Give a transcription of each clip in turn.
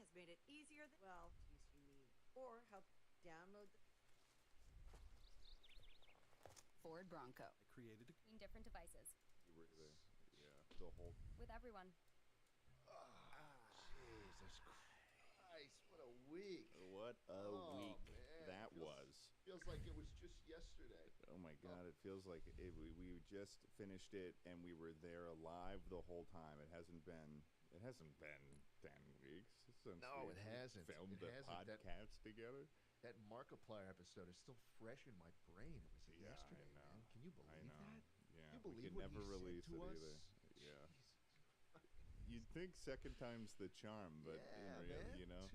has made it easier than well you need or help download the Ford Bronco. I created between different devices You were the whole. with everyone. Jesus Christ, what a week. What a week man. that feels, was. Feels like it was just yesterday. Oh my God! It feels like we just finished it and we were there alive the whole time. It hasn't been 10 weeks since No, we it hasn't. filmed It the hasn't. podcast together. That Markiplier episode is still fresh in my brain. It was Yeah, yesterday, I know. man. Can you believe I know. that? Yeah, Can you we believe could what never he release said to it us? either. Yeah. Jesus. You'd think second time's the charm, but Yeah, in reality, man. you know,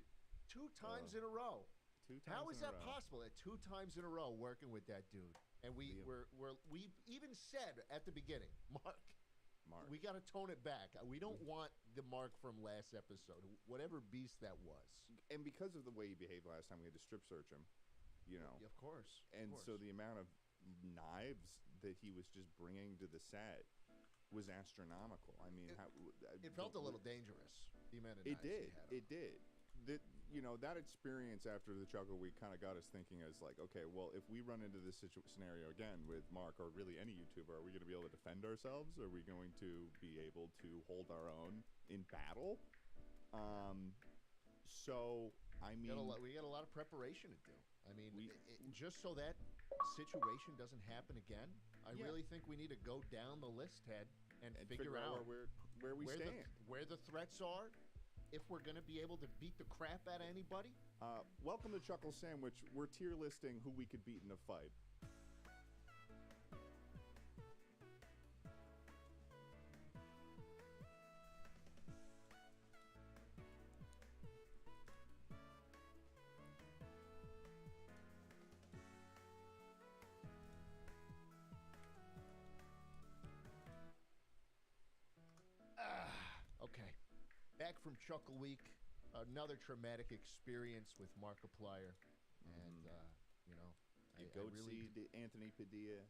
Two times in a row. two times. How is in a that row. possible? That 2 times in a row working with that dude, and we even said at the beginning, Mark, we got to tone it back. We don't want the Mark from last episode, whatever beast that was. And because of the way he behaved last time, we had to strip search him. You know, Of course. and so the amount of knives that he was just bringing to the set was astronomical. I mean, it felt a little dangerous. The amount of It knives he did. had on. It did. That experience after the Chuckle Week kind of got us thinking as like, okay, well, if we run into this scenario again with Mark or really any YouTuber, are we going to be able to defend ourselves? Are we going to be able to hold our own in battle? So, I mean... We got a lot of preparation to do. I mean, just so that situation doesn't happen again, I really think we need to go down the list, Ted, and figure out where we stand. Where the threats are, if we're going to be able to beat the crap out of anybody. Welcome to Chuckle Sandwich. We're tier listing who we could beat in a fight. Okay. Back from Chuckle Week, another traumatic experience with Markiplier. And, Goatsy, Anthony Padilla.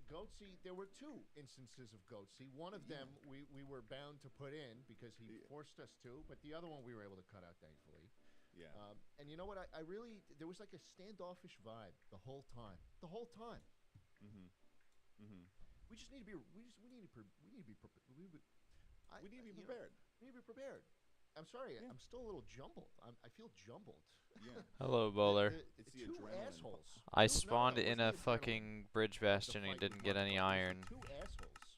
Goatsy, there were 2 instances of Goatsy. One of them we were bound to put in because he forced us to, but the other one we were able to cut out, thankfully. Yeah. And you know what? I really, there was like a standoffish vibe the whole time. The whole time. Mm-hmm. Mm-hmm. We just need to be. We need to be prepared. We need to be prepared. We need to be prepared. I'm sorry. I'm still a little jumbled. I feel jumbled. Yeah. Hello, Bowler. It's The the 2 adrenaline. assholes. I No, spawned it in wasn't a the adrenaline. fucking bridge The bastion and fight didn't with get any Markiplier. iron. It was the 2 assholes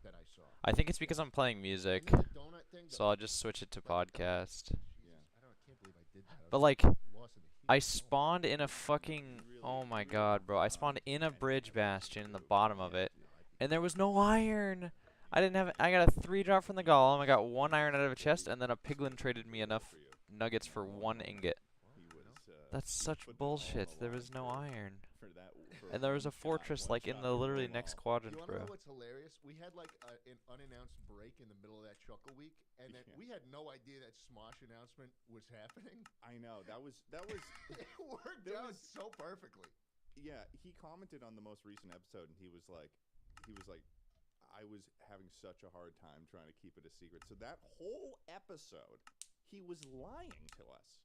that I saw. I think it's because I'm playing music, And then the donut thing, so I'll just switch it to podcast. Yeah. I can't believe I did that. But was like, lost in the heat. I spawned in a fucking, oh my god, bro. I spawned in a bridge bastion in the bottom of it, and there was no iron. I got a 3 drop from the golem, I got 1 iron out of a chest, and then a piglin traded me enough nuggets for 1 ingot. He was, That's such putting it all on bullshit. the There line was no iron. for that. And there was a fortress like in the literally next You quadrant, want to know bro. what's hilarious? We had like an unannounced break in the middle of that Chuckle Week, and then we had no idea that Smosh announcement was happening. I know that was It worked There out was- so perfectly. yeah. He commented on the most recent episode, and he was like, I was having such a hard time trying to keep it a secret. So that whole episode, he was lying to us.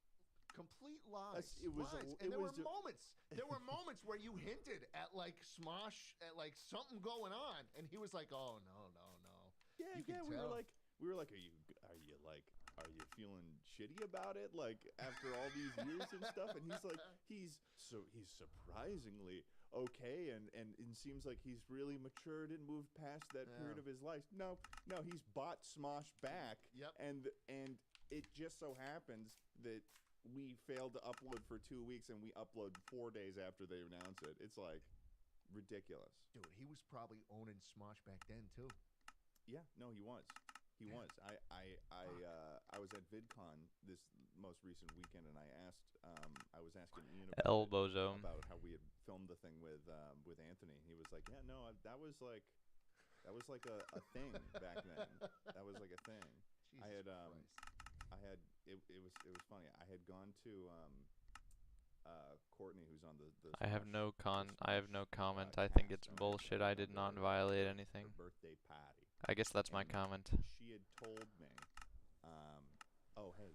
Complete lies. It was- lies. it And there were was- moments. There were moments where you hinted at like Smosh, at like something going on, and he was like, "Oh no, no, no." Yeah, You yeah. could We were tell. like, are you feeling shitty about it? Like after all these years and stuff, and he's like, he's surprisingly okay, and it seems like he's really matured and moved past that period Yeah. of his life. No, he's bought Smosh back. Yep. And it just so happens that we failed to upload for 2 weeks, and we upload 4 days after they announce it. It's like ridiculous. Dude, he was probably owning Smosh back then too. Yeah, no, he was. He was. I was at VidCon this most recent weekend, and I was asking Ian about how we had filmed the thing with Anthony. He was like, "Yeah, no, that was like a thing back then. That was like a thing." Jesus Christ. It was funny. I had gone to Courtney, who's on the I have Smosh- no the I have Smosh, no comment. I think it's cast. bullshit. I did not violate her anything. birthday party. I guess that's my And comment. She had told me oh, hey,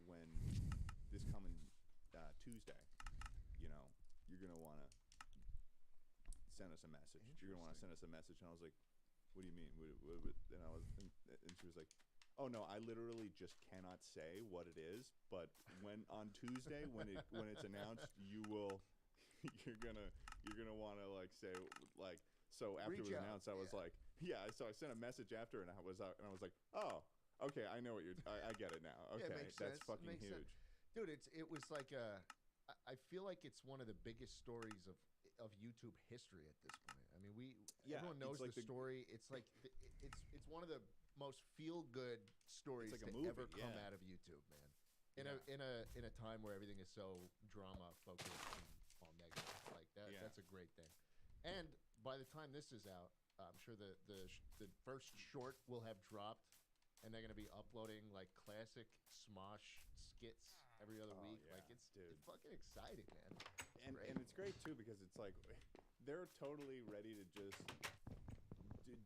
when this coming Tuesday, you're going to want to send us a message. You're going to want to send us a message. And I was like, what do you mean? And she was like, oh no, I literally just cannot say what it is, but when on Tuesday when it's announced, you're gonna want to like say like, so after it was announced, I was like, yeah, so I sent a message after, and I was like, oh, okay, I know what I get it now. Okay, makes that's sense. fucking Makes huge. sense. Dude, it was like I feel like it's one of the biggest stories of YouTube history at this point. I mean, everyone knows like the story. It's like it's one of the most feel good stories like a to movie, ever come yeah. out of YouTube, man. In a time where everything is so drama focused and all negative, like that. Yeah. That's a great thing. And by the time this is out, I'm sure the first short will have dropped, and they're gonna be uploading like classic Smosh skits every other week. Yeah, Like it's fucking exciting, man. And it's great too because it's like they're totally ready to just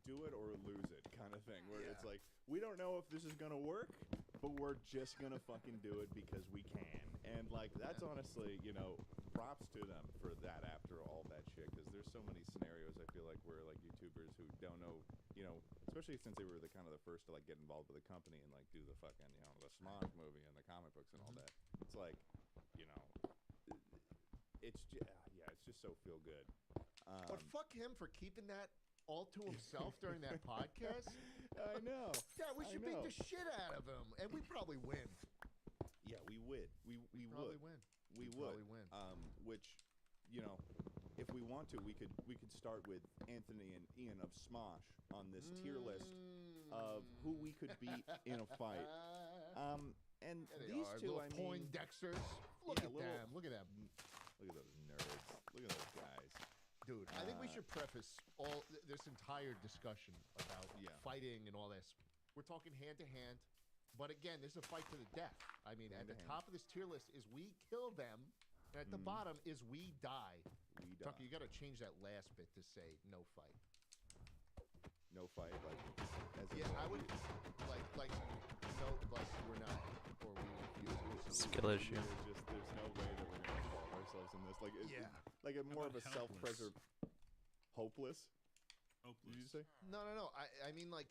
do it or lose it kind of thing. Where it's like, we don't know if this is gonna work, but we're just gonna fucking do it because we can. And like that's honestly, props to them for that after all that shit. Because there's so many scenarios I feel like where like YouTubers who don't know, especially since they were the kind of the first to like get involved with the company and like do the fucking the Smosh movie and the comic books and all that. It's like, it's just so feel good. But fuck him for keeping that all to himself during that podcast. I know. Yeah, we should beat the shit out of him, and we'd probably win. Yeah, we would. We probably would. win. We We'd would. probably win. Which, if we want to, we could start with Anthony and Ian of Smosh on this tier list of who we could beat in a fight. And There they these are, two, little I mean, Poindexters. Look yeah, at them. Look at them. look at those nerds. Look at those guys. Dude, I think we should preface this entire discussion about fighting and all this. We're talking hand to hand, but again, this is a fight to the death. I mean, at the top of this tier list is we kill them, and at the bottom is we die. We die. Tucker, you got to change that last bit to say no fight. No fight, like as Yeah, I would like no, like we're not, or we refuse. Skill issue. There's no way that we're gonna involve ourselves in this. Like, like a more of a self-preserve. Hopeless. Did you say? No. I mean, like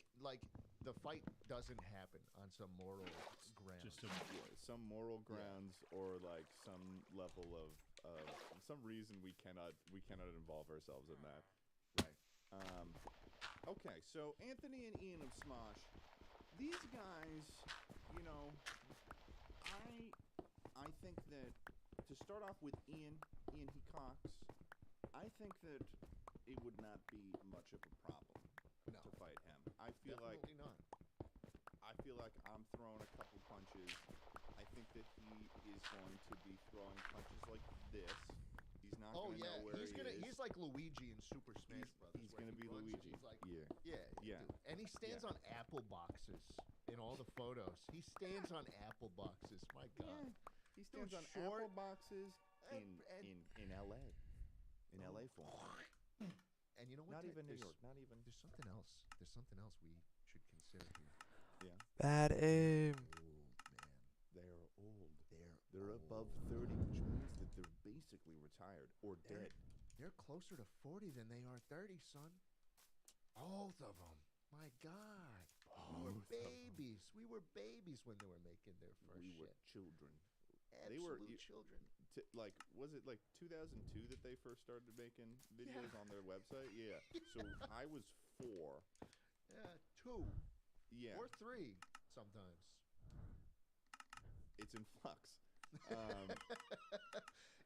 the fight doesn't happen on some moral ground. Just some moral grounds or like some level of some reason we cannot involve ourselves in that. Right. Okay, so Anthony and Ian of Smosh, these guys, I think that to start off with Ian Cox, I think that it would not be much of a problem to fight him. I feel Definitely not. I feel like I'm throwing a couple punches. I think that he is going to be throwing punches like this. He's not going to know where he is. He's like Luigi in Super Smash Brothers. He's where going to he be runs and Luigi. He's like, Yeah. dude. And he stands on apple boxes in all the photos. He stands on apple boxes. My God. Yeah. He stands on short. apple boxes in LA. In LA form. And you know what? Not even New York. Not even. There's something else. There's something else we should consider here. Yeah. Bad aim. Old, man. They're old. They're above old. 30, which means that they're basically retired or dead. They're closer to 40 than they are 30, son. Both of them. My God. We were babies. We were babies when they were making their first We shit. were children. Absolute children. Like, was it like 2002 that they first started making videos on their website? Yeah. So I was 4. Yeah, 2. Yeah. Or 3 sometimes. It's in flux.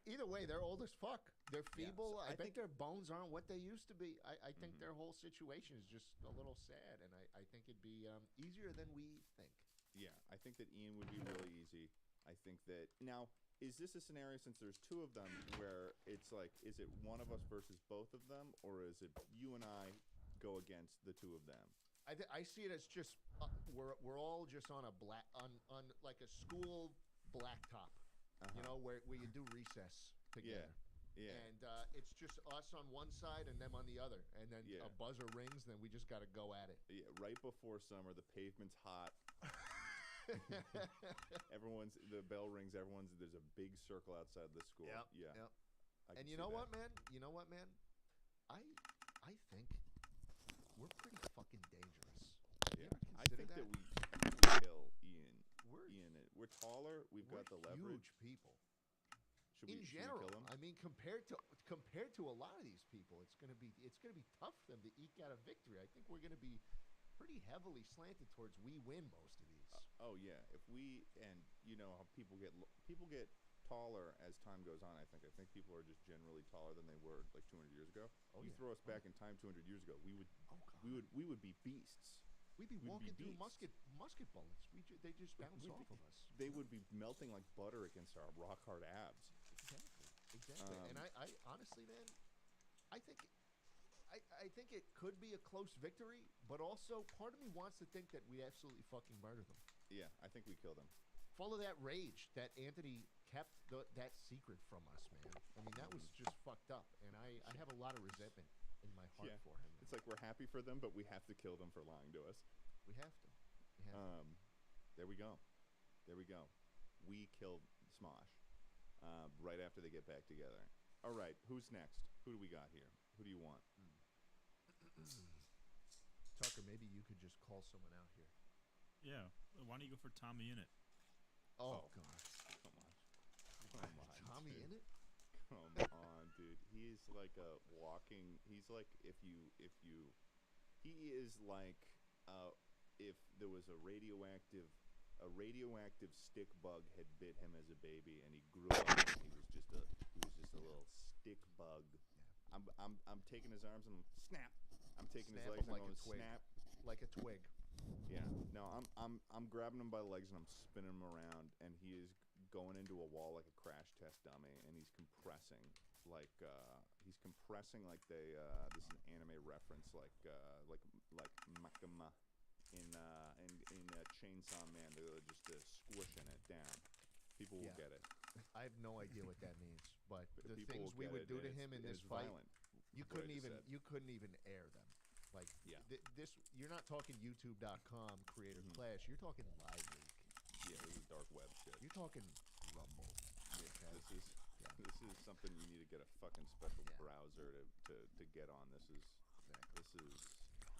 Either way, they're old as fuck. They're feeble. so I I think think- their bones aren't what they used to be. I think their whole situation is just a little sad, and I think it'd be easier than we think. Yeah, I think that Ian would be really easy. I think that now, is this a scenario since there's 2 of them where it's like, is it one of us versus both of them, or is it you and I go against the 2 of them? I see it as just we're all just on a on like a school blacktop, you know, where you do recess together. Yeah. And it's just us on one side and them on the other, and then a buzzer rings, and then we just got to go at it. Yeah, right before summer, the pavement's hot. The bell rings. There's a big circle outside the school. Yep. Yeah. Yep. I And can you see know that. what, man? You know what, man? I think we're pretty fucking dangerous. You Yeah. ever I consider think that? that we kill Ian. We're taller. We've We're got the leverage. huge people. Should we In general, kill him? I mean, compared to a lot of these people, it's gonna be tough for them to eke out a victory. I think we're gonna be pretty heavily slanted towards we win most of these. Oh yeah, if we and you know how people get taller as time goes on. I think people are just generally taller than they were like 200 years ago. Oh, You yeah. throw us back in time 200 years ago, we would Oh God, we would be beasts. we'd be we'd be walking through beasts. musket bullets. They just bounce We'd off be- of us. They would be melting like butter against our rock hard abs. Exactly. And I honestly, man, I think it could be a close victory, but also part of me wants to think that we absolutely fucking murder them. Yeah, I think we killed him. Full of that rage that Anthony kept that secret from us, man. I mean, that was just fucked up, and I have a lot of resentment in my heart Yeah. for him. It's like we're happy for them, but we have to kill them for lying to us. We have to. We have to. There we go. We killed Smosh right after they get back together. All right, who's next? Who do we got here? Who do you want? Tucker, maybe you could just call someone out here. Yeah. Why don't you go for Tommy in it? Oh, Oh. God. Come on. Come on. Tommy dude. in it? Come on, dude. He's like a walking. He's like if you. He is like if there was a radioactive stick bug had bit him as a baby, and he grew up and he was just a little stick bug. I'm taking his arms and snap. I'm taking his Snap legs him and like a I'm going twig. snap. Like a twig. Yeah. No, I'm grabbing him by the legs and I'm spinning him around, and he is going into a wall like a crash test dummy, and he's compressing like they this is an anime reference like Makima in Chainsaw Man. They're just squishing it down. People will Yeah. get it. I have no idea what that means, but the People things will we get would it, do and to it's- him in this it's fight, violent. you what I couldn't just even said. air them. Like Yeah. this, you're not talking YouTube.com creator Mhm. clash. You're talking Live Leak. Yeah, this is dark web shit. You're talking Rumble. Okay? This is something you need to get a fucking special Yeah. browser to get on. This is Exactly.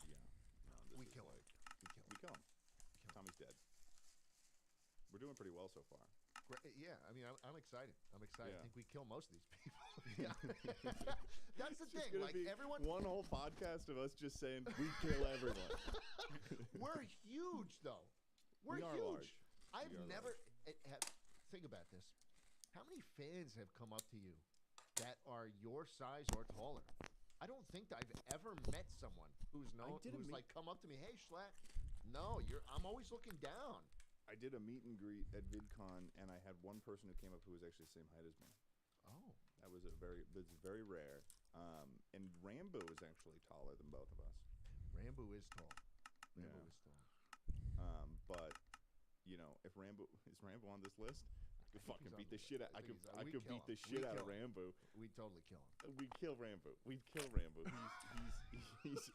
yeah. No, this We is kill him. like, We kill him. We kill him. Tommy's dead. We're doing pretty well so far. Yeah, I mean, I'm excited. I'm excited. Yeah. I think we kill most of these people. Yeah. That's the It's just thing. gonna Like be everyone, one whole podcast of us just saying we kill everyone. we're huge though. We're We are huge. large. I've We are never think about this. How many fans have come up to you that are your size or taller? I don't think that I've ever met someone who's like come up to me, "Hey, Schlatt." No, I'm always looking down. I did a meet and greet at VidCon, and I had one person who came up who was actually the same height as me. Oh, That was that's very rare. And Rambo is actually taller than both of us. Rambo is tall. Rambo Yeah. is tall. But you know, if Rambo on this list, I could fucking he's beat on the the shit out. list. I I could think he's on- I we'd could kill beat the him. shit We'd out of kill him. Rambo. We'd totally kill him. We'd kill Rambo. We'd kill Rambo. He's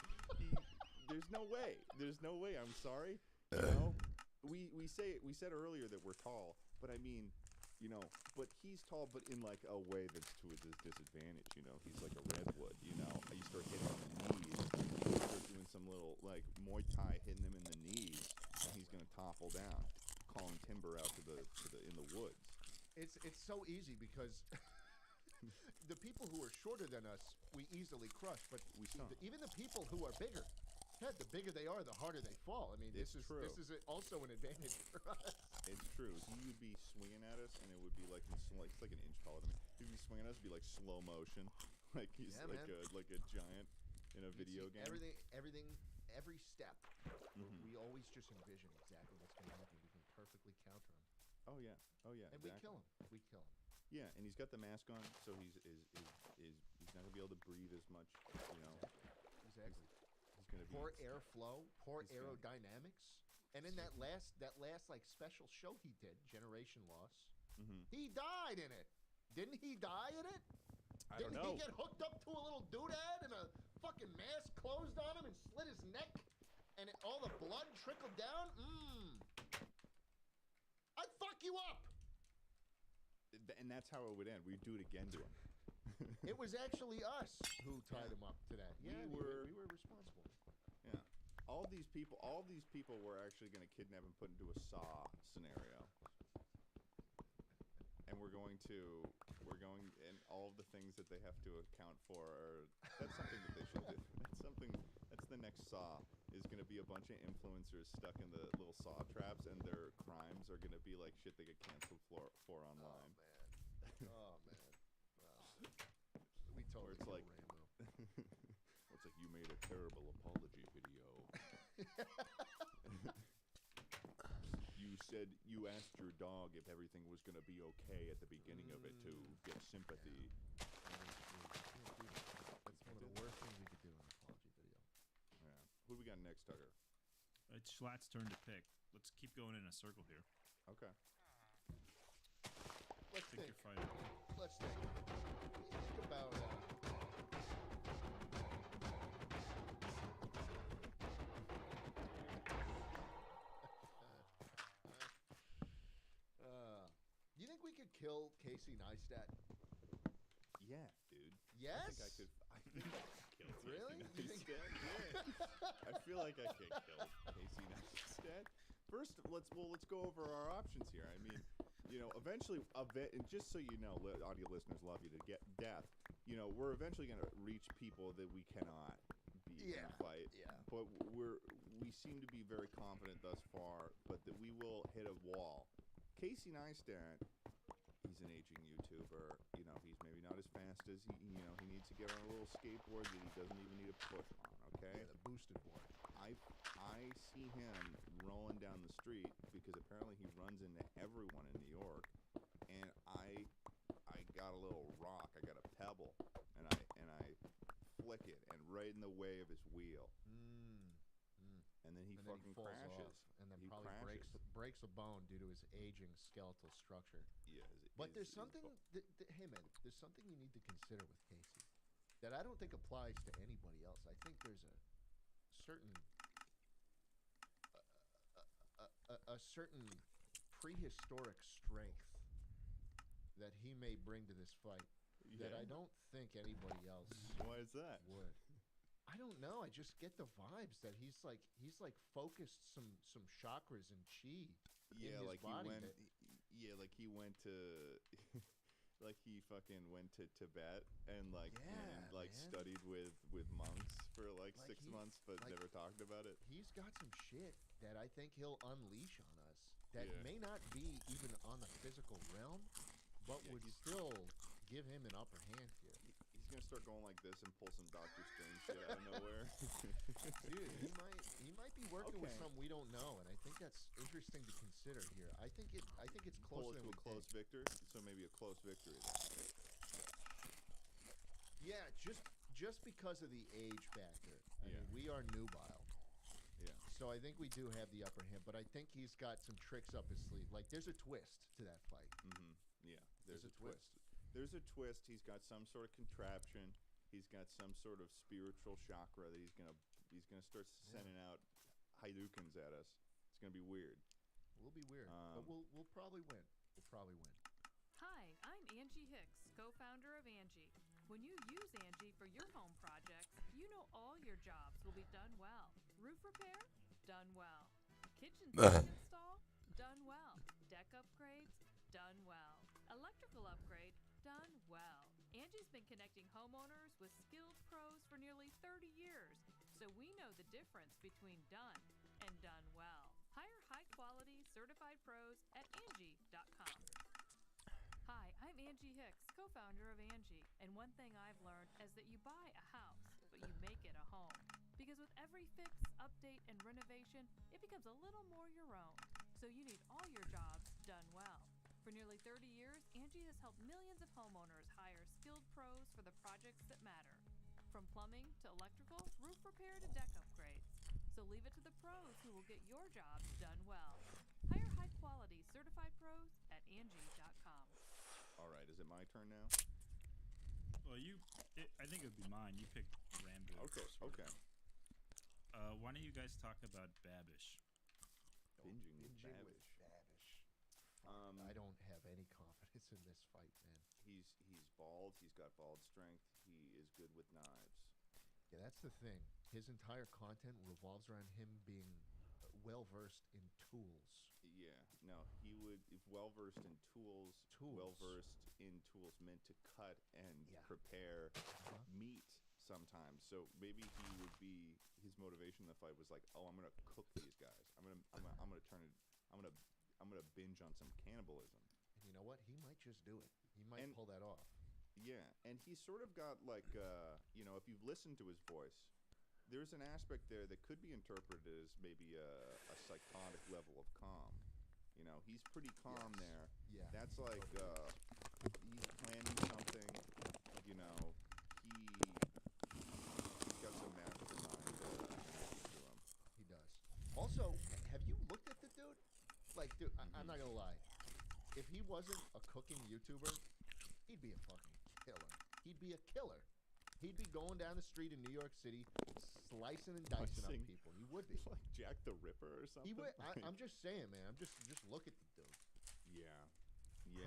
there's no way. There's no way. I'm sorry. You know, we said earlier that we're tall, but I mean, you know, but he's tall, but in like a way that's to his disadvantage. You know, he's like a redwood. You know, you start hitting him in the knees, you start doing some little like Muay Thai, hitting him in the knees, and he's gonna topple down, calling timber out to the in the woods. It's so easy because the people who are shorter than us, we easily crush. But We stomp. even the people who are bigger, the bigger they are, the harder they fall. I mean, It's this true. is also an advantage for us. It's true. He would be swinging at us, and it would be like it's like an inch taller than me. He'd be swinging at us, it'd be like slow motion, like he's Yeah, like man. a giant in a You video see game. everything, every step. Mhm. We always just envision exactly what's going to happen. We can perfectly counter him, Oh yeah, and exactly. we kill him. We kill him. Yeah, and he's got the mask on, so he's not gonna be able to breathe as much. You know, Exactly. he's gonna be Poor airflow, poor He's gonna- aerodynamics. And in that last like special show he did, Generation Loss, Mhm. he died in it. Didn't he die in it? I don't Didn't know. he get hooked up to a little doodad and a fucking mask closed on him and slit his neck, and all the blood trickled down? fuck you up. And that's how it would end. We'd do it again to him. It was actually us who tied him up to that. Yeah, we were responsible. Yeah. All these people were actually going to kidnap and put into a Saw scenario. And and all of the things that they have to account for that's something that they should do. That's the next Saw, is going to be a bunch of influencers stuck in the little Saw traps, and their crimes are going to be like shit they get canceled for online. Oh man. We totally it's like Rainbow. It's like, you made a terrible apology video. You asked your dog if everything was going to be okay at the beginning of it to get sympathy. That's one of the worst things we could do in an apology video. Yeah. Who do we got next, Tucker? It's Schlatt's turn to pick. Let's keep going in a circle here. Okay. Let's Pick think. your fighter. Let's think. Think about you think we could kill Casey Neistat? Yeah, dude. Yes? I think I could kill Casey Really? Neistat. Yeah. I feel like I could kill Casey Neistat. First, let's go over our options here. I mean, eventually, and just so you know, audio listeners love you to get death. We're eventually going to reach people that we cannot beat in a fight. Yeah. But we seem to be very confident thus far, but that we will hit a wall. Casey Neistat, he's an aging YouTuber. He's maybe not as fast as he needs to get on a little skateboard that he doesn't even need a push on. Okay. Yeah, the boosted board. I see him rolling down the street because apparently he runs into everyone in New York, and I got a little rock, I got a pebble, and I flick it, and right in the way of his wheel. And then he fucking falls crashes. off, and then He probably crashes. breaks a bone due to his aging skeletal structure. Yeah. But there's something. Hey man, there's something you need to consider with Casey that I don't think applies to anybody else. I think there's a certain a certain prehistoric strength that he may bring to this fight that I don't think anybody else Why is that? would. I don't know. I just get the vibes that he's like focused some chakras and chi Yeah, in his like body. like he went to like he fucking went to Tibet and man. studied with monks for like Like 6 he- months but like- never talked about it. He's got some shit that I think he'll unleash on us that Yeah. may not be even on the physical realm, but Yeah, would he's- still give him an upper hand here. He's gonna start going like this and pull some Doctor Strange shit out of nowhere. Dude, he might be working with Okay. some we don't know, and I think that's interesting to consider here. I think it's Pull closer it than to we a close think. victory, so maybe a close victory. Yeah, just because of the age factor. I Yeah. mean, we are nubile. Yeah. So I think we do have the upper hand, but I think he's got some tricks up his sleeve. Like there's a twist to that fight. Yeah. There's a a twist. There's a twist. He's got some sort of contraption. He's got some sort of spiritual chakra that he's gonna start sending out Hadoukens at us. It's gonna be weird. We'll be weird, but we'll probably win. We'll probably win. Hi, I'm Angie Hicks, co-founder of Angie. When you use Angie for your home projects, you know all your jobs will be done well. Roof repair? Done well. Kitchen sink install? Done well. Deck upgrades? Done well. Electrical upgrade? Done well. Angie's been connecting homeowners with skilled pros for nearly 30 years, so we know the difference between done and done well. Hire high-quality, certified pros at Angie.com. Hi, I'm Angie Hicks, co-founder of Angie, and one thing I've learned is that you buy a house, but you make it a home. Because with every fix, update, and renovation, it becomes a little more your own. So you need all your jobs done well. For nearly 30 years, Angie has helped millions of homeowners hire skilled pros for the projects that matter. From plumbing to electrical, roof repair to deck upgrades. So leave it to the pros who will get your jobs done well. Hire high-quality, certified pros at Angie.com. All right. Is it my turn now? Well, I think it would be mine. You picked Rambo. Okay. Okay. Why don't you guys talk about Babish? Binging with Binging Babish. with Babish. I don't have any confidence in this fight, man. He's bald. He's got bald strength. He is good with knives. Yeah, that's the thing. His entire content revolves around him being well versed in tools. Yeah, no, he would well versed in tools, well versed in tools meant to cut and prepare meat sometimes. So maybe he would be his motivation in the fight was like, oh, I'm gonna cook these guys. I'm gonna turn it. I'm gonna binge on some cannibalism. And you know what? He might just do it. He might pull that off. Yeah, and he's sort of got like if you've listened to his voice, there's an aspect there that could be interpreted as maybe a psychotic level of calm. You know, he's pretty calm there. Yeah. That's like he's planning something. You know, he's got some mastermind energy to him. He does. Also, have you looked at the dude? Like, dude, I'm not gonna lie. If he wasn't a cooking YouTuber, he'd be a fucking killer. He'd be a killer. He'd be going down the street in New York City, slicing and dicing up people. He would be like Jack the Ripper or something. He would. I'm just saying, man. Just look at the dude. Yeah.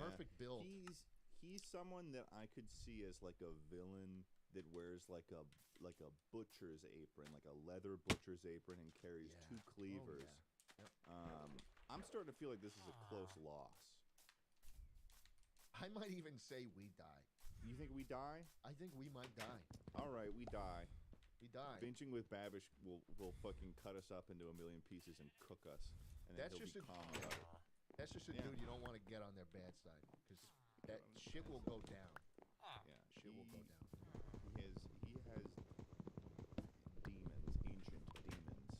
Perfect build. He's someone that I could see as like a villain that wears like a butcher's apron, like a leather butcher's apron, and carries two cleavers. Oh, yeah. I'm starting to feel like this is a close loss. I might even say we die. You think we die? I think we might die. All right, we die. We die. Binging with Babish will fucking cut us up into a million pieces and cook us, and then That's he'll just be calm about it. That's just a dude you don't want to get on their bad side because that shit will go down. Yeah, shit will go down. He has demons, ancient demons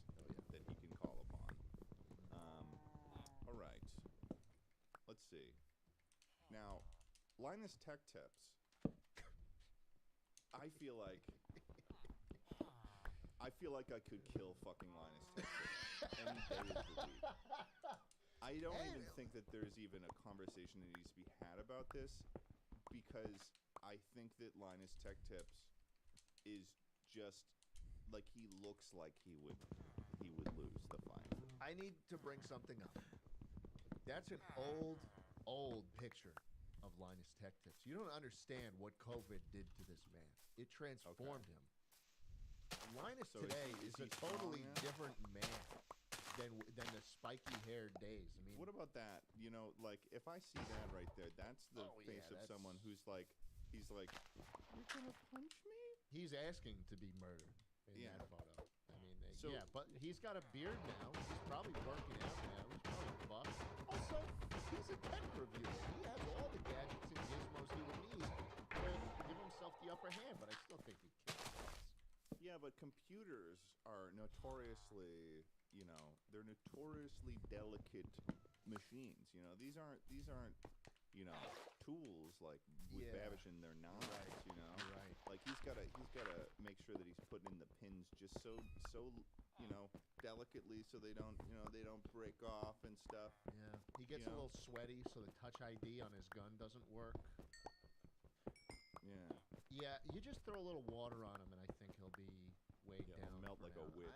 that he can call upon. All right. Let's see. Now, Linus Tech Tips. I feel like I could kill fucking Linus Tech Tips any day of the week. I don't even think that there's even a conversation that needs to be had about this because I think that Linus Tech Tips is just like he looks like he would lose the fight. I need to bring something up. That's an old picture of Linus Tech Tips. You don't understand what COVID did to this man. It transformed him. Linus today is a totally different man than the spiky-haired days. I mean, what about that? You know, like if I see that right there, that's the face of someone who's like, he's like, you're gonna punch me? He's asking to be murdered in that photo. I mean, but he's got a beard now. He's probably working out now. He's probably buff. Also, he's a tech reviewer. He has all the gadgets and gizmos he would need to give himself the upper hand, but I still think he kicks ass. Yeah, but computers are notoriously, they're notoriously delicate machines. You know, these aren't, tools like with Babish and their knives. Right. Right. Like he's gotta make sure that he's putting in the pins just so delicately so they don't break off and stuff. Yeah. He gets a little sweaty, so the Touch ID on his gun doesn't work. Yeah. Yeah, you just throw a little water on him, and I think he'll be weighed down. Melt like a witch.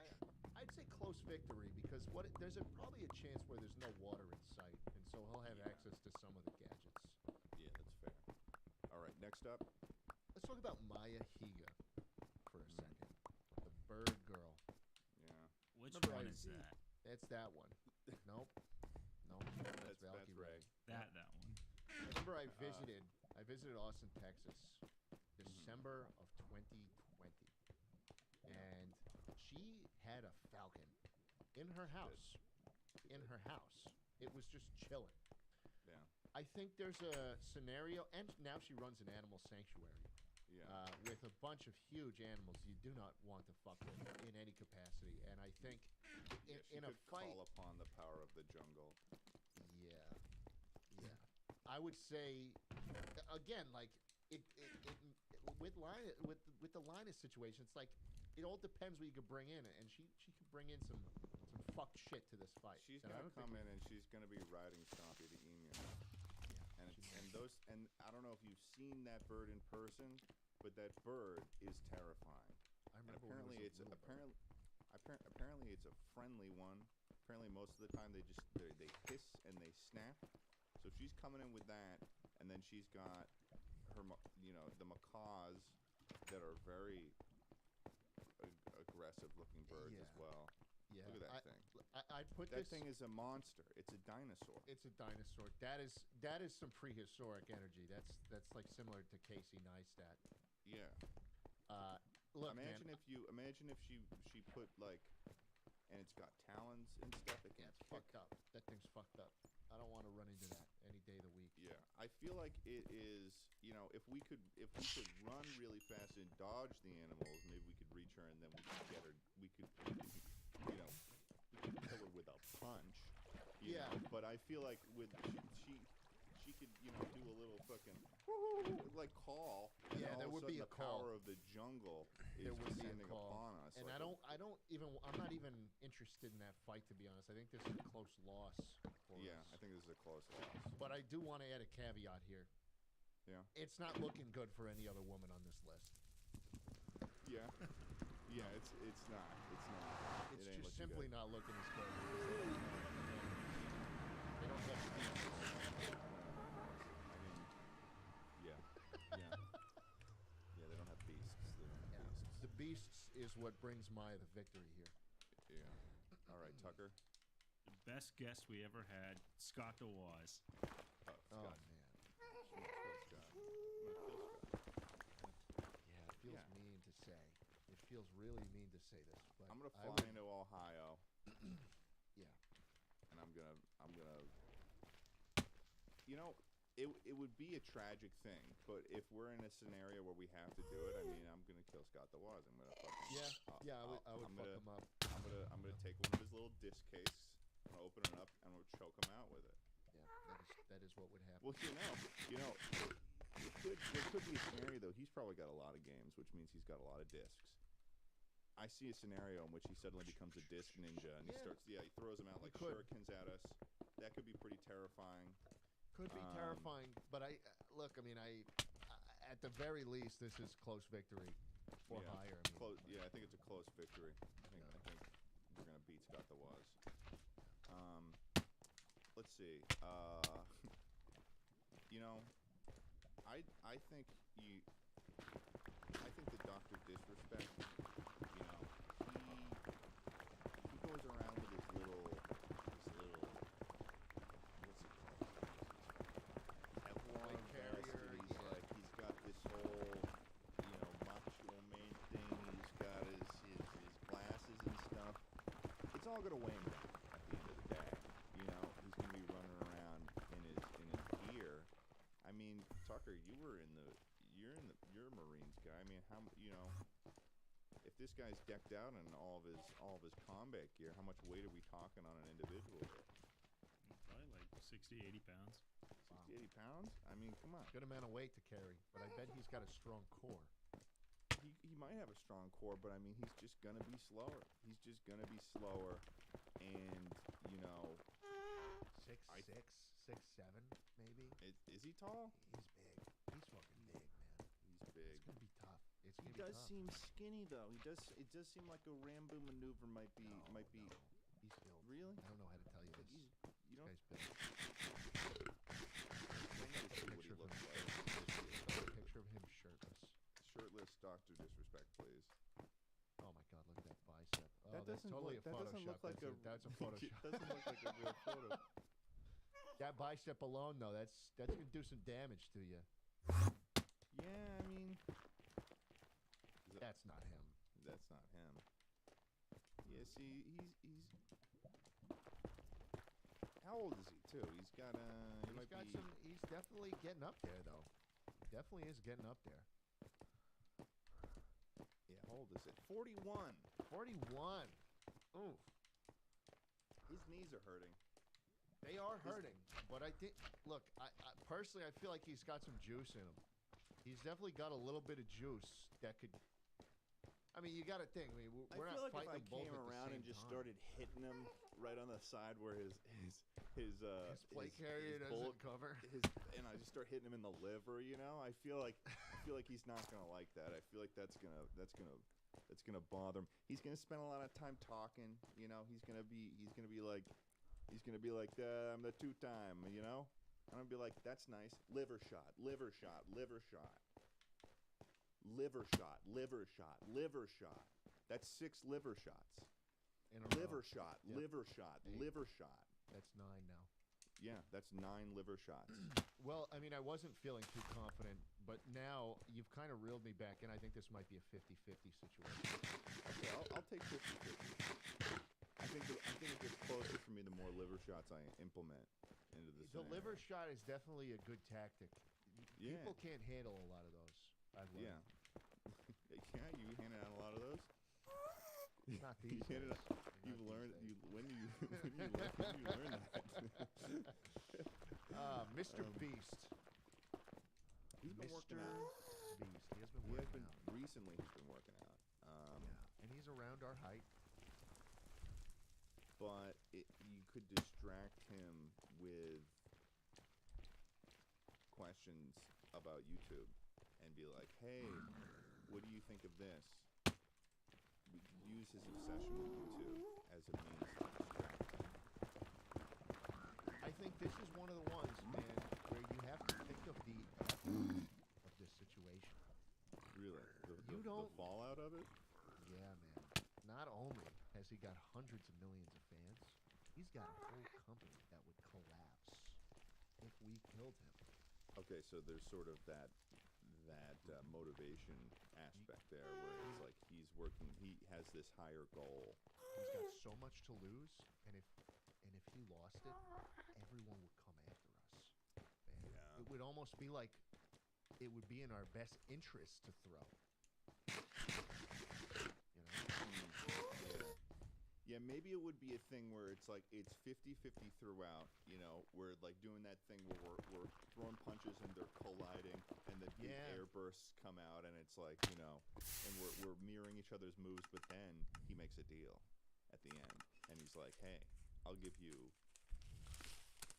I'd say close victory because there's probably a chance where there's no water in sight, and so he'll have access to some of the gadgets. Yeah, that's fair. All right, next up. Let's talk about Maya Higa for a second. The bird girl. Yeah. Which Remember one is that? That's that one. Nope. That's Valky Ray. That one. Remember I visited Austin, Texas, December of 2020. And she had a falcon in her house. It was just chilling. Yeah. I think there's a scenario, and now she runs an animal sanctuary. Yeah. With a bunch of huge animals you do not want to fuck with in any capacity. And I think in a fight, call upon the power of the jungle. Yeah. I would say, again, like with the Linus situation, it's like it all depends what you could bring in, and she could bring in some fucked shit to this fight. She's gonna come in and she's gonna be riding Stompy the Emu. And I don't know if you've seen that bird in person, but that bird is terrifying. I remember apparently it's a friendly one. Apparently most of the time they hiss and they snap, So she's coming in with that, and then she's got her, the macaws that are very aggressive-looking birds as well. Yeah. Look at that thing. I'd put That this. thing is a monster. It's a dinosaur. It's a dinosaur. That is some prehistoric energy. That's like similar to Casey Neistat. Yeah. Look, imagine man, if she put like, and it's got talons and stuff. It can it's fucked up. That thing's fucked up. I don't want to run into that any day of the week. Yeah, I feel like it is. If we could run really fast and dodge the animals, maybe we could reach her and then we could get her. We could kill her with a punch. you Yeah. know, but I feel like with she could do a little fucking like call. And Yeah, all there of would sudden be a the call. power of the jungle is There would be a descending call. upon us. And like I'm not even interested in that fight, to be honest. I think this is a close loss for yeah, us. I think this is a close loss. But I do want to add a caveat here. Yeah. It's not looking good for any other woman on this list. Yeah. Yeah, it's not. It's not. It's It ain't just looking simply good. not looking as good. They don't have speed. I mean, yeah. Yeah, they don't have beasts. They don't have beasts. The beasts is what brings Maya the victory here. Yeah. All right, Tucker. The best guest we ever had, Scott DeWaz. Oh, Oh Scott. man. I'm gonna kill Scott. I'm gonna kill Scott. Yeah, it feels Yeah. mean to say. It feels really mean to say this, but I'm gonna I fly would- into Ohio. Yeah. And I'm gonna. It would be a tragic thing, but if we're in a scenario where we have to do it, I mean, I'm gonna kill Scott DeWaz. I'm gonna fucking. Yeah, I would I'm fuck gonna, him up. I'm gonna take one of his little disc case. I'm gonna open it up and I'm gonna choke him out with it. Yeah, that is what would happen. Well, there could be a scenario though. He's probably got a lot of games, which means he's got a lot of discs. I see a scenario in which he suddenly becomes a disc ninja and he throws them out like could. shurikens at us. That could be pretty terrifying. Could be terrifying, but look. I mean, at the very least, this is close victory or Yeah. higher. I mean, Close. Yeah, I think it's a close victory. I think we're gonna beat Scott DeWaz. Let's see. I think the Dr. Disrespect. He goes around with his little what's it called? Kevlar carrier, vest, and he's got this whole macho man thing. He's got his glasses and stuff. It's all gonna weigh him down at the end of the day. He's gonna be running around in his gear. I mean, Tucker, you're a Marines guy. I mean, if this guy's decked out in all of his combat gear, how much weight are we talking on an individual here? Probably like 60, 80 pounds. 60, 80 pounds? I mean, come on. good amount of weight to carry, but I bet he's got a strong core. He might have a strong core, but I mean, he's just gonna be slower. And 6'7", maybe. Is he tall? He's big. He's fucking big, man. He's big. It's gonna be tough. It's He gonna be does tough. seem skinny though. It does seem like a Rambo maneuver might be. No. He's built. Really? I don't know how to tell you this. You don't. This guy's built. I need to see what he Picture of looks him. like. Picture of him shirtless. Shirtless Dr. Disrespect, please. Oh my God! Look at that bicep. Oh, That that's doesn't totally look- a that Photoshop. doesn't look like that's a Photoshop. It doesn't look like a real photo. That bicep alone, though, that's gonna do some damage to you. Yeah, I mean, That's not him. that's not him. Yeah, see, he's. How old is he too? He's got he might be. He's definitely getting up there, though. He definitely is getting up there. Yeah, how old is it? 41. 41. Oof. His knees are hurting. They are hurting, but I think. Look, I personally, I feel like he's got some juice in him. He's definitely got a little bit of juice that could. I mean, you got to think. I mean, we're I not feel like if fighting I them both came at the around same and just time. started hitting him right on the side where his His plate carrier doesn't cover. And I just start hitting him in the liver, I feel like he's not gonna like that. I feel like that's gonna bother him. He's gonna spend a lot of time talking. He's gonna be like I'm the two-time. I'm gonna be like, that's nice. Liver shot, liver shot, liver shot, liver shot, liver shot, liver shot. That's 6 liver shots. Liver shot, liver shot, liver shot. That's 9 now. Yeah, that's 9 liver shots. Well, I mean, I wasn't feeling too confident, but now you've kind of reeled me back in. I think this might be a 50-50 situation. Okay, I'll take 50-50. I think it gets closer for me the more liver shots I implement into the The liver shot is definitely a good tactic. Yeah. People can't handle a lot of those. I've learned. Yeah. Yeah, you handed out a lot of those? Not these You days. You've Not learned. these days. When do you learn that? Mr. Beast. He's been working Mr. out. Beast. He has been working out. Recently. He's been working out. Yeah, and he's around our height. But you could distract him with questions about YouTube and be like, "Hey, what do you think of this?" We could use his obsession with YouTube as a means to distract him. I think this is one of the ones, man, where you have to think of the effort of this situation. Really, You the don't- fallout of it. Yeah, man. Not only has he got hundreds of millions of fans, he's got a whole company that would collapse if we killed him. Okay, so there's sort of that motivation aspect there, where it's like he's working. He has this higher goal. He's got so much to lose, and if he lost it, everyone would come after us. And Yeah. it would almost be like it would be in our best interest to throw. Yeah, maybe it would be a thing where it's like it's 50-50 throughout, we're like doing that thing where we're throwing punches and they're colliding and the big air bursts come out and it's like, and we're mirroring each other's moves, but then he makes a deal at the end and he's like, "Hey, I'll give you,"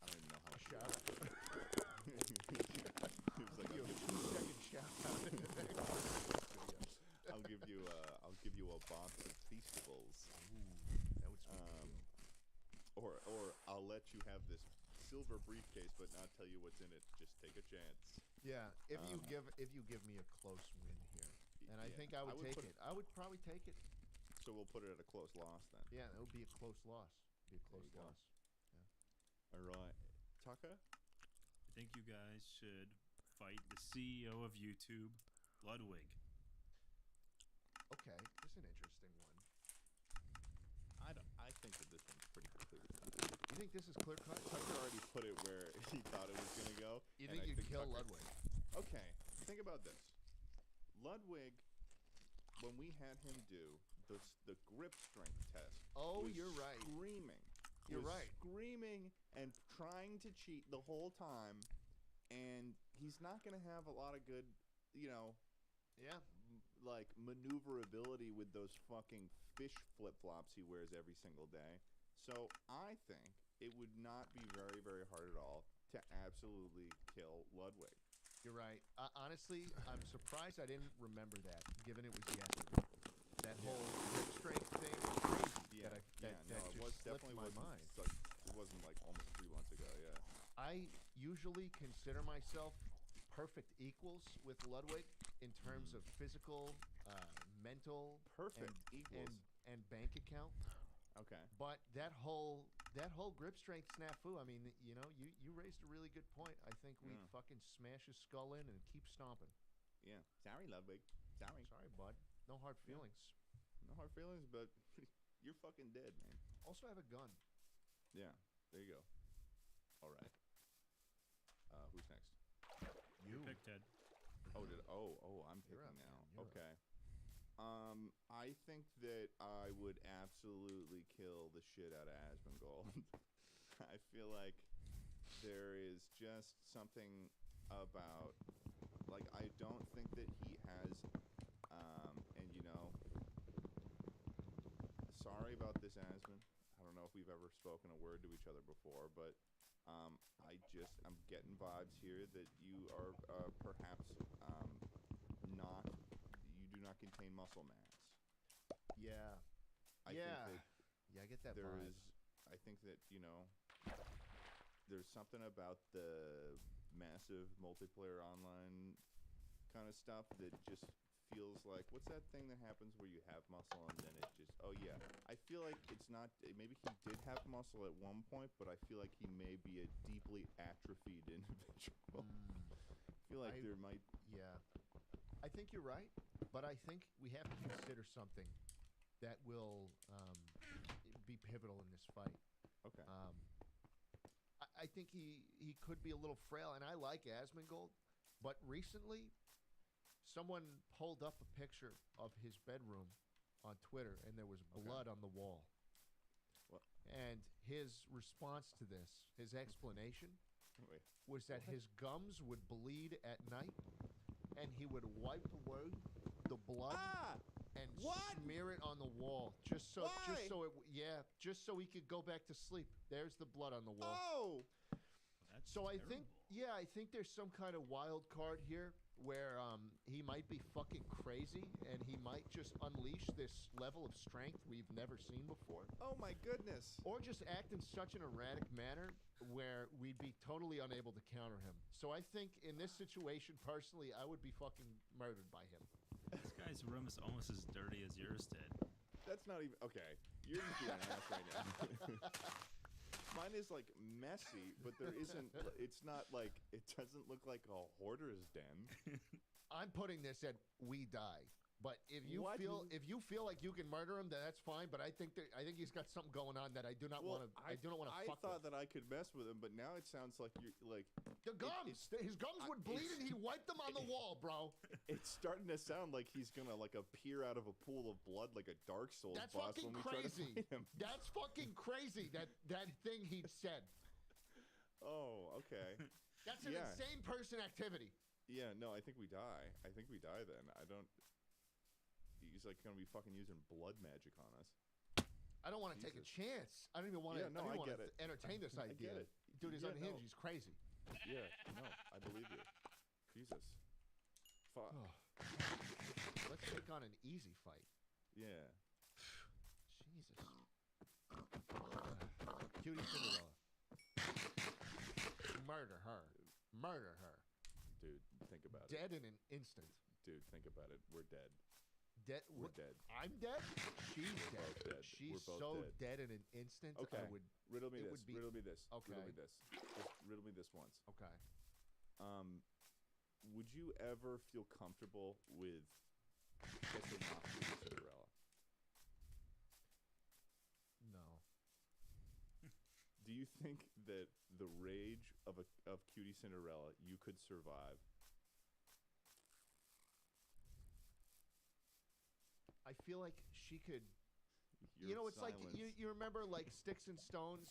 I don't even know how. Shout out. He was like, Yo, 2-second shout out in the next video. I'll give you a box of Feastables. Ooh, that would sweet. Or I'll let you have this silver briefcase, but not tell you what's in it. Just take a chance. Yeah, if you give me a close win here, and I think I would take it. I would probably take it. So we'll put it at a close loss then. Yeah, it would be a close loss. Be a close There you go. loss. All right, Tucker. I think you guys should fight the CEO of YouTube, Ludwig. Okay, this is an interesting one. I think that this one's pretty clear cut. You think this is clear cut? Tucker already put it where he thought it was gonna go. You and think I you'd kill Tucker- Ludwig? Okay, think about this. Ludwig, when we had him do the grip strength test. Oh, was you're right. Screaming. You're was right. Screaming and trying to cheat the whole time, and he's not gonna have a lot of good, Yeah. like maneuverability with those fucking fish flip-flops he wears every single day. So I think it would not be very, very hard at all to absolutely kill Ludwig. You're right. Honestly, I'm surprised I didn't remember that, given it was yesterday. That whole grip strength thing was crazy. That it was just slipped definitely my wasn't. mind. It wasn't like almost 3 months ago. Yeah. I usually consider myself perfect equals with Ludwig in terms of physical, mental, Perfect equals. and bank account. Okay. But that whole grip strength snafu, I mean, you raised a really good point. I think we'd fucking smash his skull in and keep stomping. Yeah. Sorry, Ludwig. Sorry. Sorry, bud. No hard feelings. No hard feelings, but you're fucking dead, man. Also have a gun. Yeah. There you go. All right. Who's next? You pick, Ted. Oh, I'm You're picking up, now. man. You're Okay. I think that I would absolutely kill the shit out of Asmongold. I feel like there is just something about, like, I don't think that he has, sorry about this, Asmon. I don't know if we've ever spoken a word to each other before, but I'm getting vibes here that you are perhaps you do not contain muscle mass. Yeah. I think that I get that there vibe. is, I think that, there's something about the massive multiplayer online kind of stuff that just feels like, what's that thing that happens where you have muscle and then it just, oh yeah, I feel like it's not, maybe he did have muscle at one point, but I feel like he may be a deeply atrophied individual. I feel like there might, yeah, I think you're right, but I think we have to consider something that will be pivotal in this fight. okay. I think he could be a little frail, and I like Asmongold, but recently someone pulled up a picture of his bedroom on Twitter, and there was blood on the wall. What? And his response to this, his explanation, Wait. was that his gums would bleed at night, and he would wipe away the blood and smear it on the wall, just so he could go back to sleep. There's the blood on the wall. Oh! That's So I terrible. think there's some kind of wild card here where he might be fucking crazy and he might just unleash this level of strength we've never seen before, Oh my goodness. or just act in such an erratic manner where we'd be totally unable to counter him. So I think in this situation, personally, I would be fucking murdered by him. This guy's room is almost as dirty as yours did. That's not even, okay. You're just being an ass right now. Mine is like messy, but there isn't, it's not like, it doesn't look like a hoarder's den. I'm putting this at we die. But if you What? feel like you can murder him, then that's fine. But I think he's got something going on that I do not want to. I do not want to I fuck thought with. that I could mess with him, but now it sounds like you're like The gums, his gums would bleed, and he wiped them on the wall, bro. it's starting to sound like he's gonna like appear out of a pool of blood like a Dark Souls That's boss fucking when we try to crazy. fight him. That's fucking crazy. That thing he said. Oh, okay. That's an Yeah. insane person activity. Yeah, no, I think we die. I think we die then. I don't. He's like gonna be fucking using blood magic on us. I don't want to take a Jesus. chance. I don't even want to. Yeah, no, I get it. Entertain this I idea. get it. Dude is Yeah, unhinged. no. He's crazy. Yeah, no, I believe you. Jesus. Fuck. Let's take on an easy fight. Yeah. Jesus. Cutie Cinderella. Murder her. Murder her. Dude, think about it. Dead in an instant. Dude, think about it. We're dead. Dead. We're dead. I'm dead. She's We're dead. both dead. She's We're both so dead. dead in an instant. Okay. I would. Riddle me it this. would be- Riddle me this. Okay. Riddle me this. Just riddle me this once. Okay. Would you ever feel comfortable with kissing off Cutie Cinderella? No. Do you think that the rage of Cutie Cinderella you could survive? I feel like she could. Your It's like silence. you remember like Sticks and Stones,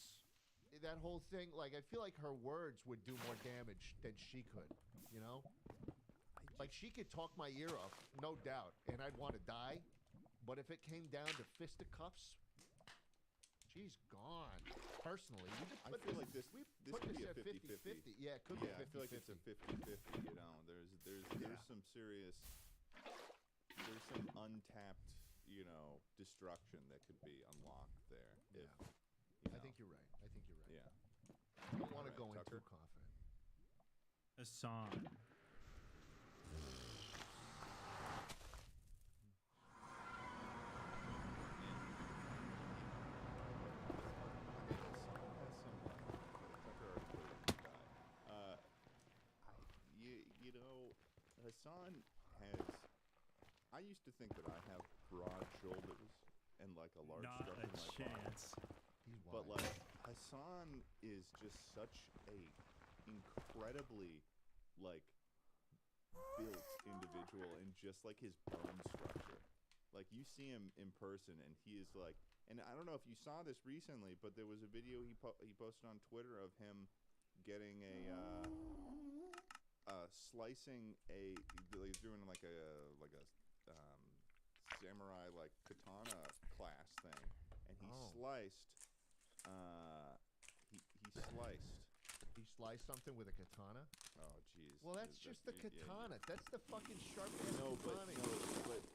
that whole thing. Like I feel like her words would do more damage than she could. You know, like she could talk my ear off, no doubt, and I'd want to die. But if it came down to fisticuffs, she's gone. Personally, we just I put feel like this we could put be this a at 50-50. 50-50. Yeah, it could be Yeah, I feel like it's a 50-50. You know, there's some serious, there's some untapped, destruction that could be unlocked there. Yeah. If, I think you're right. Yeah. I don't want to Alright, go in Tucker. too confident. Hassan. Hassan has. I used to think that I have broad shoulders and like a large Not structure a in my body. chance. He's But wide. like Hassan is just such a incredibly like built individual and just like his bone structure. Like you see him in person and he is like, and I don't know if you saw this recently, but there was a video he posted on Twitter of him getting slicing like doing like a samurai like katana class thing, and he sliced. He sliced. He sliced something with a katana. Oh jeez. Well, that's just the katana. That's the fucking sharp ass No, but katana.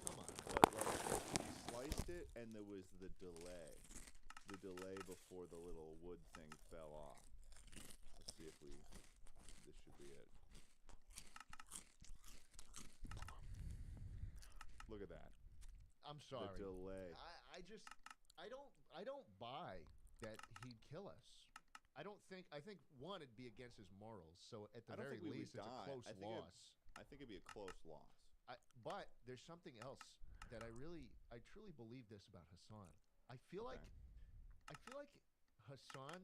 Come on. But like he sliced it, and there was the delay before the little wood thing fell off. see if we. This should be it. Look at that. I'm sorry. The delay. I don't buy that he'd kill us. I think one, it'd be against his morals. So at the very least, it's a close loss. I think it'd be a close loss. But there's something else that I truly believe this about Hassan. I feel like Hassan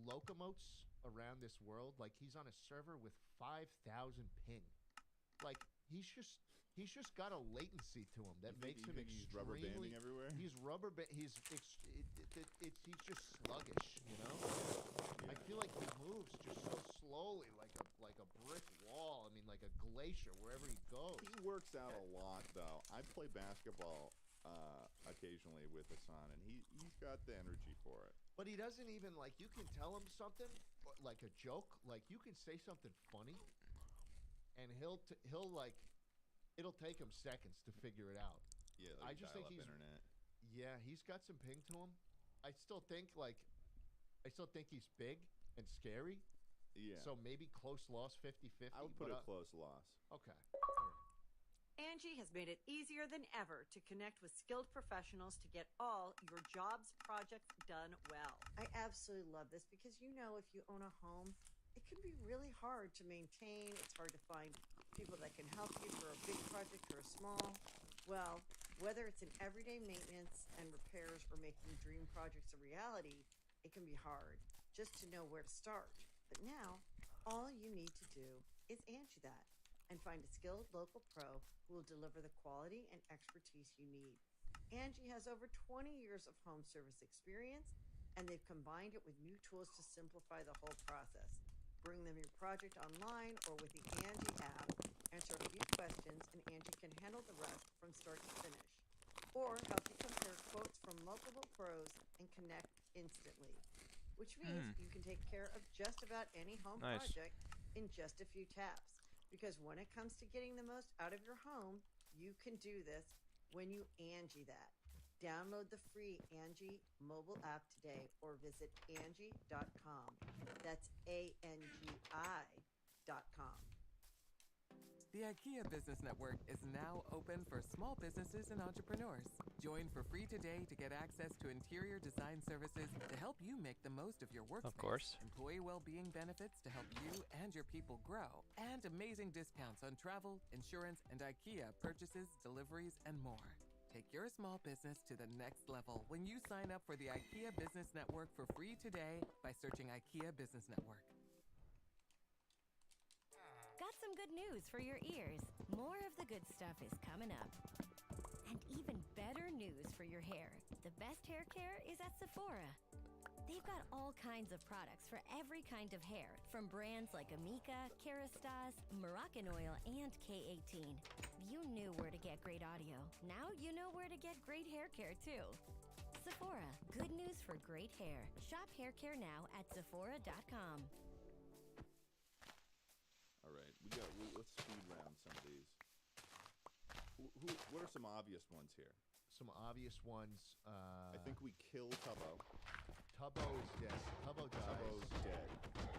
locomotes around this world like he's on a server with 5,000 ping. Like he's just got a latency to him that makes him he's rubber banding everywhere. He's he's just sluggish, you know. Yeah. I feel like he moves just so slowly, like a brick wall. I mean, like a glacier wherever he goes. He works out a lot, though. I play basketball occasionally with Hassan, and he's got the energy for it. But he doesn't even like. You can tell him something, like a joke. Like you can say something funny, and he'll like. It'll take him seconds to figure it out. Yeah, I just think he's internet. Yeah, he's got some ping to him. I still think he's big and scary. Yeah. So maybe close loss 50-50. I would put a close loss. Okay. All right. Angie has made it easier than ever to connect with skilled professionals to get all your jobs projects done well. I absolutely love this because if you own a home, it can be really hard to maintain. It's hard to find people that can help you for a big project or a small. Well, whether it's in everyday maintenance and repairs or making dream projects a reality, it can be hard just to know where to start. But now, all you need to do is Angie that and find a skilled local pro who will deliver the quality and expertise you need. Angie has over 20 years of home service experience, and they've combined it with new tools to simplify the whole process. Bring them your project online or with the Angie app, answer a few questions, and Angie can handle the rest from start to finish. Or help you compare quotes from multiple pros and connect instantly, which means you can take care of just about any home project in just a few taps. Because when it comes to getting the most out of your home, you can do this when you Angie that. Download the free Angie mobile app today or visit Angie.com. That's ANGI.com. The IKEA Business Network is now open for small businesses and entrepreneurs. Join for free today to get access to interior design services to help you make the most of your workspace. Of course. Employee well-being benefits to help you and your people grow. And amazing discounts on travel, insurance, and IKEA purchases, deliveries, and more. Take your small business to the next level when you sign up for the IKEA Business Network for free today by searching IKEA Business Network. Got some good news for your ears. More of the good stuff is coming up. And even better news for your hair. The best hair care is at Sephora. They've got all kinds of products for every kind of hair, from brands like Amika, Kerastase, Moroccan Oil, and K18. You knew where to get great audio. Now you know where to get great hair care, too. Sephora, good news for great hair. Shop hair care now at Sephora.com. All right, let's speed round some of these. What are some obvious ones here? Some obvious ones. I think we kill Tubbo. Tubbo is dead. Tubbo dies. Tubbo's dead.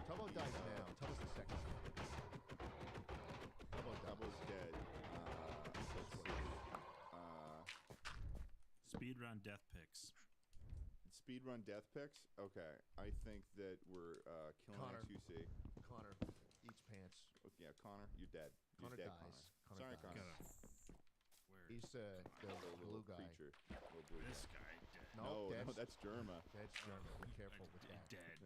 Tubbo dies now. Tubbo's the second. Tubbo's dead. Speedrun death picks. Speedrun death picks? Okay. I think that we're killing Connor. XQC. Connor eats pants. Yeah, Connor, you're dead. Connor You're dead, dies. Connor. Sorry, Connor Connor. Where He's the blue guy. Creature. Little blue this guy. guy dead. No, that's Germa. That's German. Be careful with that. Dead.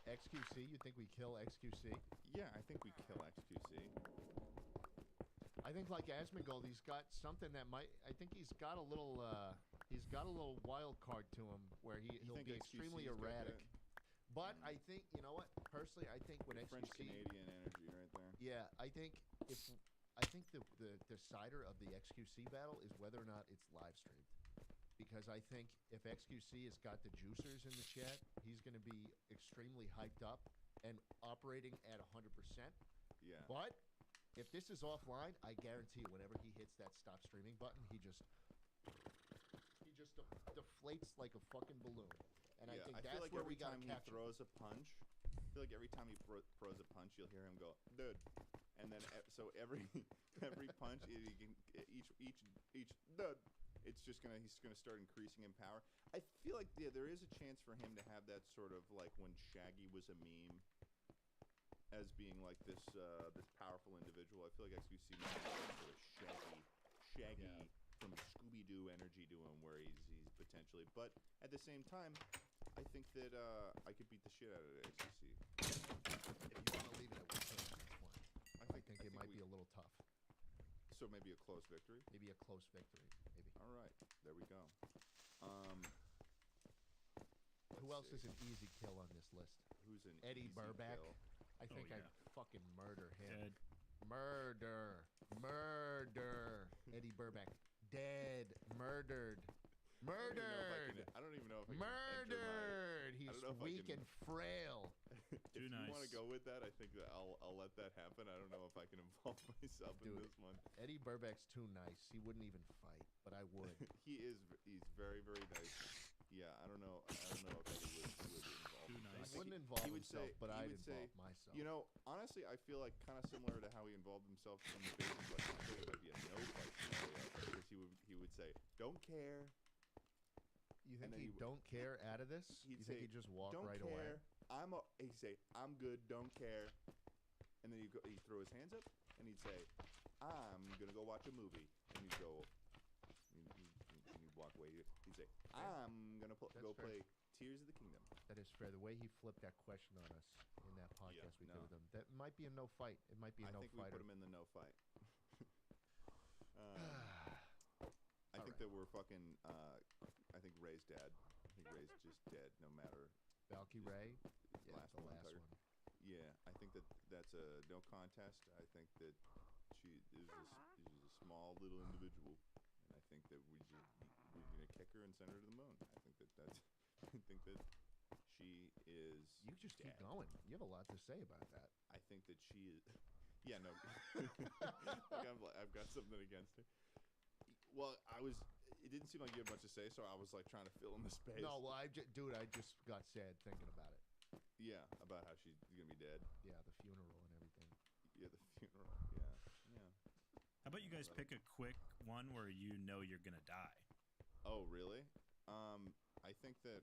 XQC? You think we kill XQC? Yeah, I think we kill XQC. I think like Asmongold, he's got something that might. I think he's got a little. He's got a little wild card to him where he'll be extremely erratic. But I think what? Personally, I think with XQC, French Canadian energy right there. Yeah, I think the decider of the XQC battle is whether or not it's live streamed. Because I think if XQC has got the juicers in the chat, he's going to be extremely hyped up and operating at 100%. Yeah. But if this is offline, I guarantee whenever he hits that stop streaming button, he just deflates like a fucking balloon. And I think feel that's like where every we got to time he capture. throws a punch, I feel like every time he throws a punch, you'll hear him go, "Dude," and then so every punch, each "Dude," he's gonna start increasing in power. I feel like there is a chance for him to have that sort of like when Shaggy was a meme, as being like this powerful individual. I feel like XQC might have sort of Shaggy from Scooby-Doo energy to him, where he's potentially. But at the same time, I think that I could beat the shit out of XQC. If you want to leave it at 1 turn, that's fine. I think it might be a little tough. So maybe a close victory. Maybe a close victory. Maybe. All right, there we go. Who else is an easy kill on this list? Who's an Eddie easy Burback? kill? I think I'd fucking murder him. Dead. Murder. Eddie Burback. Dead. Murdered. I don't even know if I can Murdered. He's I don't know if weak and frail. If Too you nice. want to go with that, I think that I'll let that happen. I don't know if I can involve myself in Dude. this one. Eddie Burback's too nice. He wouldn't even fight, but I would. He's very, very nice. Yeah, I don't know if Eddie would involve Too himself. nice. He wouldn't involve he would himself, say- but he I'd would say, involve myself. You know, honestly, I feel like kind of similar to how he involved himself in the basis, like I feel it might be a no fight scenario, because he would say, "Don't care." You think and then he don't care out of this? He'd You say, think he'd just walk "Don't right care." away? He'd say, "I'm good. Don't care." And then he'd throw his hands up and he'd say, "I'm gonna go watch a movie." And he'd go, and he'd walk away. He'd say, "I'm gonna go fair. play Tears of the Kingdom." That is fair. The way he flipped that question on us in that podcast we no. did with him, that might be a no fight. It might be a I no think we fighter. put him in the no fight. I think Alright. that we're fucking. I think Ray's dead. I think Ray's just dead, no matter. Valky Ray, yeah, last the one, last Tucker. one. Yeah, I think that's a no contest. I think that she's a small little individual, and I think that we're gonna kick her and send her to the moon. I think that's. I think that she is. You just keep dead. going. You have a lot to say about that. I think that she is. Yeah, no. like I've got something against her. Well, it didn't seem like you had much to say, so I was like trying to fill in the space. No, well, dude, I just got sad thinking about it. Yeah, about how she's gonna be dead. Yeah, the funeral and everything. Yeah, the funeral. Yeah. How about you guys pick a quick one where you know you're gonna die? Oh, really? I think that.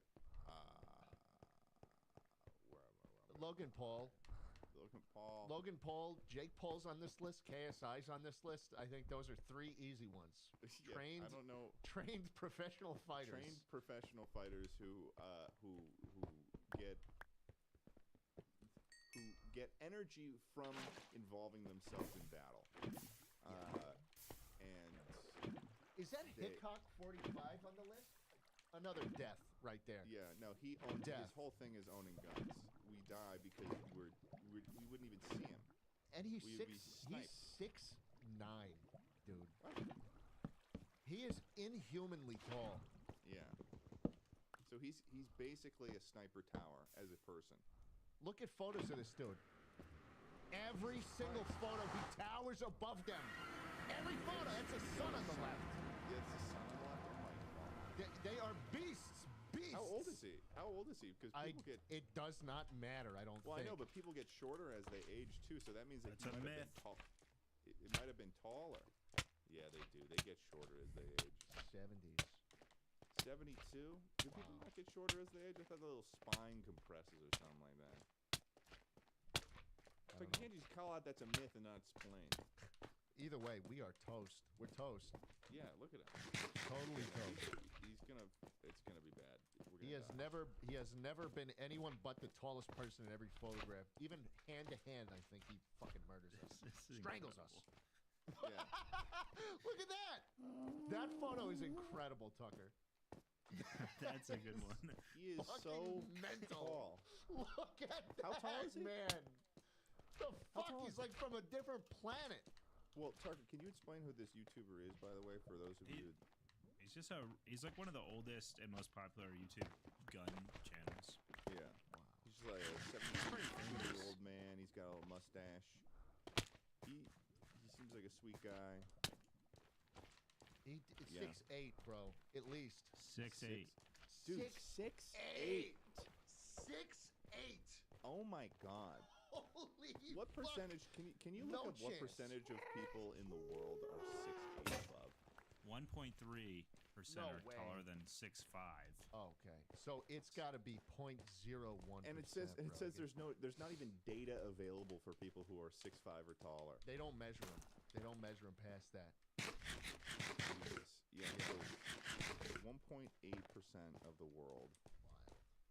Where am I? Logan Paul. Logan Paul. Jake Paul's on this list. KSI's on this list. I think those are 3 easy ones. Yeah, Trained, I don't know. trained professional fighters. Trained professional fighters who get energy from involving themselves in battle. And Is that Hickok 45 on the list? Another death right there. yeah, no, he owns Death. his whole thing is owning guns. We die because we wouldn't even see him. And he's We would be he's 6'9", dude. He is inhumanly tall. Yeah. So he's basically a sniper tower as a person. Look at photos of this dude. Every single photo, he towers above them. Every photo, that's a sun on the left. Yeah, it's the sun on the left. Oh my God. They are beasts. How old is he? Because people get. It does not matter, I don't Well, think. I know, but people get shorter as they age too. So that means that That's he a might have myth. been tall. It might have been taller. Yeah, they do. They get shorter as they age. 70s. 72? Do people not get shorter as they age? I thought the little spine compresses or something like that. It's like you can't just call out that's a myth and not explain. Either way, we are toast. We're toast. Yeah, look at him. Totally toast. It's gonna be bad. He has never been anyone but the tallest person in every photograph. Even hand to hand, I think he fucking murders us. This is Strangles incredible. us. Yeah. Look at that. That photo is incredible, Tucker. That's a good one. He is so Fucking mental. tall. Look at that, How tall is he? man. The fuck? tall He's is he? like from a different planet. Well, Tucker, can you explain who this YouTuber is, by the way, for those of you? He's like one of the oldest and most popular YouTube gun channels. Yeah. Wow. He's just like a 70-year-old man. He's got a little mustache. He seems like a sweet guy. Yeah. 6'8", bro. At least. 6'8". Dude, 6'8". 6'8". Oh my God. Holy What fuck. percentage? Can you look No up what chance. percentage of people in the world are 6'8" above? 1.3% No are way. taller than 6'5". Okay, so it's got to be 0.01%. And it says there's not even data available for people who are 6'5" or taller. They don't measure them. They don't measure them past that. Jesus. Yeah. So 1.8% of the world.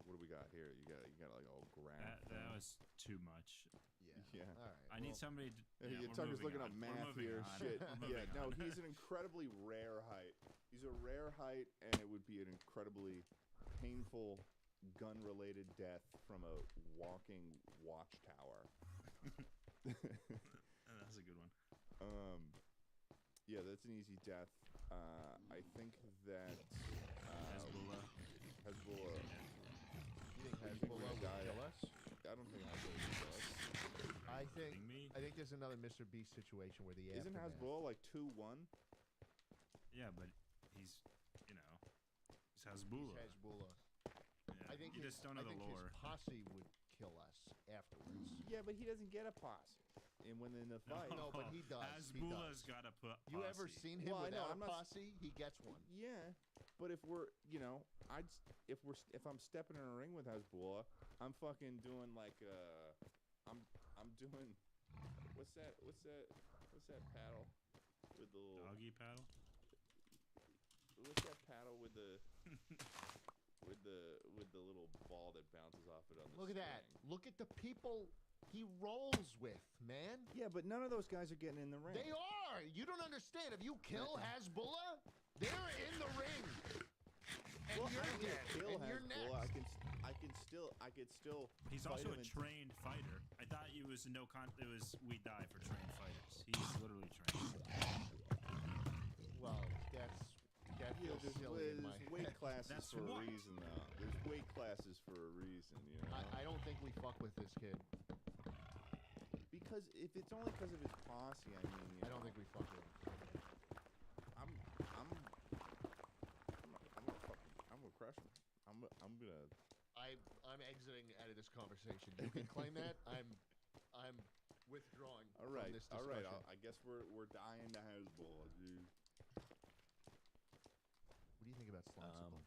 What do we got here? You got like all graph. That was too much. Yeah. All right. I need somebody to. Yeah, Tucker's we're looking moving up on. math We're moving here. on. Shit. We're Yeah. moving No, on. he's an incredibly rare height. He's a rare height, and it would be an incredibly painful gun-related death from a walking watchtower. That's a good one. Yeah, that's an easy death. I think that Hezbollah. You Hezbollah. think we're Hezbollah gonna would die. kill us? I don't think Hezbollah would kill us. Kidding me? I think there's another Mr. Beast situation where the Isn't aftermath. Hezbollah like 2-1? Yeah, but he's, he's Hezbollah. He's Hezbollah. Yeah. I think you his, just don't know I the think lore. his posse would kill us afterwards. Yeah, but he doesn't get a posse. And when in the fight, No, but he does. Hezbollah's got to put. You ever seen him Well, I know, without I'm a not posse? He gets one. yeah. But if we're, if I'm stepping in a ring with Hezbollah, I'm fucking doing like I'm doing what's that paddle with the little Doggy paddle. what's that paddle with the with the little ball that bounces off it on the Look at that. string? Look at the people he rolls with, man. Yeah, but none of those guys are getting in the ring. They are. You don't understand. If you kill Hezbollah, they're in the ring. And Well, you're I don't need to dead. kill And you're Hezbollah. next. I could still. He's fight also him a trained fighter. I thought it was it was we die for trained fighters. He's literally trained. Well, that feels silly in my There's weight head. classes That's for what? a reason, though. There's weight classes for a reason, you know. I don't think we fuck with this kid. Because if it's only because of his posse, I mean, I don't think we fuck with him. I'm gonna crush him. I'm gonna. I'm exiting out of this conversation. You can claim that. I'm withdrawing All right, from this all discussion. right. I guess we're dying to Hezbollah, dude. What do you think about Slunsible?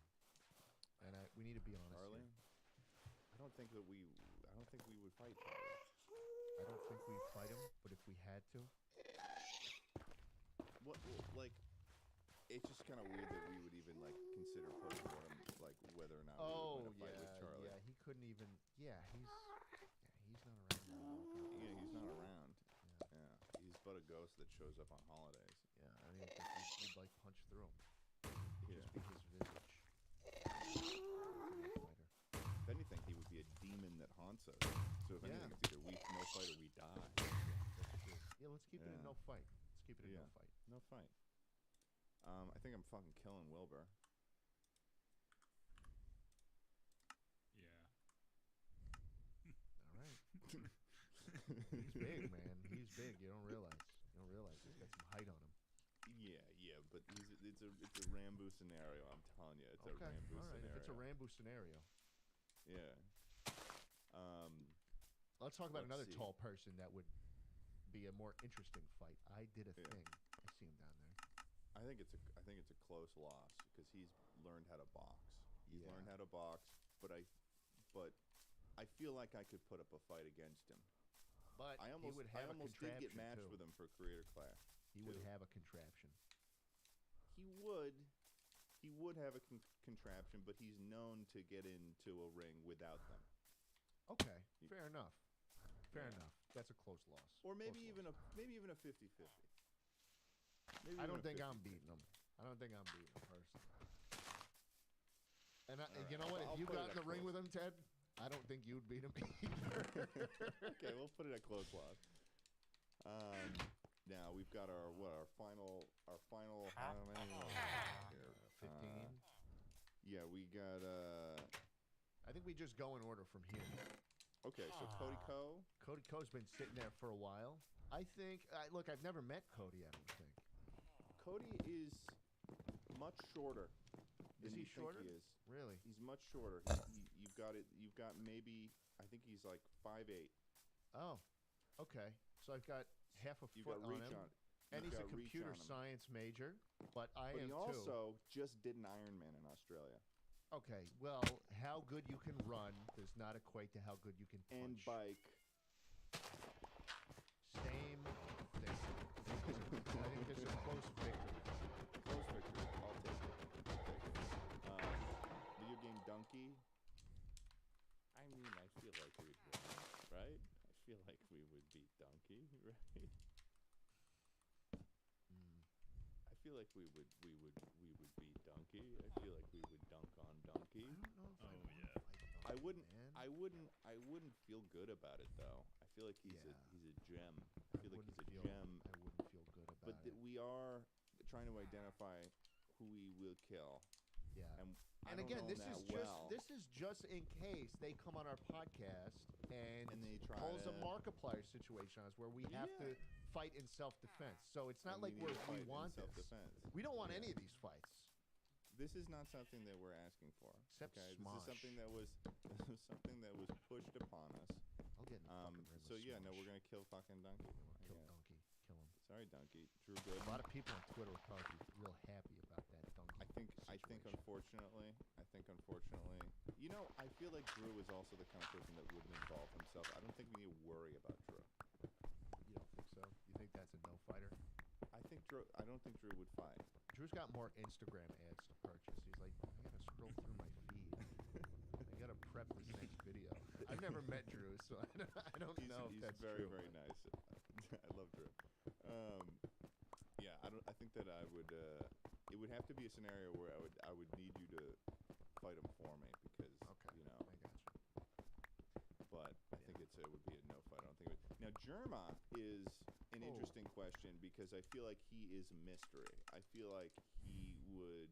And we need to be honest. Harley, Here. I don't think we would fight Charlie. I don't think we'd fight him, but if we had to, What like? It's just kind of weird that we would even like consider postmortem, like whether or not we would win a fight with Charlie. yeah, he couldn't even. Yeah, he's not around anymore. Yeah, he's not around. Yeah, he's but a ghost that shows up on holidays. Yeah, I don't even think we'd like punch through him. Yeah. Just be his visage. If anything, he would be a demon that haunts us. So if Yeah. anything, it's either we no fight or we die. That's true. Yeah, let's keep it a Yeah. no fight. Let's keep it a Yeah. no fight. No fight. I think I'm fucking killing Wilbur. Yeah. All right. He's big, man. He's big. You don't realize. He's got some height on him. Yeah, but it's a Rambo scenario. I'm telling you, it's a Rambo all right. scenario. If it's a Rambo scenario, Yeah. let's talk about Let's another see. tall person that would be a more interesting fight. I did a Yeah. thing. I see him down there. I think it's a close loss because he's learned how to box. He's Yeah. learned how to box, but I feel like I could put up a fight against him. But I he almost would have a did contraption get matched too. with him for Creator Clash. He would too. have a contraption. He would have a contraption, but he's known to get into a ring without them. Okay, fair enough. Fair enough. That's a close loss. Or maybe Close even loss. a 50-50. I don't think I'm beating him. I don't think I'm beating him personally. And right, you know what? I'll If you put it got in at the ring close. with him, Ted, I don't think you'd beat him either. Okay, we'll put it at close loss. Now we've got our final how many here? 15. Yeah, we got I think we just go in order from here. okay, so Cody Ko. Cody Ko's been sitting there for a while. I think. Look, I've never met Cody. I don't think. Cody is much shorter. Is he shorter? He is. Really? He's much shorter. You've got it. You've got maybe. I think he's like 5'8". Oh, okay. So I've got half a You've foot got on reach him. on. And he's a got reach computer on him. science major, but I But am he too. also just did an Ironman in Australia. Okay, well, how good you can run does not equate to how good you can punch. And bike. Same thing. I think this is a close victory. Close victory. I'll take it. Video game donkey. I mean, I feel like we'd win, right? I feel like we would beat Donkey, right? I feel like we would beat Donkey. I feel like we would dunk on Donkey. I don't know if Oh, I yeah. I wouldn't. man. I wouldn't feel good about it though. I feel like he's a gem. I feel like he's a gem. I wouldn't feel good about But it. we are trying to identify who we will kill. Yeah. And I And don't again, know this him is that well. this is just in case they come on our podcast and they try pulls a to- Markiplier situation on us where we have to fight in self-defense. So it's not And like we need to we fight in want this. self-defense. We don't want any of these fights. This is not something that we're asking for. Except okay? Smosh. This is something that was something that was pushed upon us. I'll get in the fucking ring So with yeah, no, Smosh. we're gonna kill fucking Donkey. Kill I guess. Donkey. Kill him. Sorry, Donkey. Drew Gooden. A lot of people on Twitter will probably be real happy about that Donkey. I think situation. unfortunately, you know, I feel like Drew is also the kind of person that wouldn't involve himself. I don't think we need to worry about Drew. You don't think so? You think that's a no fighter? I don't think Drew would fight. Drew's got more Instagram ads to purchase. He's like, I gotta scroll through my feed. I gotta prep this next video. I've never met Drew, so I don't know if He's that's very, true. very nice. I love Drew. Yeah, I think that I would. It would have to be a scenario where I would need you to fight him for me because Okay, you know. I got you. But I think it would be a no fight. I don't think it would. Now Germa is an interesting question because I feel like he is a mystery. I feel like he would.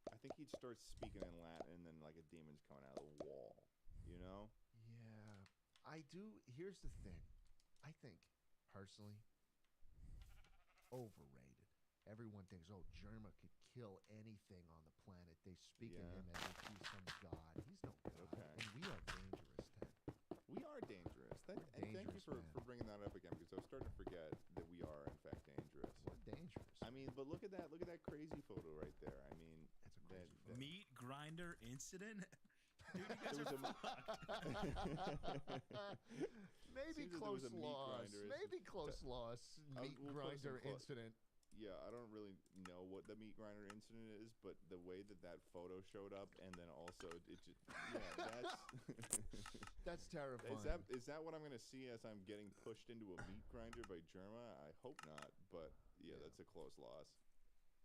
I think he'd start speaking in Latin and then like a demon's coming out of the wall. You know? Yeah, I do. Here's the thing. I think, personally, overrated. Everyone thinks, oh, Germa could kill anything on the planet. They speak of him as if he's some god. He's no god. Okay. And we are dangerous, Ted. We are dangerous. And thank you dangerous, for man. bringing that up again because I was starting to forget that we are in fact dangerous. We're dangerous. I mean, but look at that crazy photo right there. I mean, That's a crazy photo. Meat grinder incident? Dude, you guys There are was a- Maybe Seems that there close was a meat loss. grinder Maybe close loss. Meat we'll close grinder and close. incident. Yeah, I don't really know what the meat grinder incident is, but the way that photo showed up, and then also it just that's That's terrifying. is that what I'm gonna see as I'm getting pushed into a meat grinder by Germa? I hope not, but yeah, that's a close loss.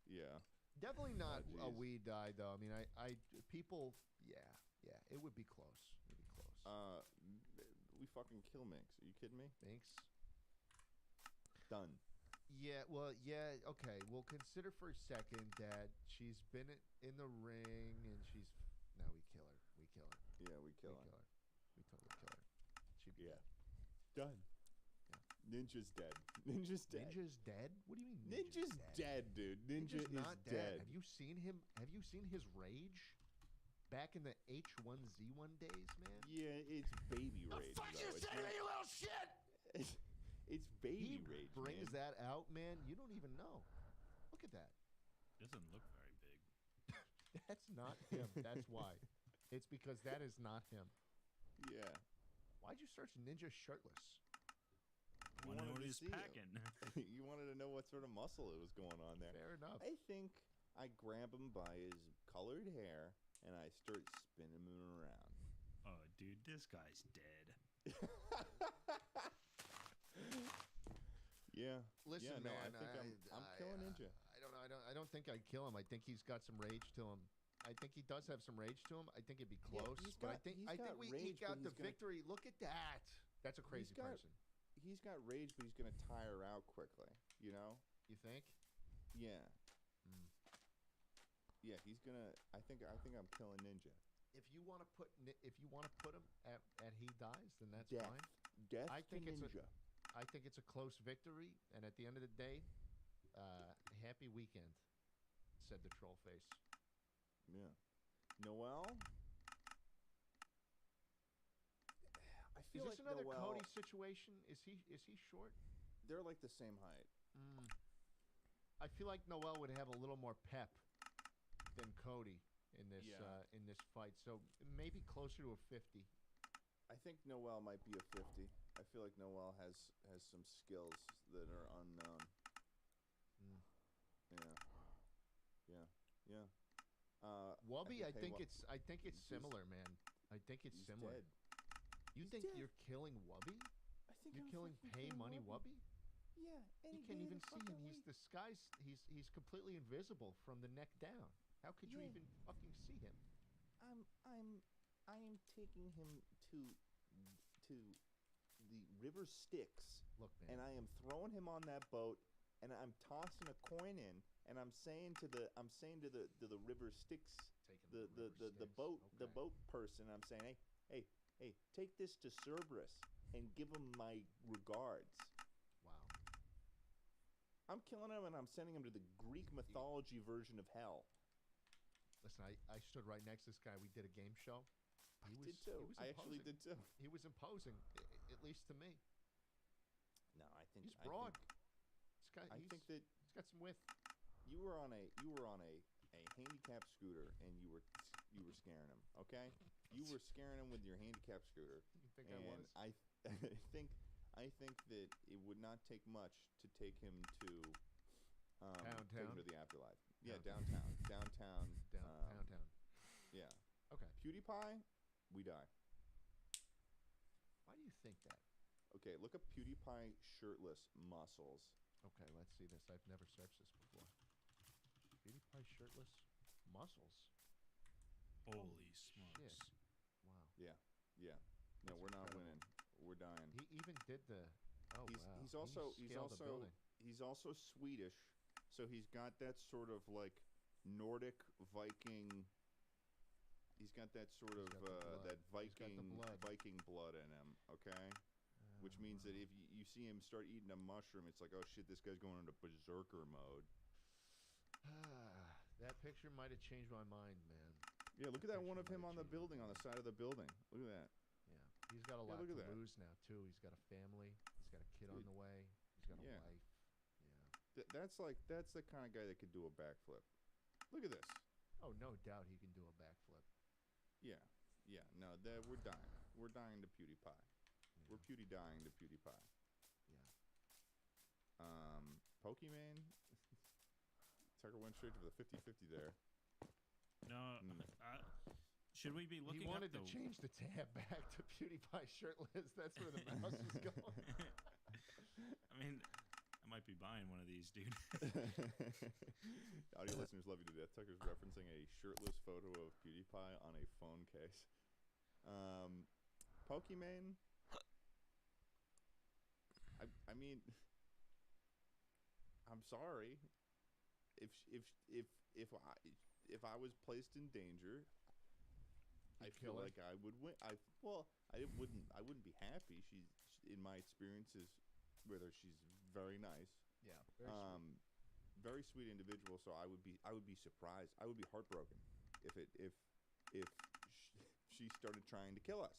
Yeah, Definitely not a geez. we die though. I mean, I people. Yeah, it would be close. It'd be close. we fucking kill Minx. Are you kidding me? Thanks. Done. Yeah, well, yeah, okay. We'll consider for a second that she's been in the ring and she's. No, we kill her. We kill her. Yeah, we kill we her. kill her. We totally kill her. She'd be Yeah. dead. Done. Ninja's dead. Ninja's dead. Ninja's dead? What do you mean? Ninja's dead, dude. Ninja Ninja's is not dead. Have you seen him? Have you seen his rage? Back in the H1Z1 days, man. Yeah, it's baby rage. Fuck you, say to me, you little shit! It's baby He rage. brings man. that out, man. You don't even know. Look at that. Doesn't look very big. That's not him. That's why. It's because that is not him. Yeah. Why'd you search Ninja shirtless? You Wanna know wanted what to he's see him. packing. You wanted to know what sort of muscle it was going on there. Fair enough. I think I grab him by his colored hair and I start spinning him around. Oh, dude, this guy's dead. Yeah. Listen, yeah, no, man. I think I'm killing Ninja. I don't know. I don't think I'd kill him. I think he's got some rage to him. I think he does have some rage to him. I think it'd be Yeah, close. he's But got- I think he's got we rage, eke but out the he's gonna- victory. Look at that. That's a crazy got- person. He's got rage, but he's gonna tire out quickly. You know? You think? Yeah. Mm. Yeah, he's gonna. I think I'm killing Ninja. If you want to put him at he dies, then that's Death. fine. Death I to think it's Ninja. I think it's a close victory, and at the end of the day, happy weekend. said the troll face. Yeah. Noel? I Is feel this like another Noel, Cody situation? Is he short? they're like the same height. I feel like Noel would have a little more pep than Cody in this Yeah. in this fight. So maybe closer to a 50. I think Noel might be a 50. I feel like Noel has some skills that are unknown. Yeah. Yeah. Yeah. Wubby, I think Wa- it's he's- similar, man. I think it's he's similar. dead. You He's think dead. you're killing Wubby? I think You're I'm killing fucking pay killing money Wubby. Wubby? Yeah. You can't even see him. He's disguised. He's completely invisible from the neck down. How could you Yeah. even fucking see him? I am taking him to the river Styx, Look, man. and I am throwing him on that boat, and I'm tossing a coin in, and I'm saying to the river Styx, Taking the the river Styx, the okay. boat person. I'm saying, hey, take this to Cerberus and give him my regards. Wow. I'm killing him, and I'm sending him to the Greek mythology version of hell. Listen, I stood right next to this guy. We did a game show. I did too. I actually did too. He was imposing, at least to me. No, I think He's broad. I think that he's got some width. you were on a handicap scooter, and you were scaring him. Okay, you were scaring him with your handicap scooter. You think and I was? I think that it would not take much to take him to take him to the afterlife. Yeah, downtown. Downtown. Yeah. Okay. PewDiePie, we die. Why do you think that? Okay, look up PewDiePie shirtless muscles. Okay, let's see this. I've never searched this before. PewDiePie shirtless muscles. Holy smokes. Wow. Yeah. No, That's we're not incredible. winning. We're dying. He even did the. Oh wow. He's also scaled the building. he's also Swedish, so he's got that sort of like Nordic Viking. He's got that sort He's of got the blood. that He's got the blood. Viking blood in him. Okay, which means that if you see him start eating a mushroom, it's like, oh shit, this guy's going into berserker mode. That picture might have changed my mind, man. Yeah, look at that one of picture him might on have the building, on the side of the building. Look at that. Yeah, he's got a lot look to at that. lose now too. He's got a family. He's got a kid on Dude. the way. He's got a Yeah. wife. That's the kind of guy that could do a backflip. Look at this. Oh, no doubt he can do a backflip. Yeah. No, we're dying. We're dying to PewDiePie. We're dying to PewDiePie. Yeah. Pokemon. Tucker went straight to the 50-50 there. No, should we be looking He wanted up to change the tab back to PewDiePie shirtless. That's where the mouse is going. I mean, I might be buying one of these, dude. Audio listeners love you to death. Tucker's referencing a shirtless photo of PewDiePie on a phone case. Pokemon. I mean, I'm sorry. If I was placed in danger, I feel kill her? like I would win. I wouldn't be happy. She's in my experiences with her, she's very nice. Yeah. Very sweet individual. So I would be surprised. I would be heartbroken if she started trying to kill us.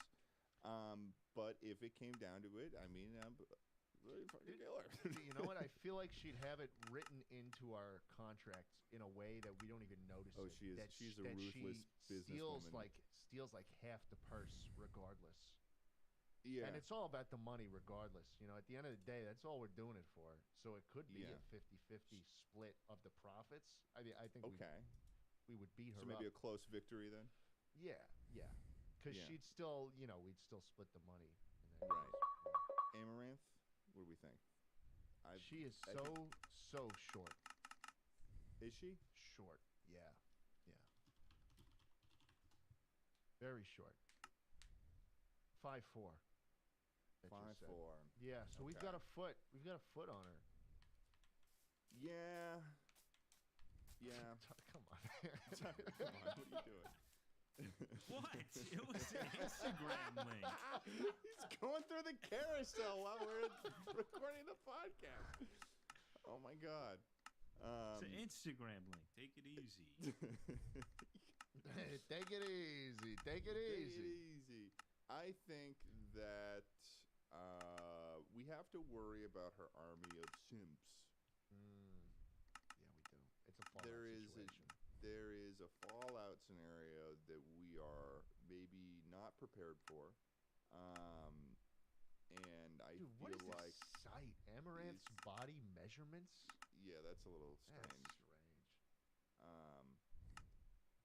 But if it came down to it, I mean, really fucking kill her. You know what? I feel like she'd have it written into our contracts in a way that we don't even notice. Oh, it. she's a ruthless businesswoman. Steals like half the purse regardless. Yeah. And it's all about the money regardless. You know, at the end of the day, that's all we're doing it for. So it could be a 50-50 split of the profits. I mean, I think we would beat her So maybe up. a close victory then? Yeah. Because Yeah. she'd still, we'd still split the money. Right. Amaranth, what do we think? She is so short. Is she? Short. Yeah. Very short. 5'4". 5'4". Yeah, so we've got a foot. We've got a foot on her. Yeah. Come on. Come on, what are you doing? What? It was an Instagram link. He's going through the carousel while we're recording the podcast. Oh my god. It's an Instagram link. Take it easy. Take it easy. Take it easy. I think that we have to worry about her army of simps. Yeah, we do. It's a fallout situation. There is a fallout scenario that we are maybe not prepared for. And I Dude, what feel is like this site? Amaranth's body measurements? yeah, that's a little strange. That's strange.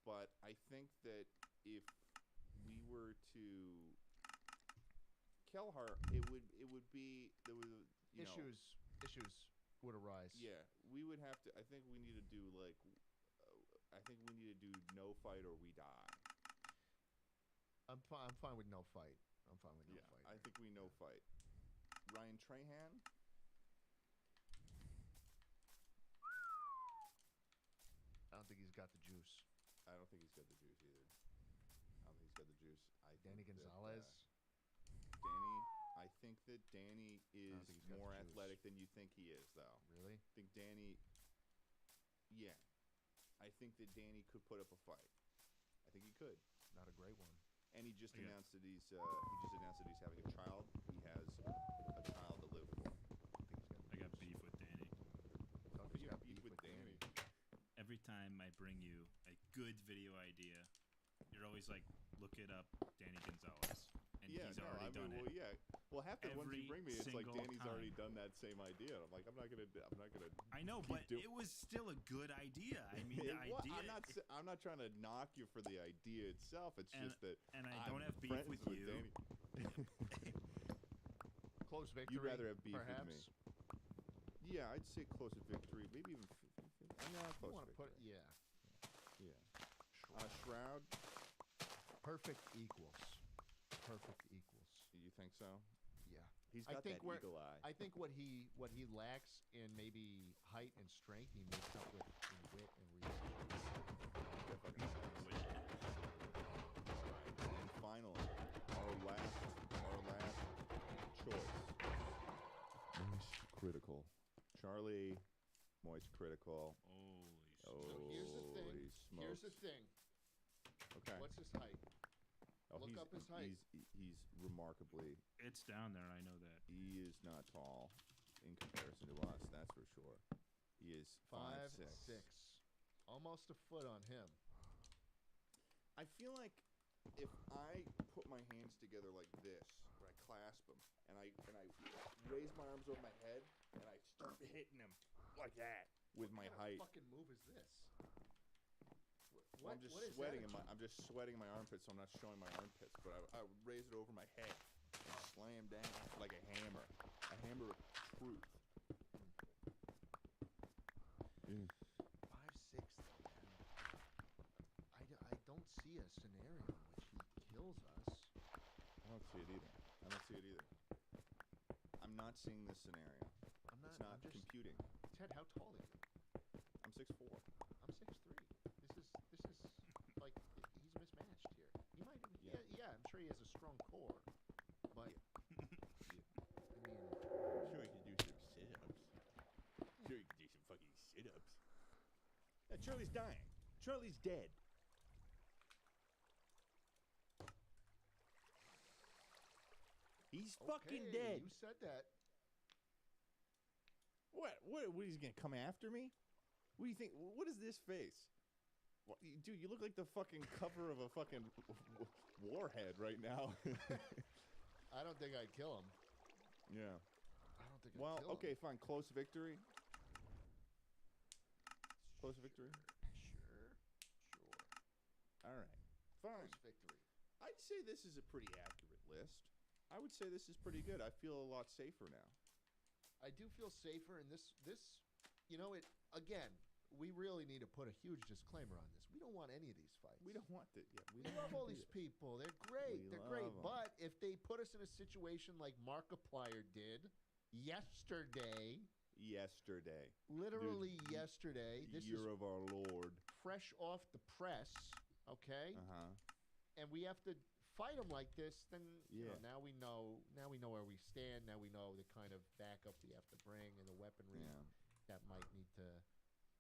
But I think that if we were to kill her, it would be there was Issues would arise. Yeah, we would have to. I think we need to do like. I think we need to do no fight or we die. I'm fine with no fight. Fight. I think we no fight. Ryan Trahan. I don't think he's got the juice. I don't think he's got the juice either. Danny Gonzalez. Danny. I think that Danny is think he's got more the juice. athletic than you think he is, though. Really? I think Danny. Yeah, I think that Danny could put up a fight. I think he could. Not a great one. And he just announced that he's having a child. He has a child to live for. I got beef with Danny. You have beef with Danny. Every time I bring you a good video idea, you're always like, look it up, Danny Gonzalez. And he's already done it. Well, yeah. Well, half the ones you bring me, it's like single Danny's time. already done that same idea. And I'm like, I'm not gonna. I know, but it was still a good idea. I mean, the well, idea. I'm not trying to knock you for the idea itself. It's just that. And I I'm don't have beef friends with you. Danny. Close victory. You'd rather have beef perhaps? with me. Yeah, I'd say close victory. Maybe even. Close victory. Yeah. Shroud. Perfect equals. You think so? Yeah. He's got that eagle eye. I think what he lacks in maybe height and strength, he makes up with in wit and reason. And finally, our last choice. Moist critical. Charlie, moist critical. Holy Here's the thing. Okay. What's his height? Look up his height. He's remarkably. It's down there. I know that. He is not tall in comparison to us. That's for sure. He is 5'6". Almost a foot on him. I feel like if I put my hands together like this, or I clasp them, and I raise my arms over my head, and I start hitting him like that with my height. What fucking move is this? I'm just sweating I'm just sweating my armpits, so I'm not showing my armpits. But I would raise it over my head and slam down like a hammer of truth. 5'6", though, man. I don't see a scenario in which he kills us. I don't see it either. I'm not seeing this scenario. It's not computing. Ted, how tall are you? I'm 6'4". I'm 6'3". This is like he's mismatched here. He might even, yeah. I'm sure he has a strong core, but I mean, I'm sure he can do some sit-ups. Sure he can do some fucking sit-ups. Charlie's dying. Charlie's dead. He's fucking dead. You said that. What? He's gonna come after me? What do you think? What is this face? Dude, you look like the fucking cover of a fucking warhead right now. I don't think I'd kill him. Yeah. I don't think. Well, I'd kill okay, him. fine. Close victory. Close victory. Sure. All right. Fine. Close victory. I'd say this is a pretty accurate list. I would say this is pretty good. I feel a lot safer now. I do feel safer, and this, you know, it again. We really need to put a huge disclaimer on this. We don't want any of these fights. We don't want it. Yeah, we love all these people. They're great. They're great. But if they put us in a situation like Markiplier did yesterday, literally yesterday, this year of our Lord, fresh off the press, okay? And we have to fight them like this, then you know, now we know where we stand. Now we know the kind of backup we have to bring and the weaponry that might need to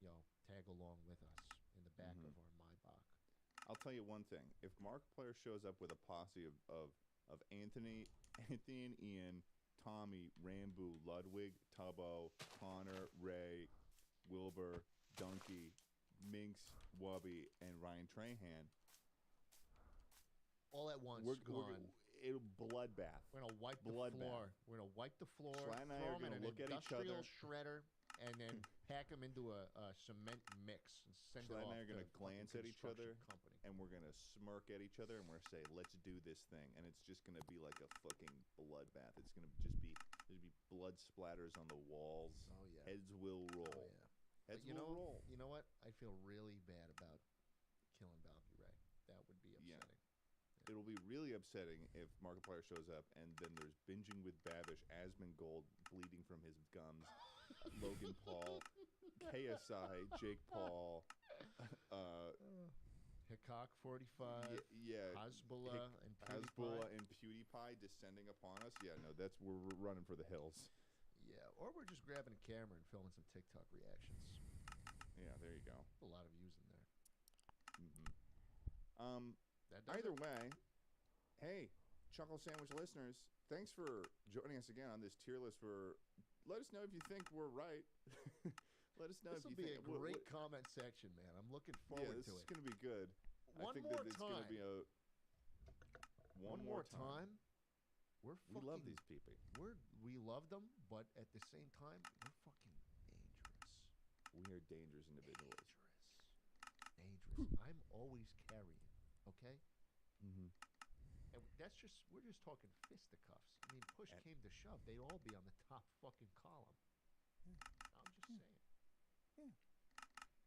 tag along with us in the back of our Maybach. I'll tell you one thing: if Markiplier shows up with a posse of Anthony and Ian, Tommy, Rambo, Ludwig, Tubbo, Connor, Ray, Wilbur, Donkey, Minx, Wubby, and Ryan Trahan, all at once, it'll bloodbath. We're gonna wipe the floor. We're gonna wipe the floor. Slat and I are gonna look at each other. Shredder, and then pack them into a cement mix and send Slat it off. and I are gonna glance at each other, company. and we're gonna smirk at each other, and we're gonna say, "Let's do this thing." And it's just gonna be like a fucking bloodbath. It's gonna just be there's be blood splatters on the walls. Oh yeah. Heads will roll. Oh yeah. Heads will roll. You know what? I feel really bad about killing Valky Ray. That would be upsetting. Yeah. It'll be really upsetting if Markiplier shows up and then there's Binging with Babish, Asmongold bleeding from his gums, Logan Paul, KSI, Jake Paul, Hickok 45, Hezbollah and PewDiePie descending upon us. Yeah, no, we're running for the hills. Yeah, or we're just grabbing a camera and filming some TikTok reactions. Yeah, there you go. A lot of views in there. Either way, hey, Chuckle Sandwich listeners, thanks for joining us again on this tier list. Let us know if you think we're right. Let us know if you think... This will be a great comment section, man. I'm looking forward to it. Yeah, this is going to be good. One more time. One more time. We love these people. We love them, but at the same time, we're fucking dangerous. We are dangerous individuals. Dangerous. I'm always carrying. Okay. And we're just talking fisticuffs. I mean, push came to shove, they'd all be on the top fucking column. I'm just saying. Yeah.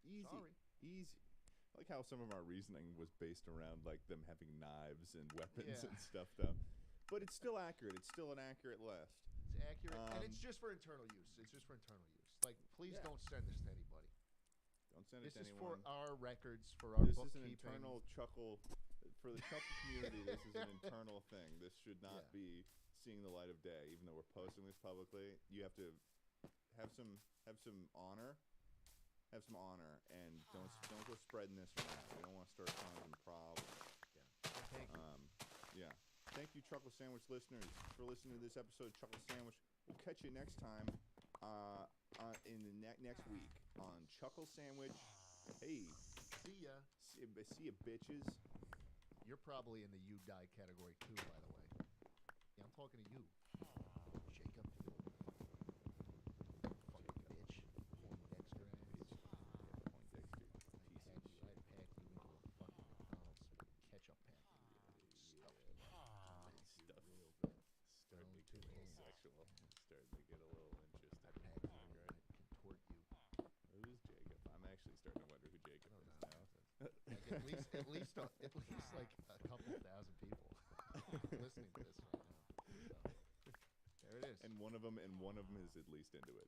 Easy. Sorry. Easy. I like how some of our reasoning was based around like them having knives and weapons and stuff, though. But it's still accurate. It's still an accurate list. It's accurate, and it's just for internal use. Like, please don't send this to anybody. Don't send it to anyone. This is for our records, for our bookkeeping. This is an internal Chuckle. For the Chuckle community, this is an internal thing. This should not be seeing the light of day, even though we're posting this publicly. You have to have some honor. Have some honor, and don't go spreading this around. We don't want to start causing problems. Thank you. Thank you, Chuckle Sandwich listeners, for listening to this episode of Chuckle Sandwich. We'll catch you next time in the next week on Chuckle Sandwich. Hey, see ya. See ya, bitches. You're probably in the you die category too, by the way. Yeah, I'm talking to you, Jacob. Fucking bitch. Poindexter ass. Poindexter. I'd pack you into a fucking McDonald's ketchup packet. Stuffed in real good. Starting to get a little sexual. Starting to get a little interested. I'd pack you in there. I'd contort you. Who's Jacob? I'm actually starting to wonder who Jacob is now. Like at least like a couple thousand people listening to this right now. So, there it is. And one of them is at least into it.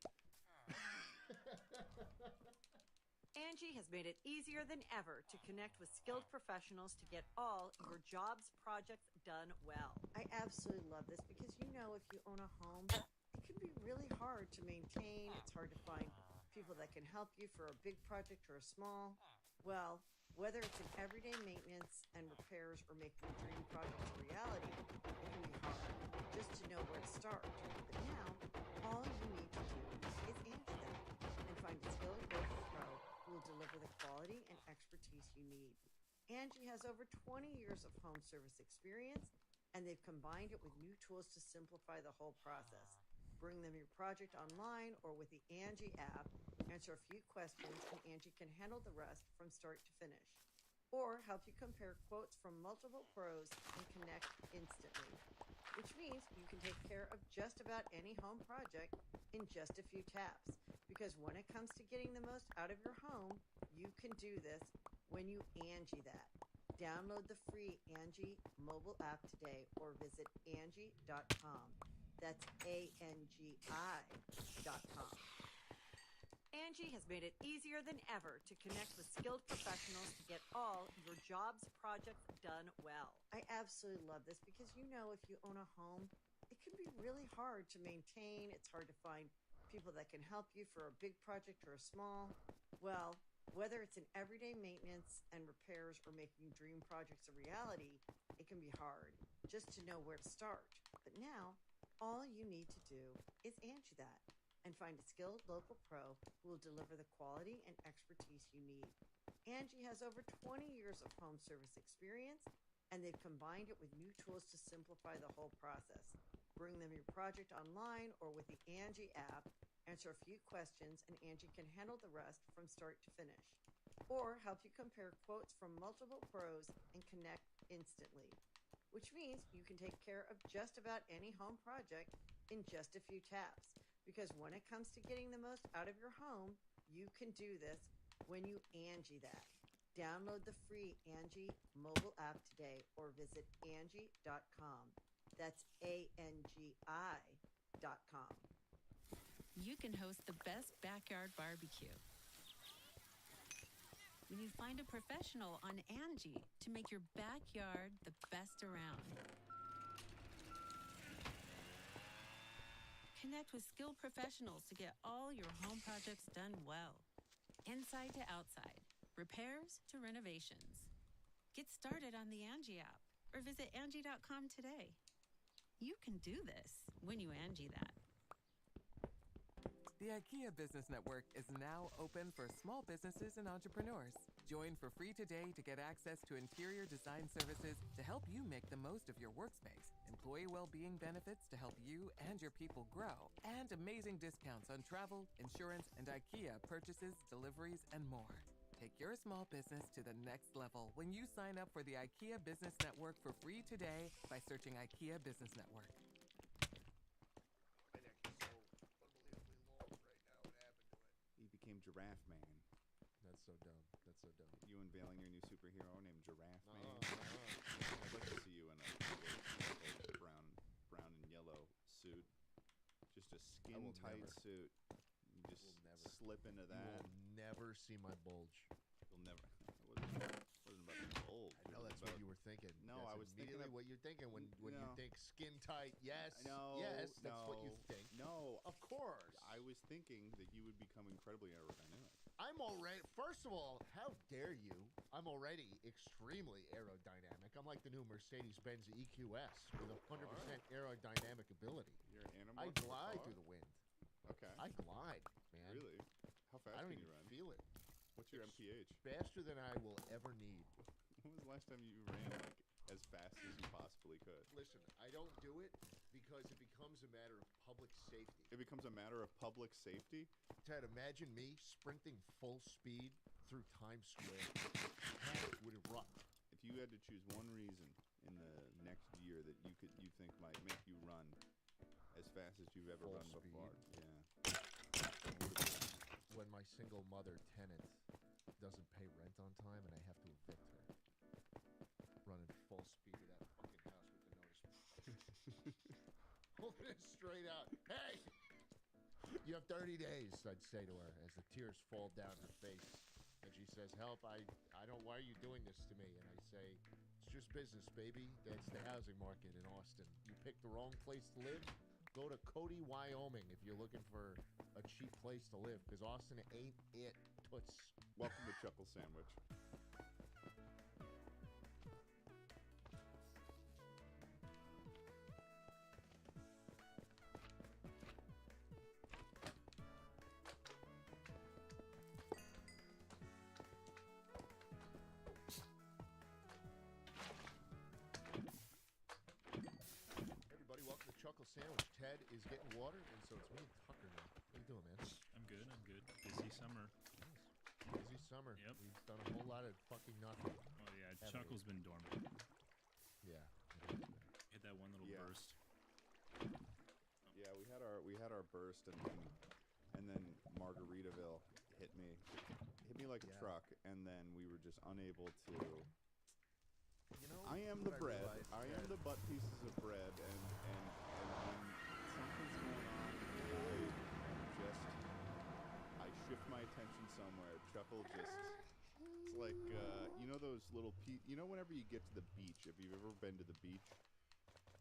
Angie has made it easier than ever to connect with skilled professionals to get all your jobs projects done well. I absolutely love this because if you own a home, it can be really hard to maintain. It's hard to find people that can help you for a big project or a small. Well, whether it's in everyday maintenance and repairs or making a dream project a reality, it can be hard just to know where to start. But now, all you need to do is answer them and find a skilled local pro who will deliver the quality and expertise you need. Angie has over 20 years of home service experience, and they've combined it with new tools to simplify the whole process. Bring them your project online or with the Angie app, answer a few questions, and Angie can handle the rest from start to finish. Or help you compare quotes from multiple pros and connect instantly, which means you can take care of just about any home project in just a few taps. Because when it comes to getting the most out of your home, you can do this when you Angie that. Download the free Angie mobile app today or visit Angie.com. That's ANGI.com. Angie has made it easier than ever to connect with skilled professionals to get all your jobs projects done well. I absolutely love this because if you own a home, it can be really hard to maintain. It's hard to find people that can help you for a big project or a small. Well, whether it's in everyday maintenance and repairs or making dream projects a reality, it can be hard just to know where to start. But now, all you need to do is Angie that and find a skilled local pro who will deliver the quality and expertise you need. Angie has over 20 years of home service experience, and they've combined it with new tools to simplify the whole process. Bring them your project online or with the Angie app, answer a few questions, and Angie can handle the rest from start to finish. Or help you compare quotes from multiple pros and connect instantly, which means you can take care of just about any home project in just a few taps. Because when it comes to getting the most out of your home, you can do this when you Angie that. Download the free Angie mobile app today or visit Angie.com. That's ANGI.com. You can host the best backyard barbecue when you find a professional on Angie to make your backyard the best around. Connect with skilled professionals to get all your home projects done well. Inside to outside, repairs to renovations. Get started on the Angie app or visit Angie.com today. You can do this when you Angie that. The IKEA Business Network is now open for small businesses and entrepreneurs. Join for free today to get access to interior design services to help you make the most of your workspace, employee well-being benefits to help you and your people grow, and amazing discounts on travel, insurance, and IKEA purchases, deliveries, and more. Take your small business to the next level when you sign up for the IKEA Business Network for free today by searching IKEA Business Network. He became Giraffe Man. That's so dumb. That's so dumb. You unveiling your new superhero named Giraffe Man? I'd like to see you in a brown and yellow suit. Just a skin-tight suit. You just slip into that. You will never see my bulge. You'll never. It wasn't about the bulge. I know that's what you were thinking. No, that's I was thinking immediately what you're thinking when you think skin tight. Yes. No. Yes, that's what you think. No. Of course. I was thinking that you would become incredibly aerodynamic. I'm already. First of all, how dare you? I'm already extremely aerodynamic. I'm like the new Mercedes-Benz EQS with 100% aerodynamic ability. You're an animal. I glide through the wind. Okay. I glide, man. Really? How fast I don't can even you run? feel it. What's your MPH? Faster than I will ever need. When was the last time you ran like as fast as you possibly could? Listen, I don't do it because it becomes a matter of public safety. It becomes a matter of public safety? Ted, imagine me sprinting full speed through Times Square. Panic would erupt. If you had to choose one reason in the next year that you think might make you run as fast as you've ever Full run speed. before, yeah. When my single mother tenant doesn't pay rent on time and I have to evict her. Running full speed to that fucking house with the notice. Holding it straight out. Hey! You have 30 days, I'd say to her as the tears fall down her face. And she says, help, why are you doing this to me? And I say, it's just business, baby. That's the housing market in Austin. You picked the wrong place to live. Go to Cody, Wyoming if you're looking for a cheap place to live, because Austin ain't it, toots. Welcome to Chuckle Sandwich. Everybody, welcome to Chuckle Sandwich. Ted is getting water, and so it's me and Tucker now. How you doing, man? I'm good. Busy summer. Busy summer. Yep. We've done a whole lot of fucking nothing. Oh yeah, Heavily. Chuckle's been dormant. Yeah. Hit that one little burst. Yeah, we had our burst, and then Margaritaville hit me like a truck, and then we were just unable to. You know, I am the what bread. realized, I am the butt pieces of bread, and when something's going on, I shift my attention somewhere. Chuckle just. It's like you know those little whenever you get to the beach, if you've ever been to the beach,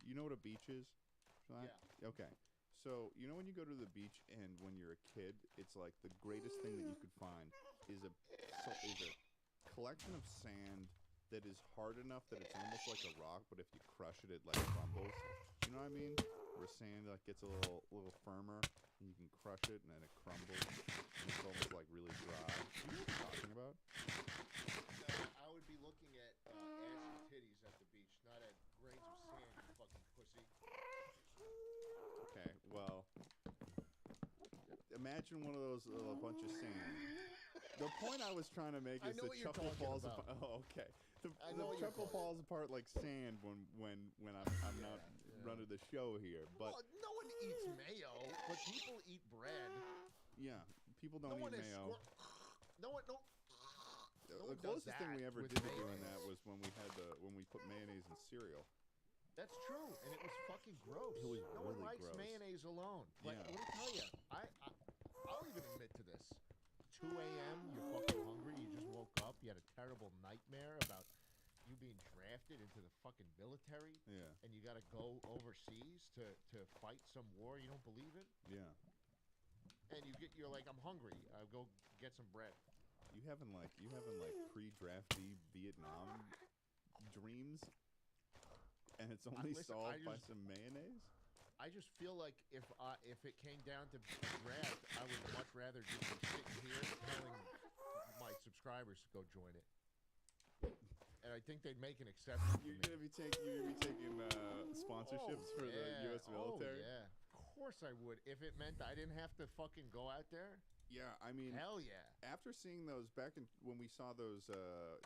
you know what a beach is? Yeah. Okay. So, you know when you go to the beach and when you're a kid, it's like the greatest thing that you could find is a collection of sand that is hard enough that it's almost like a rock, but if you crush it, it like crumbles. You know what I mean? Where sand like gets a little firmer, and you can crush it, and then it crumbles, and it's almost like really dry. You know what I'm talking about? I would be looking at ass and titties at the beach, not at grains of sand, you fucking pussy. Okay, well, imagine one of those, a bunch of sand. The point I was trying to make is the chuckle falls apart. Oh, okay. The chuckle falls apart like sand when I'm not running the show here. But well, no one eats mayo, but people eat bread. Yeah, people don't eat mayo. No one. The closest thing we ever did to doing that was when we put mayonnaise in cereal. That's true, and it was fucking gross. It was no really one likes gross. mayonnaise alone. But let me tell you, I'll even admit to this. 2 a.m., you're fucking hungry, you just woke up, you had a terrible nightmare about you being drafted into the fucking military, and you got to go overseas to fight some war you don't believe in. Yeah. And you're like, I'm hungry. I'll go get some bread. You having like pre-drafty Vietnam dreams, and it's only solved by some mayonnaise. I just feel like if it came down to draft, I would much rather just be sitting here telling my subscribers to go join it. And I think they'd make an exception. You're gonna be taking sponsorships for the U.S. military. Oh yeah, of course I would. If it meant I didn't have to fucking go out there. Yeah, I mean, hell yeah. After seeing those when we saw those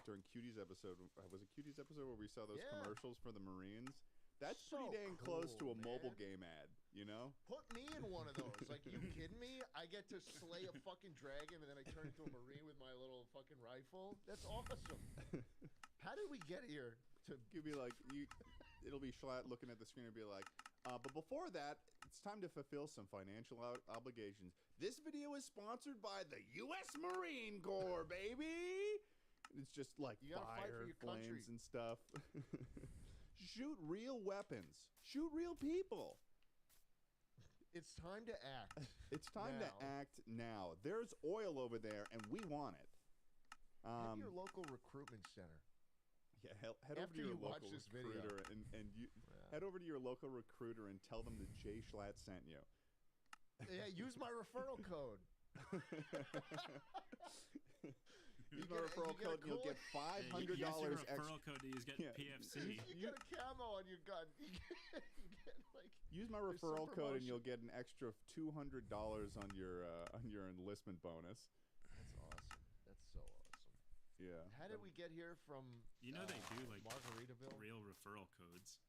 during Cuties episode, was it Cuties episode where we saw those commercials for the Marines? That's so pretty dang close to a mobile game ad, you know? Put me in one of those. Like, you kidding me? I get to slay a fucking dragon and then I turn into a Marine with my little fucking rifle? That's awesome. How did we get here? You'd be like, it'll be Schlatt looking at the screen and be like, but before that, it's time to fulfill some financial obligations. This video is sponsored by the U.S. Marine Corps, baby! It's just like fire, flames, and stuff. Shoot real weapons. Shoot real people. It's time to act. It's time to act now. There's oil over there, and we want it. Head to your local recruitment center. Yeah, head over to your local recruiter and head over to your local recruiter and tell them that Jay Schlatt sent you. Yeah, use my referral code. Use my referral code and you'll get $500 extra. Use your referral code to get PFC. You get a camo on your gun. You get like. Use my referral code and you'll get an extra $200 on your enlistment bonus. That's awesome. That's so awesome. Yeah. How did we get here from? You know they do like Margaritaville real referral codes.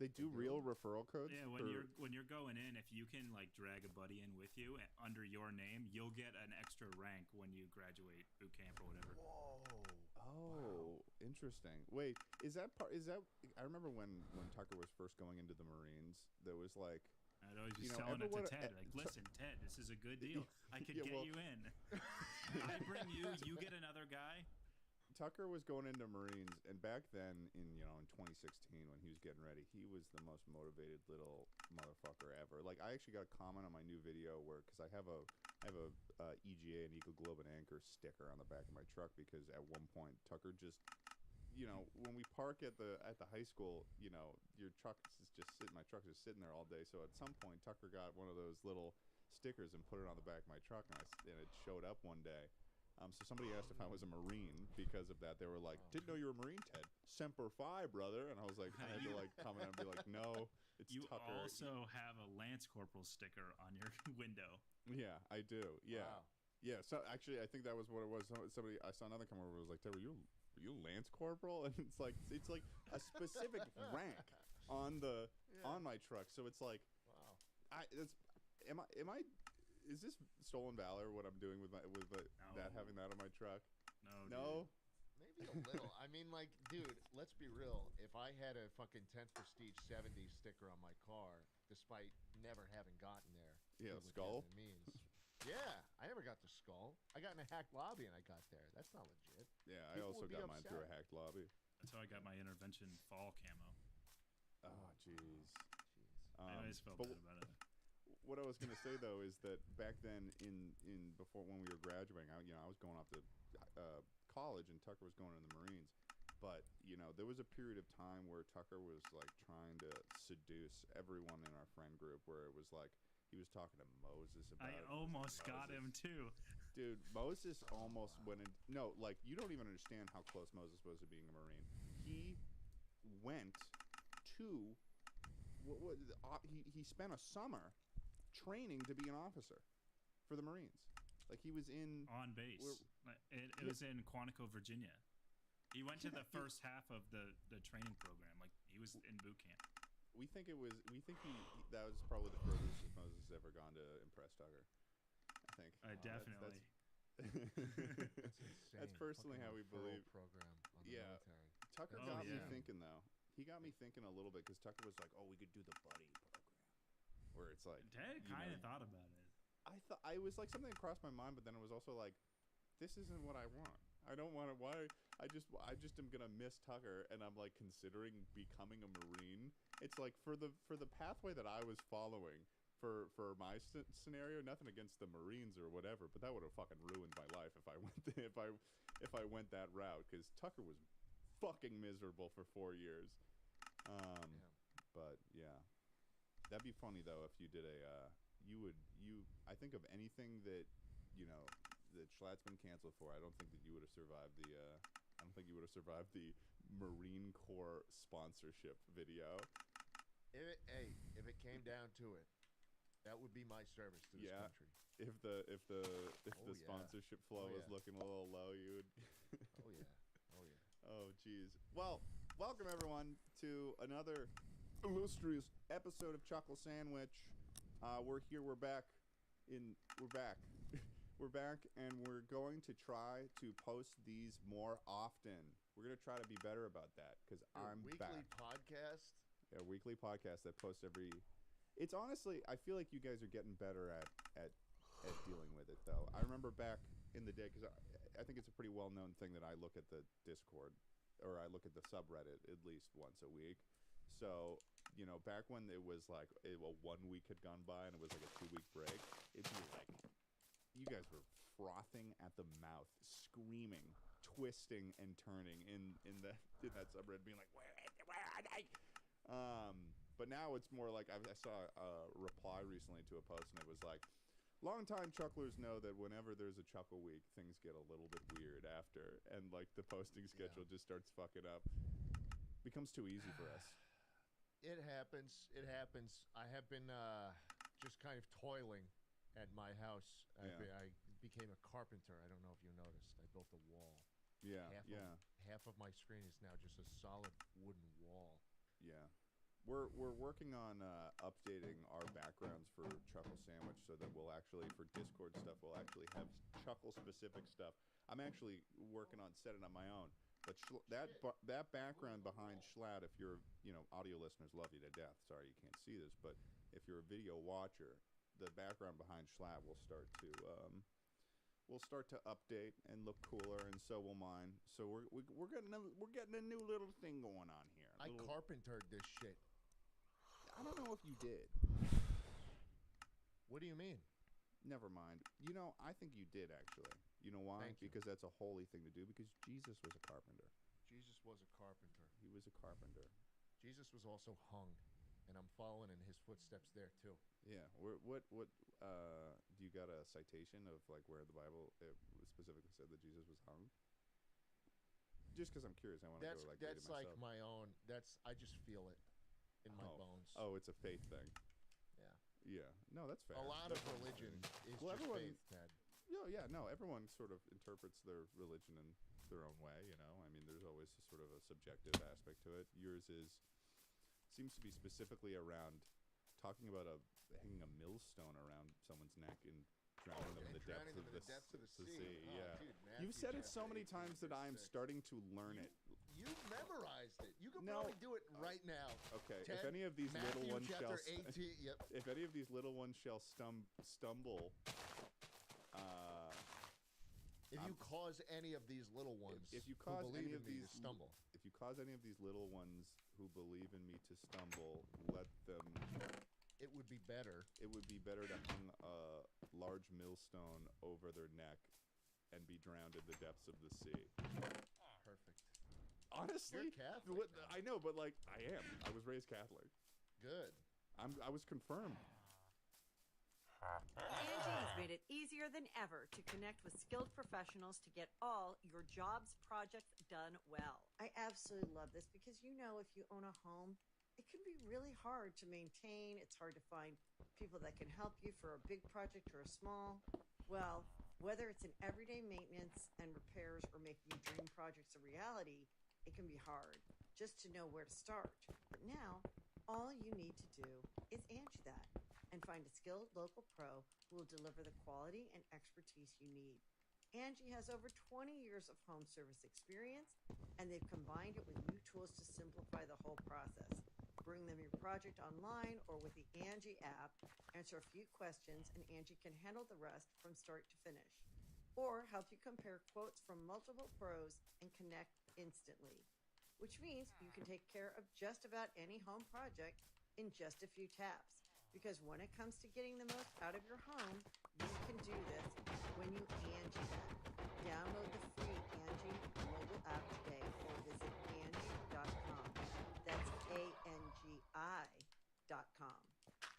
They do real referral codes. Yeah, when you're going in, if you can like drag a buddy in with you under your name, you'll get an extra rank when you graduate boot camp or whatever. Whoa! Oh, interesting. Wait, is that part? Is that? I remember when Tucker was first going into the Marines, there was like. I'd always be selling it to Ted. Like, listen, Ted, this is a good deal. I could get you in. I bring you. You get another guy. Tucker was going into Marines, and back then, in 2016, when he was getting ready, he was the most motivated little motherfucker ever. Like, I actually got a comment on my new video because I have a EGA and Eagle Globe and Anchor sticker on the back of my truck because at one point Tucker just, when we park at the high school, your truck is just sitting. My truck's just sitting there all day. So at some point, Tucker got one of those little stickers and put it on the back of my truck, and it showed up one day. So somebody asked if I was a Marine because of that. They were like, "Didn't know you were a Marine, Ted. Semper Fi, brother." And I was like, I had to comment and be like, "No, it's Tucker." You also have a Lance Corporal sticker on your window. Yeah, I do. Yeah, wow. Yeah. So actually, I think that was what it was. Somebody, I saw another come over. Was like, "Ted, were you Lance Corporal?" And it's like a specific rank on my truck. So it's like, wow. Is this stolen valor? What I'm doing with having that on my truck? No. Maybe a little. I mean, like, dude, let's be real. If I had a fucking 10th Prestige 70 sticker on my car, despite never having gotten there, Skull. Yeah, I never got the Skull. I got in a hacked lobby and I got there. That's not legit. Yeah, I also got mine through a hacked lobby. That's how I got my intervention fall camo. Oh, jeez. I always felt bad about it. what I was gonna say though is that back then, in before when we were graduating, I was going off to college, and Tucker was going in the Marines. But there was a period of time where Tucker was like trying to seduce everyone in our friend group, where it was like he was talking to Moses about. I almost got him too. Dude, Moses almost went in. No, like you don't even understand how close Moses was to being a Marine. He went to. He spent a summer training to be an officer for the Marines. Like he was on base. It was in Quantico, Virginia. He went to the first half of the training program. Like he was in boot camp. We think that was probably the furthest Moses has ever gone to impress Tucker. I think. Definitely. That's personally how we believe. Program on the military. Tucker got me thinking though. He got me thinking a little bit because Tucker was like, "Oh, we could do the buddy program," where it's like. Dad kind of thought about it. I was like something that crossed my mind, but then it was also like, this isn't what I want. I don't want to. Why? I just am gonna miss Tucker, and I'm like considering becoming a Marine. It's like for the pathway that I was following for my scenario. Nothing against the Marines or whatever, but that would have fucking ruined my life if I went if I went that route. Because Tucker was fucking miserable for 4 years. But yeah, that'd be funny though if you did I think of anything that that Schlatt's been canceled for. I don't think that you would have survived the Marine Corps sponsorship video. If it came down to it, that would be my service to this country. If the sponsorship flow was looking a little low, you would. Oh yeah. Oh geez. Well, welcome everyone to another illustrious episode of Chuckle Sandwich. We're here. We're back, and we're going to try to post these more often. We're going to try to be better about that because I'm back. Weekly podcast. Yeah, weekly podcast that posts every. It's honestly, I feel like you guys are getting better at dealing with it though. I remember back in the day because I think it's a pretty well-known thing that I look at the Discord, or I look at the subreddit at least once a week. So, back when it was like 1 week had gone by and it was like a 2-week break, it'd be like you guys were frothing at the mouth, screaming, twisting and turning in that subreddit, being like, where are they? But now it's more like I saw a reply recently to a post, and it was like, longtime chucklers know that whenever there's a chuckle week, things get a little bit weird after, and like the posting schedule just starts fucking up. Becomes too easy for us. It happens. I have been just kind of toiling at my house. I became a carpenter. I don't know if you noticed. I built a wall. Yeah, Half of my screen is now just a solid wooden wall. Yeah. We're working on updating our backgrounds for Chuckle Sandwich so that we'll actually, for Discord stuff, we'll actually have Chuckle-specific stuff. I'm actually working on setting up my own. But that background behind Schlatt, if you're, audio listeners love you to death. Sorry you can't see this, but if you're a video watcher, the background behind Schlatt will start to update and look cooler, and so will mine. So we're getting a new little thing going on here. I carpentered this shit. I don't know if you did. What do you mean? Never mind. I think you did actually. You know why? Thank you. Because that's a holy thing to do. Because Jesus was a carpenter. Jesus was a carpenter. He was a carpenter. Jesus was also hung, and I'm following in his footsteps there too. Yeah. What do you got a citation of like where the Bible specifically said that Jesus was hung? Just because I'm curious, I want to go like that's like myself. my own. I just feel it in my bones. Oh, it's a faith thing. Yeah. Yeah. No, that's fair. A lot of religion is just faith, Ted. Yeah. No, everyone sort of interprets their religion in their own way. I mean, there's always sort of a subjective aspect to it. Yours seems to be specifically around talking about hanging a millstone around someone's neck and drowning them in the depths of the sea. Oh, yeah. dude, You've said it so many times that I'm starting to learn it. You've memorized it. You can probably do it right now. Okay. Ted, if any of these little ones shall 18, yep. If any of these little ones shall stumble, if you cause any of these little ones if you cause who believe any in of me these to stumble, if you cause any of these little ones who believe in me to stumble, let them it would be better. It would be better to hang a large millstone over their neck and be drowned in the depths of the sea. Perfect. Honestly, You're Catholic. I know, but like I am. I was raised Catholic. Good. I was confirmed. Angie has made it easier than ever to connect with skilled professionals to get all your jobs projects done well. I absolutely love this because if you own a home, it can be really hard to maintain. It's hard to find people that can help you for a big project or a small. Well, whether it's in everyday maintenance and repairs or making your dream projects a reality, it can be hard just to know where to start. But now, all you need to do is Angie that and find a skilled local pro who will deliver the quality and expertise you need. Angie has over 20 years of home service experience, and they've combined it with new tools to simplify the whole process. Bring them your project online or with the Angie app, answer a few questions, and Angie can handle the rest from start to finish. Or help you compare quotes from multiple pros and connect instantly, which means you can take care of just about any home project in just a few taps. Because when it comes to getting the most out of your home, you can do this when you Angie that. Download the free Angie mobile app today or visit Angie.com. That's ANGI.com.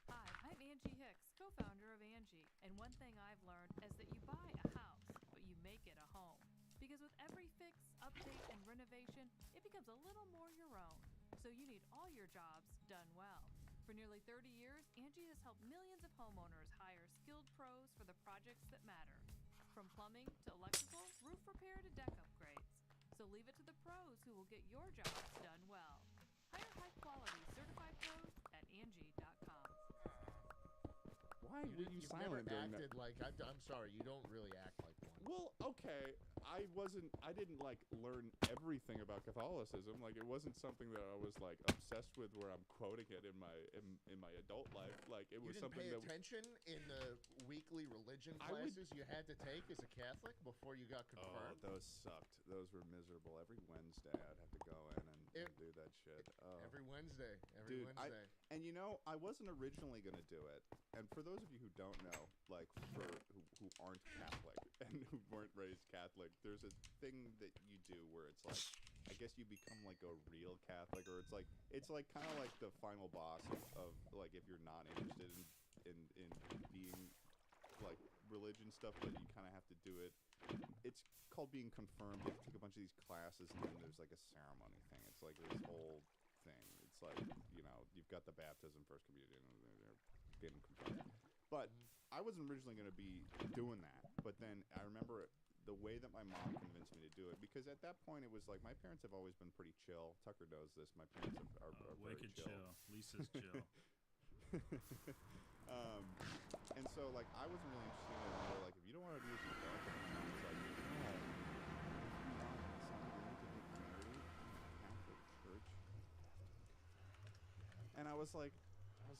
Hi, I'm Angie Hicks, co-founder of Angie. And one thing I've learned is that you buy a house, but you make it a home. Because with every fix, update, and renovation, it becomes a little more your own. So you need all your jobs done well. For nearly 30 years, Angie has helped millions of homeowners hire skilled pros for the projects that matter. From plumbing to electrical, roof repair to deck upgrades. So leave it to the pros who will get your jobs done well. Hire high-quality certified pros at Angie.com. Why were you silent never during that? acted like I'm sorry. You don't really act like one. Well, okay. I didn't like learn everything about Catholicism. Like it wasn't something that I was like obsessed with where I'm quoting it in my adult life. Like it was something pay that attention in the weekly religion classes you had to take as a Catholic before you got confirmed. Oh, those sucked. Those were miserable. Every Wednesday I'd have to go in and do that shit. Oh. Every Wednesday. Dude, Wednesday. And I wasn't originally gonna do it. And for those of you who don't know, like for who aren't Catholic and who weren't raised Catholic, there's a thing that you do where it's like, I guess you become like a real Catholic, or it's like kind of like the final boss of like if you're not interested in being like religion stuff, but you kind of have to do it. It's called being confirmed. You have to take a bunch of these classes, and then there's like a ceremony thing. It's like this whole thing. It's like you've got the baptism, first communion, and they're getting confirmed. But I wasn't originally going to be doing that. But then I remember the way that my mom convinced me to do it, because at that point it was like my parents have always been pretty chill. Tucker knows this. My parents are very wicked chill. Lisa's chill. And so like I wasn't really interested in it. They were like, if you don't want to do this, you don't. And I was like, no, son, you need to be married in a Catholic church. And I was like,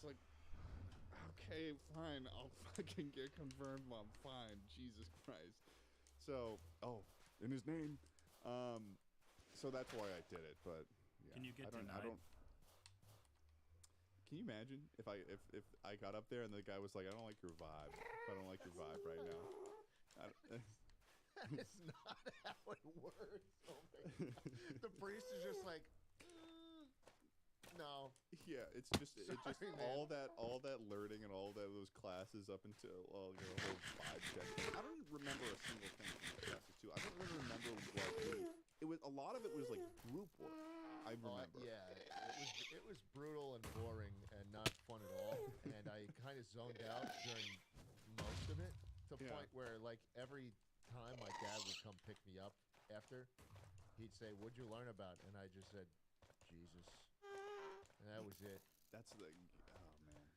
okay, fine, I'll fucking get confirmed, Mom. Fine, Jesus Christ. So, in his name. So that's why I did it. But yeah, Can you get denied? Can you imagine if I got up there and the guy was like, I don't like your vibe. I don't like your vibe right now. That is not how it works. Oh my God. The priest is just like, no. Yeah, it's just all that learning and all those classes up until whole vibe check. I don't remember a single thing from the classes too. I don't really remember it was a lot of it was like group work. I remember. It was brutal and boring and not fun at all. And I kind of zoned out during most of it to the point where like every time my dad would come pick me up after, he'd say, "What'd you learn about?" And I just said, "Jesus." And that was it. That's the man.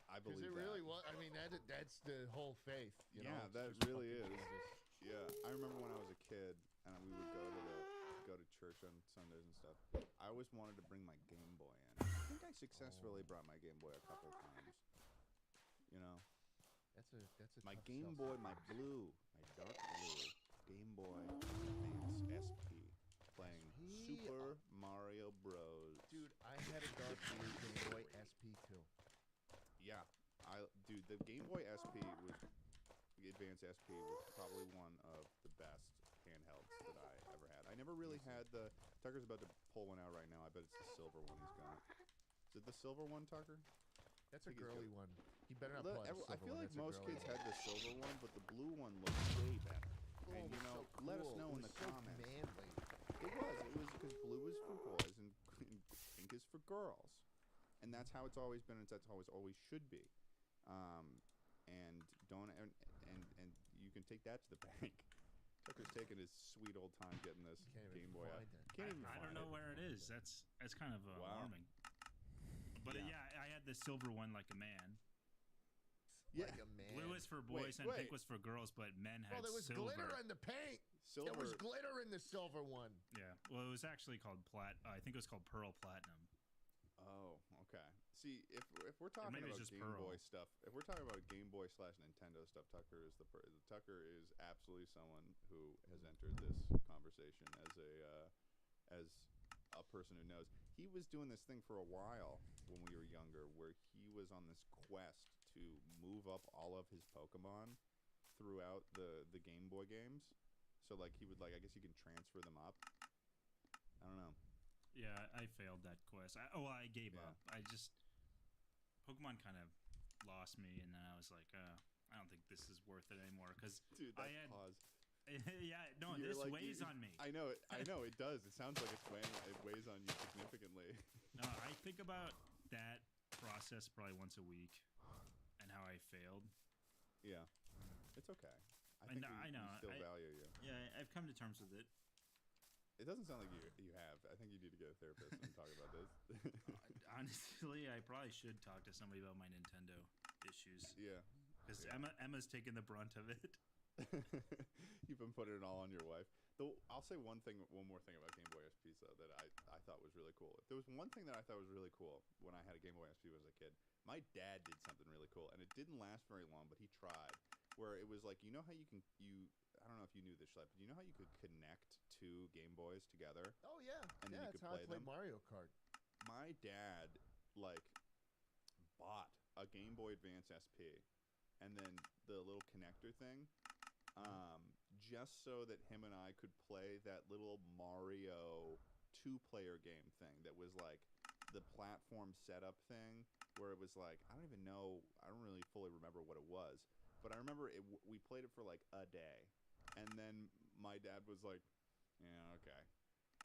I believe it that. really was. I mean, that's the whole faith. You know? That Just really is. Jesus. Yeah, I remember when I was a kid and we would go to church on Sundays and stuff. I always wanted to bring my Game Boy in. I think I successfully brought my Game Boy a couple of times. You know, that's a my tough Game sell. Boy, my dark blue Game Boy Advance SP. Playing Super Mario Bros. Dude, I had a dark blue Game Boy SP too. Yeah, the Game Boy SP was the Advance SP was probably one of the best handhelds that I ever had. I never really had the. Tucker's about to pull one out right now. I bet it's the silver one he's got. Is it the silver one, Tucker? That's a girly one. He better not Look, play the silver I feel one. like That's a most girly kids one. had the silver one, but the blue one looked way better. Oh, And it was so let us cool. know It in the was so comments. manly. It was because blue is for boys and pink is for girls, and that's how it's always been. And that's how it always should be. And don't and you can take that to the bank. Tucker's taking his sweet old time getting this Game Boy out. I don't know where it is. That's kind of alarming. But yeah, I had the silver one like a man. Yeah, like a man. Blue is for boys and pink was for girls, but men had there was silver. glitter in the paint. Silver. There was glitter in the silver one. Yeah. Well, it was actually called I think it was called Pearl Platinum. Oh, okay. See, if we're talking maybe about it's just Game Pearl. Boy stuff, if we're talking about Game Boy / Nintendo stuff, Tucker is absolutely someone who has entered this conversation as a person who knows. He was doing this thing for a while when we were younger, where he was on this quest to move up all of his Pokemon throughout the Game Boy games. So like he would I guess you can transfer them up. I don't know. Yeah, I failed that quest. I gave up. Pokemon kind of lost me, and then I was like, I don't think this is worth it anymore. Because dude, that pause. Yeah, no, this weighs on me. I know it does. It sounds like it weighs on you significantly. No, I think about that process probably once a week, and how I failed. Yeah, it's okay. I think I know. We still value you. Yeah, I've come to terms with it. It doesn't sound like you have. I think you need to get a therapist and talk about this. Honestly, I probably should talk to somebody about my Nintendo issues. Yeah. Because Emma's taking the brunt of it. You've been putting it all on your wife. Though I'll say one more thing about Game Boy SP though that I thought was really cool. There was one thing that I thought was really cool when I had a Game Boy SP as a kid. My dad did something really cool, and it didn't last very long, but he tried. Where it was like, you know how I don't know if you knew this, Schlep, but you know how you could connect two Game Boys together? Oh yeah, and then you that's could how I play played them? Mario Kart. My dad bought a Game Boy Advance SP, and then the little connector thing, just so that him and I could play that little Mario 2-player game thing that was like the platform setup thing, where it was like, I don't really fully remember what it was, but I remember we played it for like a day, and then my dad was like, yeah, okay.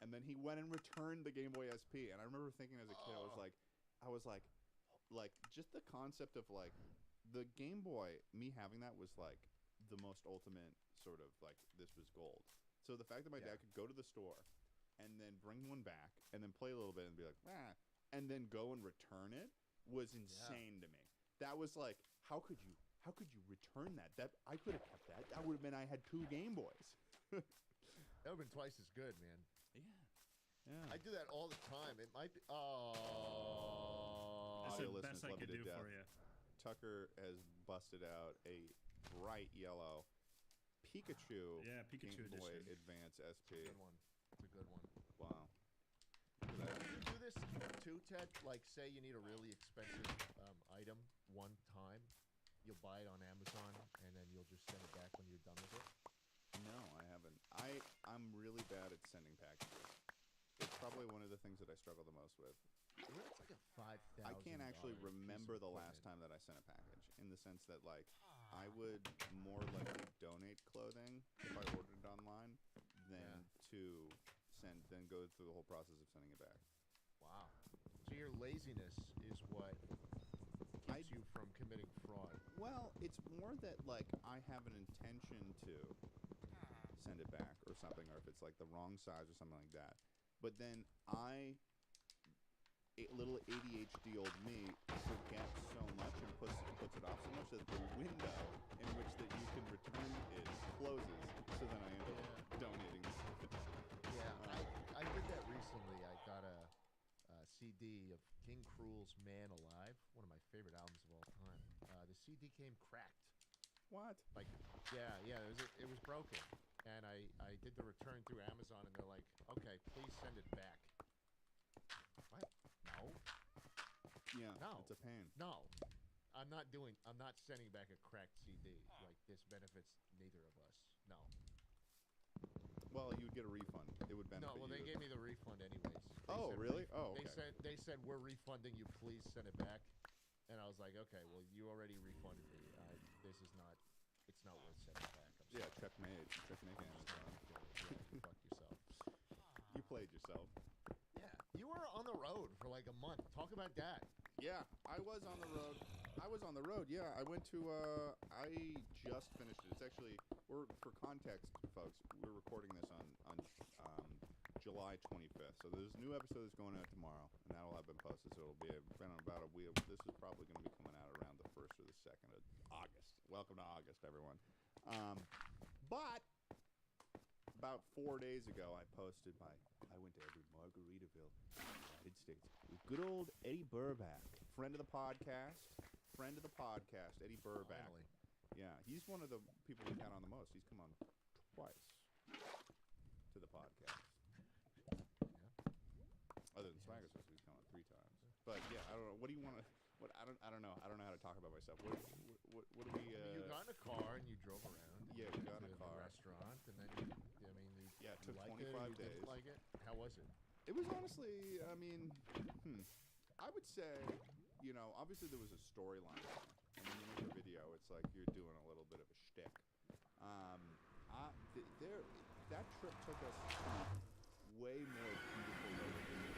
And then he went and returned the Game Boy SP, and I remember thinking as a kid, I was like, just the concept of like the Game Boy, me having that was like the most ultimate sort of like, this was gold. So the fact that my dad could go to the store and then bring one back and then play a little bit and be like, and then go and return it was insane to me. That was like, how could you return that? That I could have kept that. That would have been I had 2 Game Boys. That would have been twice as good, man. Yeah. I do that all the time. It might be. That's Audio the best I listeners love could you do to for death. you. Tucker has busted out a bright yellow Pikachu, Pikachu Game Boy edition. Advance SP. Good one. It's a good one. Wow. You do this too, Ted? Like, say you need a really expensive item one time, you'll buy it on Amazon, and then you'll just send it back when you're done with it? No, I haven't. I'm really bad at sending packages. It's probably one of the things that I struggle the most with. It's like a $5,000. I can't actually piece of remember the equipment. last time that I sent a package, in the sense that like I would more likely donate clothing if I ordered it online than than go through the whole process of sending it back. Wow. So your laziness is what keeps you from committing fraud. Well, it's more that like I have an intention to send it back or something, or if it's like the wrong size or something like that. But then little ADHD old me forgets so much and puts it off so much that the window in which that you can return it closes. So then I end up donating. Yeah, I did that recently. I got a CD of King Cruel's Man Alive, one of my favorite albums of all time. The CD came cracked. What? Like, it was broken. And I did the return through Amazon, and they're like, okay, please send it back. What? No. Yeah, No. it's a pain. No. I'm not sending back a cracked CD. Like, this benefits neither of us. No. Well, you would get a refund. It would benefit. No, well, they you. gave me the refund anyways. Really? Oh, okay. They said we're refunding you. Please send it back. And I was like, okay, well, you already refunded me. This is not. It's not worth sending back. Yeah, checkmate. Checkmate. Fuck yourself. You played yourself. Yeah, you were on the road for like a month. Talk about that. Yeah, I was on the road. Yeah, I went to. I just finished it. It's actually. For context, folks. We're recording this on July 25th. So there's a new episode that's going out tomorrow, and that'll have been posted. So it'll be about a week. This is probably going to be coming out around the 1st or the 2nd of August. Welcome to August, everyone. But about 4 days ago, I posted I went to every Margaritaville in the United States with good old Eddie Burback, friend of the podcast, Eddie Burback. Finally. Yeah, he's one of the people we count on the most. He's come on twice to the podcast. Yeah. Other than Swagger Sauce, he's come on 3 times. But yeah, I don't know. What do you want to? What I don't know. I don't know how to talk about myself. What do we? You got in a car and you drove around. Yeah, we got in a to car. The restaurant, and then it took liked 25 it, you days. Didn't like it? How was it? It was honestly, I mean, I would say, obviously there was a storyline there. And when you make a video, it's like you're doing a little bit of a shtick. That trip took us to way more beautiful locations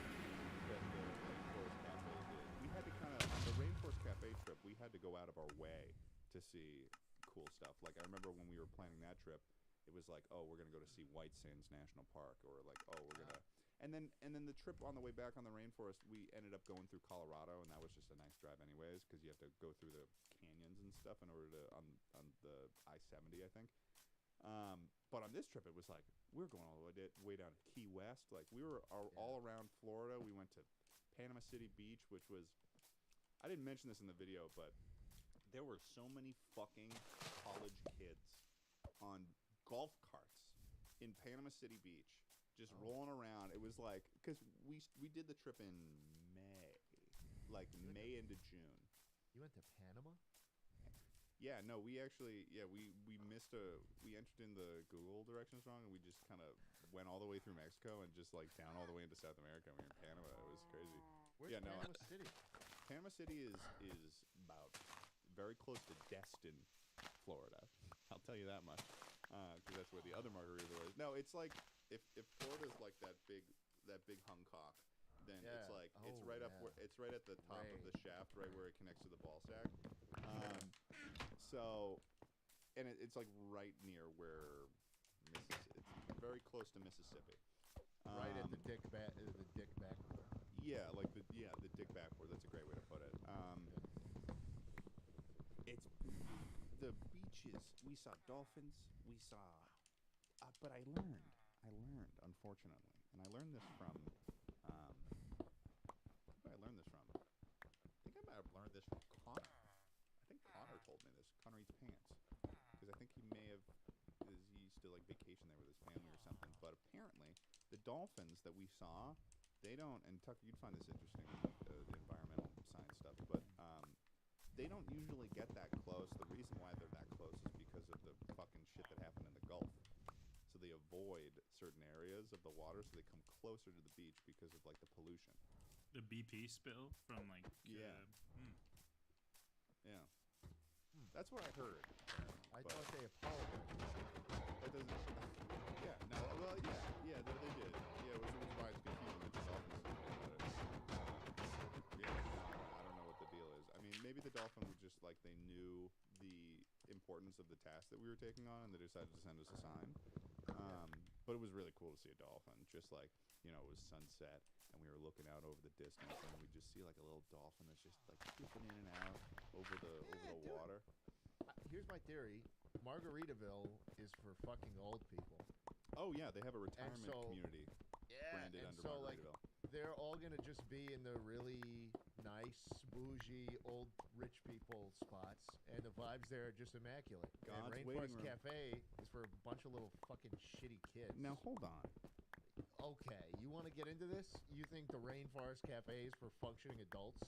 than the Rainforest Cafe did. We had to on the Rainforest Cafe trip, we had to go out of our way to see cool stuff. Like, I remember when we were planning that trip, it was like, oh, we're going to go to see White Sands National Park, or like, oh, we're going to... And then the trip on the way back on the Rainforest, we ended up going through Colorado, and that was just a nice drive anyways, because you have to go through the canyons and stuff in order to on the I-70, I think. But on this trip, it was like we were going all the way down to Key West. Like, we were all around Florida. We went to Panama City Beach, which was, I didn't mention this in the video, but there were so many fucking college kids on golf carts in Panama City Beach, just rolling around. It was like, because we did the trip in May, like May into June. You went to Panama? Yeah, no, we actually, we missed we entered in the Google directions wrong, and we just kind of went all the way through Mexico and just like down all the way into South America, and we were in Panama. It was crazy. Where's Panama City? Panama City is about very close to Destin, Florida. I'll tell you that much, because that's where the other Margaritaville is. No, it's like if Florida's like that big hung cock, then it's like it's right up where it's right at the top of the shaft, right where it connects to the ball sack. And it's like right near where it's very close to Mississippi. Right at the dick backward. Yeah, like the dick backward. That's a great way to put it. It's the beaches. We saw dolphins. We saw, but I learned, unfortunately, and I learned this from. Who did I learn this from? I think I might have learned this from Connor. I think Connor told me this. Connor Eats Pants, because I think he used to like vacation there with his family or something. But apparently, the dolphins that we saw, they don't. And Tucker, you'd find this interesting, the environmental science stuff. But they don't usually get that close. The reason why they're that close is because of the fucking shit that happened in the Gulf. So they avoid certain areas of the water, so they come closer to the beach because of like the pollution. The BP spill from like yeah. That's what I heard. I thought they apologized. That doesn't. Yeah. No. Well. Yeah. They did. Yeah. Which was why it's confusing that the dolphins didn't know about it. Yeah. I don't know what the deal is. I mean, maybe the dolphin was just like they knew the importance of the task that we were taking on, and they decided to send us a sign. But it was really cool to see a dolphin. Just like, it was sunset, and we were looking out over the distance, and we just see like a little dolphin that's just like swooping in and out over the water. Here's my theory: Margaritaville is for fucking old people. Oh yeah, they have a retirement community branded under Margaritaville. They're all gonna just be in the really nice, bougie, old rich people spots, and the vibes there are just immaculate. And Rainforest Cafe is for a bunch of little fucking shitty kids. Now hold on. Okay, you want to get into this? You think the Rainforest Cafe is for functioning adults?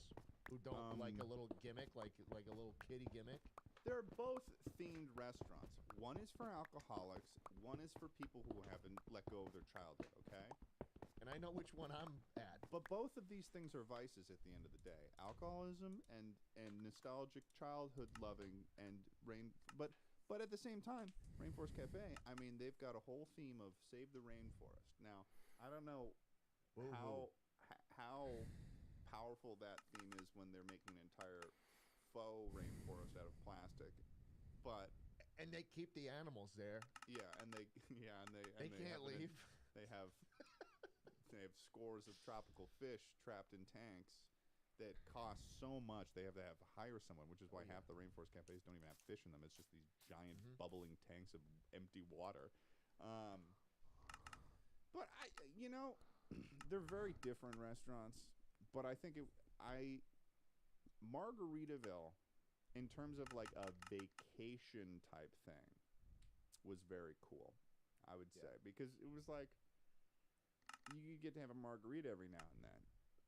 who don't like a little gimmick, like a little kiddie gimmick? They're both themed restaurants. One is for alcoholics. One is for people who haven't let go of their childhood. Okay. And I know which one I'm at. But both of these things are vices at the end of the day. Alcoholism and nostalgic childhood loving and but at the same time, Rainforest Cafe, I mean, they've got a whole theme of save the rainforest. Now, I don't know how powerful that theme is when they're making an entire faux rainforest out of plastic, but and they keep the animals there. Yeah, and they can't leave. They have scores of tropical fish trapped in tanks that cost so much they have to hire someone, which is why half the rainforest cafes don't even have fish in them. It's just these giant bubbling tanks of empty water. But they're very different restaurants. But I think Margaritaville, in terms of like a vacation type thing, was very cool. I would say because it was like you get to have a margarita every now and then.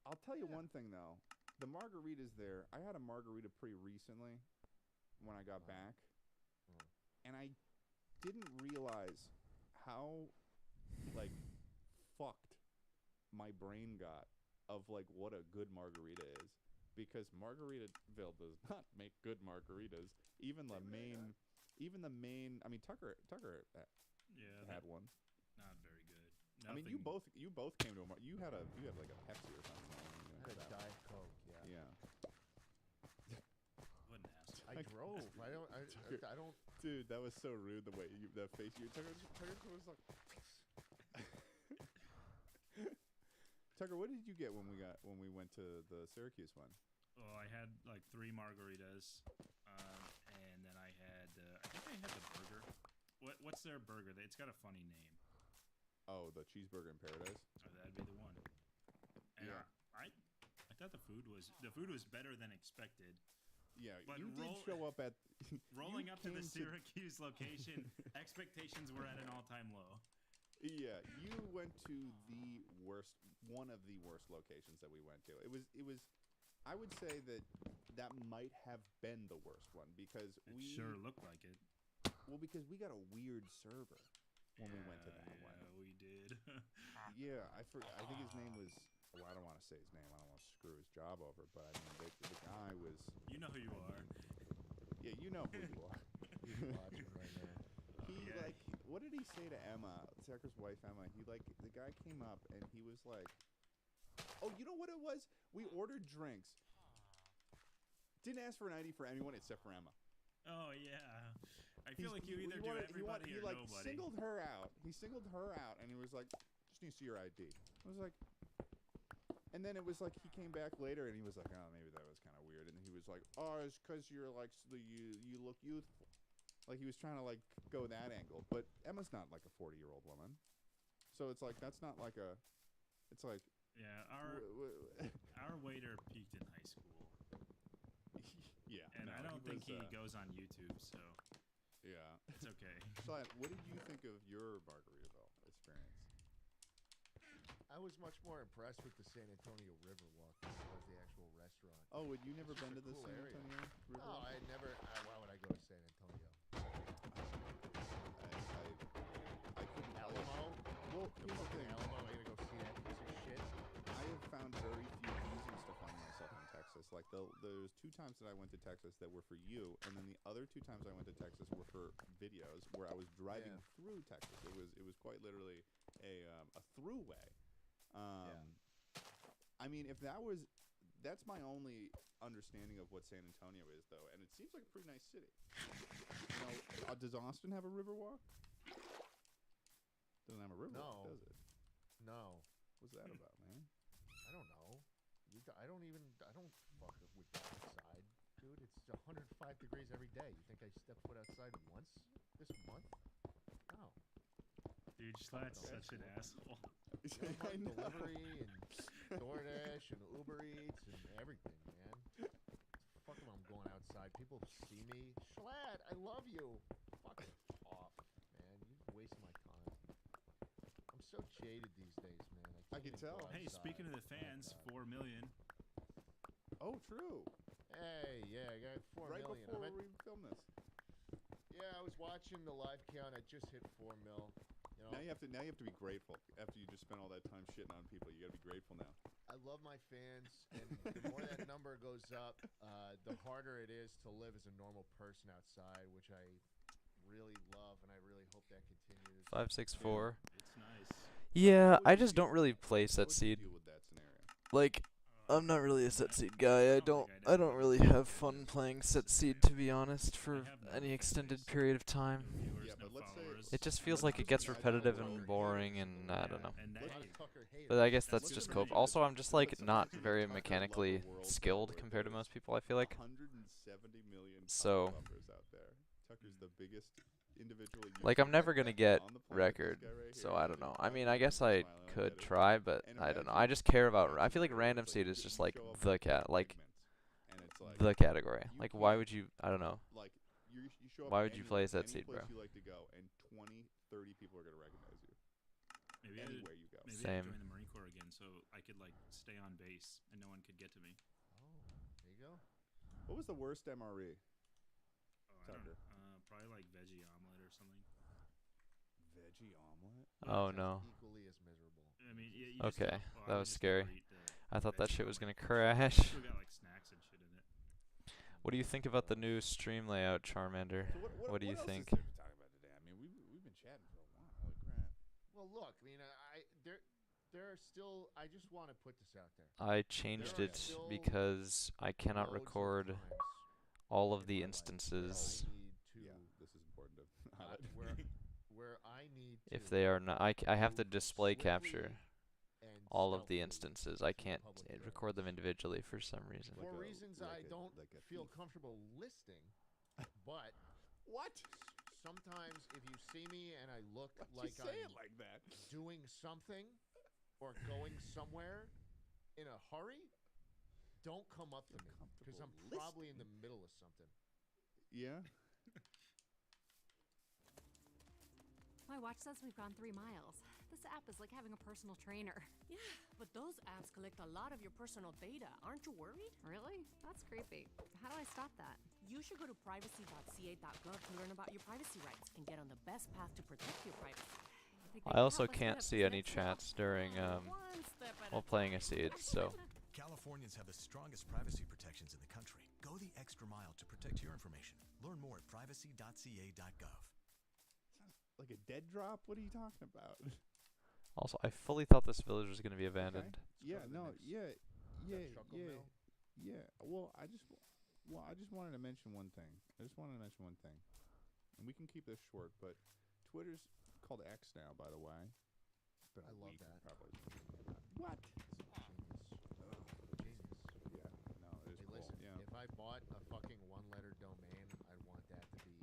I'll tell you one thing though. The margaritas there, I had a margarita pretty recently when I got back, and I didn't realize how, like, fucked my brain got of, like, what a good margarita is. Because Margaritaville does not make good margaritas. Even the main, I mean, Tucker had one. Not very good. I mean, you both came to you had like a Pepsi or something. I had a Diet Coke, yeah. What an asshole. I drove. I don't. Dude, that was so rude. The way that face you Tucker was like. Tucker, what did you get when we went to the Syracuse one? Oh, I had like 3 margaritas, and then I had I think I had the burger. What's their burger? It's got a funny name. Oh, the cheeseburger in paradise. Oh, that'd be the one. And yeah, I thought the food was better than expected. Yeah, but you did show up at rolling up to the Syracuse location. Expectations were at an all-time low. Yeah, you went to one of the worst locations that we went to. It was. I would say that might have been the worst one because it sure looked like it. Well, because we got a weird server when we went to that one. Yeah, we did. Yeah, I think his name was. Well, I don't want to say his name. I don't want to screw his job over. But I mean, the guy was. You know who you are. Yeah, you know who you are. He's watching right now. What did he say to Emma, Tucker's wife Emma? The guy came up and he was like, "Oh, you know what it was? We ordered drinks. Didn't ask for an ID for anyone except for Emma." Oh yeah. I feel like you either do everybody or nobody. He singled her out. He singled her out, and he was like, "Just need to see your ID." I was like, and then it was like he came back later, and he was like, "Oh, maybe that was kind of weird." And he was like, "Oh, it's because you're like you look youthful." Like he was trying to like go that angle, but Emma's not like a 40-year-old woman, so it's like that's not like a. It's like yeah, our waiter peaked in high school. Yeah, and I don't think he goes on YouTube, so. Yeah. It's okay. Slad, what did you think of your Margaritaville experience? I was much more impressed with the San Antonio Riverwalk than I was the actual restaurant. Oh, had you never been to the San Antonio Riverwalk? No, I never. Why would I go to San Antonio? I couldn't. Alamo? Well, here's the thing. Alamo, am I gonna go see that piece of shit? I have found very few views and stuff on myself in Texas. Like there's 2 times that I went to Texas that were for you, and then the other 2 times I went to Texas were for videos where I was driving through Texas. It was quite literally a throughway. I mean, that's my only understanding of what San Antonio is, though, and it seems like a pretty nice city. You know, does Austin have a Riverwalk? Doesn't have a Riverwalk, does it? No. What's that about, man? I don't know. I don't fuck with that outside, dude. It's 105 degrees every day. You think I stepped foot outside once this month? No. Dude, Slat's such an asshole. I know. Delivery and DoorDash and Uber Eats and everything, man. Fuck if I'm going outside. People see me. Schlatt, I love you. Fuck off, man. You're wasting my time. I'm so jaded these days, man. I can tell. Hey, speaking of the fans, 4 million. Oh, true. Hey, yeah, I got 4 Right million. before we filmed this. Yeah, I was watching the live count. I just hit 4 mil. You know, Now you have to be grateful. After you just spent all that time shitting on people, you got to be grateful now. I love my fans, and the more that number goes up, the harder it is to live as a normal person outside, which I really love, and I really hope that continues. 564. It's nice. Yeah, How would I you just don't deal- really play How set would you seed. deal with that scenario? Like, I'm not really a set seed guy. I don't really have fun playing set seed, to be honest, for any extended period of time. Yeah, but let's say It just feels let's like it just gets imagine repetitive a world- and boring, and I don't know. And A that, lot of Tucker haters. But I guess that's Let's just just cope. imagine- Also, I'm just like let's not imagine very Tucker mechanically level world skilled where compared to there's most people, I feel like. 170 million So- Tucker lovers out there. Tucker's the biggest individually. Like, I'm never gonna get record, so I don't know. I mean, I guess I could try, but I don't know. I just care about. I feel like random seed is just like the the category. Like, why would you? I don't know. Like you show up Why would you play any set seed, place bro? you like to go, and 20, 30 people are gonna recognize you maybe anywhere you go. Maybe Same. I'd join the Marine Corps again, so I could like stay on base and no one could get to me. Oh, there you go. What was the worst MRE? Oh, I don't Tucker. know. Probably like veggie omelet or something. Veggie omelet? Oh no. Equally as miserable. I mean, you just Okay, don't- well, I that would was just never scary. eat the I thought that veggie shit was omelet. gonna crash. Still got like snacks and shit in it. What do you think about the new stream layout, Charmander? So What do you else think? Is there to talk about today? I mean, we've been chatting for a while. Holy crap! Well, look, I mean, there are still. I just want to put this out there. I changed There are it still because I cannot loads of record times all of in the my life instances where I need to, Yeah, this is important to uh, highlight. where I need if to they are not. I have to move display swiftly capture and all of the stealthily instances. I to can't public record them areas. individually for some reason. Like For a- reasons like I a- don't like a feel thief. comfortable listing, but What? sometimes if you see me and I look Why'd like you say I'm it like that? doing something or going somewhere in a hurry, don't come up to Feel me because I'm comfortable probably in the listing. middle of something. Yeah. My watch says we've gone 3 miles. This app is like having a personal trainer. Yeah, but those apps collect a lot of your personal data. Aren't you worried? Really? That's creepy. How do I stop that? You should go to privacy.ca.gov to learn about your privacy rights and get on the best path to protect your privacy. You think they I can also help us can't get up see this any next level? chats during One step at while a playing a time. seed, so Californians have the strongest privacy protections in the country. Go the extra mile to protect your information. Learn more at privacy.ca.gov. Like a dead drop? What are you talking about? also I fully thought this village was gonna be abandoned. Yeah, go to the no, next- yeah, yeah, Chuckle yeah, Mill? yeah. Well, I just wanted to mention one thing. And we can keep this short, but Twitter's called X now, by the way. It's been a I love week, that. Probably. What? Genius. Yeah, no, it is Hey, cool. listen, Yeah. if I bought a fucking one-letter domain, I'd want that to be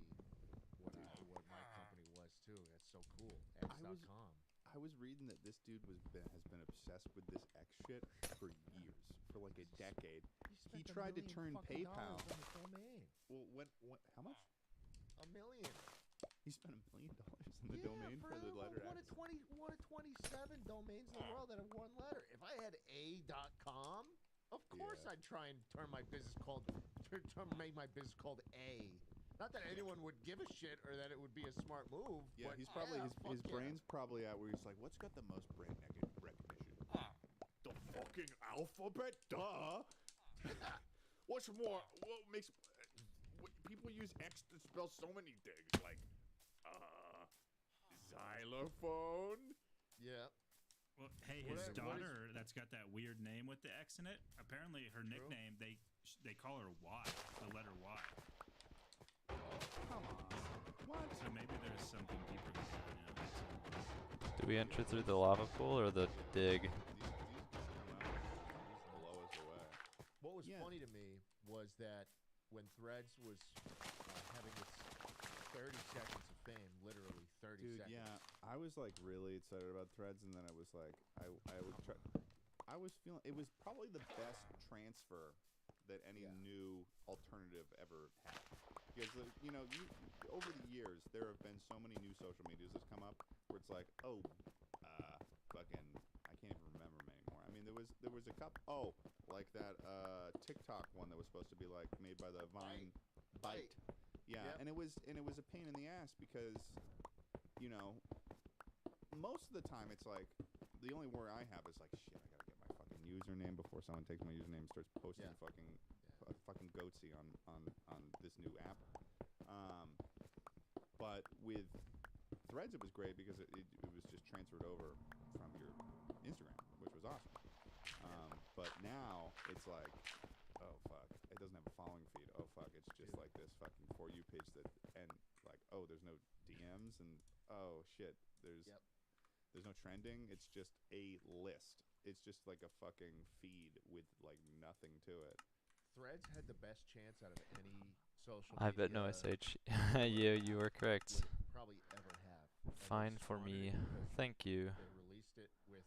what my company was too. That's so cool. X.com. I was reading that this dude has been obsessed with this X shit for years, for like a decade. He spent tried to $1 turn million fucking PayPal. dollars on the domain. Well, how much? $1 million. He spent $1 million on the domain for the letter one X. One of 27 domains in the world that have one letter. If I had A.com, of course Yeah. I'd try and make my business called A. Not that anyone would give a shit or that it would be a smart move. Yeah, but he's probably fuck his yeah. brain's probably out where he's like, what's got the most brand recognition? The fucking alphabet, duh. What's more? What makes people use X to spell so many things like xylophone? Yeah. Well, hey, What his is- daughter that's got that weird name with the X in it. Apparently, her nickname they call her Y, the letter Y. Come on. What? So maybe there's something deeper than that. do we enter through the lava pool or the dig? Blow us away. What was Yeah. funny to me was that when Threads was having its 30 seconds of fame, literally 30 Dude, seconds. yeah, I was like really excited about Threads, and then I was like, I was feeling it was probably the best transfer that any new alternative ever had. Because over the years there have been so many new social medias that's come up where it's like, oh, fucking, I can't even remember them anymore. I mean, there there was a couple. Oh, like that TikTok one that was supposed to be like made by the Vine Bite. Yeah, yep. and it was a pain in the ass because, you know, most of the time it's like the only worry I have is like, shit, I gotta get my fucking username before someone takes my username and starts posting fucking goatsy on this new app. But with Threads, it was great because it was just transferred over from your Instagram, which was awesome. But now it's like, oh fuck, it doesn't have a following feed. Oh fuck, it's just like this fucking For You page that, and like, oh, there's no DMs, and oh shit, there's no trending. It's just a list. It's just like a fucking feed with like nothing to it. Threads had the best chance out of any social I media. bet no SH. You were correct. Probably ever have. Fine for me. Thank you. They released it with,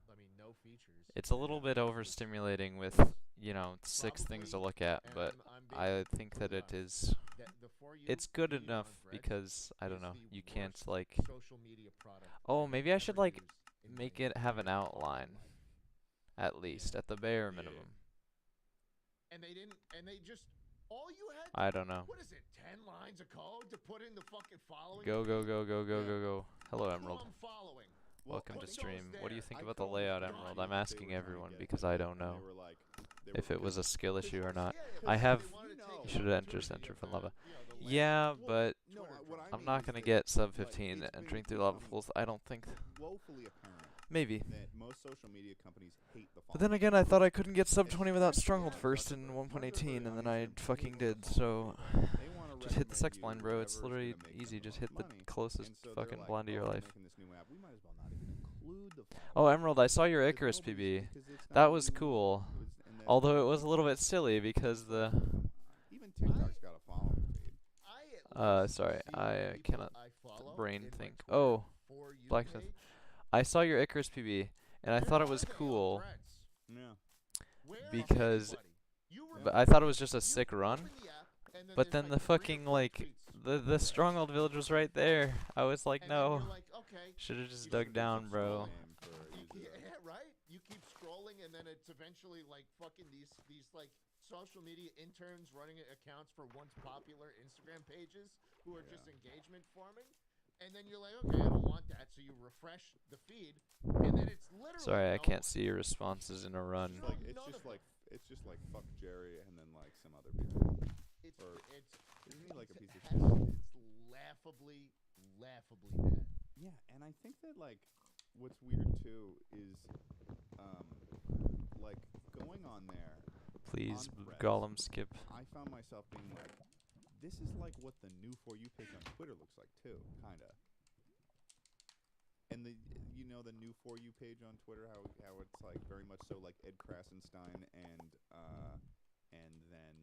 I mean, no features. It's a little bit overstimulating with, you know, 6 things to look at, but I think that it is. It's good enough because I don't know. You can't like. Oh, maybe I should like make it have an outline, at least at the bare minimum. And they just, all you had. I don't know. What is it? 10 lines of code to put in the fucking following. Go. Hello, Emerald. I'm following. Welcome to stream. What do you think about the layout, Emerald? I'm asking everyone because I don't know if it was a skill issue or not. I have. You should enter Center for Lava. Yeah, but I'm not gonna get sub 15 and drink through lava pools. I don't think. Maybe. Most social media companies hate the but then again, I thought I couldn't get sub 20 without Stronghold first in 1.18, and then I fucking did. So just hit the sex blind, bro. It's literally easy. Just hit the closest fucking blind to your life. Oh, Emerald, I saw your Icarus PB. That was cool. Although it was a little bit silly because the. Even TikTok's got a following feed. Sorry, I cannot brain think. Oh, Blacksmith. I saw your Icarus PB, and I thought it was cool. Because I thought it was just a sick run. But then the fucking, like, the Stronghold village was right there. I was like, no. Should've just dug down, bro. Yeah, right? You keep scrolling, and then it's eventually, like, fucking these like, social media interns running accounts for once popular Instagram pages who are just engagement farming. And then you're like, okay, I don't want that, so you refresh the feed, and then it's literally. Sorry, I can't see your responses in a run. It's just like fuck Jerry, and then like some other people. Isn't he like a piece of shit? It's laughably bad. Yeah, and I think that like what's weird too is like going on there. Please, Gollum, skip. I found myself being like, this is like what the new For You page on Twitter looks like too, kinda. And the new For You page on Twitter, how it's like very much so like Ed Krasenstein and then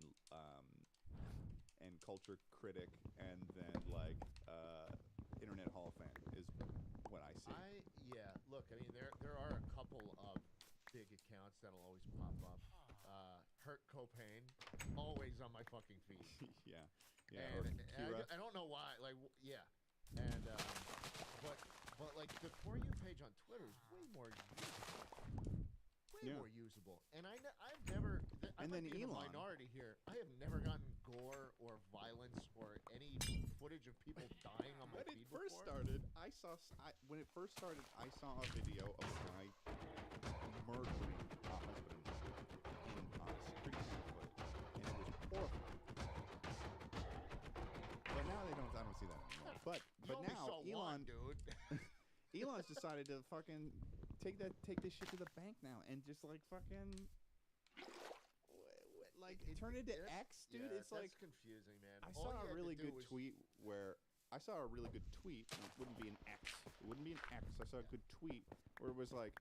and culture critic and then like Internet Hall of Fame is what I see. Look, I mean there are a couple of big accounts that'll always pop up. Hurt Copain, always on my fucking feed. Yeah. And I don't know why. Like, yeah. And but like the For You page on Twitter is way more usable. And I've never. I might be in the minority here. I have never gotten gore or violence or any footage of people dying on my feed before. When it first started, I saw a video of a guy murdering a husband in security footage, and it was horrible. But now I don't see that anymore. But now Elon, dude. Elon's decided to fucking take this shit to the bank now and just like fucking like turn it into X, dude. Yeah, it's like confusing, man. I saw a really good tweet where I saw a really good tweet. And it wouldn't be an X. It wouldn't be an X. I saw a good tweet where it was like,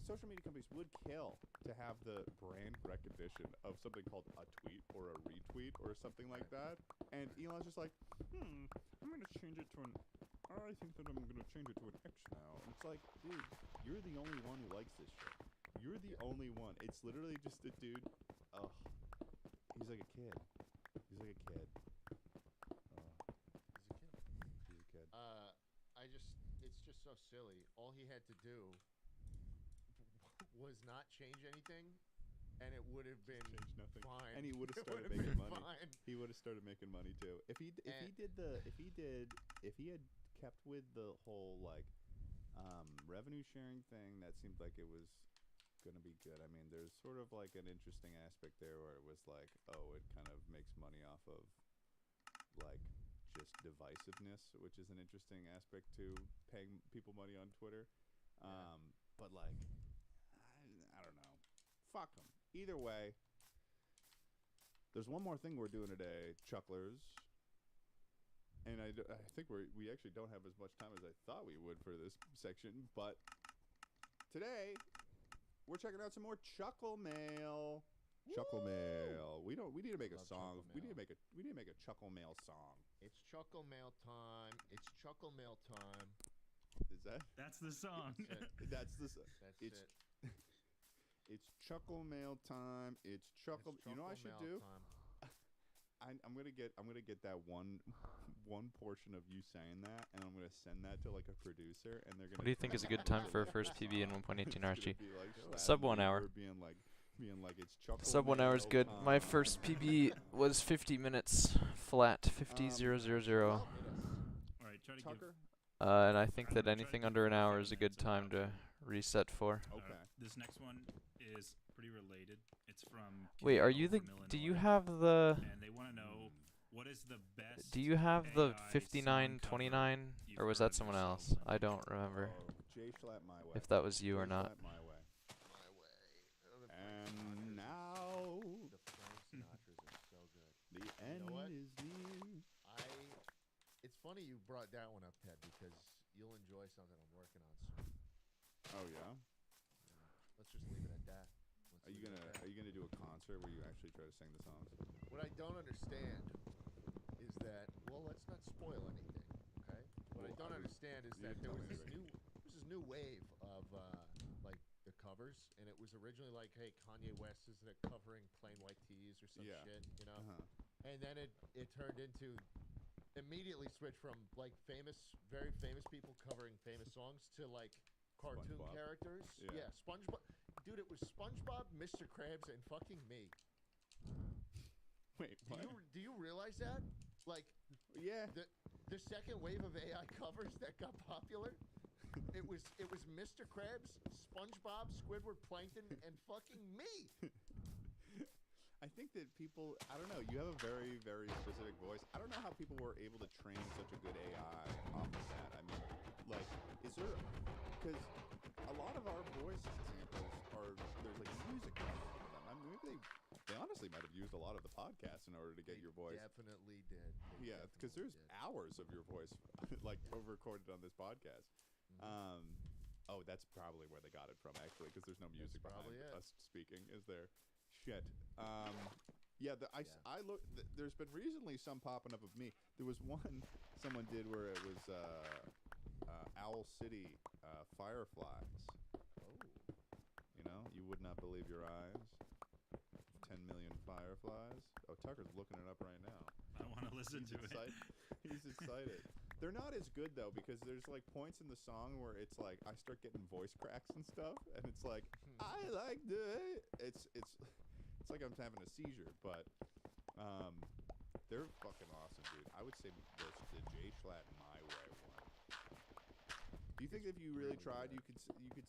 social media companies would kill to have the brand recognition of something called a tweet or a retweet or something like that. And Elon's just like, I'm going to change it to an... I think that I'm going to change it to an X now. And it's like, dude, you're the only one who likes this shit. You're the only one. It's literally just a dude. Ugh. He's like a kid. He's like a kid. He's a kid. It's just so silly. All he had to do was not change anything, and it would have been nothing. fine. And he would have It started would've making been money. fine. He would have started making money too. If he had kept with the whole like revenue sharing thing, that seemed like it was gonna be good. I mean, there's sort of like an interesting aspect there where it was like, oh, it kind of makes money off of like just divisiveness, which is an interesting aspect to paying people money on Twitter. But like, I don't know. Fuck them. Either way, there's one more thing we're doing today, Chucklers. And I think we actually don't have as much time as I thought we would for this section, but today we're checking out some more Chuckle Mail. Woo! Chuckle Mail. We need to make a song. We need to make a Chuckle Mail song. It's Chuckle Mail time. It's Chuckle Mail time. Is that? That's the song. That's the song. That's it. It's Chuckle Mail time. It's Chuckle. You know what I should do? I'm gonna get that one portion of you saying that, and I'm gonna send that to like a producer, and they're gonna. What do you think is a good time for a first PB in 1.18 RG? Like Sub 1 hour. Being like it's Chuckle Sub 1 hour is good. My first PB was 50 minutes flat, 50,000. All right, try to Tucker? And I think that anything under an hour is a good time to reset for. Okay. This next one is pretty related. It's from. Wait, are you the? Do you have the? And they want to know what is the best. Do you have the AI 5929, or was that someone else? I don't remember. Jay Schlatt, My Way. If that was you or Jay not. Schlatt, My Way. And now The Frank Sinatras are so good. the end know what? is near. It's funny you brought that one up, Ted, because you'll enjoy something I'm working on soon. Oh yeah. Let's just leave it at that. Are you gonna do a concert where you actually try to sing the songs? What I don't understand is that, well, let's not spoil anything, okay? What I don't understand is you that can there tell was me this anyway. new wave of like the covers, and it was originally like, hey, Kanye West is covering Plain White T's or some Yeah. shit, you know? Uh-huh. And then it turned into immediately switched from like very famous people covering famous songs to like cartoon SpongeBob. characters. Yeah. SpongeBob. Dude, it was SpongeBob, Mr. Krabs, and fucking me. Wait, what? Do you realize that? Like, yeah. The second wave of AI covers that got popular, it was Mr. Krabs, SpongeBob, Squidward, Plankton, and fucking me. I think that people, I don't know, you have a very, very specific voice. I don't know how people were able to train such a good AI off of that. I mean, like, is there, because a lot of our voice samples are, there's like music in them. I mean, maybe they honestly might have used a lot of the podcasts in order to get your voice. Definitely did. Yeah, because there's hours of your voice like recorded on this podcast. Oh, that's probably where they got it from, actually, because there's no music behind us speaking, is there? Shit. Yeah, I look. There's been recently some popping up of me. There was one someone did where it was Owl City Fireflies. Oh. You know, you would not believe your eyes. 10 million fireflies. Oh, Tucker's looking it up right now. I want to listen to it. He's excited. They're not as good though, because there's like points in the song where it's like I start getting voice cracks and stuff, and it's like I like the. It's like I'm having a seizure, but they're fucking awesome, dude. I would say the Jay Schlatt My Way one. Do you think if you really tried, you could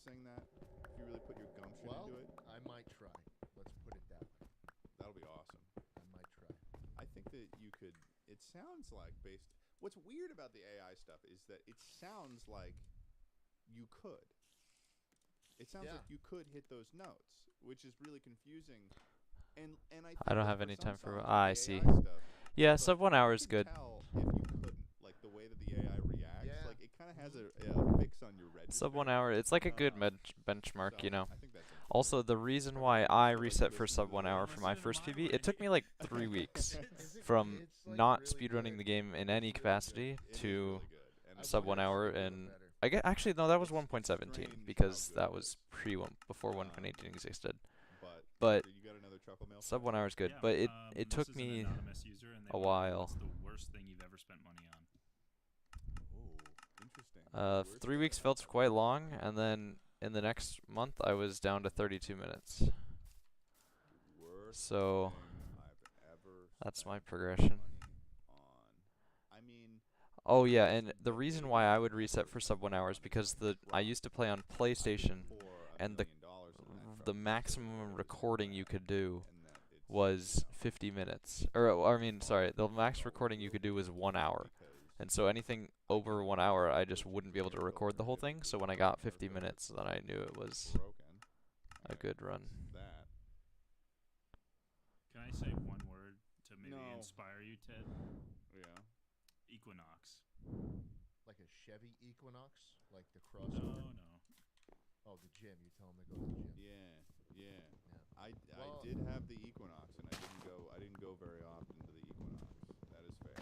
sing that? If you really put your gumption into it? I might try. Let's put it that way. That'll be awesome. I might try. I think that you could. It sounds like based. What's weird about the AI stuff is that it sounds like you could. It sounds like you could hit those notes, which is really confusing. And I don't have any time for. I see. Stuff, yeah, sub 1 hour is good. Tell if you couldn't, like the way that the AI reacts, like it kind of has a fix on your register. Sub 1 hour. It's like a good benchmark, you know. Also, the reason why I reset for sub 1 hour for my first PB, it took me like 3 weeks from not speedrunning the game in any capacity to sub 1 hour, and actually no, that was 1.17 because that was before 1.18 existed. But sub 1 hour is good, but it took me a while. What's the worst thing you've ever spent money on? Oh, interesting. 3 weeks felt quite long, and then in the next month, I was down to 32 minutes. Worst So thing I've ever that's my spent progression. money on. I mean, Oh yeah, and the reason why I would reset for sub 1 hour is because I used to play on PlayStation, and the maximum recording you could do was 50 minutes. Or I mean, sorry, the max recording you could do was 1 hour. And so anything over 1 hour, I just wouldn't be able to record the whole thing. So when I got 50 minutes, then I knew it was a good run. Can I say one word to maybe inspire you, Ted? Yeah. Equinox. Like a Chevy Equinox? Like the crossover? No. Oh, the gym. You tell him to go to the gym. Yeah. I did have the Equinox, and I didn't go very often to the Equinox. That is fair.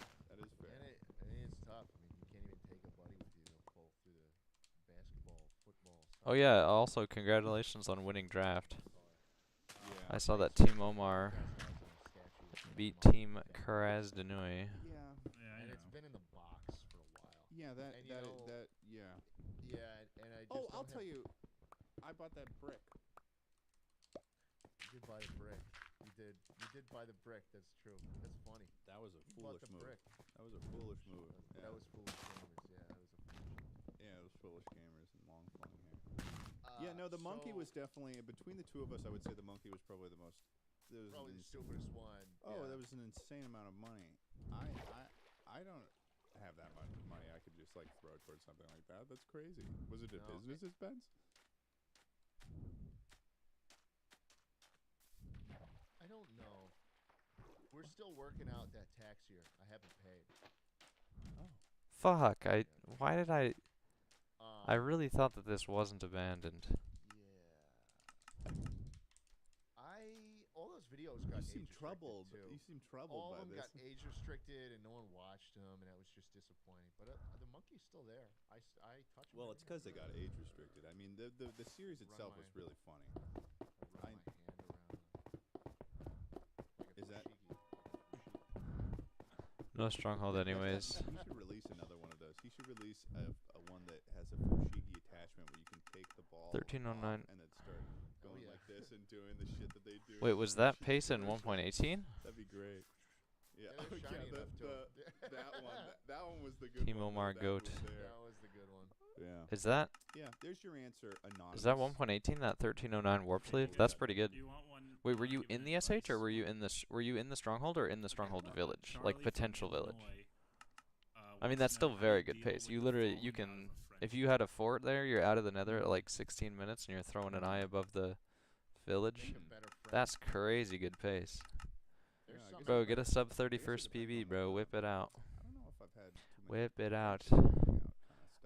And it's tough. I mean, you can't even take a buddy with you both through the basketball, football. Oh yeah, also congratulations on winning draft. Yeah. I saw that Team Omar beat Team Krasnodar. Yeah. And it's been in the box for a while. Yeah, Yeah, and I just I'll tell you, I bought that brick. You did buy the brick. You did buy the brick. That's true. That's funny. That was a foolish move. Brick. That was a foolish move. That was foolish gamers. Yeah, it was foolish gamers and long flowing hair. Yeah, no, the monkey was definitely between the two of us. I would say the monkey was probably the most. Probably the stupidest one. Oh, that was an insane amount of money. I don't have that much money. I could just like throw towards something like that. That's crazy. Was it a business expense? I don't know. We're still working out that tax year. I haven't paid. Oh. Fuck, why did I really thought that this wasn't abandoned. All those videos got age restricted troubled. too. You seem troubled All by of them this. got age restricted, and no one watched them, and that was just disappointing. But the monkey's still there. I touched him. Well, it's because they got age restricted. I mean, the series itself was really funny. I run my hand around. Is that? No Stronghold anyways. He should release another one of those. He should release a one that has a Fushigi attachment where you can take the ball 1309 and then start going like this and doing the shit that they do. Wait, was that pace in 1.18? That'd be great. Yeah, that one was the good Team one. Omar Goat. That was the good one. Yeah. Is that? Yeah, there's your answer, anonymous. Is that 1.18? That 1309 warp sleeve? That's pretty good. Wait, were you in the SH or were you in the Stronghold or in the Stronghold village, like potential village? I mean, that's still very good pace. You can, if you had a fort there, you're out of the Nether at like 16 minutes, and you're throwing an eye above the village. That's crazy good pace. Bro, get a sub 31st PB, bro. Whip it out. I don't know if I've had Whip it out.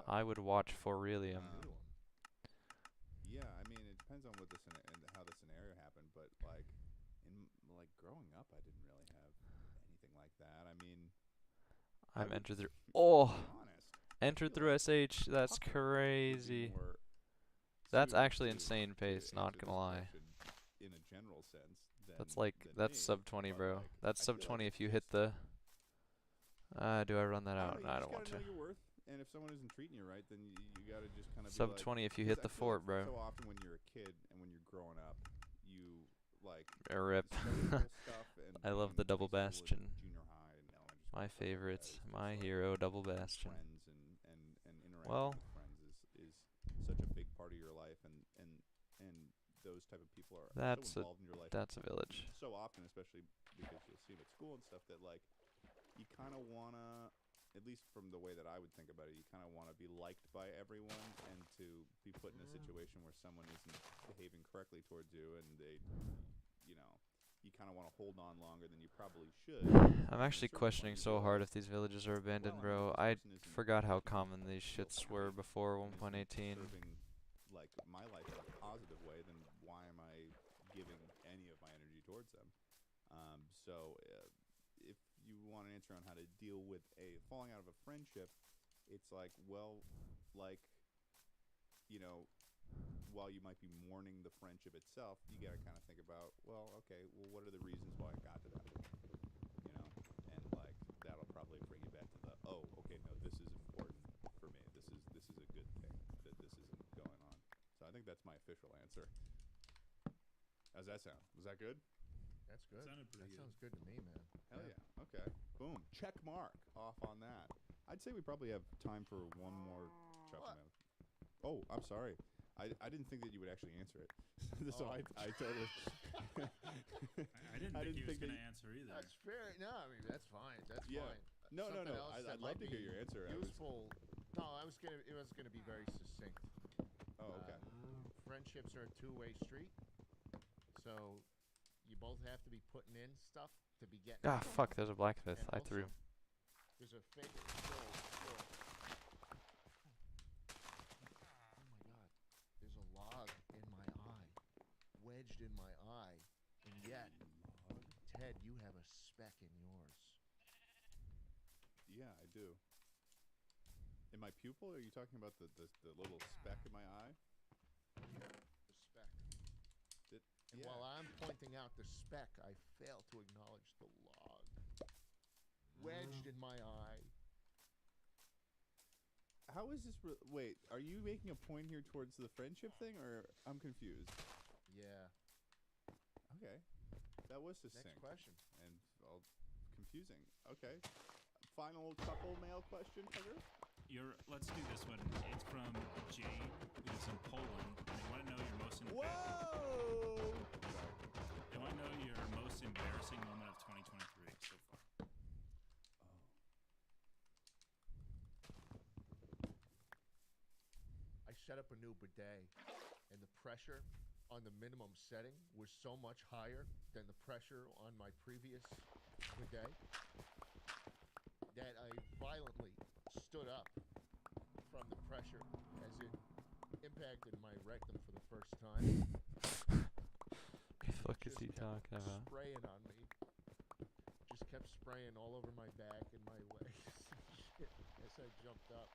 I would watch Forelium. Yeah, I mean, it depends on what how the scenario happened, but like growing up, I didn't really have anything like that. I mean, I'm entered through. Oh, entered through SH. That's crazy. That's actually insane pace. Not gonna lie. In a general sense. That's sub 20, bro. That's sub 20 if you hit the. Do I run that out? No, I don't want to. Know your worth, and if someone isn't treating you right, then you gotta just kind of sub 20 if you hit the fort, bro. So often when you're a kid and when you're growing up, you like. A rip. I love the double bastion. My favorite, my hero, double bastion. Friends and interacting with friends is such a big part of your life, and those type of people are so involved in your life. That's a village. So often, especially because you'll see it at school and stuff, that like you kind of wanna, at least from the way that I would think about it, you kind of want to be liked by everyone, and to be put in a situation where someone isn't behaving correctly towards you, and they, you kind of want to hold on longer than you probably should. I'm actually questioning so hard if these villages are abandoned, bro. I forgot how common these shits were before 1.18. Like my life in a positive way, then why am I giving any of my energy towards them? So if you want an answer on how to deal with a falling out of a friendship, it's like, well, like, while you might be mourning the friendship itself, you gotta kind of think about, well, okay, well, what are the reasons why I got to that point? And like that'll probably bring you back to the, oh, okay, no, this is important for me. This is a good thing that this isn't going on. So I think That's my official answer. How's that sound? Was that good? That's good. Sounded pretty That good. sounds good to me, man. Hell yeah. Okay. Boom. Check mark off on that. I'd say we probably have time for one more Chuffy Man. Oh, I'm sorry. I didn't think that you would actually answer it. So I totally. I didn't think he was going to answer either. That's fair. No, I mean that's fine. That's Yeah. fine. No. Something else that I'd love might to hear be your answer. Useful. No, it was gonna be very succinct. Oh, okay. Friendships are a two-way street, so you both have to be putting in stuff to be getting. Ah, fuck. There's a blacksmith. And I also, threw. There's a fake. Oh my god. There's a log in my eye, wedged in my eye, and yet, Ted, you have a speck in yours. Yeah, I do. In my pupil? Are you talking about the little speck in my eye? The speck. And while I'm pointing out the speck, I fail to acknowledge the log wedged in my eye. How is this? Wait, are you making a point here towards the friendship thing, or I'm confused? Yeah. Okay, that was succinct. Next question. And all confusing. Okay. Final couple mail question, Figure? Let's do this one. It's from Jane, who's in Poland, and they want to know your most Whoa! They want to know your most embarrassing moment of 2023 so far. I set up a new bidet, and the pressure on the minimum setting was so much higher than the pressure on my previous bidet that I violently stood up from the pressure as it impacted my rectum for the first time. The fuck is he talking about? Spraying on me. Just kept spraying all over my back and my legs as I jumped up.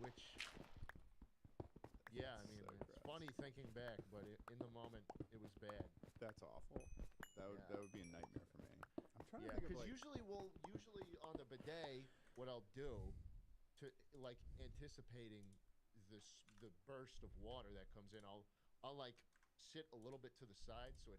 Which, yeah, I mean, it's funny thinking back, but in the moment, it was bad. That's awful. That would be a nightmare for me. I'm trying Yeah, to think because of usually on the bidet, what I'll do to like anticipating the burst of water that comes in, I'll like sit a little bit to the side so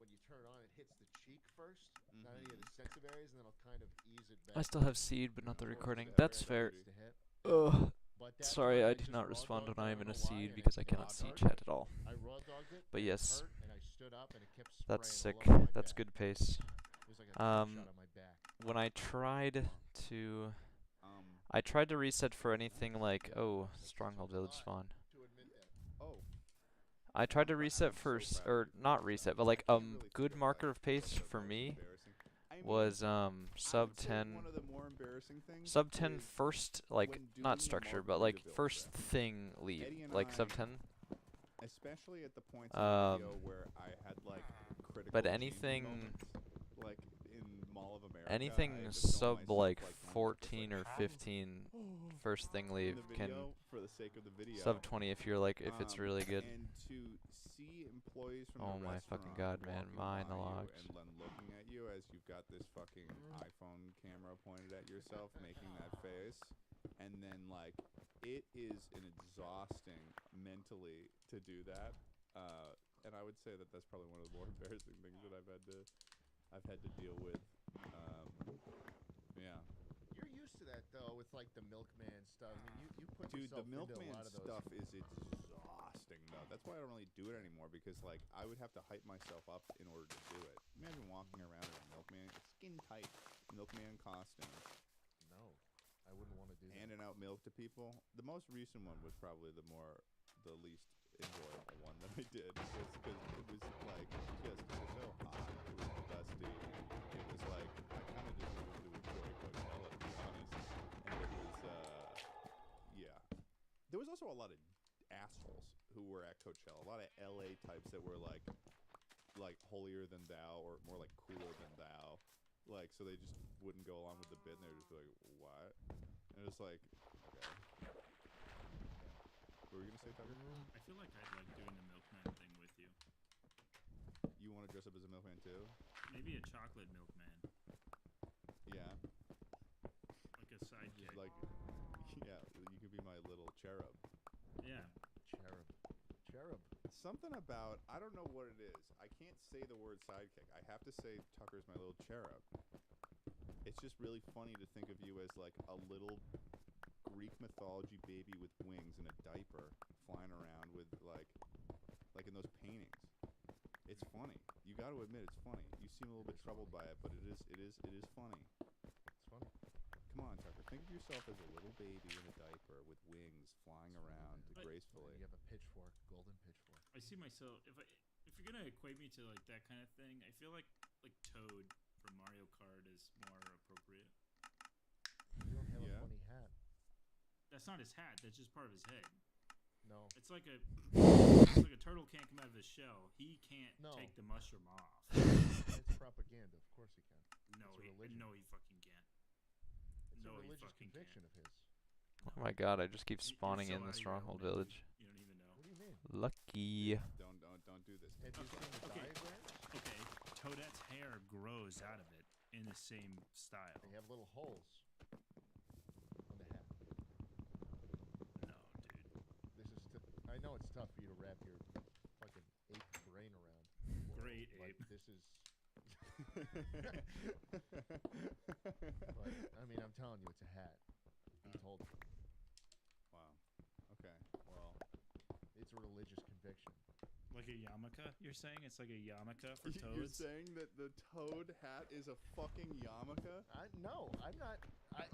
when you turn it on, it hits the cheek first, not any of the sensitive areas, and then I'll kind of ease it back. I still have seed, but not the towards recording. the That's area fair. that needs to hit. Ugh. But that Sorry, time I do just not raw respond dogged when I it. am in I a don't know why, seed and because it I cannot raw see dogged chat it. at all. I raw dogged it. But and it yes, hurt, and I stood up and it kept that's spraying sick. all over my That's back. good pace. It was like a gunshot on my back. When I tried to reset for anything like Stronghold Village spawn. I tried to reset for or not reset, but like good marker of pace for me was sub 10 sub 10 first, like not structure, but like first thing lead, like sub 10. Especially at the points in the video where I had like critical but change anything moments, like in Mall of America, anything I had to sub film myself, like like 14 or 15 first thing lead in the can video, for the sake of the video, sub 20 if you're like if it's really good. And to see employees from Oh the my restaurant fucking god, man, walking mine the by you logs. and then looking at you as you've got this fucking iPhone camera pointed at yourself, making that face, and then like it is an exhausting mentally to do that. And I would say that that's probably one of the more embarrassing things that I've had to deal with. Yeah. You're used to that though, with like the milkman stuff. I mean, you put Dude, yourself the into a milkman lot of those. stuff is exhausting though. That's why I don't really do it anymore, because like I would have to hype myself up in order to do it. Imagine walking around in a milkman, skin tight milkman costume. No, I wouldn't want to do that. Handing out milk to people. The most recent one was probably the least enjoyable one that I did, because it was like just so hot, it was dusty, and it was like I kind of just wanted to enjoy Coachella, to be honest. And it was yeah. There was also a lot of assholes who were at Coachella, a lot of LA types that were like holier than thou, or more like cooler than thou, like, so they just wouldn't go along with the bit, and they would just be like, what? And it was like, okay. What were you gonna say, Tucker? I feel like I'd like doing the milkman thing with you. You want to dress up as a milkman too? Maybe a chocolate milkman. Yeah. Like a sidekick. Just like, yeah, you could be my little cherub. Yeah. Cherub. something about, I don't know what it is. I can't say the word sidekick. I have to say Tucker's my little cherub. It's just really funny to think of you as like a little Greek mythology baby with wings in a diaper flying around with like in those paintings. It's funny. You got to admit it's funny. You seem a little bit troubled by it, but it is funny. It's funny. Come on, Tucker. Think of yourself as a little baby in a diaper with wings flying around gracefully. You have a pitchfork, golden pitchfork. I see myself if you're gonna equate me to like that kind of thing, I feel like Toad from Mario Kart is more appropriate. You don't have a funny hat. That's not his hat. That's just part of his head. No. It's like a turtle can't come out of his shell. He can't take the mushroom off. It's propaganda. Of course he can. No, he fucking can't. It's a religious conviction of his. Oh my god, I just keep spawning in the Stronghold Village. You don't even know. What do you mean? Lucky. Don't do this. Have you seen the diagram? Okay, Toadette's hair grows out of it in the same style. They have little holes on the hat. No, dude. I know it's tough for you to wrap your fucking ape brain around. Great ape. This is... But, I mean, I'm telling you, it's a hat. He told me. Wow. Okay. Well, it's a religious conviction. Like a yarmulke, you're saying? It's like a yarmulke for toads? You're saying that the toad hat is a fucking yarmulke? No, I'm not.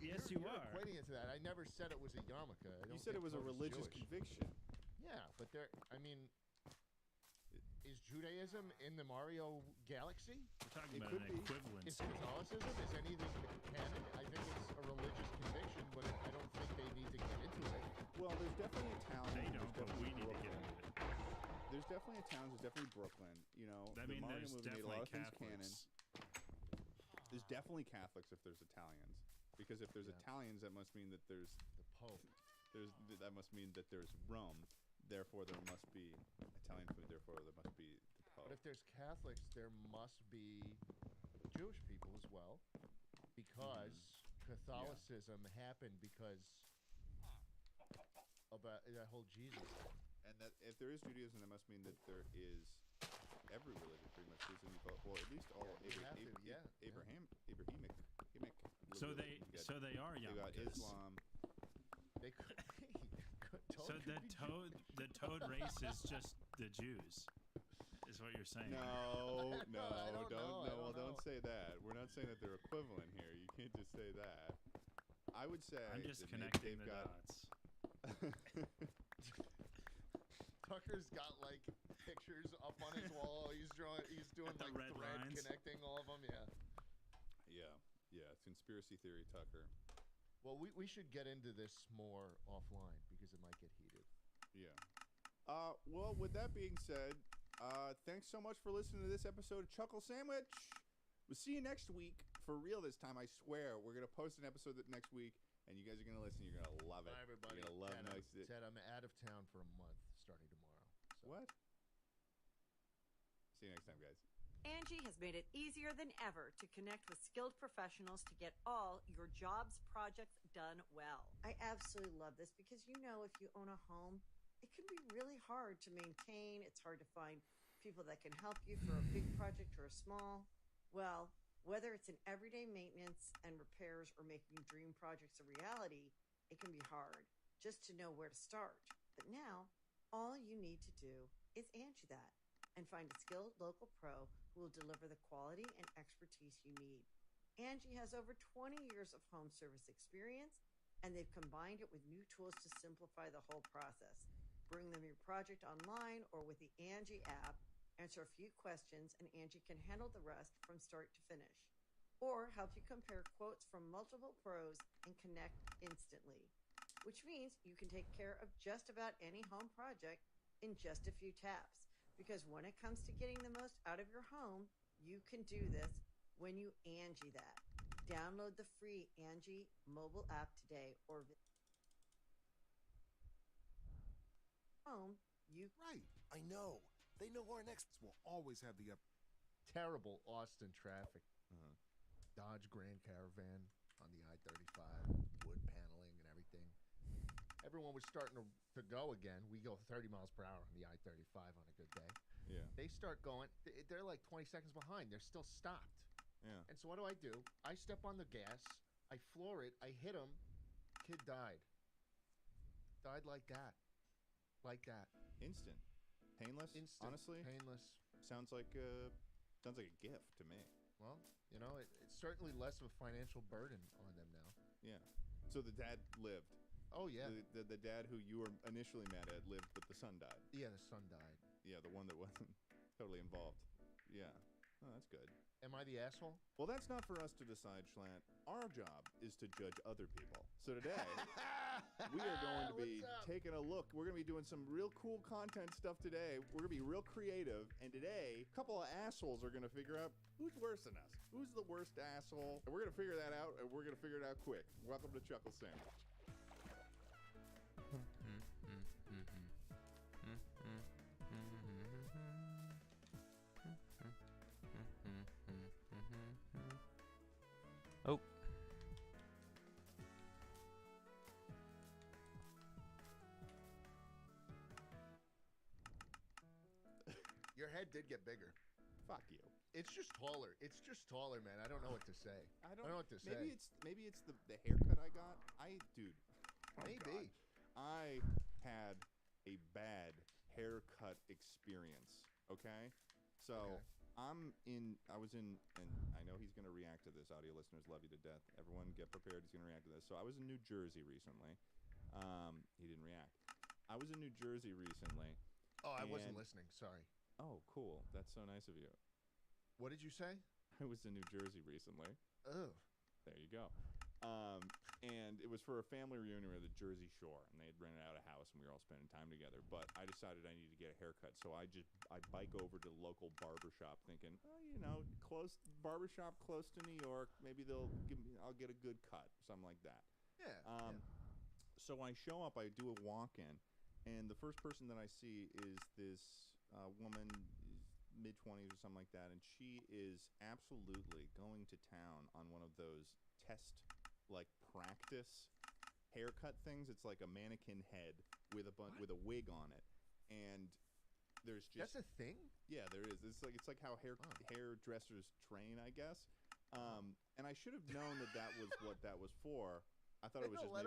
Yes, you're are. equating it to that. I never said it was a yarmulke. You said it was a religious conviction. Yeah, but is Judaism in the Mario galaxy? We're talking about an equivalence. Is Catholicism? Is anything canon? I think it's a religious conviction, but I don't think they need to get into it. Well, there's definitely a town. They don't, but we need to get into it. There's definitely a town. There's definitely Brooklyn. You know, I the mean, Mario there's movie made a lot of things canon. Catholics. There's definitely Catholics if there's Italians, because if there's Italians, that must mean that there's the Pope. That must mean that there's Rome. Therefore, there must be Italian food. Therefore, there must be the Pope. But if there's Catholics, there must be Jewish people as well, because Catholicism happened because of that whole Jesus thing. And that if there is Judaism, that must mean that there is every religion pretty much is involved. Well, at least all Abrahamic. So they are yarmulkes. They got Islam. They could be. So the toad race is just the Jews, is what you're saying? No, don't say that. We're not saying that they're equivalent here. You can't just say that. I would say I'm just that connecting they've the got dots. Tucker's got like pictures up on his wall. He's doing like red thread lines. connecting all of them. Yeah. Conspiracy theory, Tucker. Well, we should get into this more offline because it might get heated. Yeah. Well, with that being said, thanks so much for listening to this episode of Chuckle Sandwich. We'll see you next week. For real this time, I swear. We're going to post an episode next week, and you guys are going to listen. You're going to love it. Bye, everybody. You're going to love it. Ted, I'm out of town for a month starting tomorrow. So. What? See you next time, guys. Angie has made it easier than ever to connect with skilled professionals to get all your jobs projects done well. I absolutely love this because if you own a home, it can be really hard to maintain. It's hard to find people that can help you for a big project or a small. Well, whether it's in everyday maintenance and repairs or making dream projects a reality, it can be hard just to know where to start. But now, all you need to do is Angie that and find a skilled local pro who will deliver the quality and expertise you need. Angie has over 20 years of home service experience, and they've combined it with new tools to simplify the whole process. Bring them your project online or with the Angie app, answer a few questions, and Angie can handle the rest from start to finish. Or help you compare quotes from multiple pros and connect instantly, which means you can take care of just about any home project in just a few taps. Because when it comes to getting the most out of your home, you can do this when you Angie that. Download the free Angie mobile app today or home. Right, I know. They know our next will always have the terrible Austin traffic. Dodge Grand Caravan on the I-35, wood paneling and everything. everyone was starting to go again. We go 30 miles per hour on the I-35 on a good day. Yeah. They start going. They're like 20 seconds behind. They're still stopped. Yeah. And so what do? I step on the gas. I floor it. I hit him. Kid died. Died like that. Like that. Instant. Painless. Instant. Honestly. Painless. Sounds like a gift to me. Well, it's certainly less of a financial burden on them now. Yeah. So the dad lived. Oh, yeah. The dad who you were initially mad at lived, but the son died. Yeah, the son died. Yeah, the one that wasn't totally involved. Yeah. Oh, that's good. Am I the asshole? Well, that's not for us to decide, Schlant. Our job is to judge other people. So today, we are going to be taking a look. We're going to be doing some real cool content stuff today. We're going to be real creative. And today, a couple of assholes are going to figure out who's worse than us. Who's the worst asshole? And we're going to figure that out, and we're going to figure it out quick. Welcome to Chuckle Sandwich. Oh. Your head did get bigger. Fuck you. It's just taller. It's just taller, man. I don't know what to say. I don't know what to say. Maybe it's the haircut I got. Dude. Maybe. I had a bad haircut experience. Okay? So I was in, and I know he's gonna react to this. Audio listeners love you to death. Everyone get prepared, he's gonna react to this. So I was in New Jersey recently. He didn't react. I was in New Jersey recently. Oh, I wasn't listening. Sorry. Oh, cool. That's so nice of you. What did you say? I was in New Jersey recently. Oh. There you go. And it was for a family reunion at the Jersey Shore, and they had rented out a house, and we were all spending time together. But I decided I needed to get a haircut, so I bike over to the local barbershop, thinking, barbershop close to New York, maybe I'll get a good cut, something like that. Yeah. So I show up, I do a walk-in, and the first person that I see is this woman, mid-20s or something like that, and she is absolutely going to town on one of those practice haircut things. It's like a mannequin head with a wig on it, and there's just that's a thing. Yeah, there is. It's like how hairdressers train, I guess. And I should have known that was what that was for. I thought it was just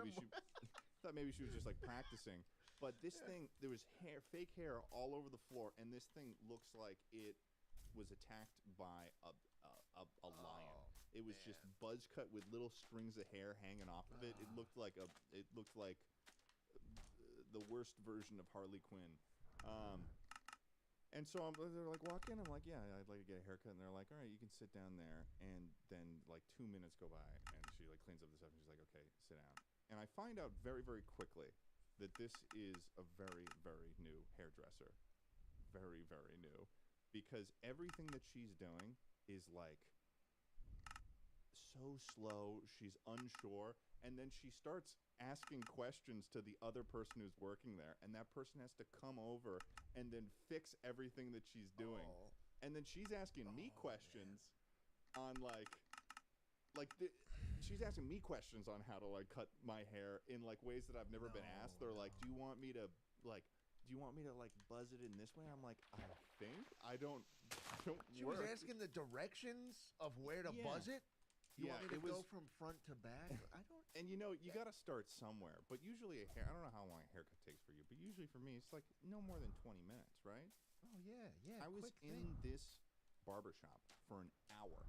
maybe she was just like practicing. But this thing, there was fake hair all over the floor, and this thing looks like it was attacked by a lion. It was just buzz cut with little strings of hair hanging off of it. It looked like the worst version of Harley Quinn. And so they're like, walk in. I'm like, yeah, I'd like to get a haircut. And they're like, all right, you can sit down there. And then like 2 minutes go by, and she like cleans up the stuff, and she's like, okay, sit down. And I find out very, very quickly that this is a very, very new hairdresser. Very, very new. Because everything that she's doing is like so slow, she's unsure, and then she starts asking questions to the other person who's working there, and that person has to come over and then fix everything that she's doing. And then she's asking me questions on she's asking me questions on how to like cut my hair in like ways that I've never been asked. They're like, do you want me to like buzz it in this way? I'm like, I don't She was asking the directions of where to buzz it. You want me to go from front to back? I don't. And you got to start somewhere. But usually I don't know how long a haircut takes for you, but usually for me it's like no more than 20 minutes, right? Oh yeah. I was in this barbershop for an hour.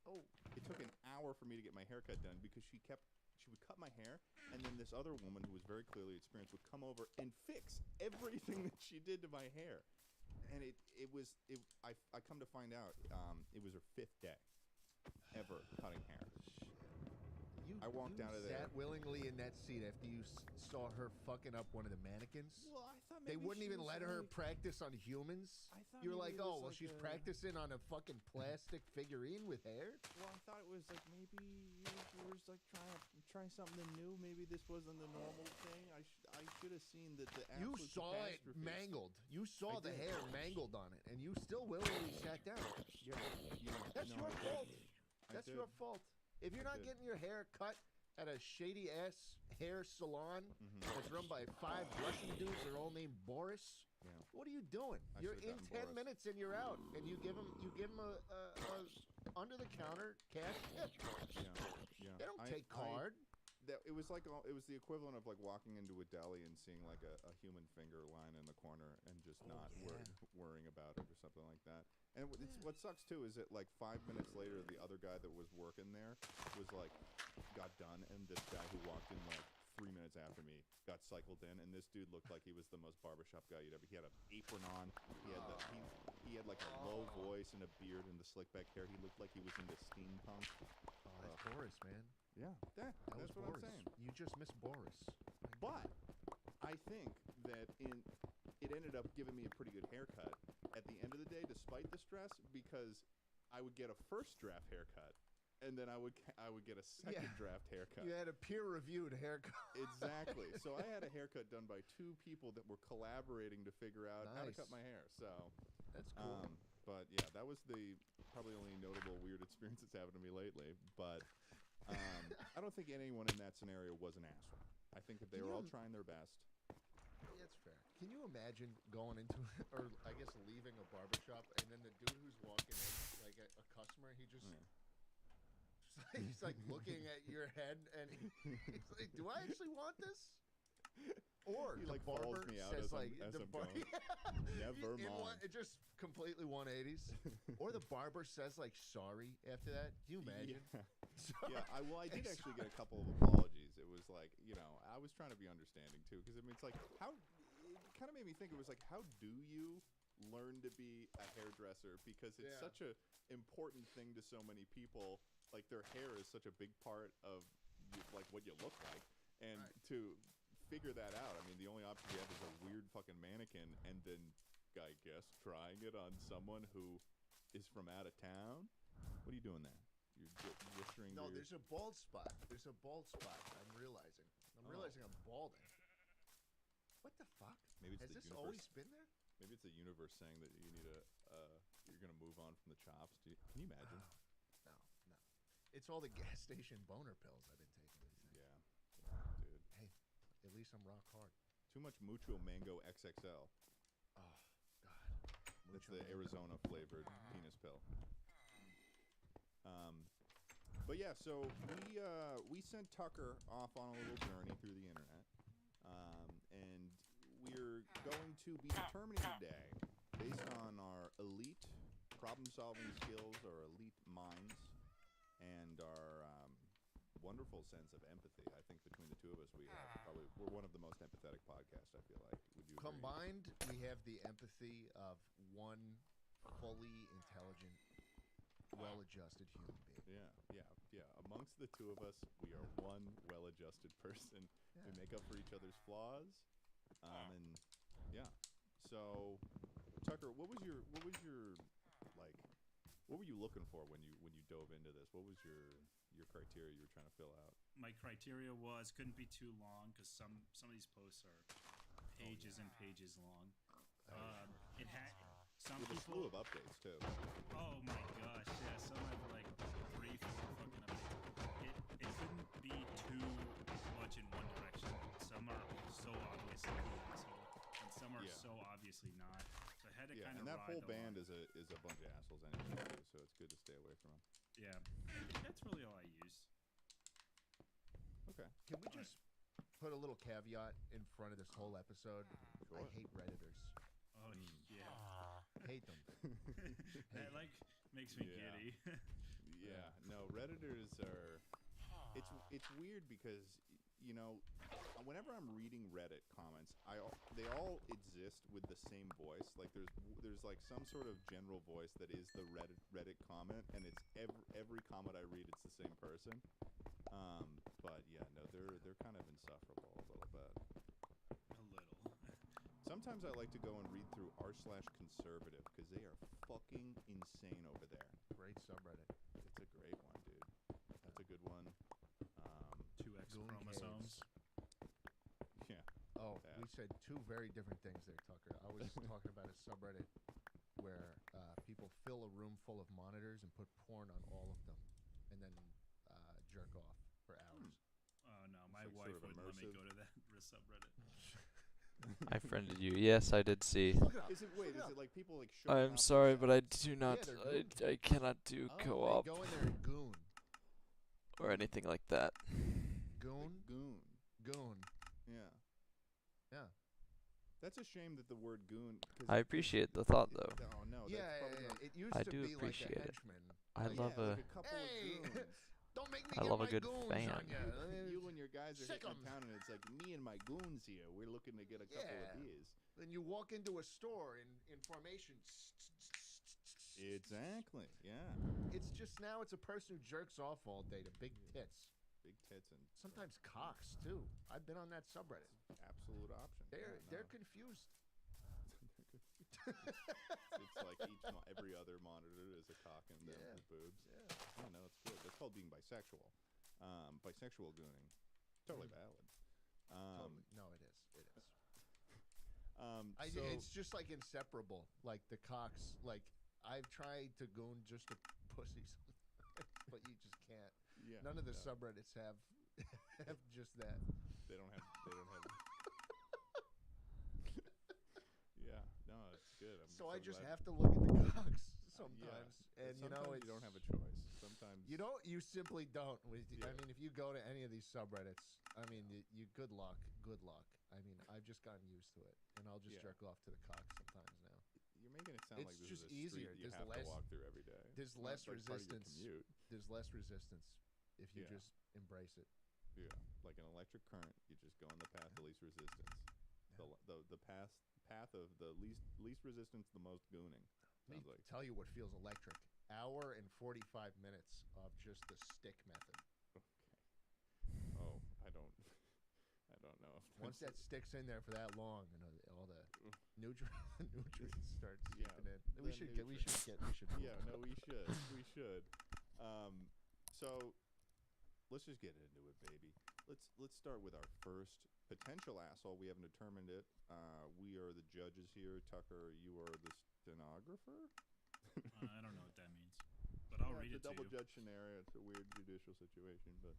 Oh. It took an hour for me to get my haircut done because she would cut my hair, and then this other woman who was very clearly experienced would come over and fix everything that she did to my hair. And I come to find out it was her 5th day ever cutting hair. I walked out of there. Sat willingly in that seat after you saw her fucking up one of the mannequins. Well, I thought they maybe wouldn't even let her like, practice on humans. I thought you were maybe like, it oh, was well, she's practicing on a fucking plastic figurine with hair. Well, I thought it was like maybe you were just like try something new. Maybe this wasn't the normal thing. I should have seen that the you absolute saw it mangled. You saw the hair mangled on it, and you still willingly sat down. Yeah, That's your fault. That's your fault. If you're not getting your hair cut at a shady ass hair salon that's run by 5 Russian dudes. They're all named Boris. Yeah. What are you doing? You're in 10 minutes and you're out, and you give them a under the counter cash tip. Yeah. They don't take card. It was the equivalent of like walking into a deli and seeing like a human finger lying in the corner and just not worrying about it or something like that. And what sucks too is that like 5 minutes later, the other guy that was working there was like got done, and this guy who walked in like 3 minutes after me got cycled in, and this dude looked like he was the most barbershop guy you'd ever. He had an apron on. He had like a low voice and a beard and the slick back hair. He looked like he was into steampunk. Oh, that's Boris, man. Yeah, that's what Boris. I'm saying. You just missed Boris. But I think that it ended up giving me a pretty good haircut at the end of the day, despite the stress, because I would get a first draft haircut, and then I would get a second draft haircut. You had a peer-reviewed haircut. Exactly. So I had a haircut done by 2 people that were collaborating to figure out how to cut my hair. So that's cool. But yeah, that was probably the only notable weird experience that's happened to me lately. But I don't think anyone in that scenario was an asshole. I think that they were all trying their best. That's fair. Can you imagine going into, or I guess leaving a barbershop, and then the dude who's walking in, like a customer, he just... he's like looking at your head, and he's like, "Do I actually want this?" Or he the like barber falls me out says as like I'm the going. Never mind. It just completely 180s. Or the barber says like sorry after that. Can you imagine? Yeah. I did actually get a couple of apologies. It was like, I was trying to be understanding too, because I mean, it's like it kind of made me think. It was like, how do you learn to be a hairdresser? Because it's such a important thing to so many people. Like their hair is such a big part of like what you look like, and to figure that out, I mean, the only option you have is a weird fucking mannequin, and then I guess trying it on someone who is from out of town. What are you doing there? You're blistering. No, there's a bald spot. There's a bald spot. I'm realizing I'm balding. What the fuck? Maybe it's Has the this universe. always been there? Maybe it's the universe saying that you need you're gonna move on from the chops. Can you imagine? No. It's all the gas station boner pills I've been taking these days. Yeah, dude. Hey, at least I'm rock hard. Too much Mucho Mango XXL. Oh, God. That's the Arizona flavored penis pill. But yeah, so we sent Tucker off on a little journey through the internet, and we're going to be determining today, based on our elite problem-solving skills, our elite minds, and our wonderful sense of empathy. I think between the two of us, we're one of the most empathetic podcasts. I feel like. Would you agree? Combined, we have the empathy of one fully intelligent, well-adjusted human being. Yeah. Amongst the two of us, we are one well-adjusted person. We make up for each other's flaws, and yeah. So, Tucker, what were you looking for when you dove into this? What was your criteria you were trying to fill out? My criteria was couldn't be too long, because some of these posts are pages and pages long. It had some with people a slew of updates too. Oh my gosh, yeah. Some have like 3-4 fucking updates. It couldn't be too much in one direction. Some are so obviously an asshole, and some are so obviously not. So I had to kind of. And that ride whole the band line. is a bunch of assholes anyway, too, so it's good to stay away from them. Yeah, that's really all I used. Okay. Can we just put a little caveat in front of this whole episode? Sure. I hate Redditors. Oh yeah. Hate them. That like makes me giddy. Yeah. No, Redditors are. It's weird because whenever I'm reading Reddit comments, they all exist with the same voice. Like there's like some sort of general voice that is the Reddit comment, and it's every comment I read, it's the same person. But yeah, no, they're kind of insufferable a little bit. A little. Sometimes I like to go and read through r/conservative because they are fucking insane over there. Great subreddit. It's a great one, dude. That's a good one. 2X chromosomes. Yeah. Oh, we said two very different things there, Tucker. I was talking about a subreddit where people fill a room full of monitors and put porn on all of them, and then jerk off for hours. My like wife sort of wouldn't let me immersive. go to that subreddit. I friended you. Yes, I did see. Is it like people like? I'm sorry, but I do not. I cannot do Oh, co-op they go in there and goon. or anything like that. Goon? Goon. Yeah. Yeah. That's a shame that the word goon. I appreciate the thought, though. Oh no. Yeah, that's probably not- it used I to do be appreciate like a it. henchman. I Like, love like a. a couple of goons. Don't make me I get love a my good goons fan. on ya. You and your guys are Sick hitting 'em. the town, and it's like me and my goons here. We're looking to get a couple of beers. Then you walk into a store in formation. Exactly. Yeah. It's just now it's a person who jerks off all day to big tits. Big tits and sometimes cocks too. I've been on that subreddit. Absolute option. They're confused. It's like every other monitor is a cock and the boobs. Yeah. No, it's good. That's called being bisexual. Bisexual gooning. Totally valid. No, it is. It is. So it's just like inseparable. Like the cocks. Like I've tried to goon just to pussies, but you just can't. Yeah, None of the subreddits have just that. They don't have. Yeah, no, it's good. So I just have to look at the cocks sometimes, and you know, you don't have a choice. Sometimes you don't. You simply don't. I mean, if you go to any of these subreddits, I mean, you good luck. Good luck. I mean, I've just gotten used to it, and I'll just jerk off to the cocks sometimes now. You're making it sound like this just is a street easier. you have to walk through every day. There's It's less not like part of your resistance. commute. There's less resistance if you just embrace it. Yeah, like an electric current, you just go on the path of least resistance. The path of the least resistance, the most gooning. Let me tell you what feels electric. Hour and 45 minutes of just the stick method. Okay. Oh, I don't know. Once that sticks in there for that long, you know, all the nutrients start seeping in. We should. Yeah, no, we should. So let's just get into it, baby. Let's start with our first potential asshole. We haven't determined it. We are the judges here. Tucker, you are the stenographer. I don't know what that means, but I'll read it it's a to double you. judge scenario. It's a weird judicial situation, but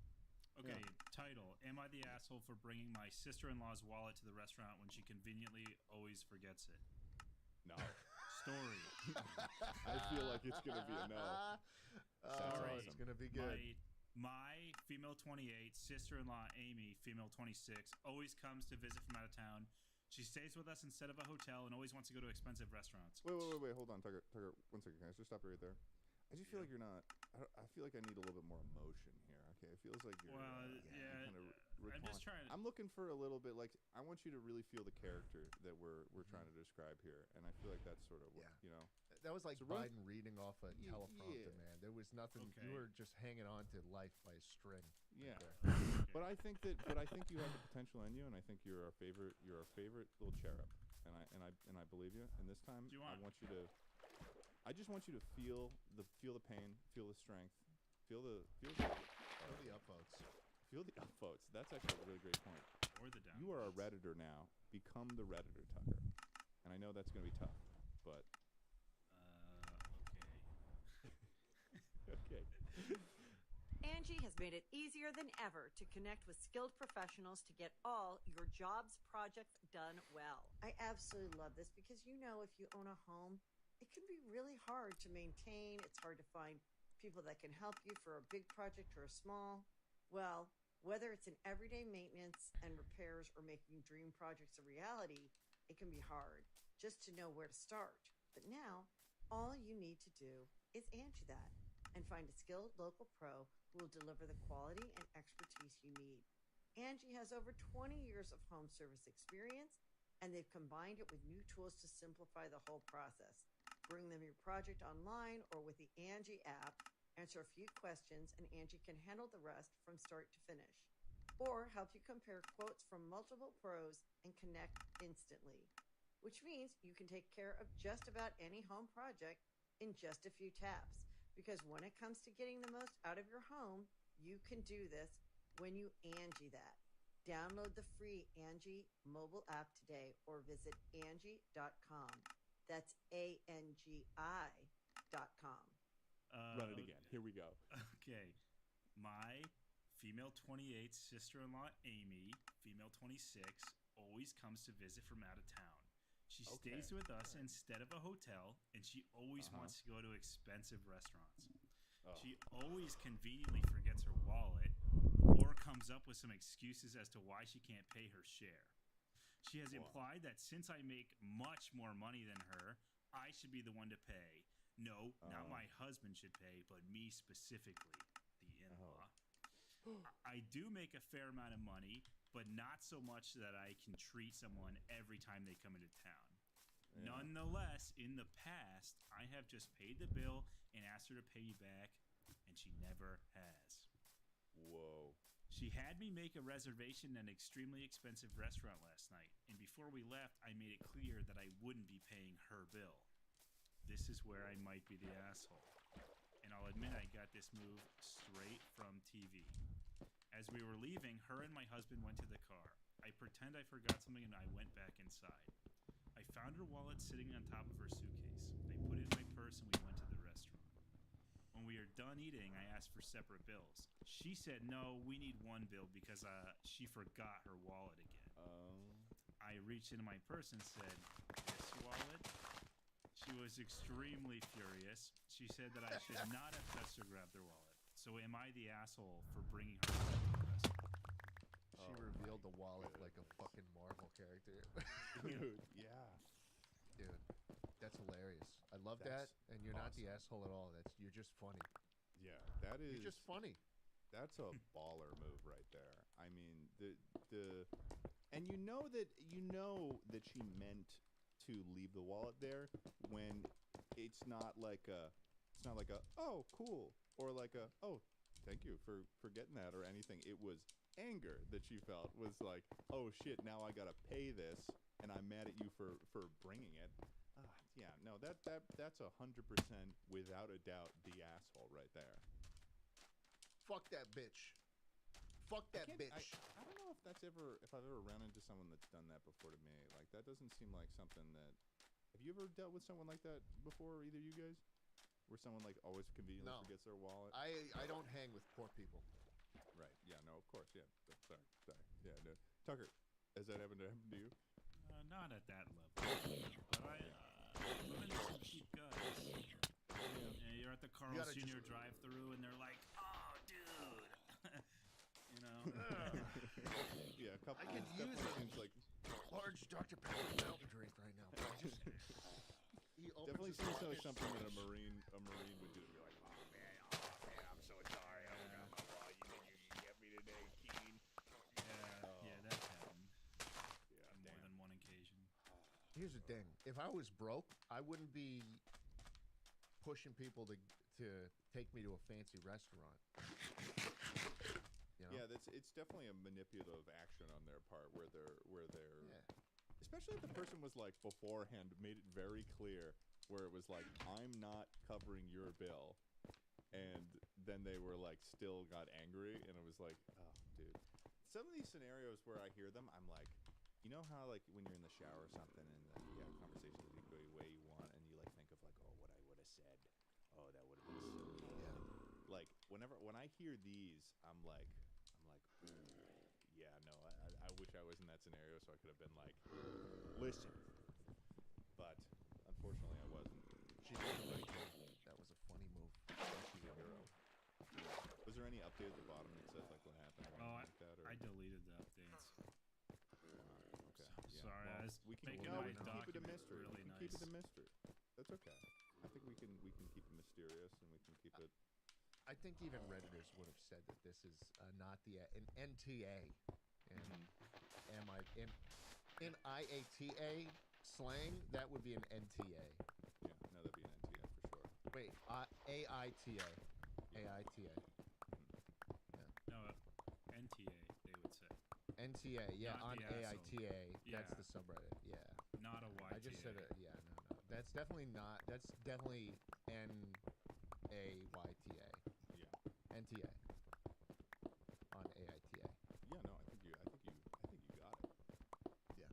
Okay, title. Am I the asshole for bringing my sister-in-law's wallet to the restaurant when she conveniently always forgets it? No. Story. I feel like it's going to be a no. Story. It's going to be good. My female 28, sister-in-law Amy, female 26, always comes to visit from out of town. She stays with us instead of a hotel and always wants to go to expensive restaurants. Wait. Hold on, Tucker. 1 second. Can I just stop you right there? I just feel like you're not. I feel like I need a little bit more emotion here. Okay, it feels like you're. I'm just trying to. I'm looking for a little bit. Like I want you to really feel the character that we're trying to describe here, and I feel like that's sort of what you know. That was like So Biden reading off a teleprompter, man. There was nothing. Okay. You were just hanging on to life by a string. Yeah, right but I think you have the potential in you, and I think you're our favorite. You're our favorite little cherub, and I believe you. And this time, I want you to. I just want you to feel the pain, feel the strength, feel the upvotes. Feel the upvotes. That's actually a really great point. Or the downvotes. You are a Redditor now. Become the Redditor, Tucker. And I know that's going to be tough, but okay. Angie has made it easier than ever to connect with skilled professionals to get all your jobs projects done well. I absolutely love this because you know if you own a home, it can be really hard to maintain. It's hard to find people that can help you for a big project or a small. Well, whether it's in everyday maintenance and repairs or making dream projects a reality, it can be hard just to know where to start. But now, all you need to do is Angie that and find a skilled local pro who will deliver the quality and expertise you need. Angie has over 20 years of home service experience, and they've combined it with new tools to simplify the whole process. Bring them your project online or with the Angie app, answer a few questions, and Angie can handle the rest from start to finish. Or help you compare quotes from multiple pros and connect instantly, which means you can take care of just about any home project in just a few taps. Because when it comes to getting the most out of your home, you can do this when you Angie that. Download the free Angie mobile app today or visit Angie.com. That's ANGI.com. Run it again. Here we go. Okay. My Female 28, sister-in-law Amy, female 26, always comes to visit from out of town. She stays with us instead of a hotel, and she always wants to go to expensive restaurants. She always conveniently forgets her wallet or comes up with some excuses as to why she can't pay her share. She has implied that since I make much more money than her, I should be the one to pay. No, not my husband should pay, but me specifically, the in-law. I do make a fair amount of money, but not so much that I can treat someone every time they come into town. Nonetheless, in the past, I have just paid the bill and asked her to pay me back, and she never has. Whoa. She had me make a reservation at an extremely expensive restaurant last night, and before we left, I made it clear that I wouldn't be paying her bill. This is where I might be the asshole. And I'll admit I got this move straight from TV. As we were leaving, her and my husband went to the car. I pretend I forgot something and I went back inside. I found her wallet sitting on top of her suitcase. I put it in my purse and we went to the restaurant. When we are done eating, I asked for separate bills. She said, no, we need one bill because she forgot her wallet again. I reached into my purse and said, this wallet? She was extremely furious. She said that I should not have touched or grabbed her wallet. So am I the asshole for bringing her to the restaurant? She revealed the wallet like a fucking Marvel character. Dude, yeah. Dude, that's hilarious. I love that, and you're not the asshole at all. You're just funny. Yeah, that is. You're just funny. That's a baller move right there. I mean, and you know that she meant to leave the wallet there when it's not like a oh cool or like a oh thank you for getting that or anything. It was anger that she felt, was like, oh shit, now I gotta pay this and I'm mad at you for bringing it. Yeah, no, that's 100% without a doubt the asshole right there. Fuck that bitch. Fuck that bitch. I don't know if I've ever run into someone that's done that before to me. Like, that doesn't seem like something that. Have you ever dealt with someone like that before, either of you guys? Where someone like always conveniently forgets their wallet? I don't hang with poor people. Right. Yeah. No. Of course. Yeah. Sorry. Yeah. No. Tucker, has that happened to you? Not at that level. But I run into some cheap guys. Yeah, you're at the Carl's Jr. drive-thru and they're like, "Oh, dude," you know. Yeah, a couple. I could use seems like large Dr. Pepper mountain drink right now. But definitely seems like something that a marine would do. To be like, oh man, I'm so sorry. I forgot my wallet. You get me today, Keen. Yeah, that happened. Yeah, on more than one occasion. Here's the thing: if I was broke, I wouldn't be pushing people to take me to a fancy restaurant. You know? Yeah, it's definitely a manipulative action on their part, where they're especially if the person was like beforehand made it very clear, where it was like, I'm not covering your bill, and then they were like still got angry, and it was like, oh, dude. Some of these scenarios where I hear them, I'm like, you know how like when you're in the shower or something, and you have conversations that go the way you want, and you like think of like, oh, what I would have said, oh, that would have been so good. Like when I hear these, I'm like, yeah, no, I wish I was in that scenario so I could have been like, listen. But unfortunately, I wasn't. She did the right thing. That was a funny move. She's a hero. Was there any update at the bottom that says like what happened or anything like that? Or? I deleted the updates. Okay. Sorry, well, I was we can, making no, my we can keep it a document mystery. really we can nice. keep it a mystery. That's okay. I think we can keep it mysterious, and we can keep it. I think even Redditors would have said that this is not an NTA, and in IATA slang that would be an NTA. Yeah, no, that'd be an NTA for sure. Wait, AITA, AITA. No, NTA they would say. NTA, yeah, Not on the asshole. AITA. Yeah. That's the subreddit. Yeah. Not a YTA. I just said it. Yeah, no. That's definitely not. That's definitely NAYTA. Yeah. NTA. On AITA. Yeah, no, I think you got it. Yeah.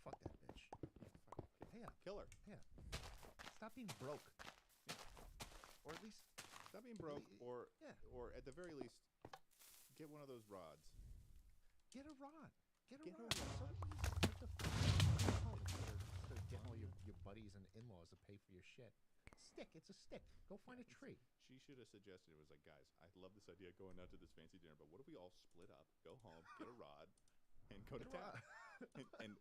Fuck that bitch. Yeah, fuck it. Hey, Kill her. Yeah. Stop being broke. Yeah. Or at least stop being broke, or at the very least, Get one of those rods. Get a rod. Get a Get a rod. rod. What the fuck? Instead of getting all your buddies and in-laws to pay for your shit. Stick. It's a stick. Go find a tree. She should have suggested, it was like, guys, I love this idea of going out to this fancy dinner, but what if we all split up, go home, get a rod, and go to town? and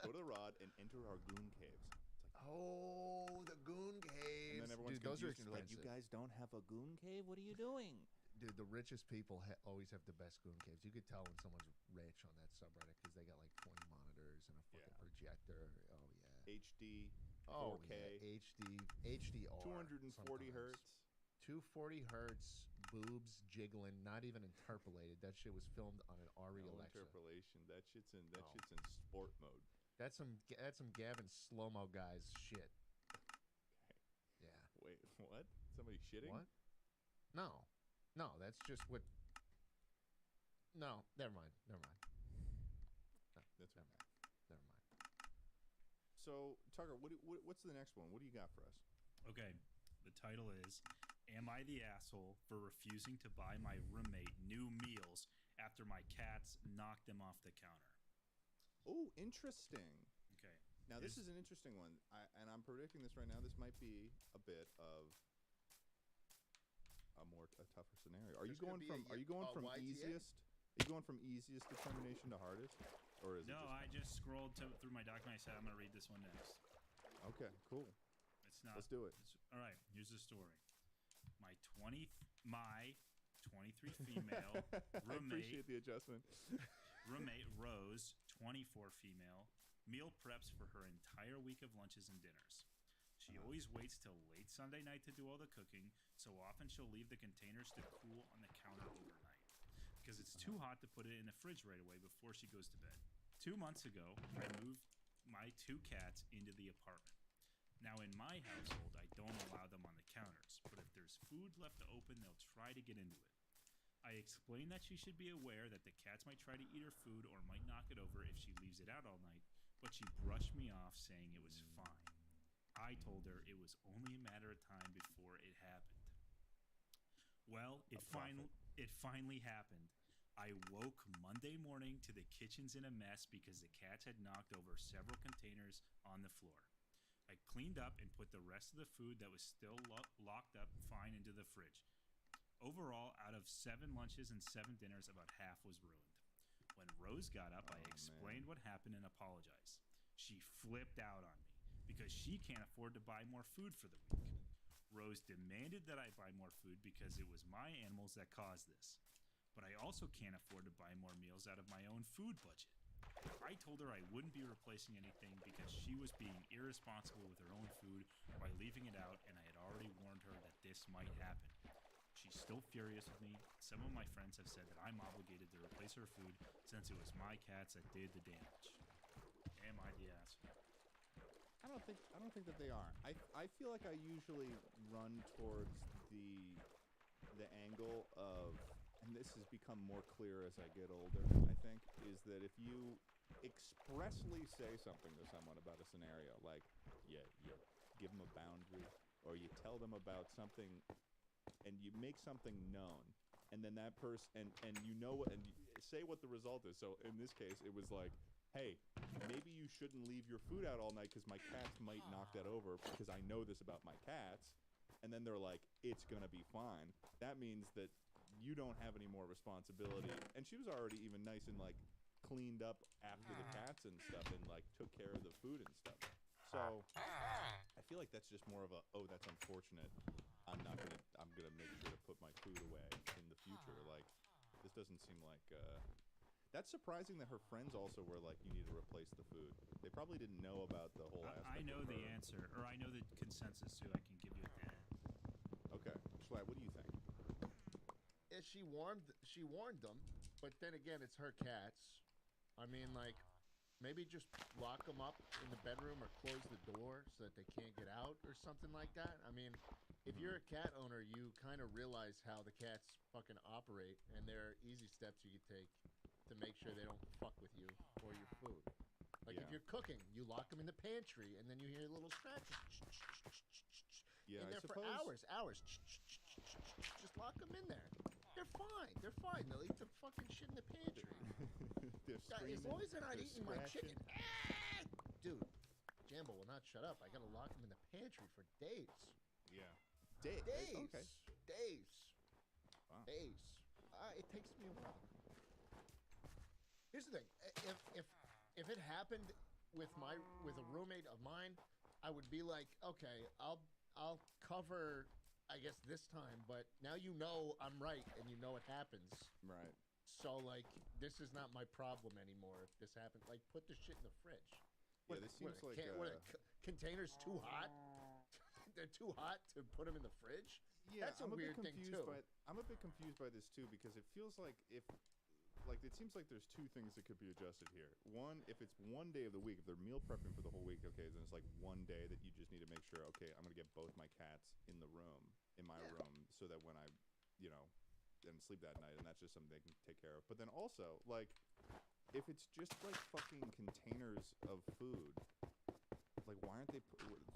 go to the rod and enter our goon caves. It's like, oh, the goon caves. And then everyone's Dude, those are confused and like, you expensive. guys don't have a goon cave? What are you doing? Dude, the richest people always have the best goon caves. You could tell when someone's rich on that subreddit because they got like 20 monitors and a fucking projector. Oh, yeah. HD, 4K. Oh, yeah. HDR. 240 hertz. 240 hertz, boobs jiggling, not even interpolated. That shit was filmed on an RE No Alexa. interpolation. That shit's in sport mode. That's some Gavin slow-mo guys shit. Okay. Yeah. Wait, what? Somebody shitting? What? No, that's just what. No, never mind. No, That's never mind. Never mind. So, Tucker, what's the next one? What do you got for us? Okay, the title is Am I the Asshole for Refusing to Buy My Roommate New Meals After My Cats Knocked Them Off the Counter? Oh, interesting. Okay. Now, this is an interesting one, and I'm predicting this right now. This might be a bit of a tougher scenario. Are you going from easiest? Are you going from easiest determination to hardest, or is it? No, I just scrolled through my document. I said I'm going to read this one next. Okay, cool. It's not. Let's do it. All right. Here's the story. My 23 female I roommate. appreciate the adjustment. Roommate Rose, 24 female, meal preps for her entire week of lunches and dinners. She always waits till late Sunday night to do all the cooking, so often she'll leave the containers to cool on the counter overnight because it's too hot to put it in the fridge right away before she goes to bed. 2 months ago, I moved my 2 cats into the apartment. Now, in my household, I don't allow them on the counters, but if there's food left open, they'll try to get into it. I explained that she should be aware that the cats might try to eat her food or might knock it over if she leaves it out all night, but she brushed me off saying it was fine. I told her it was only a matter of time before it happened. Well, it finally happened. I woke Monday morning to the kitchen's in a mess because the cats had knocked over several containers on the floor. I cleaned up and put the rest of the food that was still locked up fine into the fridge. Overall, out of 7 lunches and 7 dinners, about half was ruined. When Rose got up, I explained what happened and apologized. She flipped out on me because she can't afford to buy more food for the week. Rose demanded that I buy more food because it was my animals that caused this. But I also can't afford to buy more meals out of my own food budget. I told her I wouldn't be replacing anything because she was being irresponsible with her own food by leaving it out, and I had already warned her that this might happen. She's still furious with me. Some of my friends have said that I'm obligated to replace her food since it was my cats that did the damage. Am I the asshole? I don't think that they are. I feel like I usually run towards the angle of, and this has become more clear as I get older, I think, is that if you expressly say something to someone about a scenario, like you give them a boundary or you tell them about something and you make something known, and then that person and you know what, and you say what the result is. So in this case, it was like, hey, maybe you shouldn't leave your food out all night because my cats might knock that over because I know this about my cats. And then they're like, it's going to be fine. That means that you don't have any more responsibility. And she was already even nice and like cleaned up after the cats and stuff and like took care of the food and stuff. So I feel like that's just more of a, oh, that's unfortunate. I'm going to make sure to put my food away in the future. Like, this doesn't seem like, that's surprising that her friends also were like, you need to replace the food. They probably didn't know about the whole aspect. I know of the her. answer, or I know the consensus too. I can give you at the end. Okay. Schlatt, what do you think? Yeah, she warned them, but then again, it's her cats. I mean, like, maybe just lock them up in the bedroom or close the door so that they can't get out or something like that. I mean, if you're a cat owner, you kind of realize how the cats fucking operate, and there are easy steps you could take to make sure they don't fuck with you or your food. Like, if you're cooking, you lock them in the pantry, and then you hear little scratches. Yeah, in there I for suppose. hours. Just lock them in there. They're fine. They're fine. They'll eat the fucking shit in the pantry. As long as they're not eating my chicken. Dude, Jambo will not shut up. I gotta lock him in the pantry for days. Yeah. Days. Okay. Days. Wow. Days. It takes me a while. Here's the thing. If it happened with a roommate of mine, I would be like, okay, I'll cover, I guess, this time, but now you know I'm right and you know it happens. Right. So, like, this is not my problem anymore if this happens. Like, put the shit in the fridge. Yeah, this seems like... Containers too hot? They're too hot to put them in the fridge? Yeah, That's a weird thing, too. I'm a bit confused by this, too, because it feels like if... Like, it seems like there's two things that could be adjusted here. One, if it's one day of the week, if they're meal prepping for the whole week, okay, then it's like one day that you just need to make sure, okay, I'm going to get both my cats in the room, in my room, so that when I, and sleep that night, and that's just something they can take care of. But then also, like, if it's just, like, fucking containers of food, like, why aren't they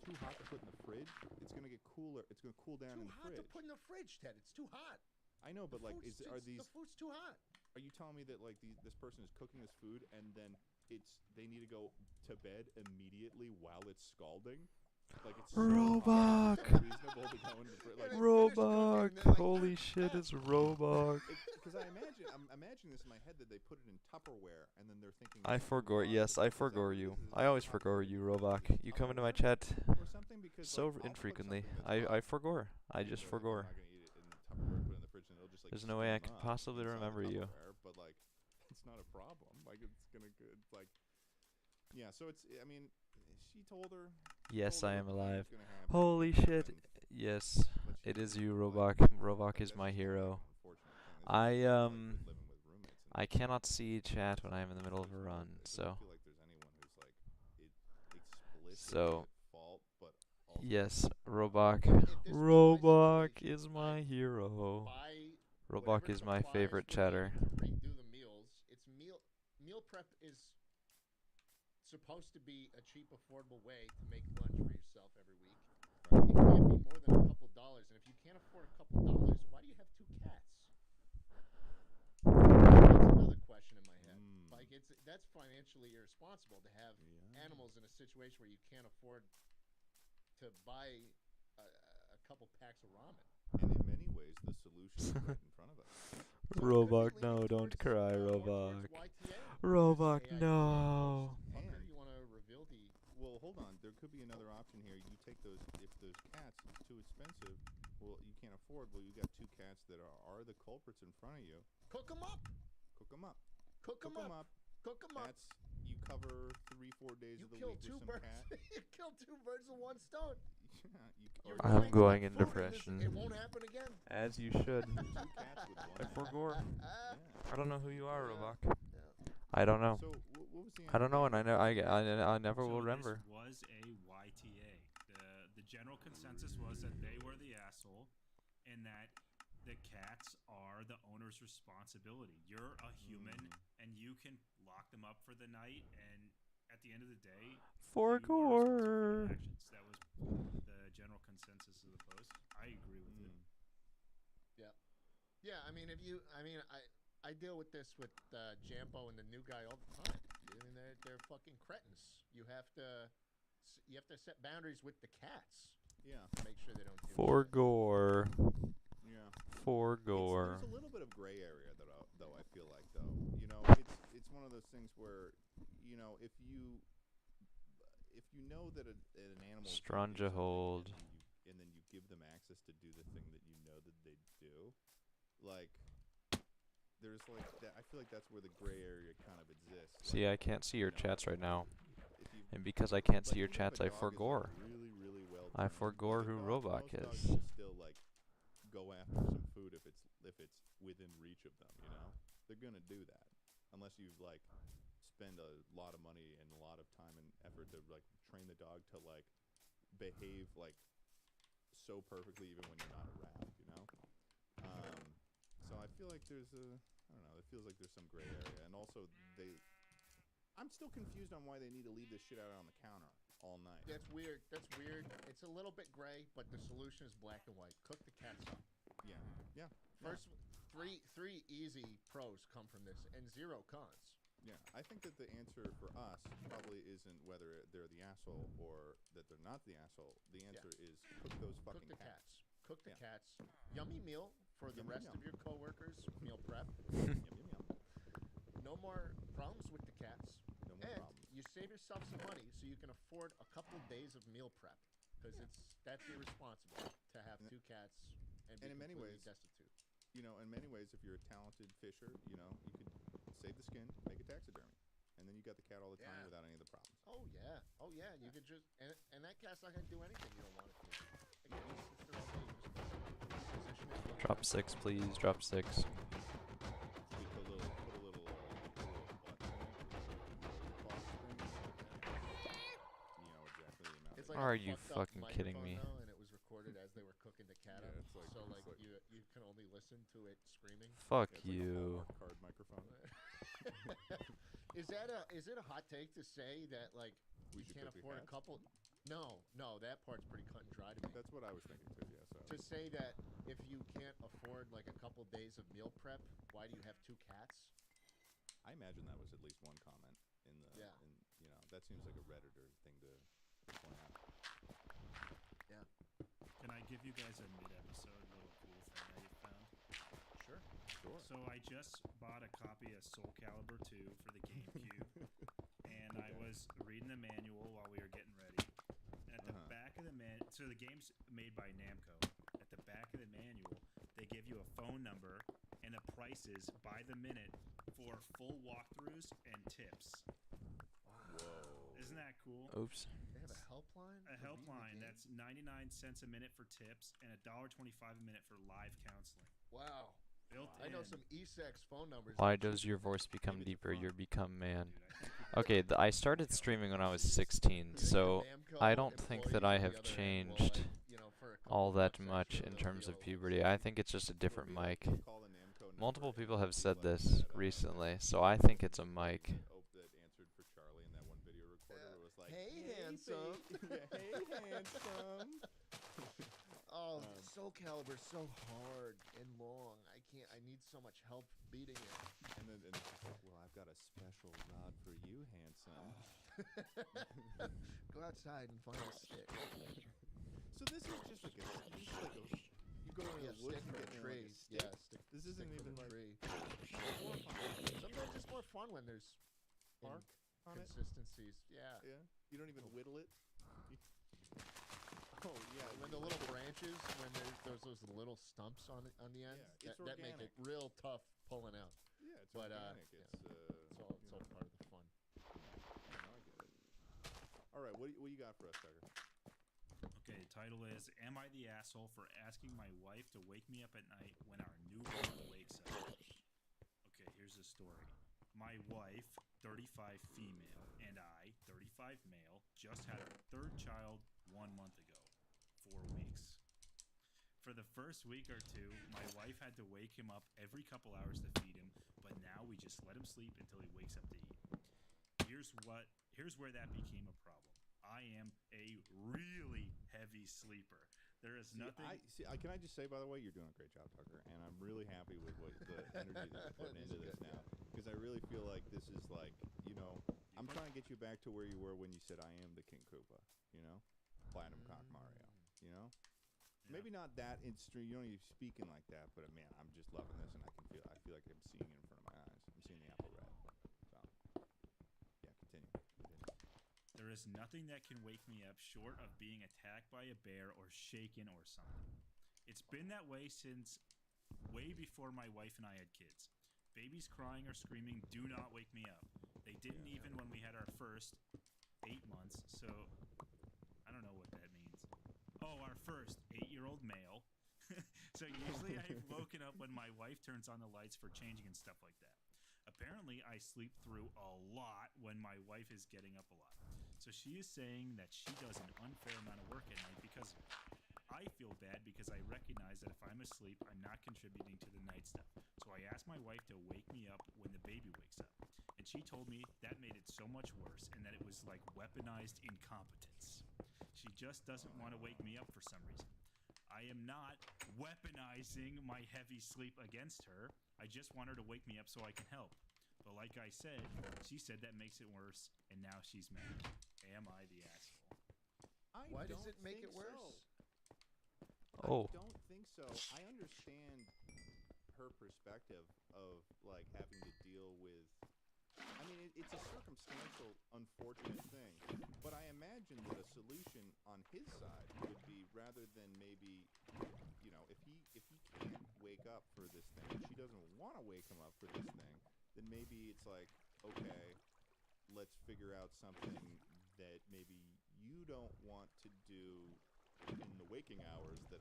too hot to put in the fridge? It's going to get cooler. It's going to cool down in the fridge. Too hot to put in the fridge, Ted. It's too hot. I know, but, like, are these... The food's too hot. Are you telling me that, like, this person is cooking this food and then they need to go to bed immediately while it's scalding? Like, it's so Roebuck! Reasonable to go into the like, Roebuck! Holy shit, it's Roebuck. Because I'm imagining this in my head that they put it in Tupperware and then they're thinking... I forgore, yes, I forgore you. I always forgore you, Roebuck. You come into my chat so infrequently. I forgore. I just forgore. There's no way I could possibly remember you. But, like, it's not a problem. Like, it's gonna good. Like, yeah. So it's. I mean, she told her. Yes, I am alive. Holy shit! Yes, it is you, Roebuck. Roebuck is my hero. I cannot see chat when I'm in the middle of a run. So. Yes, Roebuck. Roebuck is my hero. Roebuck is my favorite chatter. Redo the meals. Meal prep is supposed to be a cheap, affordable way to make lunch for yourself every week. It can't be more than a couple dollars, and if you can't afford a couple dollars, why do you have 2 cats? That's another question in my head. Like, that's financially irresponsible to have animals in a situation where you can't afford to buy a couple packs of ramen. And in many ways, the solution is right in front of us. Roebuck, no, don't cry, Roebuck. Roebuck, no. You want to reveal the... Well, hold on. There could be another option here. You take those... If those cats, it's too expensive, well, you can't afford... Well, you got 2 cats that are the culprits in front of you. Cook them up. Cook them up. Cook them up. Cook them up. You cover 3-4 days of the week with some cat. You killed 2 birds with 1 stone. I'm going in depression. It won't happen again. As you should. I forgore. I don't know who you are, Roebuck. I don't know. So, what was the I don't know, and I never will remember. This was a YTA. The general consensus was that they were the asshole, and that the cats are the owner's responsibility. You're a human, and you can lock them up for the night, and at the end of the day, forgore. That was the general consensus of the post. I agree with it. Yeah. Yeah, I mean, I deal with this with Jambo and the new guy all the time. I mean, they're fucking cretins. You have to set boundaries with the cats. Yeah. To make sure they don't do Forgore. Yeah. Forgore. There's a little bit of gray area though. I feel like though. You know, it's one of those things where, you know, if you know that an animal Stranglehold. and then you give them access to do the thing that you know that they do, like. There's like that. I feel like that's where the gray area kind of exists. See, I can't see your chats right now, and because I can't see your chats, I forgore. Really well. I forgore who Roebuck is. Still like go after some food if it's within reach of them. You know, they're gonna do that unless you like spend a lot of money and a lot of time and effort to like train the dog to like behave like so perfectly even when you're not around. You know. So I feel like there's I don't know, it feels like there's some gray area. And also, I'm still confused on why they need to leave this shit out on the counter all night. That's weird. It's a little bit gray, but the solution is black and white. Cook the cats up. Yeah. three easy pros come from this, and 0 cons. Yeah, I think that the answer for us probably isn't whether they're the asshole or that they're not the asshole. The answer is cook those fucking Cook the cats. Cook the cats. Yummy meal for the rest of your coworkers. Meal prep. Yum, yum, yum. No more problems with the cats. No more And problems. you save yourself some money so you can afford a couple days of meal prep because that's irresponsible to have 2 cats and be in many completely ways, destitute. You know, in many ways, if you're a talented fisher, you know, you could save the skin, make a taxidermy, and then you got the cat all the time without any of the problems. Oh yeah. You could just and that cat's not gonna do anything you don't want it to. Again, you sit there all day, you just position it. Drop 6, please. Drop 6. We put a little button, you know exactly the amount. It's like Are a you fucked up fucking kidding me? microphone, though, and it was recorded as they were cooking the cat up. it's like- so it's like like- you can only listen to it screaming. Fuck It's like a you. Hallmark card microphone. Is it a hot take to say that like We you should can't cook your afford a cats? couple? No, that part's pretty cut and dry to me. That's what I was thinking too. Yeah. So. To say that if you can't afford like a couple days of meal prep, why do you have 2 cats? I imagine that was at least one comment in the. Yeah. In, you know, that seems like a Redditor thing to point out. Yeah. Can I give you guys a mid-episode little cool thing I found? Sure. So I just bought a copy of Soul Calibur 2 for the GameCube, and I was reading the manual while we were getting ready. And at the back of the so the game's made by Namco. At the back of the manual, they give you a phone number and the prices by the minute for full walkthroughs and tips. Whoa. Isn't that cool? Oops. They have a helpline. A for beating the helpline game? that's 99 cents a minute for tips and $1.25 a minute for live counseling. Wow. Built I know in. some ESEX phone numbers. Why that does you your can voice become Maybe deeper? the You become man. Dude, I think Okay, I started streaming when I was 16, so I don't think that I have changed all that much in terms of puberty. I think it's just a different mic. Call the Namco number Multiple and people see have said what this that, recently, so I think it's a mic. Ope that answered for Charlie in that one video recorder. It was like, Hey, handsome. hey, handsome. Oh, Soul Calibur so hard and long. I need so much help beating it. And then it's just like, well, I've got a special rod for you, handsome. Go outside and find a stick. So this is just like you go in the woods stick and from get a like tree. a stick. Yeah, stick. This stick isn't from even a like tree. more fun. Sometimes it's more fun when there's Arc on it. consistencies. Yeah. Yeah. You don't even whittle it. Oh yeah. When the little branches, when there's those little stumps on the ends, Yeah, it's that make it organic. real tough pulling out. Yeah, it's But, organic. yeah. It's It's all you know, part of the fun. I get it. All right, what you got for us, Tucker? Okay, the title is Am I the Asshole for Asking My Wife to Wake Me Up at Night When Our Newborn Wakes Up? Okay, here's the story. My wife, 35 female, and I, 35 male, just had our 3rd child 1 month ago. 4 weeks. For the first week or 2, my wife had to wake him up every couple hours to feed him, but now we just let him sleep until he wakes up to eat. Here's where that became a problem. I am a really heavy sleeper. There is nothing. Can I just say, by the way, you're doing a great job, Tucker, and I'm really happy with what the energy that you're putting into this now, because I really feel like this is like, you know, I'm trying to get you back to where you were when you said I am the King Koopa, you know, Platinum Cock Mario, you know. Yeah. Maybe not that extreme. You don't even speaking like that, but man, I'm just loving this, and I feel like I'm seeing it in front of my eyes. I'm seeing the apple red. So, yeah, continue. There is nothing that can wake me up short of being attacked by a bear or shaken or something. It's been that way since way before my wife and I had kids. Babies crying or screaming do not wake me up. They didn't even when we had our first 8 months, so I don't know what that means. Oh, our first 8-year-old male. So usually I've woken up when my wife turns on the lights for changing and stuff like that. Apparently, I sleep through a lot when my wife is getting up a lot. So she is saying that she does an unfair amount of work at night because of it. I feel bad because I recognize that if I'm asleep, I'm not contributing to the night stuff. So I asked my wife to wake me up when the baby wakes up. And she told me that made it so much worse and that it was like weaponized incompetence. She just doesn't want to wake me up for some reason. I am not weaponizing my heavy sleep against her. I just want her to wake me up so I can help. But like I said, she said that makes it worse, and now she's mad. Am I the asshole? Why does it make it worse? Oh. I don't think so. I understand her perspective of like having to deal with. I mean, it's a circumstantial, unfortunate thing. But I imagine that a solution on his side would be rather than maybe, you know, if he can't wake up for this thing, she doesn't want to wake him up for this thing, then maybe it's like, okay, let's figure out something that maybe you don't want to do in the waking hours that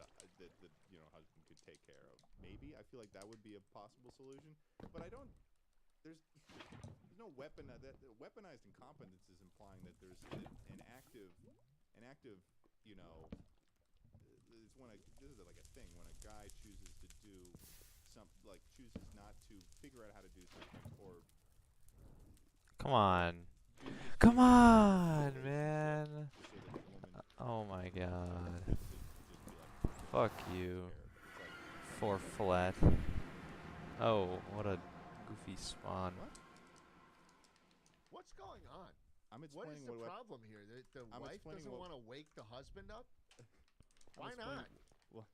you know husband could take care of. Maybe I feel like that would be a possible solution, but I don't. There's no weapon that weaponized incompetence is implying that there's an active, you know. It's when this is like a thing when a guy chooses to do chooses not to figure out how to do something or. Come on. Come on, man. Oh my god. Fuck you. For flat. Oh, what a goofy spawn. What's going on? I'm what is explaining the problem here? The wife doesn't want to wake the husband up? Why not? Well,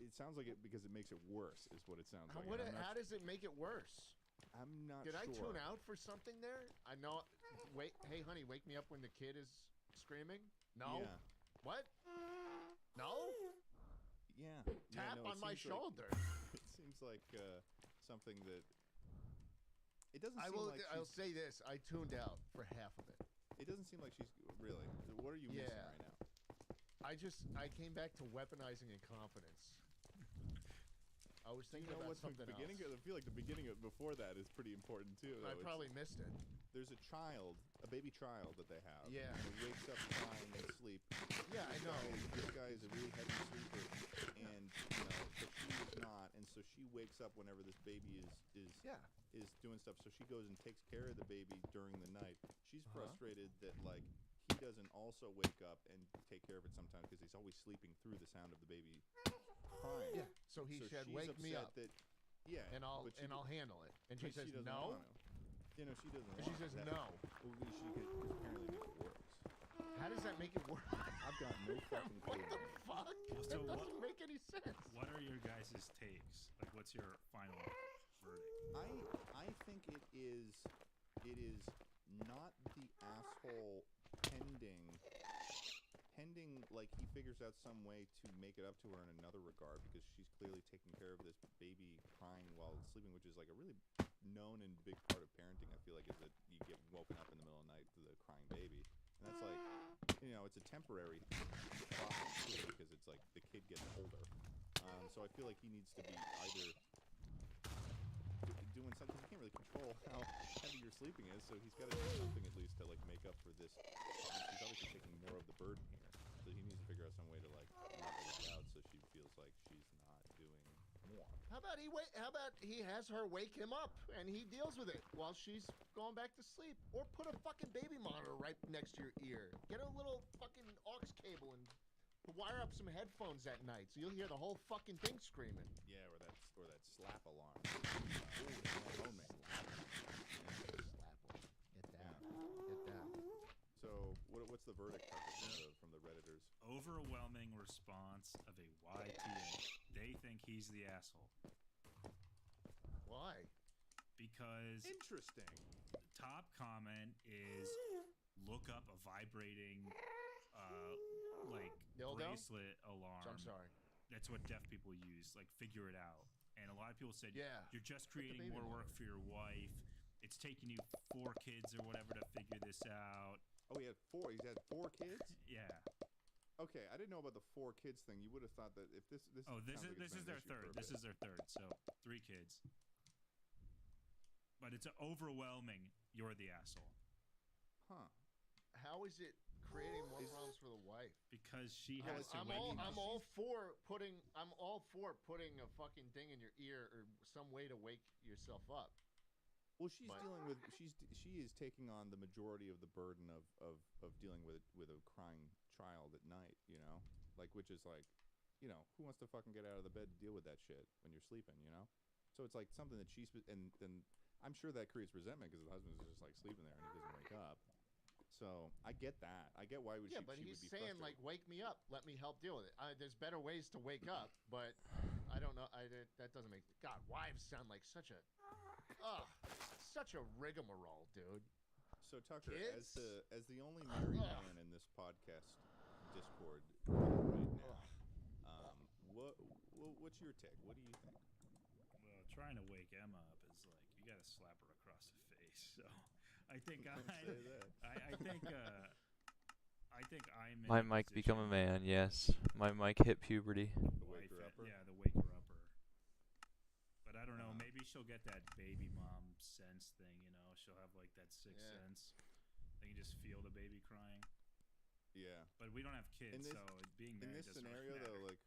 it sounds like it because it makes it worse, is what it sounds like. How does it make it worse? I'm not Did sure. I tune out for something there? I know. Wait, hey, honey, wake me up when the kid is screaming? No? Yeah. What? No? Yeah. Tap on my shoulder. It seems like something that... It doesn't I seem will. like I'll say this. I tuned out for half of it. It doesn't seem like she's... Really? What are you missing right now? I came back to weaponizing incompetence. I was thinking about something else. I feel like the beginning before that is pretty important too. I probably missed it. There's a baby child that they have. Yeah. And he wakes up crying in sleep. Yeah, I know. This guy is a really heavy sleeper, and you know, but she is not, and so she wakes up whenever this baby is doing stuff. So she goes and takes care of the baby during the night. She's frustrated that like he doesn't also wake up and take care of it sometimes because he's always sleeping through the sound of the baby crying. Yeah. So he said, "Wake me up." And I'll handle it. And she says, "No." You know, she doesn't. And she says, "No." Well, she could apparently make it worse. How does that make it worse? I've got no fucking clue. What the fuck? So that doesn't make any sense. What are your guys' takes? Like, what's your final verdict? I think it is not the asshole pending like he figures out some way to make it up to her in another regard because she's clearly taking care of this baby crying while sleeping, which is like a really known and big part of parenting. I feel like is that you get woken up in the middle of the night to the crying baby, and that's like, you know, it's a temporary problem too because it's like the kid gets older. So I feel like he needs to be either doing something. He can't really control how heavy your sleeping is, so he's got to do something at least to like make up for this. He's obviously taking more of the burden here, so he needs to figure out some way to like level it out so she feels like she's not doing more. How about he has her wake him up and he deals with it while she's going back to sleep, or put a fucking baby monitor right next to your ear. Get a little fucking aux cable and wire up some headphones at night so you'll hear the whole fucking thing screaming. Yeah, or that slap alarm. Phone man. Slap alarm. Get that. So what's the verdict from the Redditors? Overwhelming response of a YTA. They think he's the asshole. Why? Because interesting. The top comment is look up a vibrating like dildo? bracelet alarm. I'm sorry. That's what deaf people use. Like figure it out. And a lot of people said, yeah, you're just creating more work for your wife. It's taking you 4 kids or whatever to figure this out. Oh, he had 4. He's had 4 kids? Yeah. Okay, I didn't know about the 4 kids thing. You would have thought that if this Oh, this is their third. This is their third. So 3 kids. But it's overwhelming. You're the asshole. Huh. How is it creating more problems for the wife? Because she has to. I'm all for putting a fucking thing in your ear or some way to wake yourself up. Well, she's dealing with she is taking on the majority of the burden of dealing with a crying child at night, you know, like which is like, you know, who wants to fucking get out of the bed to deal with that shit when you're sleeping, you know? So it's like something that and then I'm sure that creates resentment because the husband's just like sleeping there and he doesn't wake up. So I get that. I get why would yeah, but she he's would be saying frustrated. like, "Wake me up, let me help deal with it." There's better ways to wake up, but I don't know. That doesn't make God. Wives sound like such a rigmarole, dude. So Tucker, Kids? as the only married man in this podcast Discord right now, what's your take? What do you think? Well, trying to wake Emma up is like you got to slap her across the face. So I think I think I'm in My a mic position become a man. Yes, my mic hit puberty. The wake her upper? Yeah, the wake her upper. But I don't know. Maybe she'll get that baby mom sense thing. You know, she'll have like that sixth sense. They can just feel the baby crying. Yeah. But we don't have kids, so being married doesn't really matter.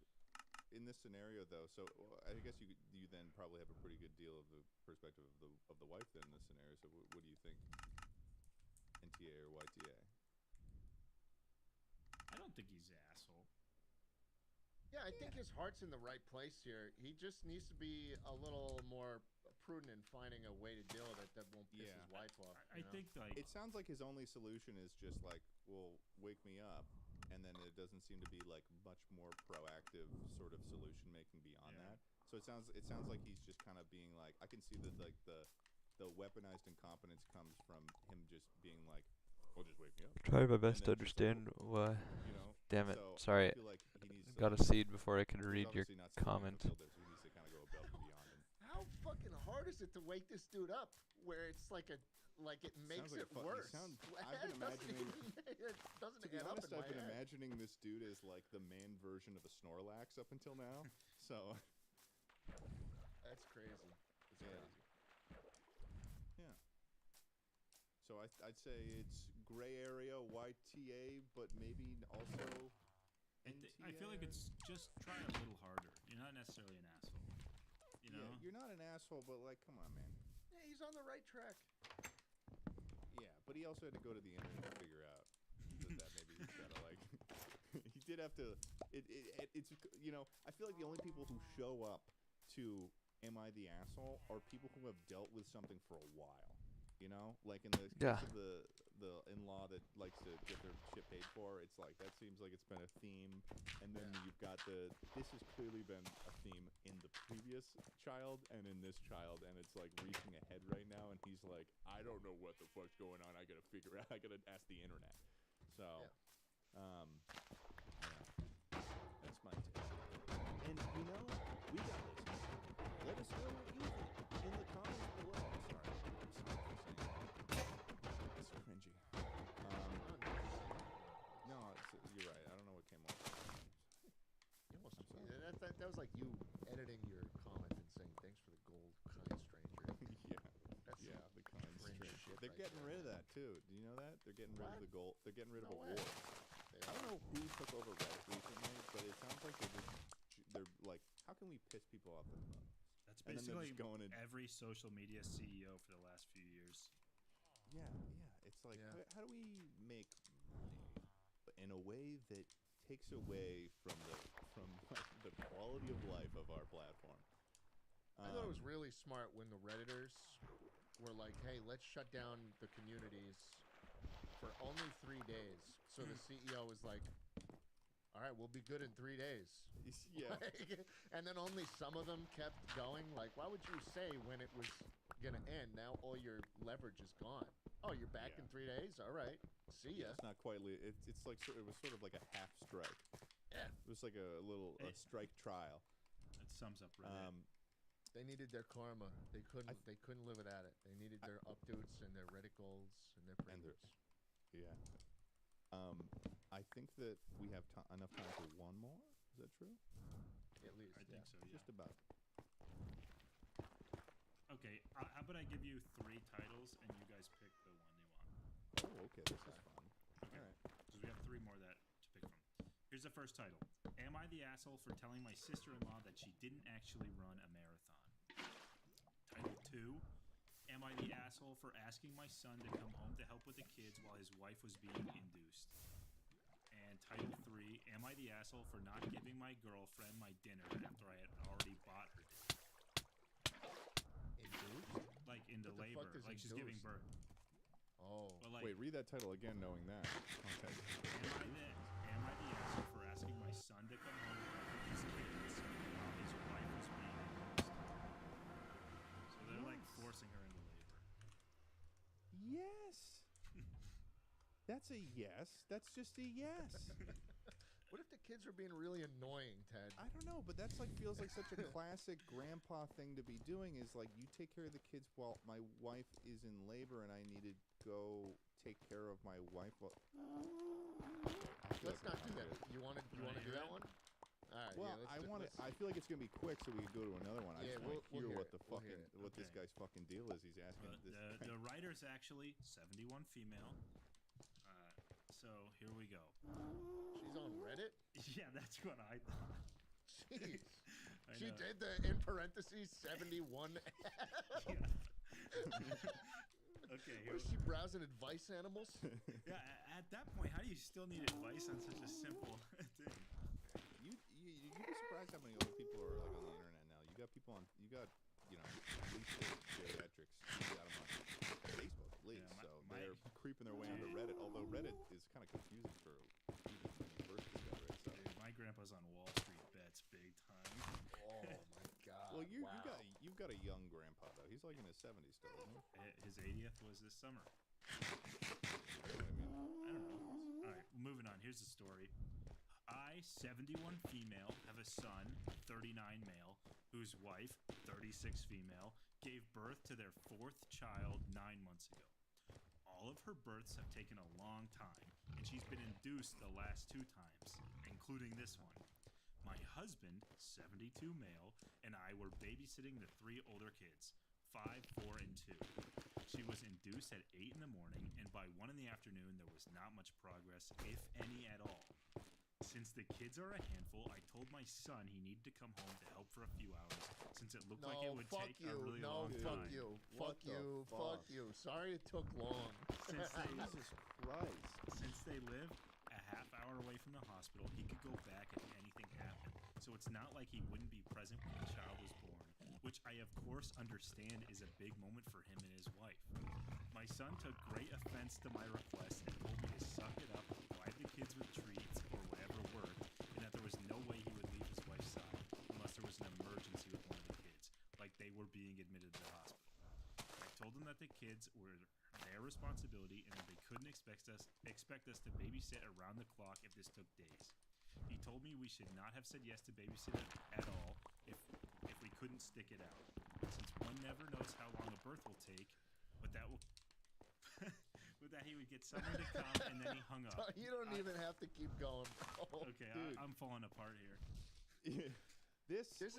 In this scenario, though, so I guess you then probably have a pretty good deal of the perspective of the wife then in this scenario. So what do you think, NTA or YTA? I don't think he's an asshole. Yeah, I think his heart's in the right place here. He just needs to be a little more prudent in finding a way to deal with it that won't piss his wife off. I think like it sounds like his only solution is just like, well, wake me up. And then it doesn't seem to be like much more proactive sort of solution making beyond that. So it sounds like he's just kind of being like, I can see that like the weaponized incompetence comes from him just being like, well, just wake me up. Try my best to understand why. You know, damn it! so Sorry, I feel like he needs got a seed before I could read your comment. He needs to kind of go above and beyond. How fucking hard is it to wake this dude up? Where it's like it makes it worse. I've been imagining. It doesn't To be add up honest, in my I've been head. imagining this dude as like the man version of a Snorlax up until now. So that's crazy. It's crazy. Yeah. So I'd say it's gray area YTA, but maybe also. I feel like it's just try a little harder. You're not necessarily an asshole. You know? Yeah, you're not an asshole, but like, come on, man. Yeah, he's on the right track. Yeah, but he also had to go to the internet to figure out that maybe he's gotta like. He did have to. It's you know, I feel like the only people who show up to Am I the Asshole are people who have dealt with something for a while. You know, like in the case of the in-law that likes to get their shit paid for, it's like that seems like it's been a theme. And then you've got this has clearly been a theme in the previous child and in this child, and it's like reaching ahead right now. And he's like, I don't know what the fuck's going on. I gotta figure out. I gotta ask the internet. So, yeah, that's my take. And you know, we got listeners. Let us know what you think in the comments below. It's cringy. No, you're right. I don't know what came off. That was like you editing your comment and saying thanks for the gold, kind stranger. The kind stranger. They're getting rid of that too. Do you know that? They're getting rid of the gold. They're getting rid of awards. I don't know who took over Reddit recently, but it sounds like they're like, how can we piss people off the most? That's basically every social media CEO for the last few years. Yeah. It's like, how do we make money in a way that takes away from the quality of life of our platform? I thought it was really smart when the Redditors were like, hey, let's shut down the communities for only 3 days. So the CEO was like, all right, we'll be good in 3 days. Yeah. And then only some of them kept going. Like, why would you say when it was going to end, now all your leverage is gone? Oh, you're back in 3 days? All right. See ya. It's not quite. It's like it was sort of like a half strike. Yeah. It was like a little strike trial. That sums up Reddit. They needed their karma. They couldn't live without it. They needed their updates and their Reddit goals and their premiums. Yeah. I think that we have enough time for one more. Is that true? At least. I think so, yeah. Just about. Okay, how about I give you 3 titles and you guys pick the one you want? Oh, okay. This is fun. Okay. All right. Because we have 3 more to pick from. Here's the first title. Am I the asshole for telling my sister-in-law that she didn't actually run a marathon? Title 2. Am I the asshole for asking my son to come home to help with the kids while his wife was being induced? And Title 3, am I the asshole for not giving my girlfriend my dinner after I had already bought her dinner? Induced? Like into labor, like she's giving birth. Oh. But like, Wait, read that title again, knowing that. Okay. Am I the asshole for asking my son to come home with his kids while his wife was being induced? So they're like forcing her into labor. Yes. That's a yes. That's just a yes. What if the kids are being really annoying, Ted? I don't know, but that's like feels like such a classic grandpa thing to be doing. Is like you take care of the kids while my wife is in labor, and I need to go take care of my wife. Let's not do that. You want to do that one? All right. Well, yeah, I feel like it's gonna be quick, so we can go to another one. I just want to hear what the fucking what this Okay. guy's fucking deal is. He's asking. The writer's actually 71 female. So here we go. She's on Reddit? Yeah, that's what I thought. Jeez. I She know. did the, in parentheses, 71. Okay. Was she browsing advice animals? Yeah, at that point, how do you still need advice on such a simple thing? You'd be surprised how many old people are like on the internet now. You got people on. You got geriatrics. You got them on Facebook, at least. Yeah, so they're creeping their way onto Reddit. Although Reddit is kind of confusing for even when you first discover it. So. Dude, my grandpa's on Wall Street bets big time. Oh my god! Well, you've got a young grandpa though. He's like in his 70s still, isn't he? His 80th was this summer. I mean, I don't know. All right, moving on. Here's the story. I, 71 female, have a son, 39 male, whose wife, 36 female, gave birth to their fourth child 9 months ago. All of her births have taken a long time, and she's been induced the last 2 times, including this one. My husband, 72 male, and I were babysitting the 3 older kids, 5, 4, and 2. She was induced at 8 in the morning, and by 1 in the afternoon, there was not much progress, if any at all. Since the kids are a handful, I told my son he needed to come home to help for a few hours, since it looked like it would take a really long time. Fuck you. Sorry it took long. Since they, Jesus Christ. Since they live a half hour away from the hospital, he could go back if anything happened. So it's not like he wouldn't be present when the child was born, which I of course understand is a big moment for him and his wife. My son took great offense to my request and told me to suck it up, provide the kids with treats or whatever worked, and that there was no way he would leave his wife's side unless there was an emergency with one of the kids, like they were being admitted to the hospital. I told him that the kids were their responsibility and that they couldn't expect us to babysit around the clock if this took days. He told me we should not have said yes to babysit at all if we couldn't stick it out, since one never knows how long a birth will take, but that will with that he would get someone to come and then he hung up. You don't even have to keep going. Okay, I'm falling apart here. This is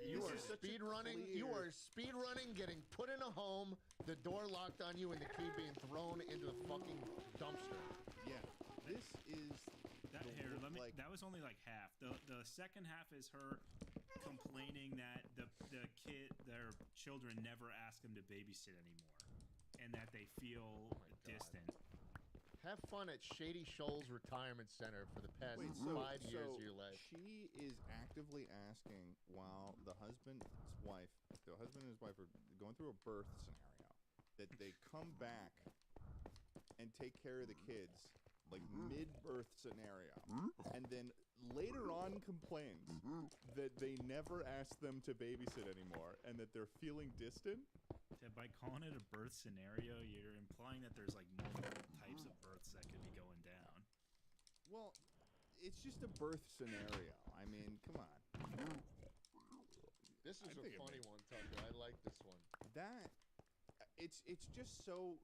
you are speed running. You are speed running, getting put in a home, the door locked on you, and the key being thrown into the fucking dumpster. Yeah, this is that here. That was only like half. The second half is her complaining that their children never ask them to babysit anymore, and that they feel distant. Have fun at Shady Shoals Retirement Center for the past 5 years of your life. She is actively asking while the husband and his wife are going through a birth scenario that they come back and take care of the kids, like mid-birth scenario, and then later on complains that they never ask them to babysit anymore and that they're feeling distant. By calling it a birth scenario, you're implying that there's like multiple types of births that could be going down. Well, it's just a birth scenario. I mean, come on. This is a funny one, Tucker. I like this one. It's just so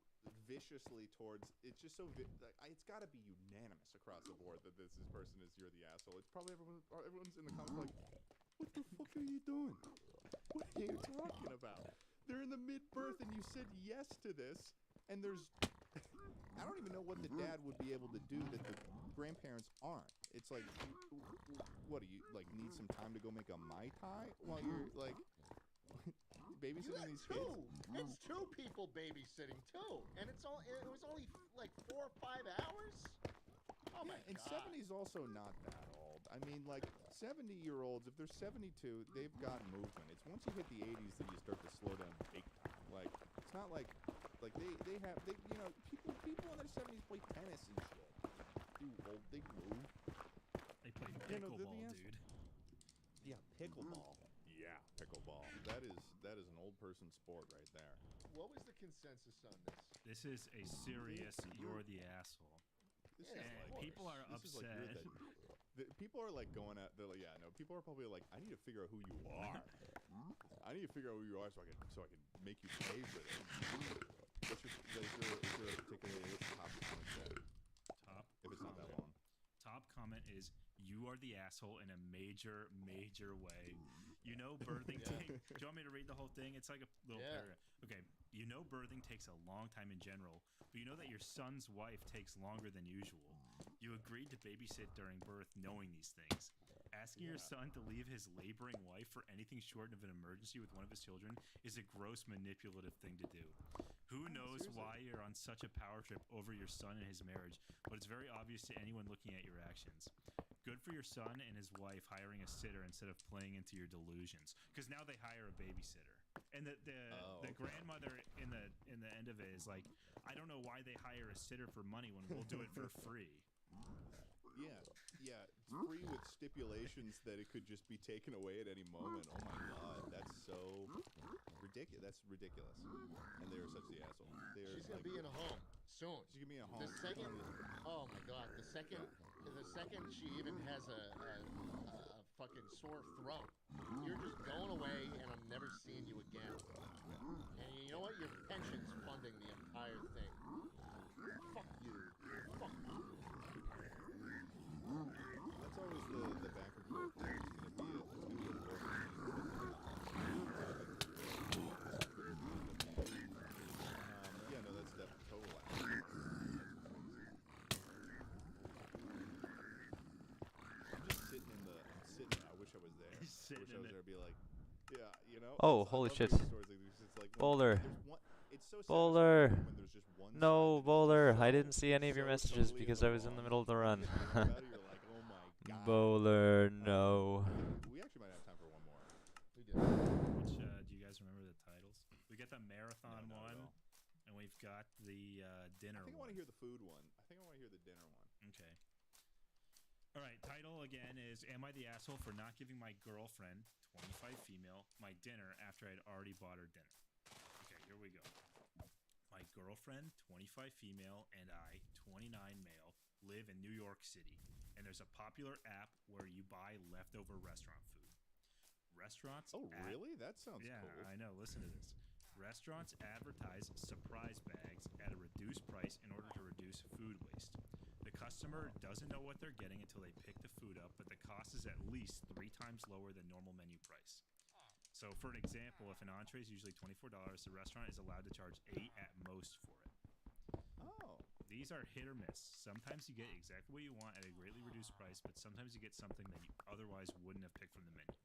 viciously towards. It's just so. It's got to be unanimous across the board that this person is you're the asshole. It's probably everyone's in the comments like, what the fuck are you doing? What are you talking about? They're in the mid-birth and you said yes to this, and there's. I don't even know what the dad would be able to do that the grandparents aren't. It's like, what do you like? Need some time to go make a Mai Tai while you're like babysitting these kids? It's 2 people babysitting too, and it was only like 4 or 5 hours. Oh my And 70's also not that old. I mean, like 70-year-olds, if they're 72, they've got movement. It's once you hit the 80s that you start to slow down big time. Like it's not like they have you know people in their 70s play tennis and shit. They move. They play pickleball, dude. Yeah, pickleball. Yeah, pickleball. That is an old person sport right there. What was the consensus on this? This is a serious you're the asshole. People are upset. People are like going at. They're like, yeah, no. People are probably like, I need to figure out who you are. I need to figure out who you are so I can make you pay for this. Is there a particular top comment? Top. If it's not that long. Top comment is you are the asshole in a major way. You know birthing take. Do you want me to read the whole thing? It's like a little paragraph. Okay. You know birthing takes a long time in general, but you know that your son's wife takes longer than usual. You agreed to babysit during birth knowing these things. Asking your son to leave his laboring wife for anything short of an emergency with one of his children is a gross manipulative thing to do. Who knows why you're on such a power trip over your son and his marriage, but it's very obvious to anyone looking at your actions. Good for your son and his wife hiring a sitter instead of playing into your delusions, because now they hire a babysitter. And the grandmother in the end of it is like, I don't know why they hire a sitter for money when we'll do it for free. Yeah, it's free with stipulations that it could just be taken away at any moment. Oh my god, that's so ridiculous. That's ridiculous. And they are such the asshole. She's gonna be in a home soon. She's gonna be in a home. The second, oh my god, the second she even has a fucking sore throat, you're just going away, and I'm never seeing you again. And you know what? Your pension's funding the entire thing. Fuck you. Fuck you. That's always the back and forth thing. It's gonna be yeah, no, that's definitely total ass. I'm just sitting. I wish I was there. I wish I was there. Be like, yeah, you know. Oh, holy shit! Bowler. It's so Bowler. when there's just one No, Bowler. I didn't see any of your messages because I was in the middle of the run. Bowler, no. We actually might have time for one more. We do. Which do you guys remember the titles? We got the marathon one, and we've got the dinner. I think I want to hear the food one. I think I want to hear the dinner one. Okay. All right. Title again is "Am I the asshole for not giving my girlfriend, 25 female, my dinner after I'd already bought her dinner?" Okay, here we go. My girlfriend, 25 female, and I, 29 male, live in New York City. And there's a popular app where you buy leftover restaurant food. Restaurants... Oh, really? That sounds cool. Yeah, I know. Listen to this. Restaurants advertise surprise bags at a reduced price in order to reduce food waste. The customer doesn't know what they're getting until they pick the food up, but the cost is at least 3 times lower than normal menu price. So, for an example, if an entree is usually $24, the restaurant is allowed to charge $8 at most for it. Oh. These are hit or miss. Sometimes you get exactly what you want at a greatly reduced price, but sometimes you get something that you otherwise wouldn't have picked from the menu.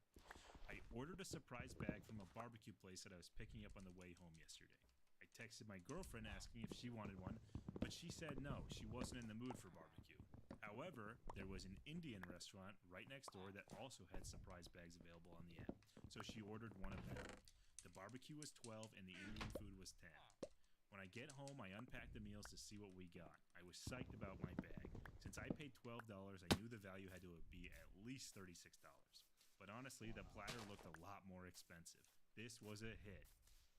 I ordered a surprise bag from a barbecue place that I was picking up on the way home yesterday. I texted my girlfriend asking if she wanted one, but she said no, she wasn't in the mood for barbecue. However, there was an Indian restaurant right next door that also had surprise bags available on the app, so she ordered one of them. The barbecue was $12 and the Indian food was $10. When I get home, I unpack the meals to see what we got. I was psyched about my bag. Since I paid $12, I knew the value had to be at least $36. But honestly, the platter looked a lot more expensive. This was a hit.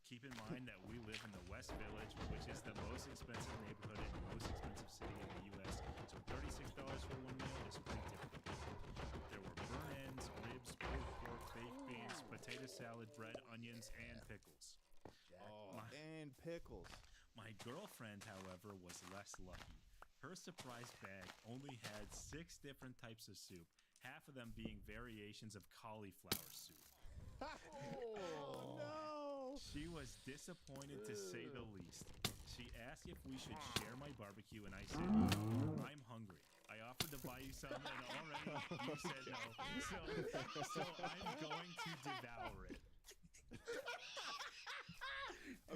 Keep in mind that we live in the West Village, which is the most expensive neighborhood and the most expensive city in the U.S., so $36 for one meal is pretty typical. There were burnt ends, ribs, pulled pork, baked beans, potato salad, bread, onions, and pickles. And pickles. My girlfriend, however, was less lucky. Her surprise bag only had 6 different types of soup, half of them being variations of cauliflower soup. Oh, no! She was disappointed to say the least. She asked if we should share my barbecue, and I said, I'm hungry. I offered to buy you some, and already you said no. So I'm going to devour it.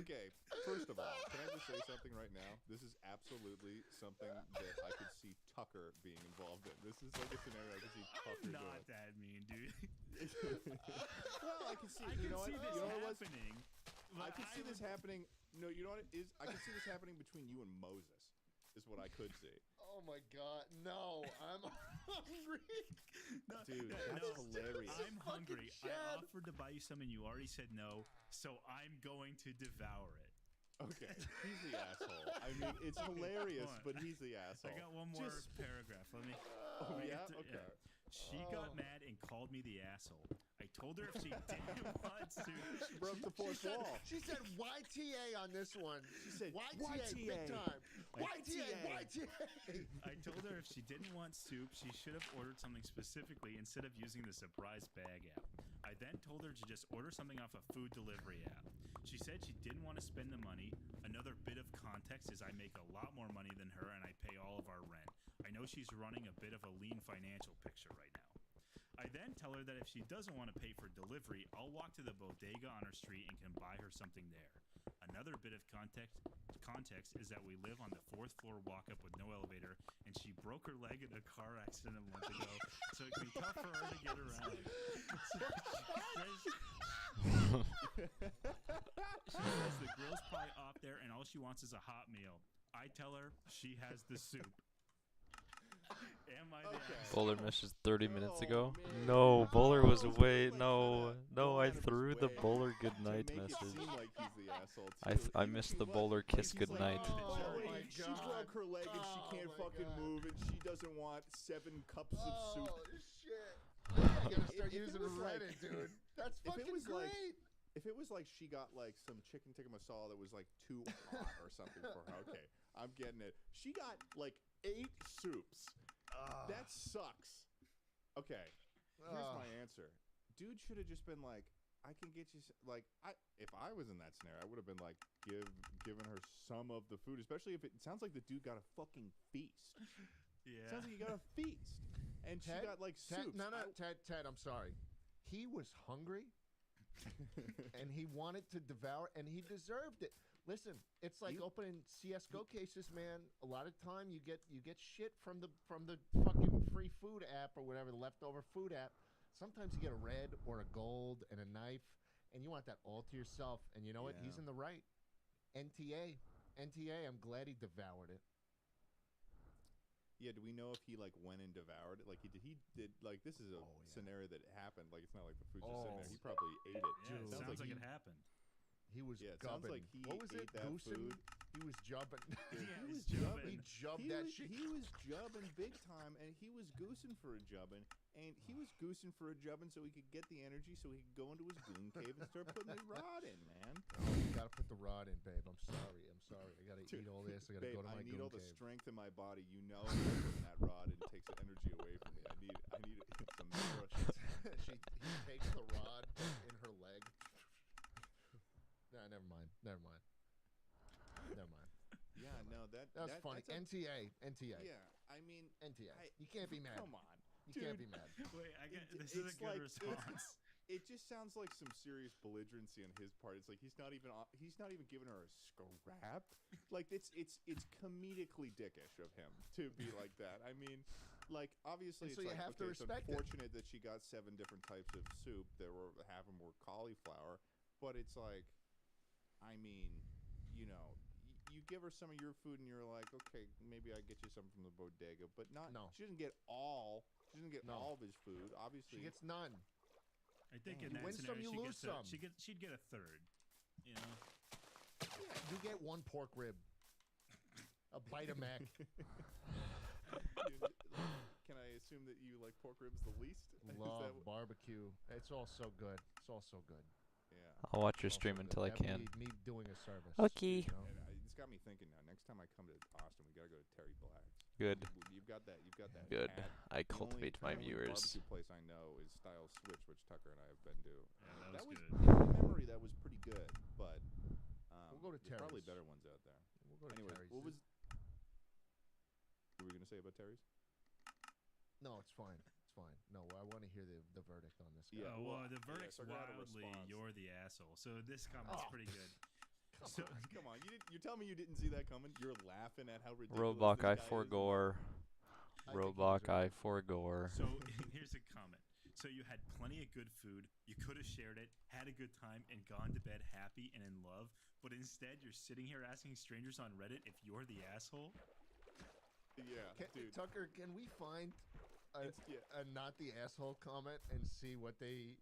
Okay, first of all, can I just say something right now? This is absolutely something that I could see Tucker being involved in. This is like a scenario I could see Tucker doing. Not that mean, dude. Well, I can see. I You can know see what? this You know what it was? happening. I can see this happening. No, you know what it is? I can see this happening between you and Moses. Is what I could see. Oh my God, no! I'm hungry. Dude, that's hilarious. I'm hungry. I offered to buy you some, and you already said no. So I'm going to devour it. Okay, he's the asshole. I mean, it's hilarious, but he's the asshole. I got one more paragraph. Let me. Oh I yeah. get to- Okay. She got mad and called me the asshole. I told her if she didn't want to. She broke the fourth wall. She said YTA on this one. She said YTA, big time. YTA. I told her if she didn't want soup, she should have ordered something specifically instead of using the surprise bag app. I then told her to just order something off a food delivery app. She said she didn't want to spend the money. Another bit of context is I make a lot more money than her and I pay all of our rent. I know she's running a bit of a lean financial picture right now. I then tell her that if she doesn't want to pay for delivery, I'll walk to the bodega on her street and can buy her something there. Another bit of context is that we live on the 4th floor walk-up with no elevator, and she broke her leg in a car accident a month ago, so it can be tough for her to get around. She says the grill's probably off there, and all she wants is a hot meal. I tell her she has the soup. Am I the asshole? Bowler messaged 30 minutes ago. No, Bowler was away. No, I threw the Bowler goodnight message. I missed the Bowler kiss goodnight. She broke her leg and she can't fucking move, and she doesn't want 7 cups of soup. Shit! I gotta start using Reddit, dude. That's fucking great. If it was like she got like some chicken tikka masala that was like too hot or something for her, okay, I'm getting it. She got like 8 soups. That sucks. Okay, here's my answer. Dude should have just been like, I can get you if I was in that scenario, I would have been like given her some of the food, especially if it sounds like the dude got a fucking feast. Yeah. Sounds like he got a feast. And she got like soups. Ted, I'm sorry. He was hungry and he wanted to devour, and he deserved it. Listen, it's like opening CS:GO cases, man. A lot of time you get shit from the fucking free food app or whatever, the leftover food app. Sometimes you get a red or a gold and a knife, and you want that all to yourself. And you know what? He's in the right. NTA. I'm glad he devoured it. Yeah, do we know if he like went and devoured it? Like he did like this is a scenario that happened. Like it's not like the food's just sitting there. He probably ate it. Yeah, it sounds like it happened. He was it sounds gubbing. like he what was ate it? that Goosing? food. He was jubbing. He was jubbing. He jubbed that shit. He was jubbing big time, and he was goosing for a jubbing, and he was goosing for a jubbing so he could get the energy, so he could go into his goon cave and start putting the rod in, man. You gotta put the rod in, babe. I'm sorry. I gotta eat all this. I gotta Babe, go to my I need goon all the cave. strength in my body. You know, I'm putting that rod and it takes the energy away from me. I need it. It's a mirror. He takes the rod in her leg. Nah, never mind. Yeah, no, that's funny. NTA. Yeah, I mean, NTA. You can't be mad. Come on, you can't be mad. Wait, this is a good response. It just sounds like some serious belligerency on his part. It's like he's not even giving her a scrap. Like it's comedically dickish of him to be like that. I mean, like obviously so it's you like have to respect it's unfortunate that she got 7 different types of soup. Half of them were cauliflower, but it's like, I mean, you know, you give her some of your food and you're like, okay, maybe I get you some from the bodega, but not. No. She doesn't get all. She doesn't get all of his food. Obviously, She gets none. I think in You that win some, scenario, you lose some. she'd get a third. You know. You get 1 pork rib, a bite of mac. Can I assume that you like pork ribs the least? Love barbecue. It's all so good. Yeah. I'll watch your stream until I That can. would be me doing a service. Okay. you know? And it's got me thinking now. Next time I come to Austin, we gotta go to Terry Black's. Good. You've got that. Good. hat. I The cultivate my only viewers. barbecue place I know is Style Switch, which Tucker and I have been to. that was good. In memory, that was pretty good, but We'll go to there's probably Terry's. better ones out there. We'll go to Anyway, Terry's. what were we gonna say about Terry's? No, it's fine. No, I want to hear the verdict on this guy. Yeah, well, the verdict's so I gotta wildly respond. you're the asshole. So this comment's pretty good. Come on. You tell me you didn't see that coming. You're laughing at how ridiculous Roblox, this I guy forgore. Roblox, I forgore. So here's a comment. So you had plenty of good food. You could have shared it, had a good time, and gone to bed happy and in love. But instead, you're sitting here asking strangers on Reddit if you're the asshole. Yeah, dude. Tucker, can we find a not the asshole comment and see what they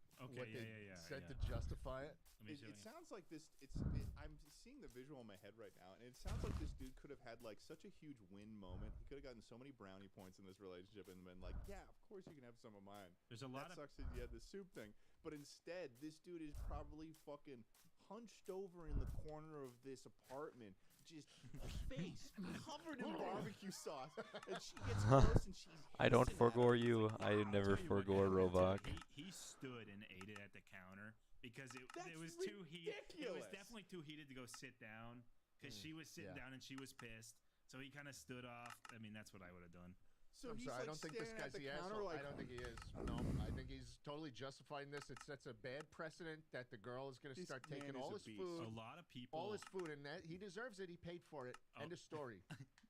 said to justify it? It sounds like this. I'm seeing the visual in my head right now, and it sounds like this dude could have had like such a huge win moment. He could have gotten so many brownie points in this relationship, and been like, "Yeah, of course you can have some of mine." There's a lot that sucks that you had the soup thing, but instead, this dude is probably fucking hunched over in the corner of this apartment, just face covered in barbecue sauce, and she gets close and she's. I don't forgore you. I never forgore Roblox. He stood and ate it at the counter because it was too heated. It was definitely too heated to go sit down because she was sitting down and she was pissed. So he kind of stood off. I mean, that's what I would have done. So I'm sorry, I don't think this guy's the asshole. I don't think he is. No, I think he's totally justifying this. It sets a bad precedent that the girl is going to start taking all his food. A lot of people. All his food, and that he deserves it. He paid for it. End of story.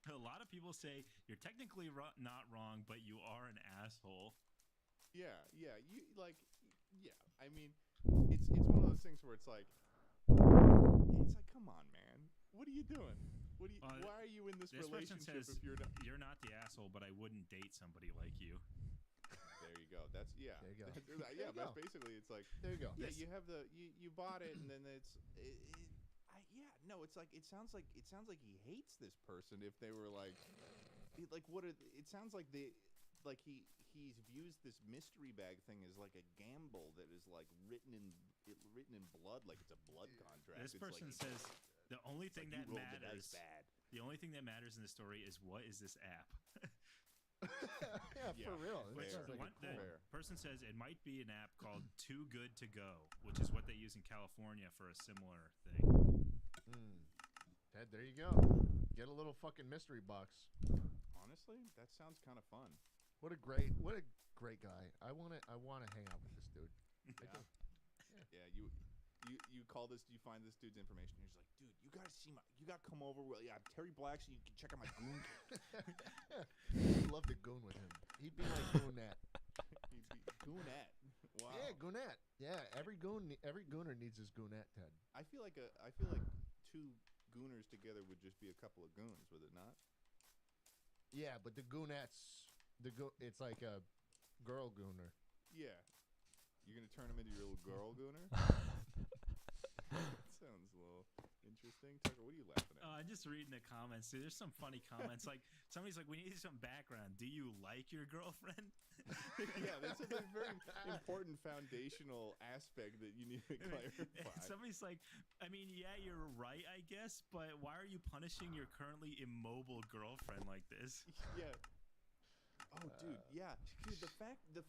A lot of people say you're technically not wrong, but you are an asshole. Yeah. I mean, it's one of those things where it's like, come on, man. What are you doing? Why are you in this relationship says, if you're not? You're not the asshole, but I wouldn't date somebody like you. There you go. That's There you go. That's basically it's like there you go. Yeah, you have you bought it, and then it's like it sounds like he hates this person. If they were like what are it sounds like he views this mystery bag thing as like a gamble that is like written in blood, like it's a blood contract. This person says. The only thing that matters. The only thing that matters in the story is what is this app? For real. The person says it might be an app called Too Good to Go, which is what they use in California for a similar thing. Ted, there you go. Get a little fucking mystery box. Honestly, that sounds kind of fun. What a great guy. I want to hang out with this dude. Yeah. You call this, you find this dude's information. He's like, dude, you gotta come over. I'm Terry Black, so you can check out my goon. I'd love to goon with him. He'd be like Goonette. He'd be Goonette. Wow. Yeah, Goonette. Yeah, every gooner needs his Goonette, Ted. I feel like two gooners together would just be a couple of goons, would it not? Yeah, but the Goonettes, it's like a girl gooner. Yeah. You're gonna turn him into your little girl gooner? That sounds a little interesting. Tucker, what are you laughing at? I'm just reading the comments. Dude, there's some funny comments. Like somebody's like, "We need some background. Do you like your girlfriend?" Yeah, that's a very important foundational aspect that you need to clarify. Somebody's like, "I mean, yeah, you're right, I guess, but why are you punishing your currently immobile girlfriend like this?" Yeah. Oh, dude, yeah, dude. The fact of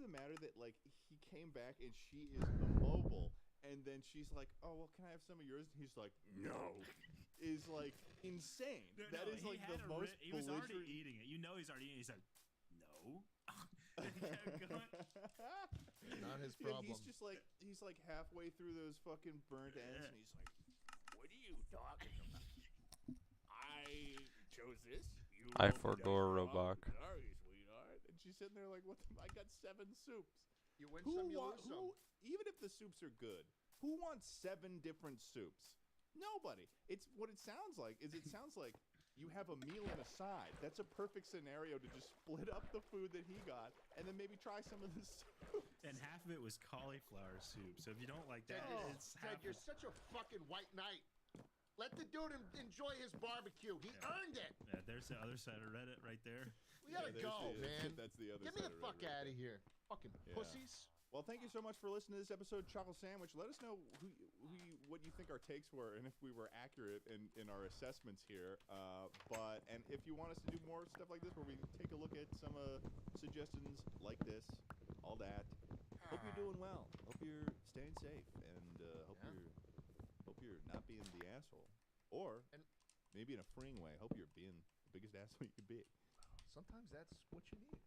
the matter that he came back and she is immobile, and then she's like, "Oh, well, can I have some of yours?" And he's like, "No," is like insane. That is like the most. He was already eating it. You know, he's already eating it. He's like, "No." Not his problem. He's like halfway through those fucking burnt ends, and he's like, "What are you talking about? I chose this. I forgore Roblox. Sorry, sweetheart." And she's sitting there like, "What? I got 7 soups." You win some, you lose some. Even if the soups are good, who wants 7 different soups? Nobody. It sounds like you have a meal and a side. That's a perfect scenario to just split up the food that he got and then maybe try some of the soup. And half of it was cauliflower soup. So if you don't like that, it's Ted, you're such a fucking white knight. Let the dude enjoy his barbecue. He earned it. Yeah, there's the other side of Reddit right there. We gotta go, man. That's the other Get side. Get me the fuck out of here. Fucking pussies. Well, thank you so much for listening to this episode of Chocolate Sandwich. Let us know what you think our takes were and if we were accurate in our assessments here. And if you want us to do more stuff like this where we take a look at some suggestions like this, all that, hope you're doing well. Hope you're staying safe, and hope you're not being the asshole. Or maybe in a freeing way, hope you're being the biggest asshole you could be. Sometimes that's what you need.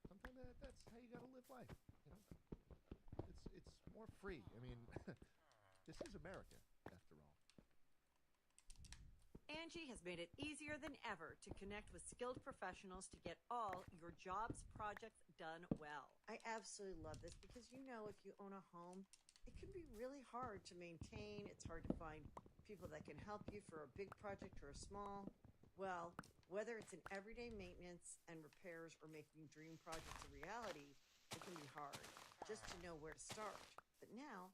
Sometimes that's how you gotta live life. You know, it's more free. I mean, This is America, after all. Angie has made it easier than ever to connect with skilled professionals to get all your jobs projects done well. I absolutely love this because you know if you own a home, it can be really hard to maintain. It's hard to find people that can help you for a big project or a small. Well, whether it's in everyday maintenance and repairs or making dream projects a reality, it can be hard just to know where to start. But now,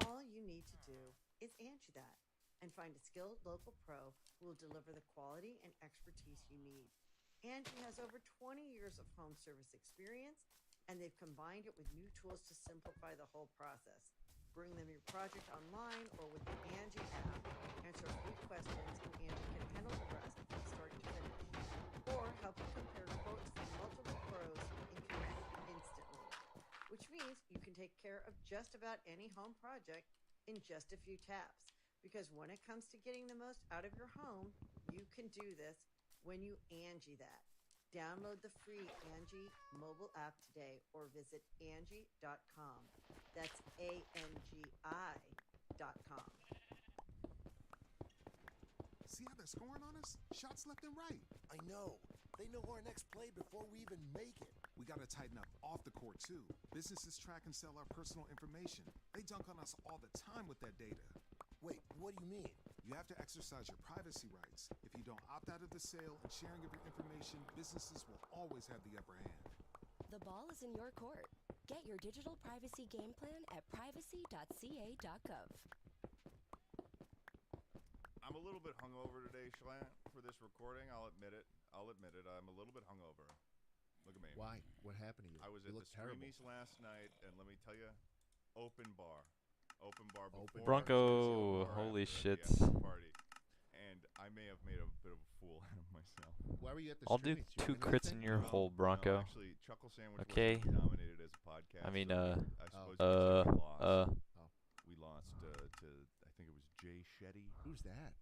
all you need to do is Angie that and find a skilled local pro who will deliver the quality and expertise you need. Angie has over 20 years of home service experience, and they've combined it with new tools to simplify the whole process. Bring them your project online or with the Angie app. Answer a few questions, and Angie can handle the rest from start to finish. Or help you compare quotes from multiple pros and connect instantly. Which means you can take care of just about any home project in just a few taps. Because when it comes to getting the most out of your home, you can do this when you Angie that. Download the free Angie mobile app today or visit Angie.com. That's ANGI.com. See how they're scoring on us? Shots left and right. I know. They know our next play before we even make it. We gotta tighten up off the court, too. Businesses track and sell our personal information. They dunk on us all the time with that data. Wait, what do you mean? You have to exercise your privacy rights. If you don't opt out of the sale and sharing of your information, businesses will always have the upper hand. The ball is in your court. Get your digital privacy game plan at privacy.ca.gov. I'm a little bit hungover today, Schlatt, for this recording. I'll admit it. I'm a little bit hungover. Look at me. Why? What happened to you? I was at the Screamies last night, and let me tell you, open bar before Bronco, holy shit. Party. And I may have made a bit of a fool out of myself. Why were you at the I'll do 2 crits in your hole, Bronco. No, actually, Chuckle Sandwich okay. wasn't nominated as a podcast. I mean, so we lost to, I think it was Jay Shetty. Who's that?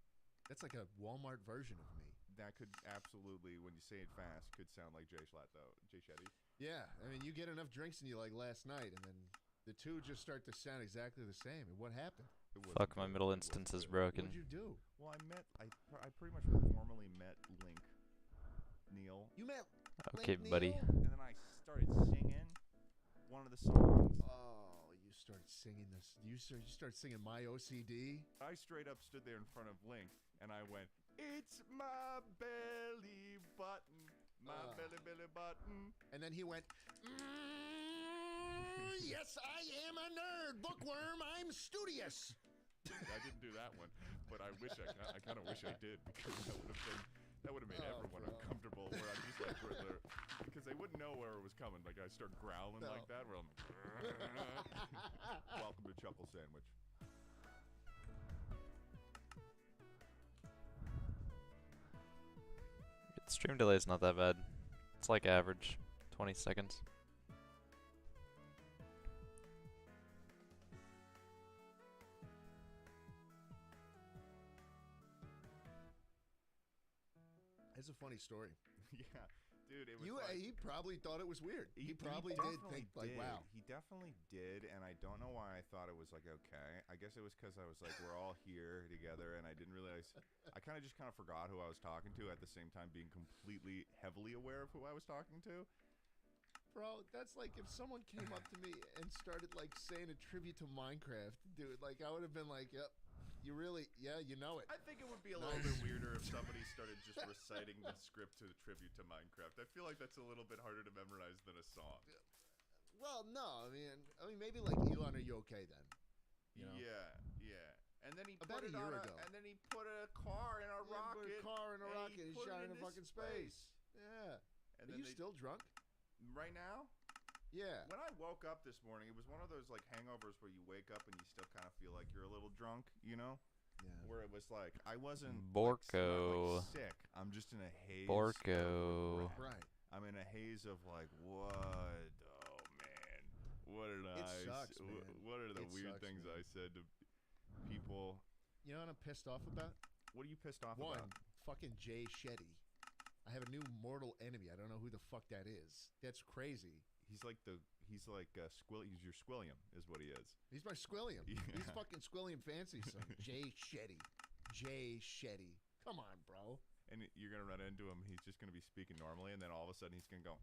That's like a Walmart version of me. That could absolutely, when you say it fast, could sound like Jay Schlatt, though. Jay Shetty. Yeah, I mean, you get enough drinks in you like last night, and then the two just start to sound exactly the same. And what happened? Fuck, my middle instance is broken. What'd you do? Well, I pretty much formally met Link Neil. You met Okay, Link buddy. Neil? And then I started singing one of the songs. Oh, you started singing this. You started singing My OCD? I straight up stood there in front of Link, and I went, "It's my belly button, my belly button." And then he went, yes, I am a nerd. Bookworm, I'm studious. I didn't do that one, but I kind of wish I did, because that would have made everyone uncomfortable. Where I'm just like, because they wouldn't know where it was coming. Like I start growling like that. Where I'm like, welcome to Chuckle Sandwich. Stream delay is not that bad. It's like average, 20 seconds. It's a funny story. Yeah, dude. It was he probably thought it was weird. He probably did think like, wow. He definitely did, and I don't know why I thought it was like okay. I guess it was because I was like, we're all here together, and I didn't realize. I kind of forgot who I was talking to at the same time being completely heavily aware of who I was talking to. Bro, that's like if someone came up to me and started like saying a tribute to Minecraft, dude. Like I would have been like, yep. You really, you know it. I think it would be a little bit weirder if somebody started just reciting the script to the tribute to Minecraft. I feel like that's a little bit harder to memorize than a song. Well, no, I mean, maybe like Elon, are you okay then? You know? Yeah. And then he About put a year ago. And then he put a car in a rocket. Put a car in a rocket. He's shot into fucking space. Yeah. And are you still drunk? Right now? Yeah. When I woke up this morning, it was one of those like hangovers where you wake up and you still kind of feel like you're a little drunk, you know? Yeah. Where it was like I wasn't Borko. like sick. I'm just in a haze. Borko. Right. I'm in a haze of like what? Oh man, what did It sucks, man. What are the weird things I said to people? You know what I'm pissed off about? What are you pissed off One, about? fucking Jay Shetty. I have a new mortal enemy. I don't know who the fuck that is. That's crazy. He's like he's your Squilliam is what he is. He's my Squilliam. Yeah. He's fucking Squilliam Fancy son. Jay Shetty. Come on, bro. And you're gonna run into him. He's just gonna be speaking normally, and then all of a sudden he's gonna go.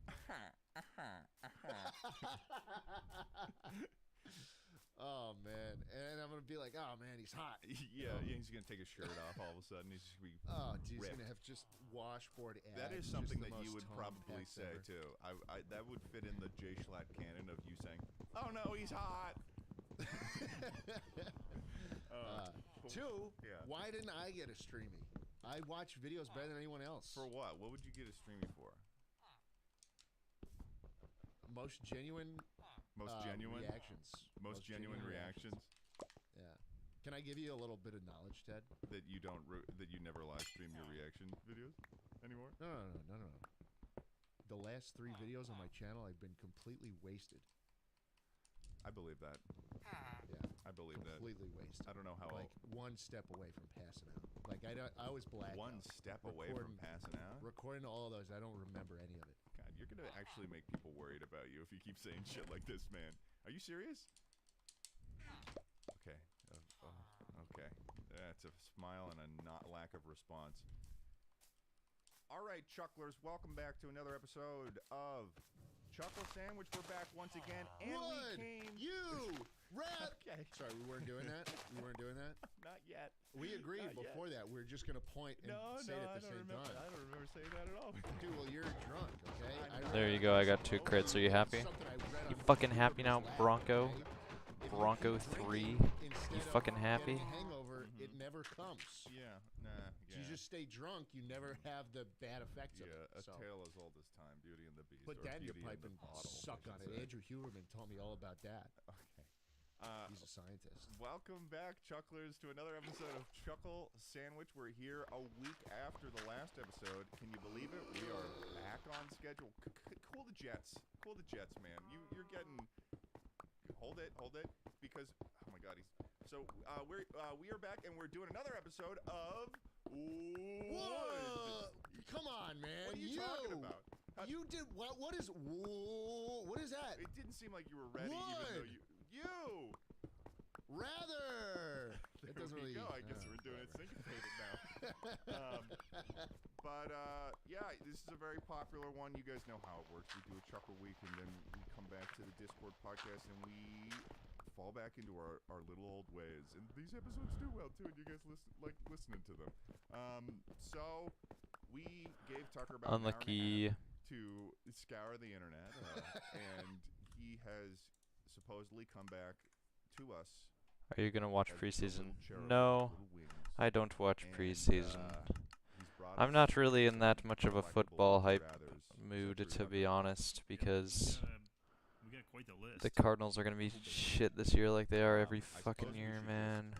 Oh man, and I'm gonna be like, oh man, he's hot. Yeah, he's gonna take his shirt off all of a sudden. He's just gonna be. Oh, dude, he's ripped. gonna have just washboard abs. That is just something the that you most would toned probably pecs say ever. too. That would fit in the Jay Schlatt canon of you saying, "Oh no, he's hot." Two. Yeah. Why didn't I get a streamy? I watch videos better than anyone else. For what? What would you get a streamy for? Most genuine. Reactions. Most genuine reactions. Yeah. Can I give you a little bit of knowledge, Ted? That you don't that you never live stream your reaction videos anymore? No. The last 3 videos on my channel, I've been completely wasted. I believe that. Yeah, I believe that. Completely wasted. I don't know how. Like 1 step away from passing out. Like I was black. 1 step away from passing out. Recording all of those, I don't remember any of it. God, you're gonna actually make people worried about you if you keep saying shit like this, man. Are you serious? Okay. Okay. That's a smile and a not lack of response. All right, Chucklers, welcome back to another episode of Chuckle Sandwich. We're back once again, and Wood, we came. You rat. Okay. Sorry, we weren't doing that. We weren't doing that. Not yet. We agreed Not before that. We were just gonna point and say it at the same time. I don't remember saying that at all. Dude, well, you're drunk, okay? There you go. I got 2 crits. Are you happy? You fucking happy now, Bronco? Bronco 3. You fucking happy? Hangover, it never comes. Yeah, nah. You just stay drunk, you never have the bad effects of it. Yeah, a so. tale as old as time, Beauty and the Beast. Put or that in your Beauty pipe the and Bottle, suck I on should it. say. Andrew Huberman told me all about that. Okay. He's a scientist. Welcome back, Chucklers, to another episode of Chuckle Sandwich. We're here a week after the last episode. Can you believe it? We are back on schedule. Cool the jets. Cool the jets, man. You're getting... Hold it. Because... Oh, my God. We are back, and we're doing another episode of... Whoa! Come on, man. What are you talking about? You did... What is... What is that? It didn't seem like you were ready, even though you... Rather! There It doesn't we really... go. I guess we're doing it syncopated now. Yeah, this is a very popular one. You guys know how it works. We do a Chuckle Week, and then we come back to the Discord podcast, and we fall back into our little old ways. And these episodes do well, too, and you guys like listening to them. So we gave Tucker about Unlucky. an hour and a half to scour the internet, and he has supposedly come back to us. Are you gonna watch preseason? No, I don't watch preseason. I'm not really in that much of a football hype mood, to be honest, because we got quite the list. the Cardinals are gonna be shit this year, like they are every fucking year, man.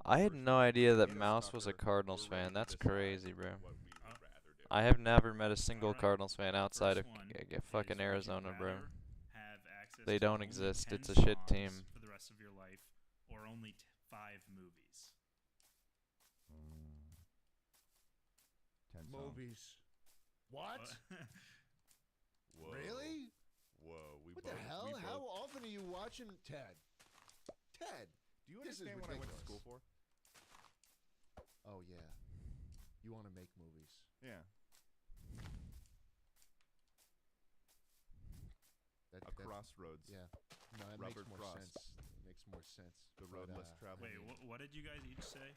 I had no idea that Mouse was a Cardinals fan. That's crazy, bro. I have never met a single Cardinals fan outside of fucking Arizona, bro. They don't exist. It's a shit team. For the rest of your life, or only 5 movies. 10 Movies. What? Whoa. Really? Whoa. What the hell? How often are you watching Ted? Ted, do you this is understand what I went to ridiculous. school for? Oh, yeah. You want to make movies. Yeah. Crossroads. Yeah. No, it Robert makes more Frost. sense. It makes more sense. The road less traveled. Wait, what did you guys each say?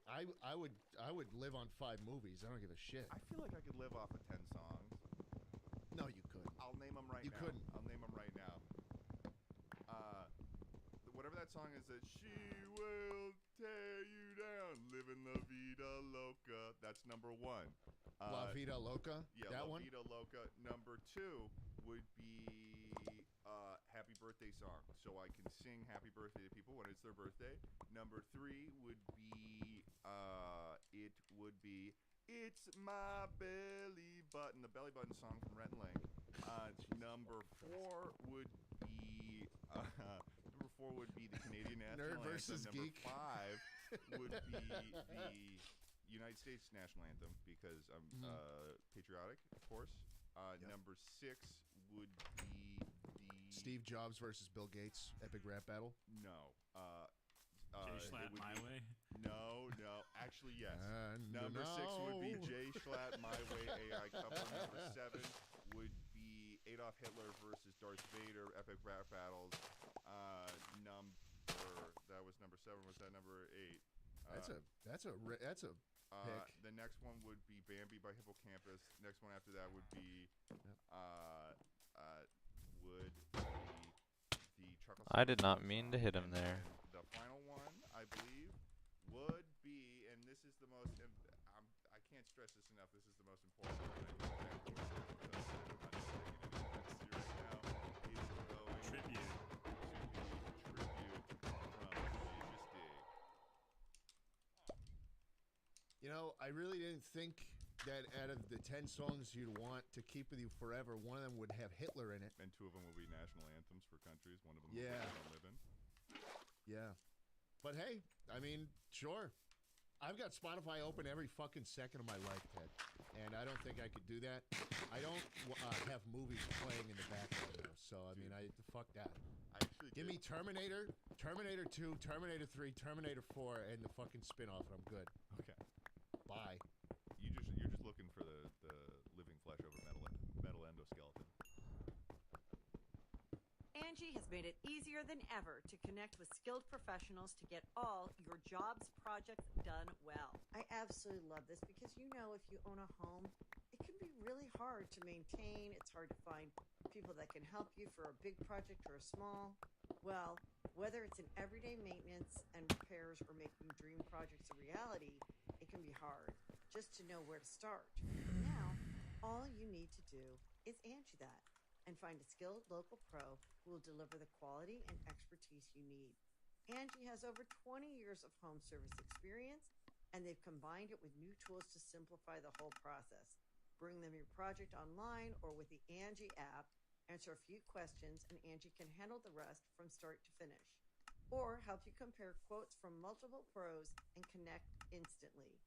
I would live on 5 movies. I don't give a shit. I feel like I could live off of 10 songs. No, you couldn't. I'll name them right You now. couldn't. I'll name them right now. Whatever that song is that she will tear you down, living la vida loca. That's number 1. La Vida Loca? Yeah, that La one? Vida Loca. Number 2 would be Happy Birthday song. So I can sing Happy Birthday to people when it's their birthday. Number 3 would be It's My Belly Button, the Belly Button song from Rhett and Link. Number 4 would be the Canadian national Nerd versus anthem. Geek. Number 5 would be the United States national anthem because I'm patriotic, of course. Number 6 would be the Steve Jobs versus Bill Gates epic rap battle. No. Jay Schlatt My Way? No. Actually, yes. Number 6 would be Jay Schlatt My Way AI cover. Number 7 would be Adolf Hitler versus Darth Vader epic rap battles. That was number 7. Was that number 8? That's a pick. The next one would be Bambi by Hippocampus. Next one after that would be the Chuckle. I did not mean to hit him there. The final one, I believe, would be, and this is the most. I can't stress this enough. This is the most important one. Tribute. You know, I really didn't think that out of the 10 songs you'd want to keep with you forever, one of them would have Hitler in it. And 2 of them will be national anthems for countries. One of them Yeah. will live in. Yeah. But hey, I mean, sure. I've got Spotify open every fucking second of my life, Ted. And I don't think I could do that. I don't have movies playing in the background, though. So, I mean, fuck that. Give me Terminator, Terminator 2, Terminator 3, Terminator 4, and the fucking spin-off, and I'm good. Okay. Bye. You're just looking for the living flesh over metal endoskeleton. Angie has made it easier than ever to connect with skilled professionals to get all your jobs projects done well. I absolutely love this because if you own a home, it can be really hard to maintain. It's hard to find people that can help you for a big project or a small. Well, whether it's in everyday maintenance and repairs or making dream projects a reality, it can be hard just to know where to start. Now, all you need to do is Angie that and find a skilled local pro who will deliver the quality and expertise you need. Angie has over 20 years of home service experience, and they've combined it with new tools to simplify the whole process. Bring them your project online or with the Angie app, answer a few questions, and Angie can handle the rest from start to finish. Or help you compare quotes from multiple pros and connect instantly,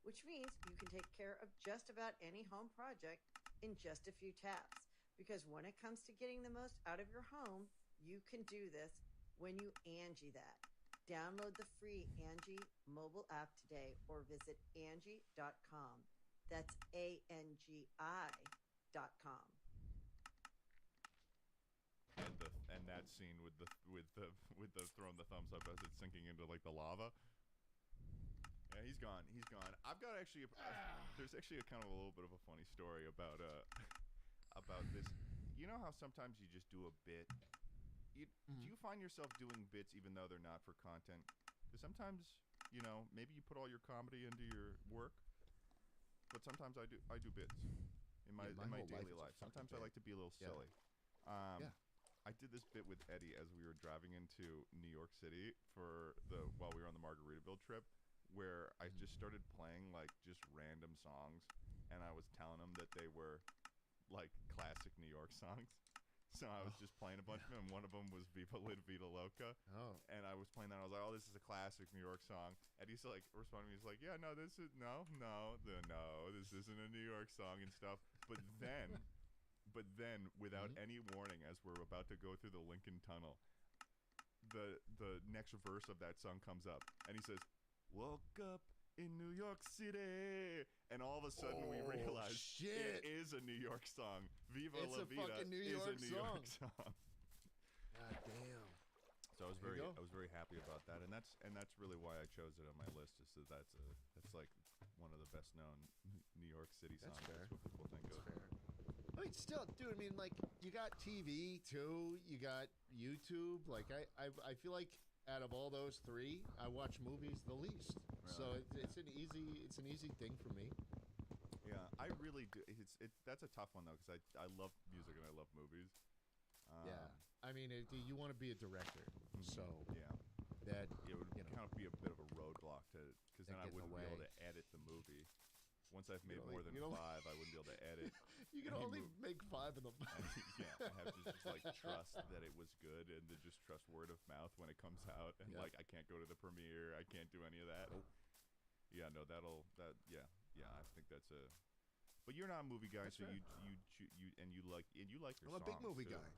which means you can take care of just about any home project in just a few taps. Because when it comes to getting the most out of your home, you can do this when you Angie that. Download the free Angie mobile app today or visit Angie.com. That's ANGI.com. And that scene with the throwing the thumbs up as it's sinking into like the lava. Yeah, he's gone. I've got actually there's actually a kind of a little bit of a funny story about this. You know how sometimes you just do a bit? Do you find yourself doing bits even though they're not for content? Because sometimes, maybe you put all your comedy into your work, but sometimes I do bits in my daily life. Sometimes I like to be a little silly. I did this bit with Eddie as we were driving into New York City while we were on the Margaritaville trip, where I just started playing like just random songs, and I was telling him that they were like classic New York songs. So I was just playing a bunch of them. One of them was Viva La Vida Loca. And I was playing that. I was like, oh, this is a classic New York song. And he's like responding. He's like, yeah, no, this isn't a New York song and stuff. But then, without any warning, as we're about to go through the Lincoln Tunnel, the next verse of that song comes up, and he says, "Woke up in New York City," and all of a sudden we realize it is a New York song. Viva La Vida is a New York song. God damn. So I was very happy about that, and that's really why I chose it on my list. Is that that's like one of the best known New York City songs. That's fair. That's what people think of. Fair. I mean, still, dude. I mean, like, you got TV too. You got YouTube. Like, I feel like out of all those three, I watch movies the least. Really? So it's an easy thing for me. Yeah, I really do. That's a tough one though, because I love music and I love movies. Yeah, I mean, you want to be a director, so yeah, that it would kind of be a bit of a roadblock because then I wouldn't be able to edit the movie. Once I've made more than 5, I wouldn't be able to edit. You can only make 5 of them. Yeah, I have to just like trust that it was good, and then just trust word of mouth when it comes out. And like, I can't go to the premiere. I can't do any of that. Yeah, no, I think that's But you're not a movie guy, That's so fair. you like your I'm a big songs, movie too. guy.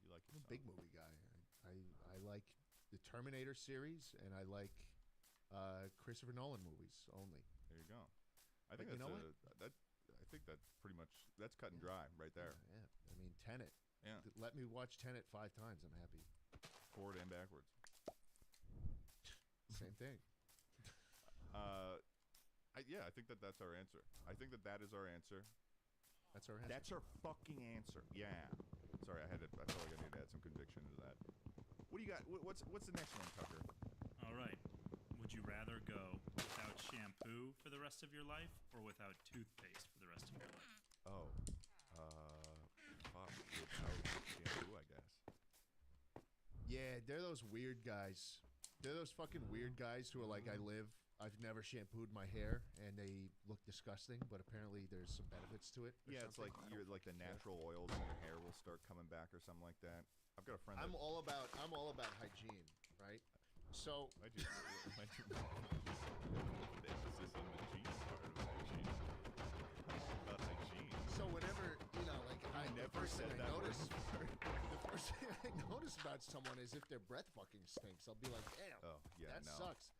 You like I'm your a big movie guy. I like the Terminator series, and I like Christopher Nolan movies only. There you go. I But think you know I think that's pretty much cut and dry right there. Yeah. I mean, Tenet. Yeah. Let me watch Tenet 5 times. I'm happy. Forward and backwards. Same thing. I think that's our answer. I think that is our answer. That's our answer. That's our fucking answer. Yeah. Sorry, I felt like I needed to add some conviction into that. What do you got? What's the next one, Tucker? All right. Would you rather go without shampoo for the rest of your life or without toothpaste for the rest of your life? Oh. Fuck. Without shampoo, I guess. Yeah, they're those weird guys. They're those fucking weird guys who are like, I've never shampooed my hair, and they look disgusting, but apparently there's some benefits to it. Yeah, it's like the natural oils in your hair will start coming back or something like that. I've got a friend. I'm all about hygiene, right? So I do. The emphasis on the jeans part of hygiene. About hygiene. So whenever the first thing I notice about someone is if their breath fucking stinks. I'll be like, damn, that sucks.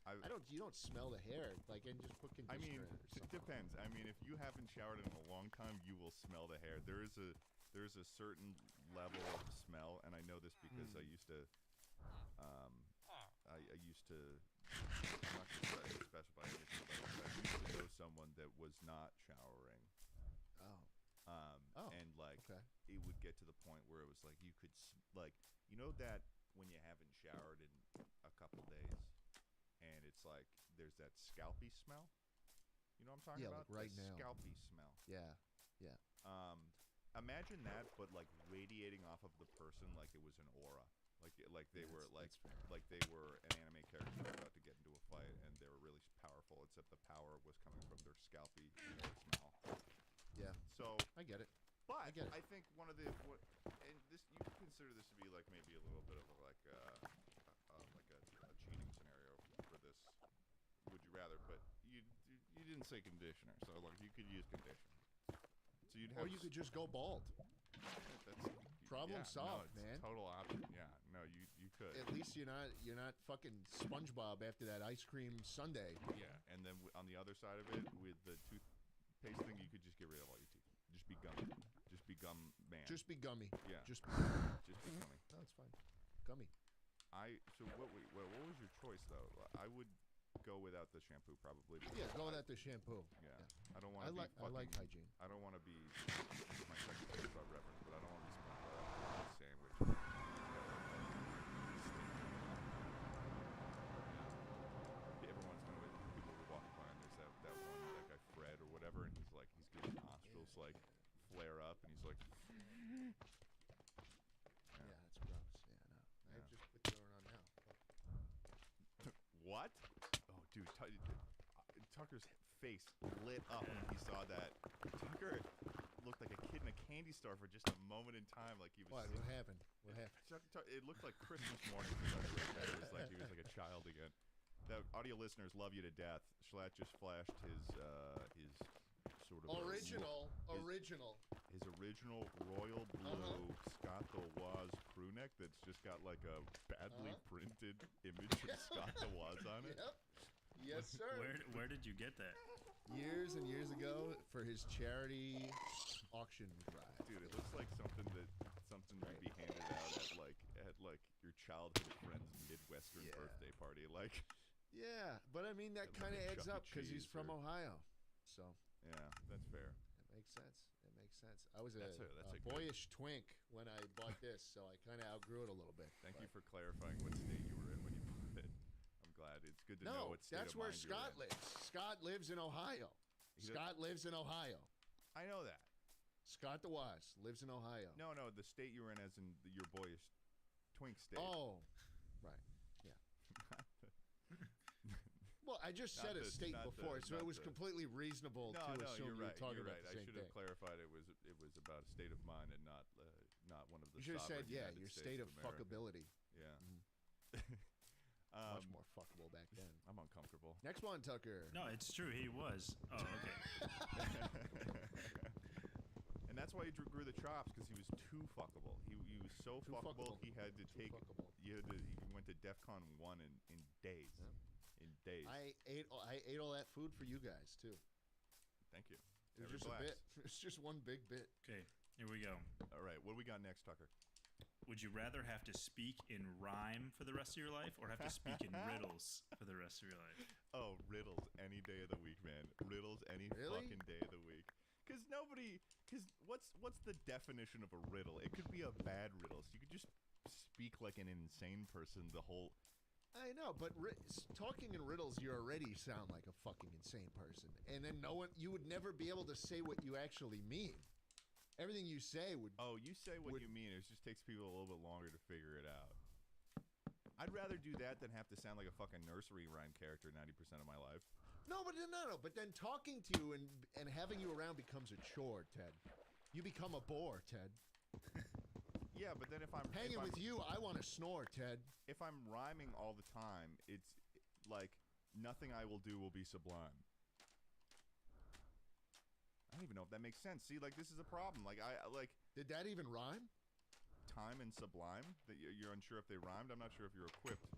You don't smell the hair, and just put conditioner in it or it something. depends. I mean, if you haven't showered in a long time, you will smell the hair. There's a certain level of smell, and I know this because I used to. I used to. I'm not going to specify anything, but I used to know someone that was not showering. And it would get to the point where it was like you could that when you haven't showered in a couple days, and it's like there's that scalpy smell. You know what I'm talking about? Like right the now. Scalpy smell. Yeah. Imagine that, but radiating off of the person like it was an aura. Like they were they were an anime character about to get into a fight, and they were really powerful. Except the power was coming from their scalpy hair smell. Yeah. So I get it. But I get it. I think one of the and this you could consider this to be maybe a little bit of a cheating scenario for this. Would you rather? But you didn't say conditioner, so you could use conditioner. So you'd have Or you could just go bald. Problem solved, it's man. Total option. Yeah. No, you could. At least you're not fucking SpongeBob after that ice cream sundae. Yeah, and then on the other side of it, with the toothpaste thing, you could just get rid of all your teeth. Just be gummy. Just be gum man. Just be gummy. Yeah. Just be gummy. No, it's fine. Gummy. What was your choice though? I would go without the shampoo probably. Yeah, go without the shampoo. Yeah. I don't want to be I like hygiene. I don't want to be my second SpongeBob reference, but I don't want to be SpongeBob sandwich. Every once in a while, people will walk by and there's that guy Fred or whatever, and he's getting nostrils flare up, and he's like. Yeah, that's gross. Yeah, no. I just put deodorant on now. What? Oh, dude, Tucker's face lit up when he saw that. Tucker looked like a kid in a candy store for just a moment in time, like he was. What happened? What happened? It looked like Christmas morning for Tucker. It was like he was like a child again. The audio listeners love you to death. Schlatt just flashed his sort of original. His original royal blue Scott the Woz crew neck that's just got a badly printed image of Scott the Woz on it. Yep. Yes, sir. Where did you get that? Years and years ago for his charity auction drive. Dude, it looks like something would be handed out at your childhood friend's Midwestern birthday party. Yeah, but I mean that kind of adds Chuck E. up because he's Cheese from Ohio. So yeah, that's fair. It makes sense. I was That's a good- boyish twink when I bought this, so I kind of outgrew it a little bit. Thank you for clarifying what state you were in when you bought it. I'm glad. It's good to know what state that's of where mind you're Scott in. lives. Scott lives in Ohio. Scott lives in Ohio. I know that. Scott the Woz lives in Ohio. No, the state you were in, as in your boyish twink state. Oh, right. Yeah. Well, I just said a state before, so it was completely reasonable to assume you're right. you were talking You're about right. the same I should have thing. clarified it was about a state of mind and not one of the. You should have said, sovereign United your States state of America. fuckability. Yeah. Mm-hmm. Much more fuckable back then. I'm uncomfortable. Next one, Tucker. No, it's true. He was. Oh, okay. And that's why he grew the chops, because he was too fuckable. He was so fuckable. He had to take. He went to DEFCON 1 in days. Yeah. In days. I ate all that food for you guys too. Thank you. It was just a bit. It's just one big bit. Okay, here we go. All right, what do we got next, Tucker? Would you rather have to speak in rhyme for the rest of your life, or have to speak in riddles for the rest of your life? Oh, riddles any day of the week, man. Riddles any fucking day of the week. Because what's the definition of a riddle? It could be a bad riddle. So you could just speak like an insane person the whole... I know, but talking in riddles, you already sound like a fucking insane person. And then you would never be able to say what you actually mean. Everything you say would... Oh, you say what you mean. It just takes people a little bit longer to figure it out. I'd rather do that than have to sound like a fucking nursery rhyme character 90% of my life. No. But then talking to you and having you around becomes a chore, Ted. You become a bore, Ted. Yeah, but then if I'm... Hanging with you, I want to snore, Ted. If I'm rhyming all the time, it's like nothing I will do will be sublime. I don't even know if that makes sense. See, like, this is a problem. Like, Did that even rhyme? Time and sublime? That you're unsure if they rhymed? I'm not sure if you're equipped.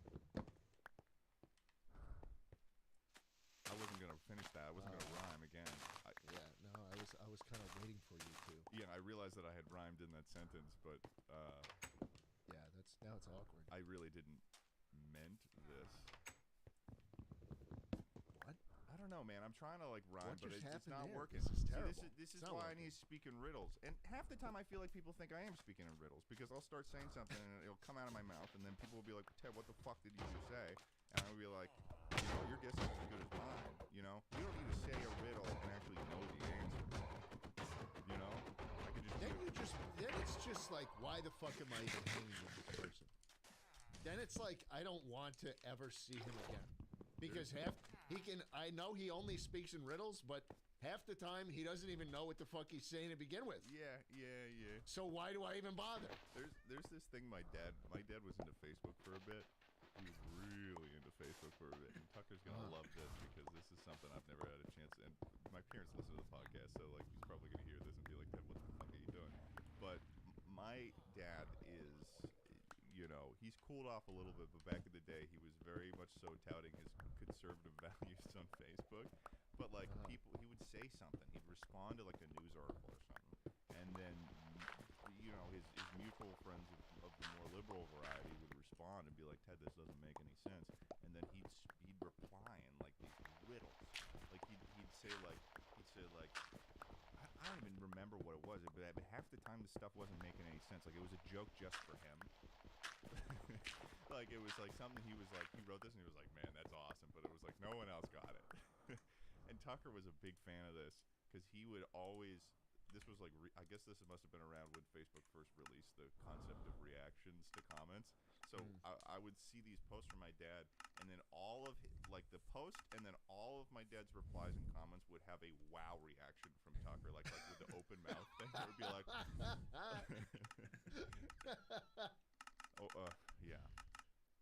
I wasn't going to finish that. I wasn't going to rhyme again. I was kind of waiting for you to. Yeah, I realized that I had rhymed in that sentence, but... yeah, now it's awkward. I really didn't meant this. What? I don't know, man. I'm trying to like rhyme, but it's not there? working. This is terrible. See, this is why I need to speak in riddles. And half the time I feel like people think I am speaking in riddles, because I'll start saying something and it'll come out of my mouth, and then people will be like, Ted, what the fuck did you just say? And I'll be like, your guess is as good as mine. You know? You don't need to say a riddle and actually know the answer. You know? I could just then it's just like, why the fuck am I even hanging with this person? Then it's like, I don't want to ever see him again. Because I know he only speaks in riddles, but half the time he doesn't even know what the fuck he's saying to begin with. Yeah. So why do I even bother? There's this thing my dad was into Facebook for a bit. He was really into Facebook for a bit. And Tucker's gonna love this, because this is something I've never had a chance. And my parents listen to the podcast, so like he's probably gonna hear this and be like, "What the fuck are you doing?" But my dad is, he's cooled off a little bit. But back in the day, he was very much so touting his conservative values on Facebook. But like he would say something, he'd respond to like a news article or something, and then his mutual friends of the more liberal variety would respond and be like, Ted, this doesn't make any sense. And then he'd reply in like these riddles. Like he'd say I don't even remember what it was, but half the time the stuff wasn't making any sense. Like it was a joke just for him. Like it was like something he wrote this and he was like, man, that's awesome, but it was like no one else got it. And Tucker was a big fan of this, because he would always... This was like, I guess this must have been around when Facebook first released the concept of reactions to comments. So I would see these posts from my dad, and then all of the post, and then all of my dad's replies and comments would have a wow reaction from Tucker, like with the open mouth thing. It would be like, yeah.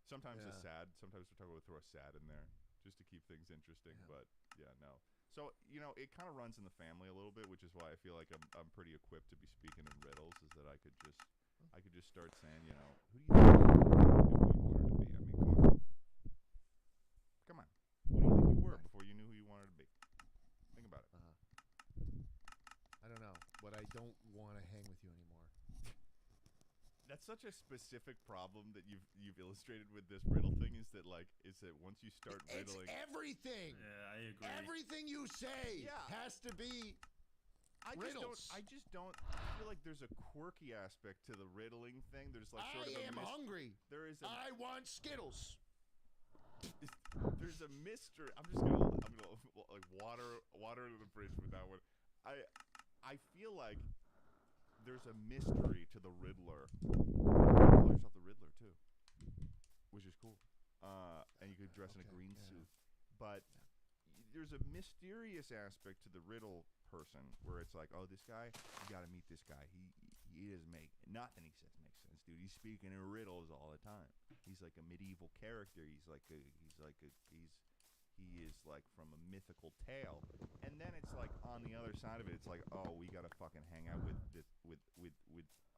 Sometimes it's sad. Sometimes Tucker would throw a sad in there just to keep things interesting. Yeah. But yeah, no. So, it kind of runs in the family a little bit, which is why I feel like I'm pretty equipped to be speaking in riddles, is that I could just start saying, who do you think you wanted to be? I mean, come on. What do you think you were before you knew who you wanted to be? Think about it. I don't know, but I don't want to hang with you anymore. That's such a specific problem that you've illustrated with this riddle thing, is that once you start riddling... It's everything! Yeah, I agree. Everything you say has to be riddles. I just don't feel like there's a quirky aspect to the riddling thing. There's like sort of I am hungry. There is I want Skittles. There's a mystery. I'm gonna like water under the bridge with that one. I feel like there's a mystery to the Riddler. You call yourself the Riddler too, which is cool. And you could dress in a green suit. But there's a mysterious aspect to the riddle person, where it's like, oh, this guy, you got to meet this guy. He is Nothing he says makes sense, dude. He's speaking in riddles all the time. He's like a medieval character. He is like from a mythical tale. And then it's like on the other side of it, it's like, oh, we gotta fucking hang out with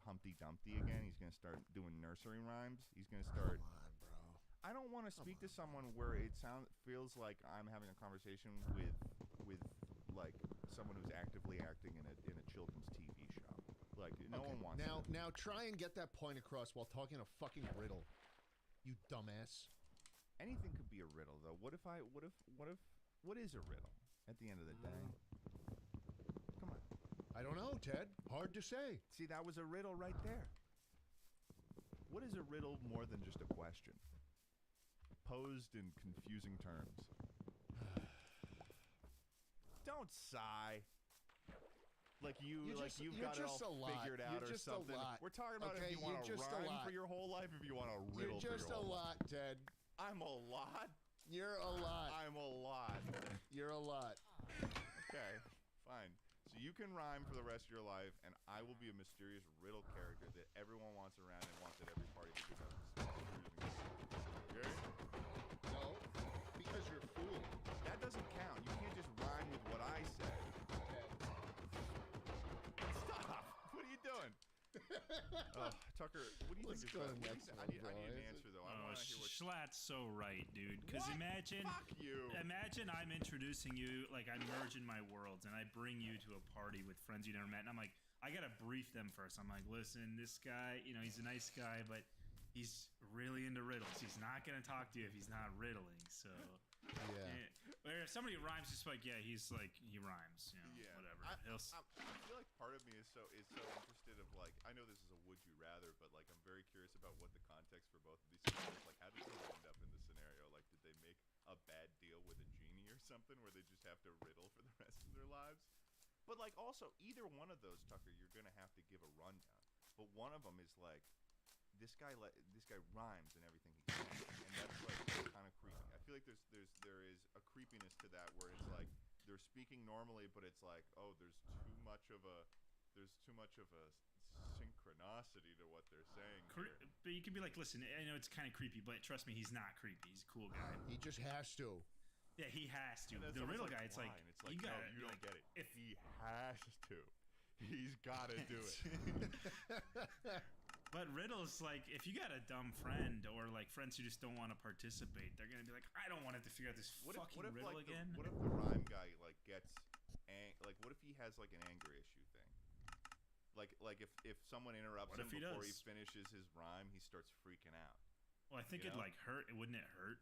Humpty Dumpty again. He's gonna start doing nursery rhymes. He's gonna start. Come on, bro. I don't want to speak to someone where it feels like I'm having a conversation with like someone who's actively acting in a children's TV show. Like no one wants that. Now try and get that point across while talking a fucking riddle. You dumbass. Anything could be a riddle, though. What is a riddle at the end of the day? Come on. I don't know, Ted. Hard to say. See, that was a riddle right there. What is a riddle more than just a question? Posed in confusing terms. Don't sigh. Like you've got it all figured out or something. We're talking about if you want to rhyme for your whole life, if you want to riddle for your whole life. You're just a lot, Ted. I'm a lot? You're a lot. I'm a lot. You're a lot. Okay, fine. So you can rhyme for the rest of your life, and I will be a mysterious riddle character that everyone wants around and wants at every party because I'm okay? No, because you're a fool. That doesn't count. You can't just rhyme with what I say. Stop! What are you doing? Tucker, what do you think? I need an answer though. I want to hear what Schlatt's so right, dude. Because imagine I'm introducing you, like I'm merging my worlds, and I bring you to a party with friends you never met, and I'm like, I gotta brief them first. I'm like, listen, this guy, he's a nice guy, but he's really into riddles. He's not gonna talk to you if he's not riddling. So where if somebody rhymes, just like he rhymes, whatever. I feel like part of me is so interested of like, I know this is a would you rather, but like I'm very curious about what the context for both of these scenarios. Like, how did someone end up in the scenario? Like, did they make a bad deal with a genie or something where they just have to riddle for the rest of their lives? But like, also, either one of those, Tucker, you're gonna have to give a rundown. But one of them is like, this guy rhymes and everything he says, and that's like kind of creepy. I feel like there is a creepiness to that where it's like they're speaking normally, but it's like, oh, there's too much of a synchronicity to what they're saying. But you can be like, listen, I know it's kind of creepy, but trust me, he's not creepy. He's a cool guy. He just has to. Yeah, he has to. The riddle guy, it's like you don't get it. If he has to, he's got to do it. But riddles, like, if you got a dumb friend or like friends who just don't want to participate, they're gonna be like, I don't want to figure out this riddle again. What if the rhyme guy like gets what if he has like an anger issue thing? Like if someone interrupts him before he finishes his rhyme, he starts freaking out. Well, I think it'd like hurt. Wouldn't it hurt?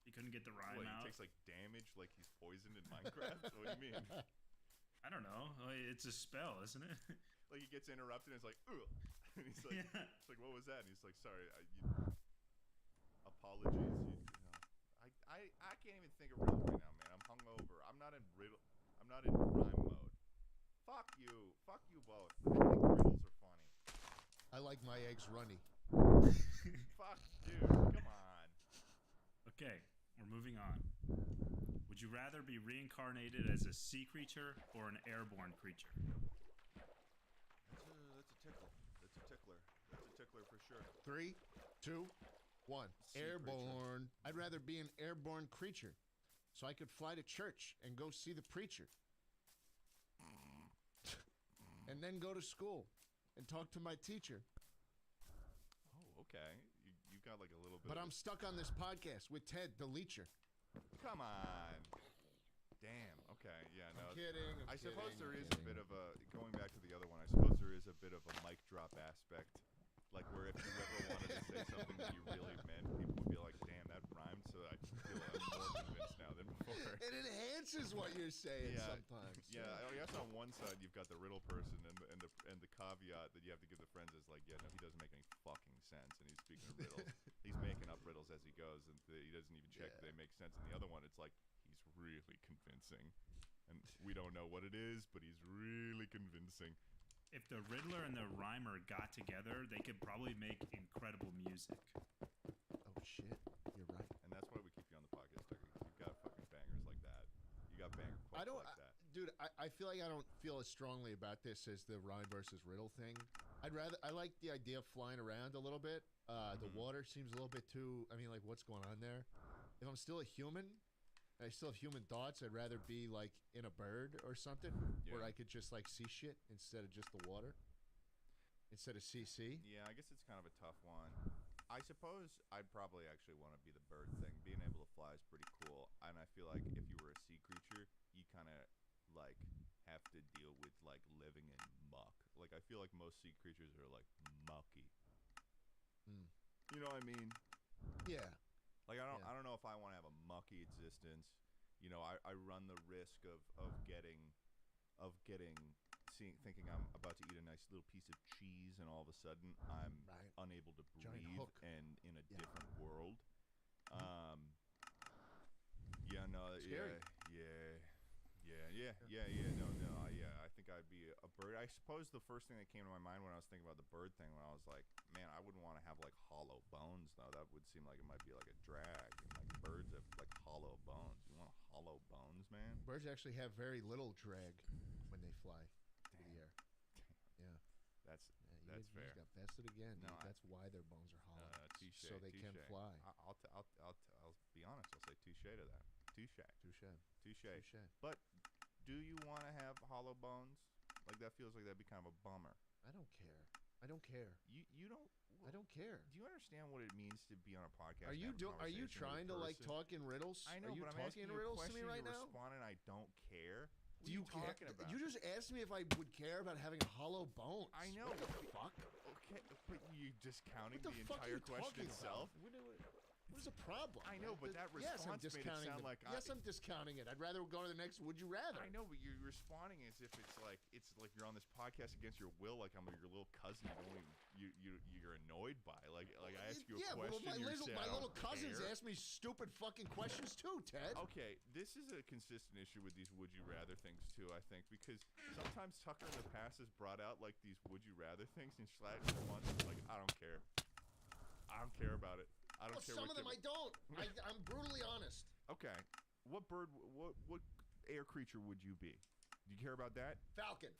He couldn't get the rhyme out. He takes like damage, like he's poisoned in Minecraft. What do you mean? I don't know. It's a spell, isn't it? Like he gets interrupted and it's like, ugh. And he's like, it's like, what was that? And he's like, sorry, apologies. I can't even think of riddles right now, man. I'm hungover. I'm not in rhyme mode. Fuck you both. I think riddles are funny. I like my eggs runny. Fuck you. Come on. Okay, we're moving on. Would you rather be reincarnated as a sea creature or an airborne creature? That's a tickler for sure. 3, 2, 1. Airborne. Creature. I'd rather be an airborne creature, so I could fly to church and go see the preacher, and then go to school and talk to my teacher. Oh, okay. You got like a little bit. But I'm stuck on this podcast with Ted, the leecher. Come on. Damn. Okay. Yeah. No. I'm kidding. I suppose there is a bit of a going back to the other one. I suppose there is a bit of a mic drop aspect, like where if you ever wanted to say something that you really meant, people would be like, "Damn, that rhymed." So I feel I'm more convinced now than before. It enhances what you're saying sometimes. Yeah. I guess on one side you've got the riddle person, and the caveat that you have to give the friends is like, yeah, no, he doesn't make any fucking sense, and he's speaking of riddles. He's making up riddles as he goes, and he doesn't even check that they make sense. And the other one, it's like he's really convincing. And we don't know what it is, but he's really convincing. If the Riddler and the Rhymer got together, they could probably make incredible music. Oh, shit. You're right. And that's why we keep you on the podcast, Tucker. You've got fucking bangers like that. You got banger quotes like that. Dude, I feel like I don't feel as strongly about this as the rhyme versus riddle thing. I like the idea of flying around a little bit. The water seems a little bit too. I mean, like, what's going on there? If I'm still a human, and I still have human thoughts, I'd rather be like in a bird or something, where I could just like see shit instead of just the water, instead of CC. Yeah, I guess it's kind of a tough one. I suppose I'd probably actually want to be the bird thing. Being able to fly is pretty cool, and I feel like if you were a sea creature, you kind of like have to deal with like living in muck. Like I feel like most sea creatures are like mucky. You know what I mean? Yeah. Like I don't know if I want to have a mucky existence. You know, I run the risk of thinking I'm about to eat a nice little piece of cheese, and all of a sudden I'm unable to breathe and in a different world. Yeah, no, Scary. Yeah. I think I'd be a bird. I suppose the first thing that came to my mind when I was thinking about the bird thing, when I was like, man, I wouldn't want to have like hollow bones though. That would seem like it might be like a drag. Like birds have like hollow bones. You want hollow bones, man? Birds actually have very little drag when they fly through the air. Yeah. That's You fair. just got bested again. No, dude. That's why their bones are hollow. Touche, so they can fly. I'll be honest. I'll say touche to that. Touche. But do you want to have hollow bones? Like that feels like that'd be kind of a bummer. I don't care. You don't. I don't care. Do you understand what it means to be on a podcast? Are you trying to like talk in riddles? I know, are you but I'm talking asking in riddles you a to me question, right you now? responded, I don't care. What Do are you you talking about? You just asked me if I would care about having hollow bones. I know. What the fuck? Okay, but you discounting What the fuck are entire you question talking itself? What is the problem? I know, but that yes, I'm response made it discounting sound like yes, I'm discounting it. I'd rather go to the next Would You Rather. I know, but you're responding as if it's like you're on this podcast against your will, like I'm your little cousin. You're annoyed by. Like I ask you a question. My little cousins ask me stupid fucking questions too, Ted. Okay, this is a consistent issue with these Would You Rather things too. I think because sometimes Tucker in the past has brought out like these Would You Rather things, and Schlatt responds like, "I don't care. I don't care about it. I don't care." Some of them I don't. I'm brutally honest. Okay, what bird? What air creature would you be? Do you care about that? Falcon.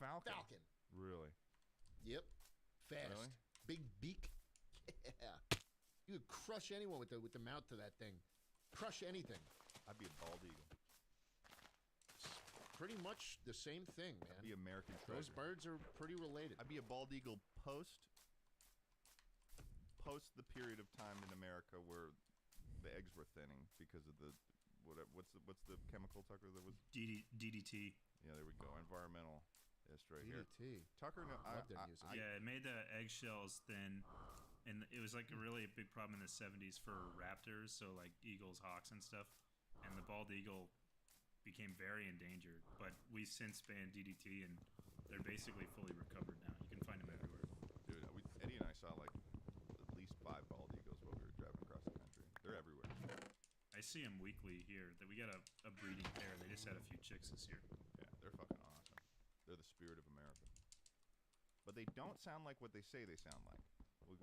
Really? Yep. Fast. Really? Big beak. Yeah. You could crush anyone with the mouth to that thing. Crush anything. I'd be a bald eagle. Pretty much the same thing, man. I'd be American treasure. Those birds are pretty related. I'd be a bald eagle post the period of time in America where the eggs were thinning because of the what's the chemical, Tucker, that was DDT. Yeah, there we go. Environmental. Yes, right here. DDT. Tucker, no, yeah, it made the eggshells thin, and it was like a really big problem in the 70s for raptors, so like eagles, hawks, and stuff. And the bald eagle became very endangered, but we've since banned DDT, and they're basically fully recovered now. You can find them everywhere. Dude, Eddie and I saw like at least 5 bald eagles while we were driving across the country. They're everywhere. I see them weekly here. That we got a breeding pair. They just had a few chicks this year. Yeah, they're fucking awesome. They're the spirit of America. But they don't sound like what they say they sound like.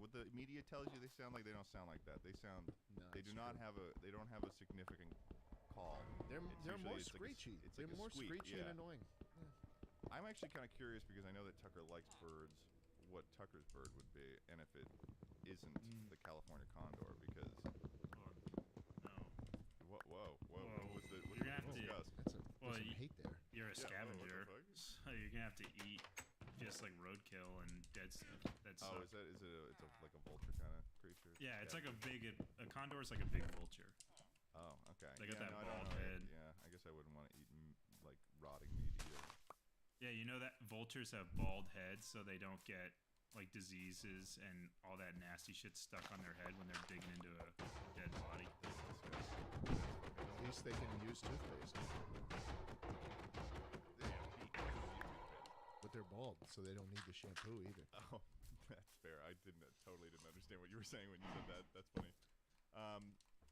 What the media tells you they sound like, they don't sound like that. They sound. They do not have a. They don't have a significant call. They're more it's screechy. It's They're like more a squeak. screechy and annoying. Yeah. I'm actually kind of curious because I know that Tucker likes birds. What Tucker's bird would be, and if it isn't the California condor, because. Whoa! What was the? You're gonna have to. There's some hate there. You're a scavenger, so you're gonna have to eat just like roadkill and dead stuff. That's is it like a vulture kind of creature? Yeah, it's like a condor is like a big vulture. Oh, okay. They got that I bald don't know. head. Yeah, I guess I wouldn't want to eat like rotting meat either. Yeah, you know that vultures have bald heads so they don't get like diseases and all that nasty shit stuck on their head when they're digging into a dead body. At least they can use toothpaste. But they're bald, so they don't need the shampoo either. Oh, that's fair. I totally didn't understand what you were saying when you said that. That's funny.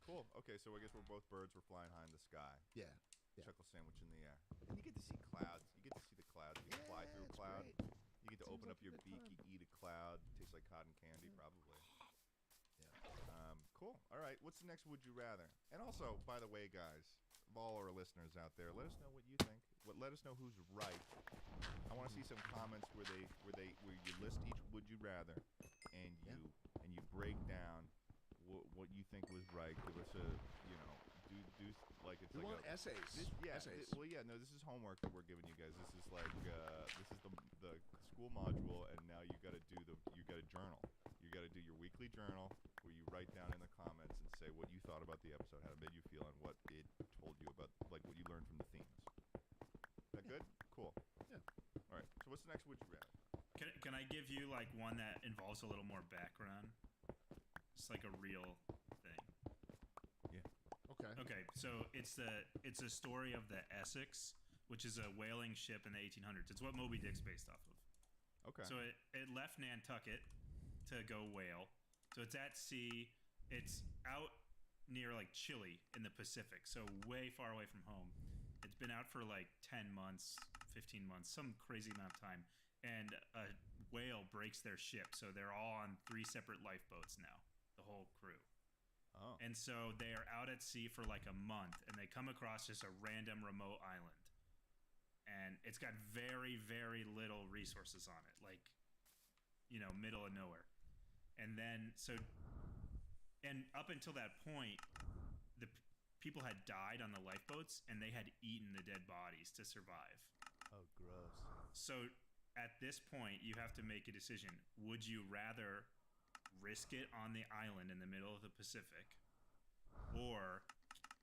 Cool. Okay, so I guess we're both birds. We're flying high in the sky. Yeah. Chuckle sandwich in the air. And you get to see clouds. You get to see the clouds. You get to fly through a cloud. Great. You get to open up your beak. You eat a cloud. Tastes like cotton candy, probably. Yeah. Cool. All right. What's the next Would You Rather? And also, by the way, guys, of all our listeners out there, let us know what you think. Let us know who's right. I want to see some comments where you list each Would You gather, and you break down what you think was right. Give us a do like it's We like want essays. Essays. This is homework that we're giving you guys. This is like this is the school module, and now you got to journal. You got to do your weekly journal where you write down in the comments and say what you thought about the episode, how it made you feel, and what it told you about, like what you learned from the themes. Is that good? Cool. Yeah. All right. So what's the next Would You Rather? Can I give you like one that involves a little more background? It's like a real thing. Okay. Okay, so it's a story of the Essex, which is a whaling ship in the 1800s. It's what Moby Dick's based off of. Okay. So it left Nantucket to go whale. So it's at sea. It's out near like Chile in the Pacific, so way far away from home. It's been out for like 10 months, 15 months, some crazy amount of time. And a whale breaks their ship, so they're all on 3 separate lifeboats now, the whole crew. Oh. And so they are out at sea for like a month, and they come across just a random remote island. And it's got very, very little resources on it, like, middle of nowhere. And then, and up until that point, the people had died on the lifeboats, and they had eaten the dead bodies to survive. Oh, gross. So at this point, you have to make a decision. Would you rather risk it on the island in the middle of the Pacific, or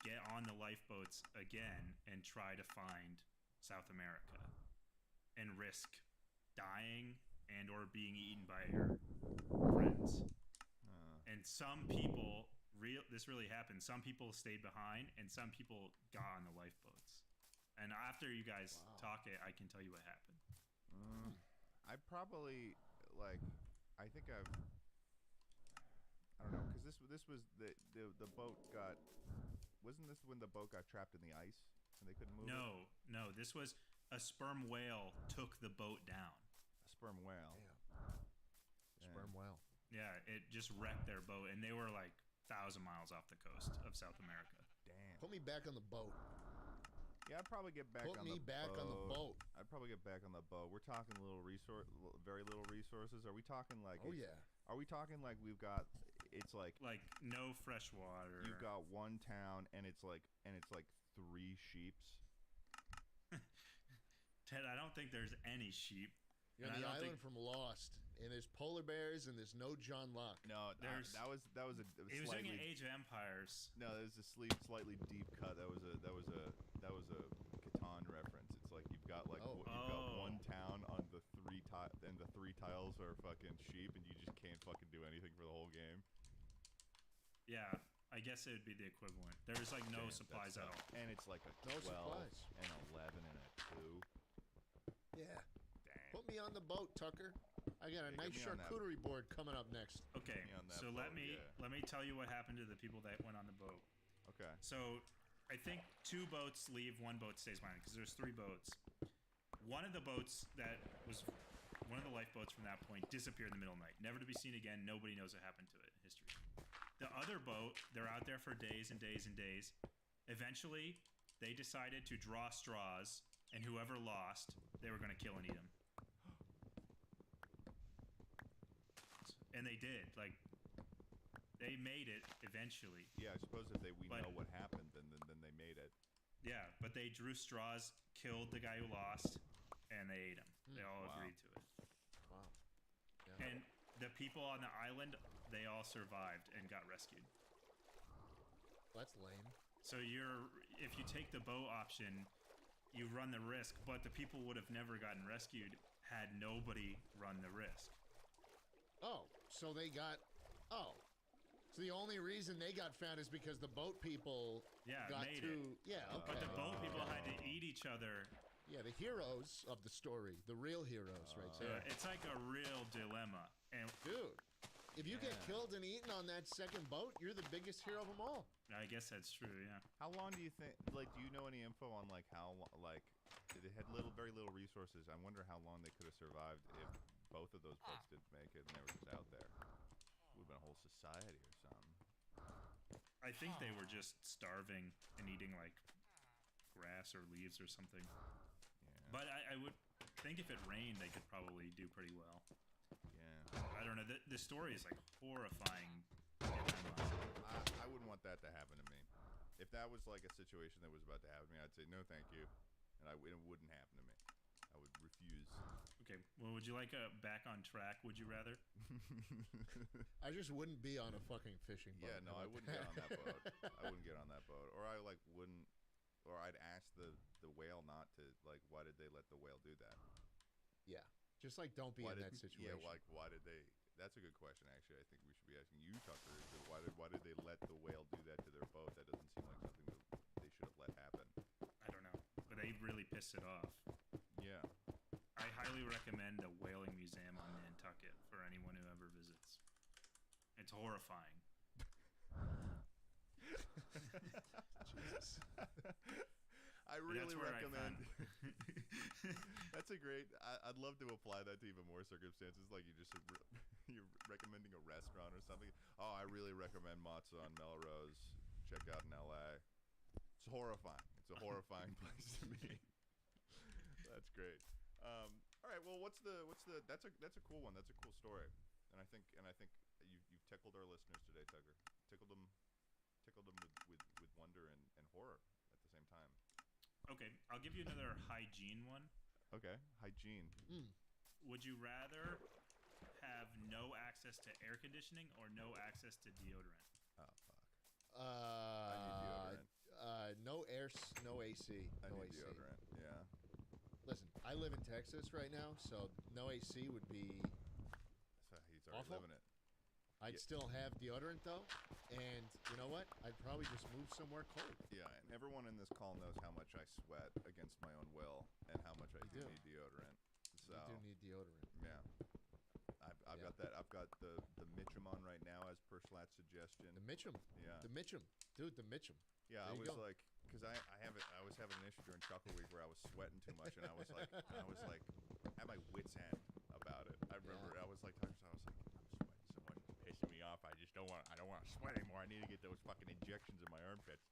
get on the lifeboats again and try to find South America and risk dying and or being eaten by your friends? And some people, this really happened. Some people stayed behind, and some people got on the lifeboats. And after you guys talk it, I can tell you what happened. I probably I think I don't know, because this was the boat got. Wasn't this when the boat got trapped in the ice and they couldn't move? No. This was a sperm whale took the boat down. A sperm whale. Sperm whale. Yeah, it just wrecked their boat, and they were like 1,000 miles off the coast of South America. Damn. Put me back on the boat. Yeah, I'd probably get back Put on me the back boat. on the boat. I'd probably get back on the boat. We're talking very little resources. Are we talking like? Oh yeah. Are we talking like we've got? It's like no fresh water. You've got one town, and it's like 3 sheeps. Ted, I don't think there's any sheep. You're on the island from Lost, and there's polar bears, and there's no John Locke. No, that was a. He was doing an Age of Empires. No, that was a slightly deep cut. That was a Catan reference. It's like you've got got one town on the 3 and the 3 tiles are fucking sheep, and you just can't fucking do anything for the whole game. Yeah, I guess it would be the equivalent. There's like no supplies at all, and it's like a 12 and 11 and a 2. Yeah. Put me on the boat, Tucker. I got a nice charcuterie board coming up next. Okay, so let me tell you what happened to the people that went on the boat. Okay. So I think 2 boats leave, 1 boat stays behind, because there's 3 boats. One of the boats that was one of the lifeboats from that point disappeared in the middle of the night, never to be seen again. Nobody knows what happened to it in history. The other boat, they're out there for days and days and days. Eventually, they decided to draw straws, and whoever lost, they were going to kill and eat them. And they did. Like, they made it eventually. Yeah, I suppose if we know what happened, then they made it. Yeah, but they drew straws, killed the guy who lost, and they ate him. They all agreed to it. Wow. Yeah. And the people on the island, they all survived and got rescued. That's lame. So if you take the boat option, you run the risk, but the people would have never gotten rescued had nobody run the risk. Oh, so they got. Oh. So the only reason they got found is because the boat people got made to. it. Yeah, okay. But the boat people had to eat each other. Yeah, the heroes of the story, the real heroes, right there. It's like a real dilemma. And dude, if you get killed and eaten on that second boat, you're the biggest hero of them all. I guess that's true. Yeah. How long do you think? Like, do you know any info on like how like they had very little resources? I wonder how long they could have survived if both of those boats didn't make it and they were just out there. Would have been a whole society or something. I think they were just starving and eating like grass or leaves or something. Yeah. But I would think if it rained, they could probably do pretty well. Yeah. I don't the story is like horrifying. I wouldn't want that to happen to me. If that was like a situation that was about to happen to me, I'd say no, thank you, and it wouldn't happen to me. I would refuse. Okay. Well, would you like a back on track? Would you rather? I just wouldn't be on a fucking fishing boat. Yeah, no, I wouldn't get on that boat. I wouldn't get on that boat, or I like wouldn't, or I'd ask the whale not to. Like, why did they let the whale do that? Yeah, just like don't be in that situation. Yeah, like why did they? That's a good question. Actually, I think we should be asking you, Tucker. Why did they let the whale do that to their boat? That doesn't seem like something that they should have let happen. I don't know, but they really pissed it off. Yeah. I highly recommend the Whaling Museum on Nantucket for anyone who ever visits. It's horrifying. Jesus. I really recommend. That's a great. I'd love to apply that to even more circumstances. Like you're recommending a restaurant or something. Oh, I really recommend Matzo on Melrose. Check out in LA. It's horrifying. It's a horrifying place to be. That's great. All right. Well, that's a cool one. That's a cool story. And I think you've tickled our listeners today, Tugger. Tickled them with wonder and horror at the same time. Okay, I'll give you another hygiene one. Okay, hygiene. Would you rather have no access to air conditioning or no access to deodorant? Oh fuck. I need deodorant. No AC. I No need AC. deodorant. Yeah. Listen, I live in Texas right now, so no AC would be So he's already awful. living it. I'd still have deodorant though, and you know what? I'd probably just move somewhere cold. Yeah, and everyone in this call knows how much I sweat against my own will and how much I do need deodorant. So You do need deodorant. yeah. I've got that. I've got the Mitchum on right now as per Slat's suggestion. The Mitchum. Yeah. The Mitchum. Dude, the Mitchum. Yeah, There I you was go. like, because I was having an issue during Chuckle Week where I was sweating too much, and I was like at my wit's end about it. I remember I was like, I'm sweating so much, it's pissing me off. I don't want to sweat anymore. I need to get those fucking injections in my armpits.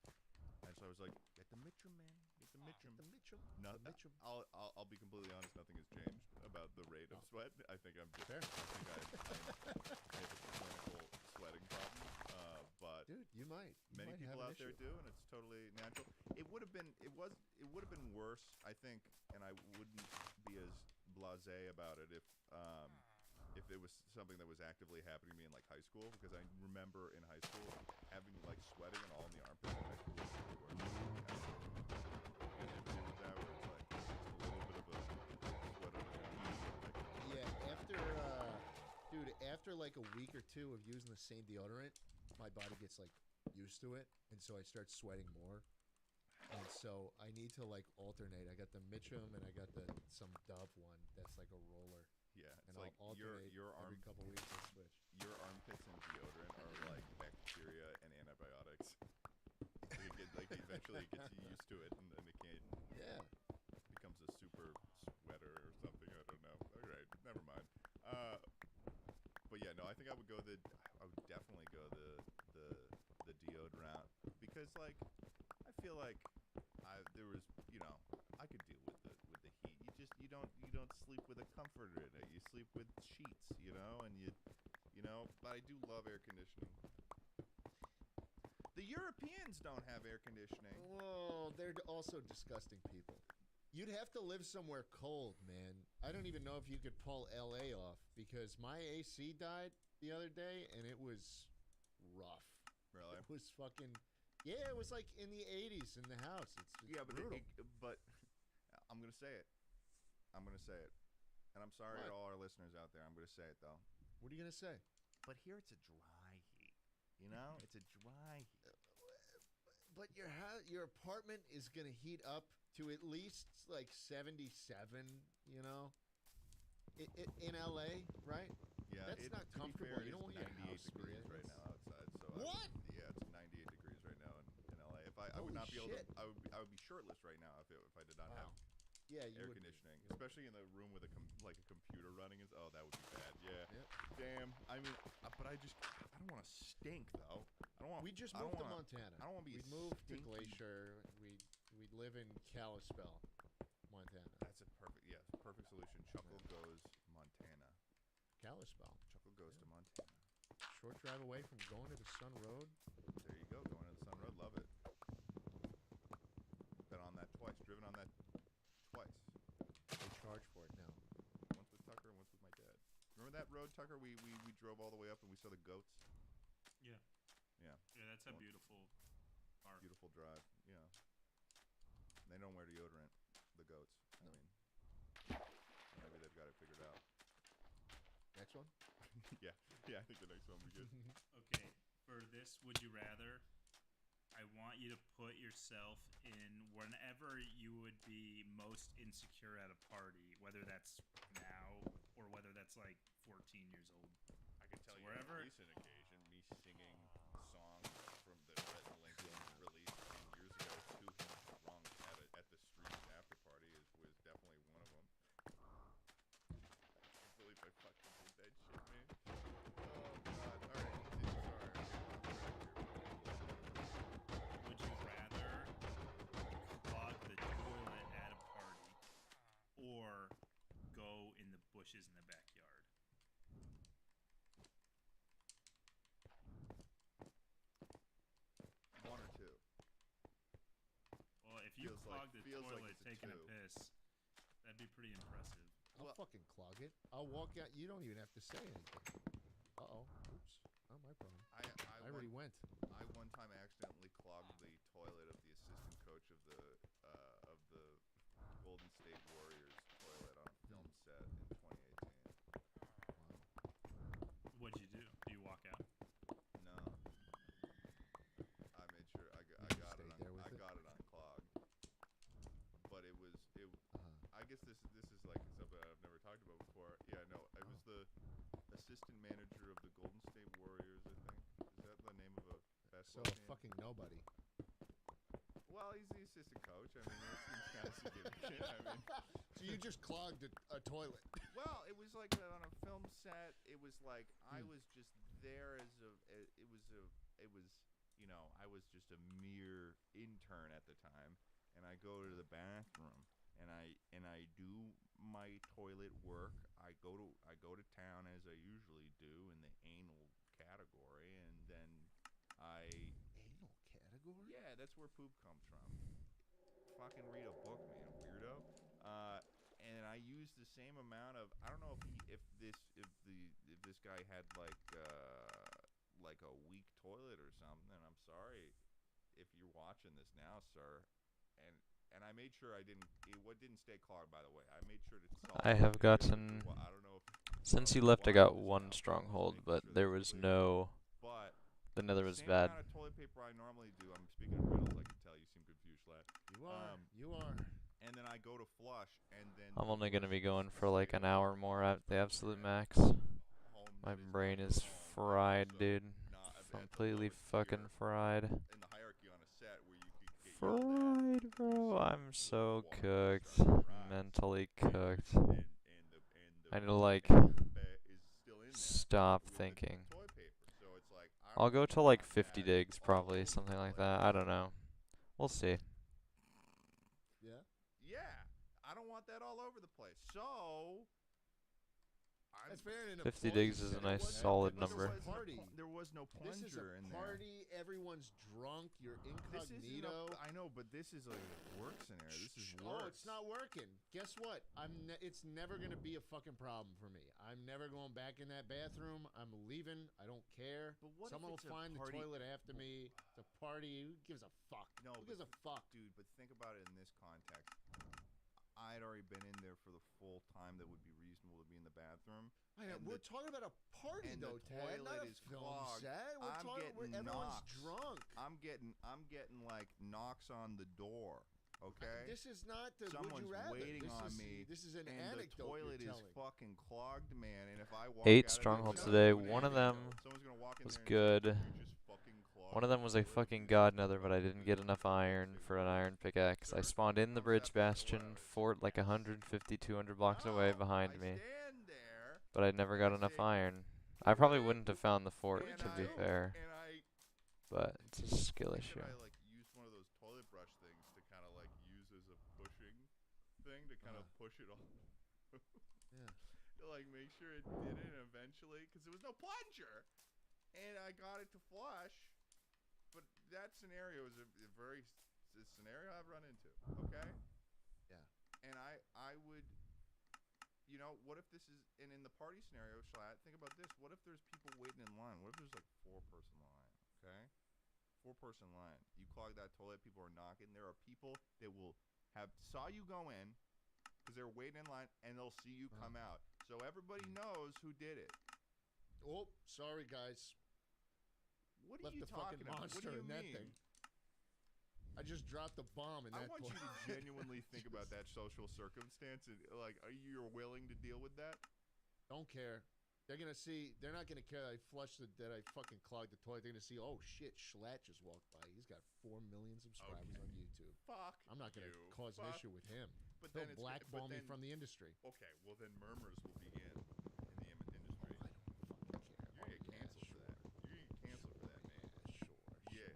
And so I was like, get the Mitchum, man. Get the Mitchum. The Mitchum. No, The Mitchum. I'll be completely honest. Nothing has changed about the rate of sweat. I think I'm just. I think I have a clinical sweating problem. But Dude, you might. many might people have an out there issue. do, and it's totally natural. It would have been worse, I think, and I wouldn't be as blasé about it if it was something that was actively happening to me in like high school, because I remember in high school having like sweating and all in the armpits in high school was really worse. You ever deal with that where it's like just a little bit of a sweat on the arm? Dude, after like a week or two of using the same deodorant, my body gets like used to it, and so I start sweating more. And so I need to like alternate. I got the Mitchum and I got some Dove one that's like a roller. Yeah, it's and like I'll alternate your every couple weeks. I switch. Your armpits and deodorant are like bacteria and antibiotics. Eventually it gets you used to it, and then it can't. Yeah. Becomes a super sweater or something. I don't know. All right, never mind. But yeah, no, I think I would definitely go the deodorant, because like I feel like there was, I could deal with the heat. You don't sleep with a comforter in it. You sleep with sheets, and but I do love air conditioning. The Europeans don't have air conditioning. Well, they're also disgusting people. You'd have to live somewhere cold, man. I don't even know if you could pull LA off, because my AC died the other day and it was rough. Really? It was fucking. Yeah, it was like in the 80s in the house. It's but brutal. but I'm gonna say it. And I'm sorry to all our listeners out there. I'm gonna say it though. What are you gonna say? But here it's a dry heat. It's a dry heat. But your apartment is gonna heat up to at least like 77. In LA, right? Yeah, that's not to be comfortable. fair, You don't want your 98 house to be degrees in right this. now outside. So What? It's 98 degrees right now in LA. If I would Holy not be able to. shit. I would be shirtless right now if I did not have Yeah, you air would be. conditioning, especially in the room with a computer running. That would be bad. Yeah. Yep. Damn. I mean, but I don't want to stink though. I don't want. We just I don't moved to wanna- Montana. I don't want to be. We moved to stinky. Glacier. We live in Kalispell, Montana. That's a perfect solution. Chuckle goes Montana. Kalispell. Chuckle goes to Montana. Short drive away from going to the Sun Road. There you go, going to the Sun Road. Love it. Been on that twice. Driven on that twice. They charge for it now. Once with Tucker and once with my dad. Remember that road, Tucker? We drove all the way up and we saw the goats. Yeah. Yeah. Yeah, that's a beautiful park. Beautiful drive. Yeah. And they don't wear deodorant. The goats. I mean, maybe they've got it figured out. Next one. Yeah. I think the next one will be good. Okay, for this, would you rather? I want you to put yourself in whenever you would be most insecure at a party, whether that's now or whether that's like 14 years old. I can tell you wherever. On a recent occasion, me singing songs from the Rhett and Link released 10 years ago to him drunk at the street after party was definitely one of them. I can't believe I fucking did that shit, man. Oh god. Alright, Would you rather clog the toilet at a party or go in the bushes in the backyard? One or two. Well, if you clog the toilet taking a piss, that'd be pretty impressive. I'll fucking clog it. I'll walk out. You don't even have to say anything. Uh-oh. Oops. Not my problem. I already went. I one time accidentally clogged the toilet of the assistant coach of the Golden State Warriors toilet on a film set in 2018. What'd you do? Do you walk out? No. I made sure I got it unclogged. But it was I guess this is like something I've never talked about before. Yeah, no, I was the assistant manager of the Golden State Warriors, I think. Is that the name of a basketball team? Fucking nobody. Well, he's the assistant coach. I mean, that seems kind of significant. I mean, so you just clogged a toilet? Well, it was like on a film set. It was like I was just there as it was you know, I was just a mere intern at the time, and I go to the bathroom and I do my toilet work. I go to town as I usually do in the anal category, and then anal category? Yeah, that's where poop comes from. Fucking read a book, man, weirdo. And I use the same amount of. I don't know if this guy had like a weak toilet or something. I'm sorry if you're watching this now, sir. And I made sure it didn't stay clogged, by the way. I made sure to solve I have gotten. Well, I don't know if since he left, I got one stronghold, but there was no. But the nether was same bad. amount of toilet paper I normally do. I'm speaking of riddles. I can tell you seem confused, lad. You are. And then I go to flush, and then I'm only gonna be going for like an hour more at the absolute max. My brain is fried, dude. Completely fucking fried. In the hierarchy on a set where you could get Fried, bro. I'm so cooked. Mentally cooked. I need to like stop thinking. I'll go to like 50 digs probably, something like that. I don't know. We'll see. Yeah, I don't want that all over the place. So, that's fair enough. 50 digs is a nice solid number. There was no plunger this is a in party. there. Everyone's drunk. You're This incognito. I know, but this is a work scenario. This is work. Oh, it's not working. Guess what? It's never gonna be a fucking problem for me. I'm never going back in that bathroom. I'm leaving. I don't care. But what Someone if will it's a find party? the toilet after me. It's a party. Who gives a fuck? No, Who gives a fuck? Dude, but think about it in this context. I had already been in there for the full time that would be reasonable to be in the bathroom. We're talking about a party, and though, the Ted, not toilet a is film clogged. set. Everyone's drunk. I'm getting like knocks on the door. Okay. This is not the Someone's would you rather. waiting on me. This is an and anecdote the toilet you're is telling. fucking clogged, man. And if I walk 8 out strongholds of there, today. One of them someone's gonna walk in was there and good. One of them was a fucking god nether, but I didn't get enough iron for an iron pickaxe. I spawned in the bridge bastion fort like 150, 200 blocks away behind me, but I never got enough iron. I probably wouldn't have found the fort, to be fair, but it's a skill issue. I like use one of those toilet brush things to kind of like use as a pushing thing to kind of push it all. Yeah. like make sure it did it eventually because there was no plunger, and I got it to flush. But that scenario is a very scenario I've run into. Okay. Yeah. And I would, you know, what if this is and in the party scenario, Schlatt, think about this. What if there's people waiting in line? What if there's like 4-person line? Okay. 4-person line. You clog that toilet, people are knocking. There are people that will saw you go in because they're waiting in line, and they'll see you come out. So everybody knows who did it. Oh, sorry, guys. What are Left you the talking fucking about? monster What do you in that mean? thing. I just dropped a bomb in I that want you to toilet. genuinely think about that social circumstance. And, like, are you willing to deal with that? Don't care. They're gonna see. They're not gonna care that I flushed that I fucking clogged the toilet. They're gonna see. Oh shit, Schlatt just walked by. He's got 4 million subscribers on YouTube. Fuck. I'm not gonna you. cause an Fuck. issue with him. But He'll then it's blackball me then- from the industry. Okay, well then murmurs will begin in the industry. I don't fucking care. You're gonna get canceled for that. You're gonna get canceled for that, man. Sure. Yeah.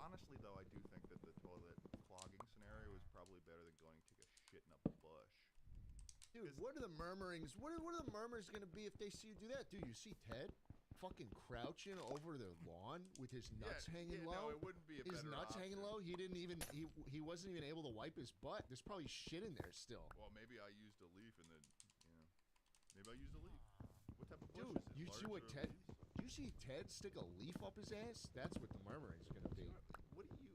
Honestly, though, I do think that the toilet clogging scenario is probably better than going to take a shit in a bush. Dude, what are the murmurings? What are the murmurs gonna be if they see you do that? Dude, you see Ted fucking crouching over the lawn with his nuts hanging low? No, it wouldn't be a his better nuts hanging option. low. He didn't even he wasn't even able to wipe his butt. There's probably shit in there still. Well, maybe I used a leaf and then, maybe I used a leaf. What type of bush Dude, is it? you see what Large or Ted? leaves? Do you see Ted stick a leaf up his ass? That's what the murmuring's gonna be. What do you?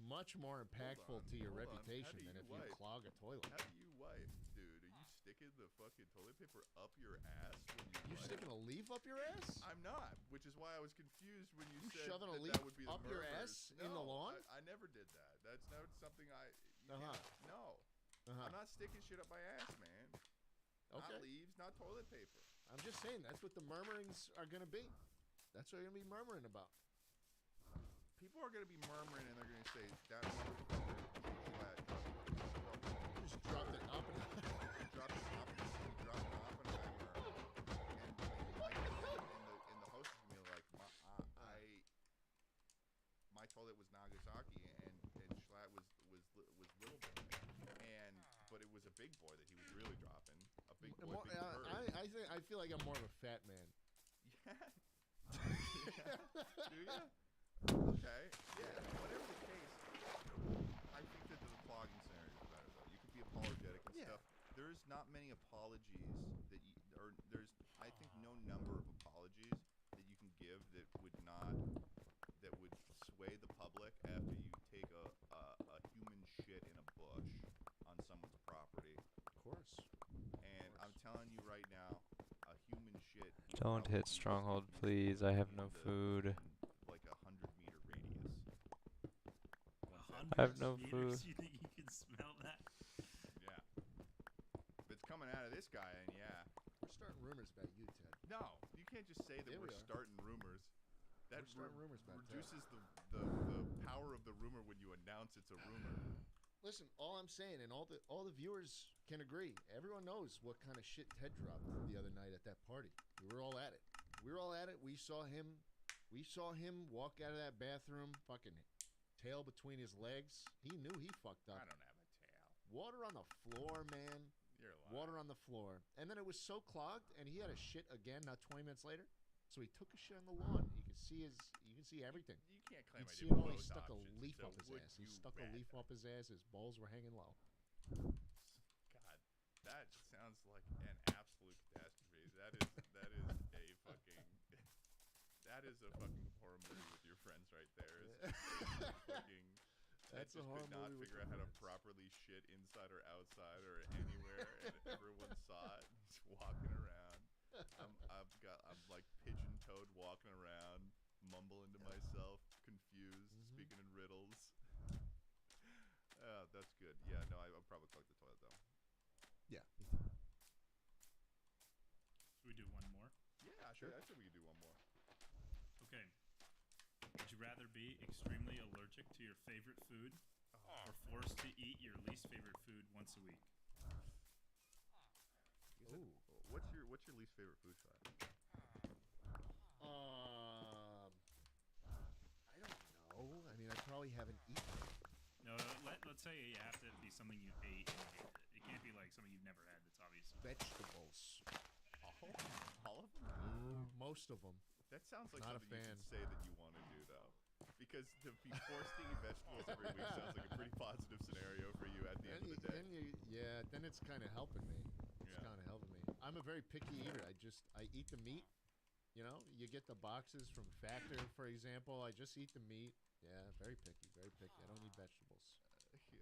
Much more impactful to your hold on. reputation How do than you if you wipe? clog a toilet. How do you wipe, dude? Are you sticking the fucking toilet paper up your ass when you You wipe? sticking a leaf up your ass? I'm not, which is why I was confused when you, You said shoving a that, leaf that would be the up your murmurs. ass in the No, lawn? I never did that. That's not something I. Uh-huh. No. Uh-huh. I'm not sticking shit up my ass, man. Okay. Not leaves, not toilet paper. I'm just saying that's what the murmurings are gonna be. That's what you're gonna be murmuring about. People are gonna be murmuring and they're gonna say that motherfucker Schlatt just dropped it up and dropped an Oppenheimer, and the host is gonna be like, my toilet was Nagasaki and Schlatt was little boy, but it was a big boy that he was really dropping. A big boy, big bird. I feel like I'm more of a fat man. Yeah. Do you? Okay. Yeah. Whatever the case, I think that the clogging scenario is better though. You could be apologetic and stuff. There's not many apologies that you, or there's I think no number of apologies that you can give that would sway the public after you take a human shit in a bush on someone's property. Of course. And I'm telling you right now, a human shit. Don't hit stronghold, please. I have no food. Like 100-meter radius. I have no food. You think you can smell that? Yeah. If it's coming out of this guy, and yeah. We're starting rumors about you, Ted. No, you can't just say that Yeah, we we're are. starting rumors. That We're starting rumors about Ted. reduces the power of the rumor when you announce it's a rumor. Listen, all I'm saying, and all the viewers can agree. Everyone knows what kind of shit Ted dropped the other night at that party. We were all at it. We saw him. We saw him walk out of that bathroom, fucking tail between his legs. He knew he fucked up. I don't have a tail. Water on the floor, man. You're lying. Water on the floor. And then it was so clogged, and he had a shit again not 20 minutes later. So he took a shit on the lawn. You can see everything. You can't claim You'd I see did it all. He both stuck a options. leaf So up his would ass. He you stuck a leaf rather? up his ass. His balls were hanging low. God, that sounds like an absolute catastrophe. That is a fucking horror movie with your friends right there. That's a just horror could not movie with figure out how to properly shit inside or outside or anywhere, and everyone saw it just walking around. I'm like pigeon-toed walking around, mumbling to myself, confused, speaking in riddles. That's good. Yeah, no, I'll probably clog the toilet though. Yeah. Should we do one more? Yeah, sure. I think we could do one more. Okay. Would you rather be extremely allergic to your favorite food or forced to eat your least favorite food once a week? Ooh. What's your least favorite food, Shot? I don't know. I mean, I probably haven't eaten. No, let's say you have to be something you ate and you hated it. It can't be like something you've never had that's obvious. Vegetables. All of them? Most of them. That sounds like Not a something you fan. should say that you want to do, though. Because to be forced to eat vegetables every week sounds like a pretty positive scenario for you at the end of the day. Then it's kind of helping me. It's Yeah. kind of helping me. I'm a very picky eater. I eat the meat. You know, you get the boxes from Factor, for example. I just eat the meat. Yeah, very picky, very picky. I don't eat vegetables. Yeah.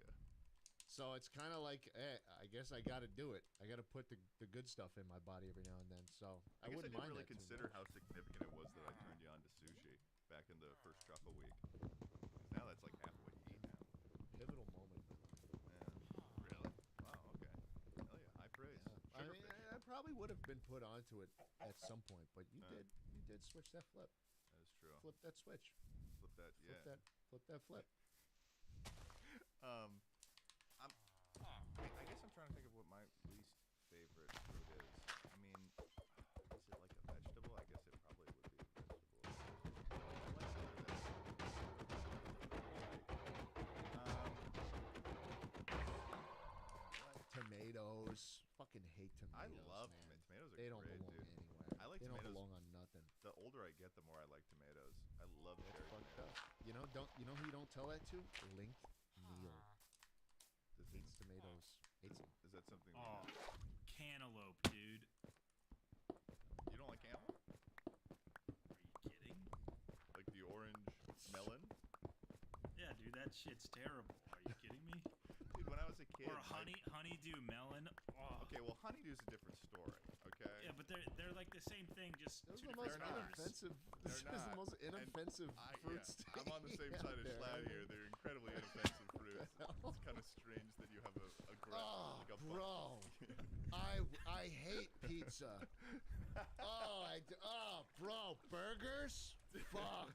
So it's kind of like, I guess I got to do it. I got to put the good stuff in my body every now and then. So I guess wouldn't I didn't mind really that too consider much. how significant it was that I turned you on to sushi back in the first truffle week. 'Cause now that's like half of what you eat now. Pivotal moment in my life. Yeah. Really? Wow. Okay. Hell yeah. High praise. I mean, I probably would have been put onto it at some point, but you did. You did switch that flip. That is true. Flip that switch. Flip that. Yeah. Flip that flip. I guess I'm trying to think of what my least favorite food is. I mean, is it like a vegetable? I guess it probably would be a vegetable. Tomatoes. Fucking hate I tomatoes. love man. tomatoes. They don't great, belong dude. anywhere. I like they tomatoes. don't belong on nothing. The older I get, the more I like tomatoes. I love That's cherry fucked tomatoes. up. You know who you don't tell that to? Link Neal. Does Hates tomatoes. Hates them. Is that something? Oh, cantaloupe, dude. You don't like cantaloupe? Are you kidding? Like the orange melon? Yeah, dude, that shit's terrible. Are you kidding me? Dude, when I was a kid, Or honeydew melon. Oh. Okay, well, honeydew's a different story. Okay. Yeah, but they're like the same thing, just Those two are the most different colors. inoffensive. They're This is the not. most inoffensive And fruits. yeah, I'm on the same out side of there. Schlatt here. They're incredibly inoffensive fruits. It's kind of strange that you have a Oh, like a bro, I hate pizza. Bro, burgers? Fuck.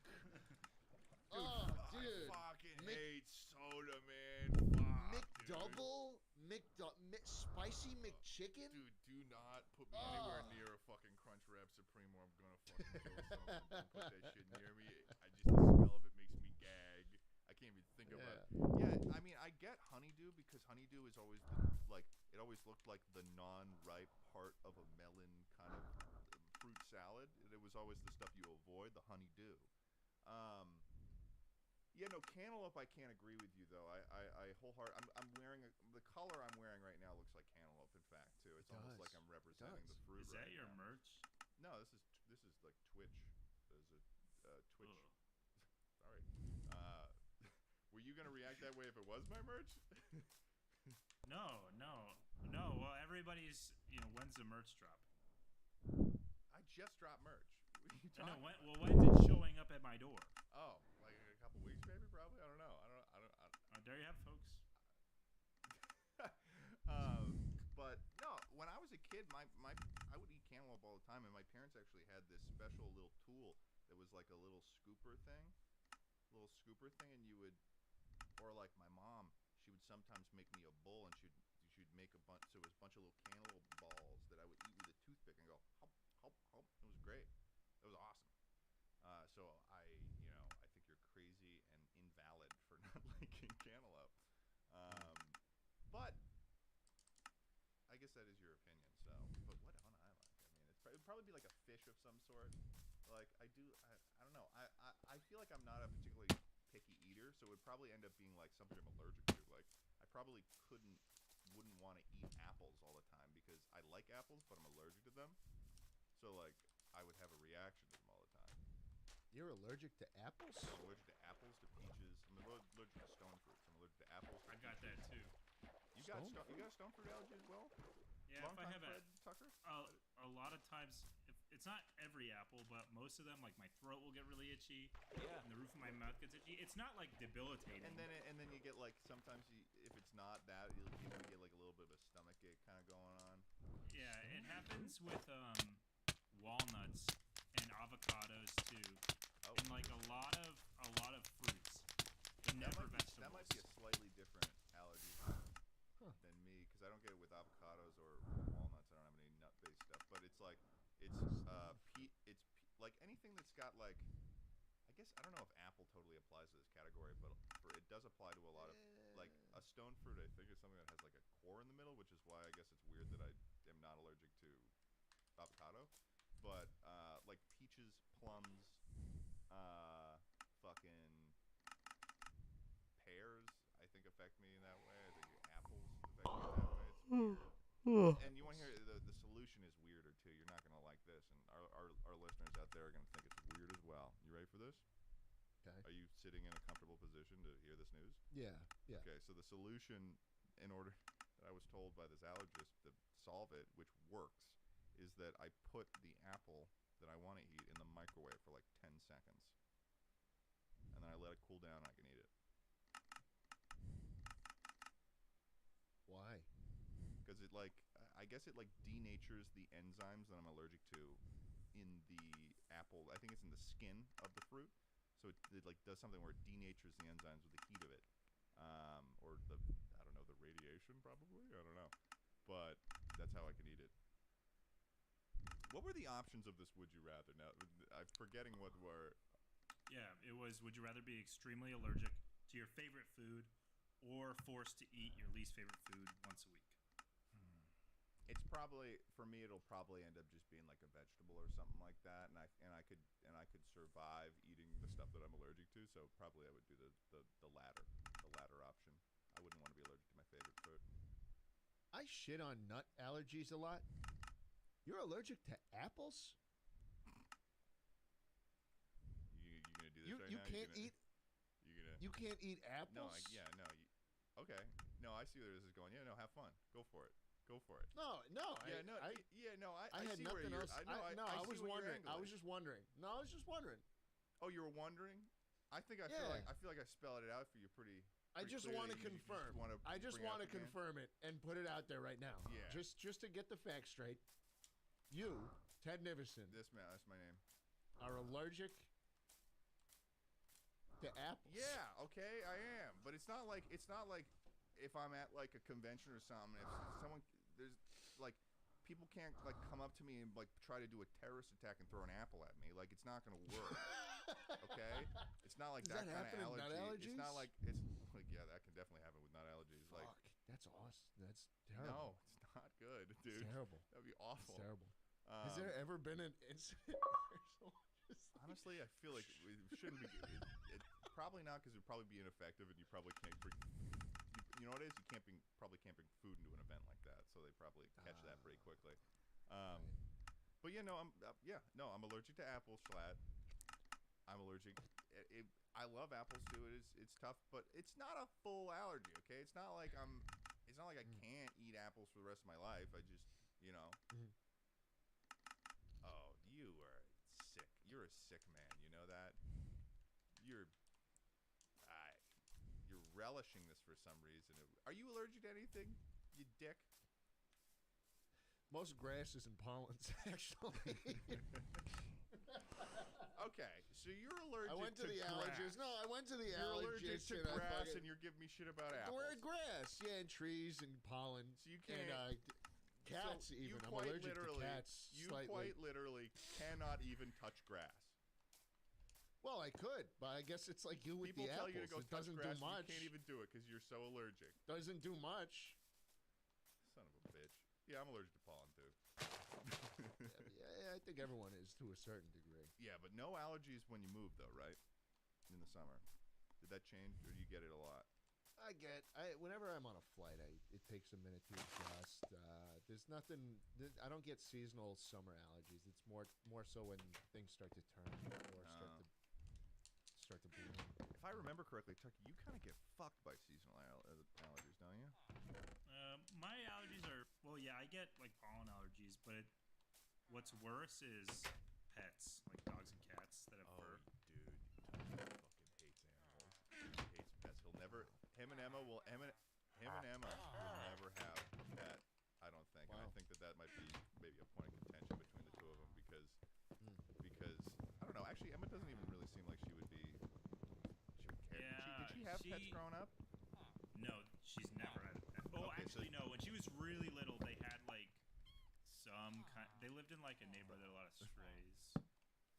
Dude. I fucking hate soda, man. Fuck, McDouble? Spicy McChicken? Dude, do not put me anywhere near a fucking Crunchwrap Supreme or I'm gonna fucking kill someone. Don't put that shit near me. The smell of it makes me gag. I can't even think about it. Yeah, I mean, I get honeydew because honeydew is always it always looked like the non-ripe part of a melon kind of fruit salad. It was always the stuff you avoid, the honeydew. Yeah, no, cantaloupe. I can't agree with you though. I wholeheartedly. I'm wearing the color I'm wearing right now looks like cantaloupe. In fact, too, it's almost like I'm representing the fruit. Is that your merch? No, this is like Twitch. There's a Twitch. Sorry. Were you gonna react that way if it was my merch? No. Well, everybody's. When's the merch drop? I just dropped merch. What are you I know. talking about? When's it showing up at my door? Oh, like a couple weeks, maybe. Probably. I don't know. There you have, folks. But no, when I was a kid, I would eat cantaloupe all the time, and my parents actually had this special little tool that was like a little scooper thing, and you would, or like my mom, she would sometimes make me a bowl, and she'd make a bunch. So it was a bunch of little cantaloupe balls that I would eat with a toothpick and go hop hop hop. It was great. It was awesome. So I think you're crazy and invalid for not liking cantaloupe. But I guess that is your opinion. So, but what don't I like? I mean, it would probably be like a fish of some sort. Like I don't know. I feel like I'm not a particularly picky eater, so it would probably end up being like something I'm allergic to. Like I probably wouldn't want to eat apples all the time because I like apples, but I'm allergic to them. So like I would have a reaction to them all the time. You're allergic to apples? I'm allergic to apples, to peaches. I'm allergic to stone fruits. I'm allergic to apples. I got that too. You got a stone fruit allergy as well? Yeah, if I have Fred Tucker? a lot of times, it's not every apple, but most of them, like my throat will get really itchy. Yeah. And the roof of my mouth gets itchy. It's not like debilitating. And then you get like sometimes if it's not that, you get like a little bit of a stomach ache kind of going on. Yeah, it happens with walnuts and avocados too, and like a lot of fruits, but never vegetables. That might be a slightly different allergy than me because I don't get it with avocados or walnuts. I don't have any nut-based stuff, but it's like like anything that's got like I guess I don't know if apple totally applies to this category, but it does apply to a lot of like a stone fruit. I think is something that has like a core in the middle, which is why I guess it's weird that I am not allergic to avocado, but like peaches, plums, fucking pears, I think affect me in that way. I think apples affect me in that way. It's weird. And you want to hear the solution is weirder too. You're not gonna like this, and our listeners out there are gonna think it's weird as well. You ready for this? Okay. Are you sitting in a comfortable position to hear this news? Yeah. Okay, so the solution, in order that I was told by this allergist to solve it, which works, is that I put the apple that I want to eat in the microwave for like 10 seconds. And then I let it cool down and I can eat it. Why? Because it I guess it like denatures the enzymes that I'm allergic to in the apple. I think it's in the skin of the fruit. So it like does something where it denatures the enzymes with the heat of it. Or the radiation probably. I don't know. But that's how I can eat it. What were the options of this would you rather? Now I'm forgetting what were. Yeah, it was would you rather be extremely allergic to your favorite food or forced to eat your least favorite food once a week? It's probably for me. It'll probably end up just being like a vegetable or something like that, and I could survive eating the stuff that I'm allergic to. So probably I would do the latter option. I wouldn't want to be allergic to my favorite fruit. I shit on nut allergies a lot. You're allergic to apples? You gonna do this right you now? Can't eat. You can't eat apples. Okay. No, I see where this is going. Yeah, no, have fun. Go for it. Go for it. No. Yeah, I had see where nothing you're. else. I was see what wondering. you're I was just wondering. No, I was just wondering. Oh, you were wondering? I think I feel like I spelled it out for you pretty. I just want to confirm. I just want to confirm it and put it out there right now. Yeah. Just to get the facts straight. You, Ted Nivison. That's my name. Are allergic to apples. Yeah. Okay, I am. But it's not like if I'm at like a convention or something. If someone there's like people can't like come up to me and like try to do a terrorist attack and throw an apple at me. Like it's not gonna work. Okay. It's not like Does that kind of allergy. Nut allergies? It's not like it's like yeah, that can definitely happen with nut allergies. Fuck, Like that's awesome. That's terrible. no, it's not good, dude. It's terrible. That'd be awful. It's terrible. Has there ever been an incident where someone just Honestly, I feel like it shouldn't be. It probably not because it would probably be ineffective, and you probably can't bring. You know what it is? You probably can't bring food into an event like that, so they probably catch that pretty quickly. But yeah, no, I'm allergic to apples flat. I'm allergic. I love apples too. It's tough, but it's not a full allergy. Okay, it's not like I can't eat apples for the rest of my life. I just, you know. Oh, you are sick. You're a sick man. You know that. You're relishing this for some reason. Are you allergic to anything, you dick? Most grasses and pollens, actually. Okay, so you're allergic I went to the grass. allergist. No, I went to the You're allergic allergist. to grass, and you're giving me shit about apples. Grass, yeah, and trees and pollen. So you can't. And cats, so even. I'm allergic to cats. You slightly. quite literally cannot even touch grass. Well, I could, but I guess it's like you with People the tell apples. you to go it touch doesn't grass, do much. You can't even do it because you're so allergic. Doesn't do much. Son of a bitch. Yeah, I'm allergic to pollen too. Yeah, I think everyone is to a certain degree. Yeah, but no allergies when you move though, right? In the summer. Did that change, or do you get it a lot? Whenever I'm on a flight, it takes a minute to adjust. There's nothing. I don't get seasonal summer allergies. It's more so when things start to turn or start to bloom. If I remember correctly, Tucky, you kind of get fucked by seasonal allergies, don't you? My allergies are I get like pollen allergies, but what's worse is pets, like dogs and cats that have fur. Dude, Tucky fucking hates animals. He hates pets. Him and Emma will never have a pet. I don't think. Wow. And I think that might be maybe a point of contention between the two of them because I don't know. Actually, Emma doesn't even really seem like she would care. Yeah, did she have pets growing up? No, she's never had a pet. Oh, Okay, actually, no. When she was really little, they had like some kind. They lived in like a neighborhood that had a lot of strays.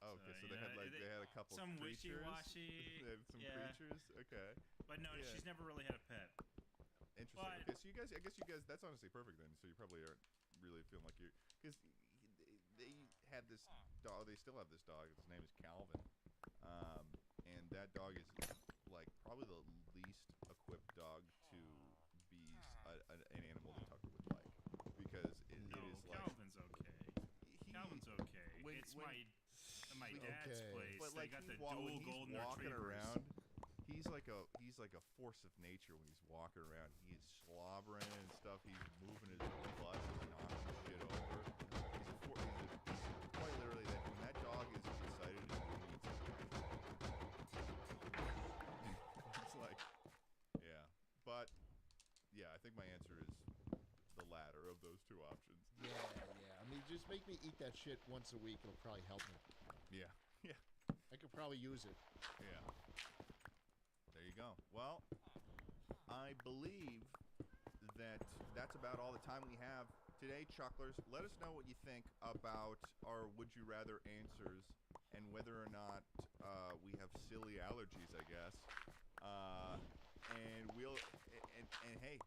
Oh, okay, so they had a couple some creatures. wishy-washy. They had some creatures. Okay. But no, she's never really had a pet. Interesting. But, okay, so I guess you guys, that's honestly perfect then. So you probably aren't really feeling like you're, because had this dog. They still have this dog. His name is Calvin, and that dog is like probably the least equipped dog to be an animal that Tucker would like, because it is like Calvin's okay. Calvin's okay. It's my dad's place. But They like got the when dual he's golden walking retrievers. around, he's like a force of nature when he's walking around. He is slobbering and stuff. He's moving his butt. He's knocking shit over. He's quite literally that when that dog is excited and he needs something. It's like, yeah. But yeah, I think my answer is the latter of those two options. Yeah. I mean, just make me eat that shit once a week. It'll probably help me. Yeah. I could probably use it. Yeah. There you go. Well, I believe that's about all the time we have today, Chucklers. Let us know what you think about our Would You Rather answers and whether or not we have silly allergies, I guess. And hey,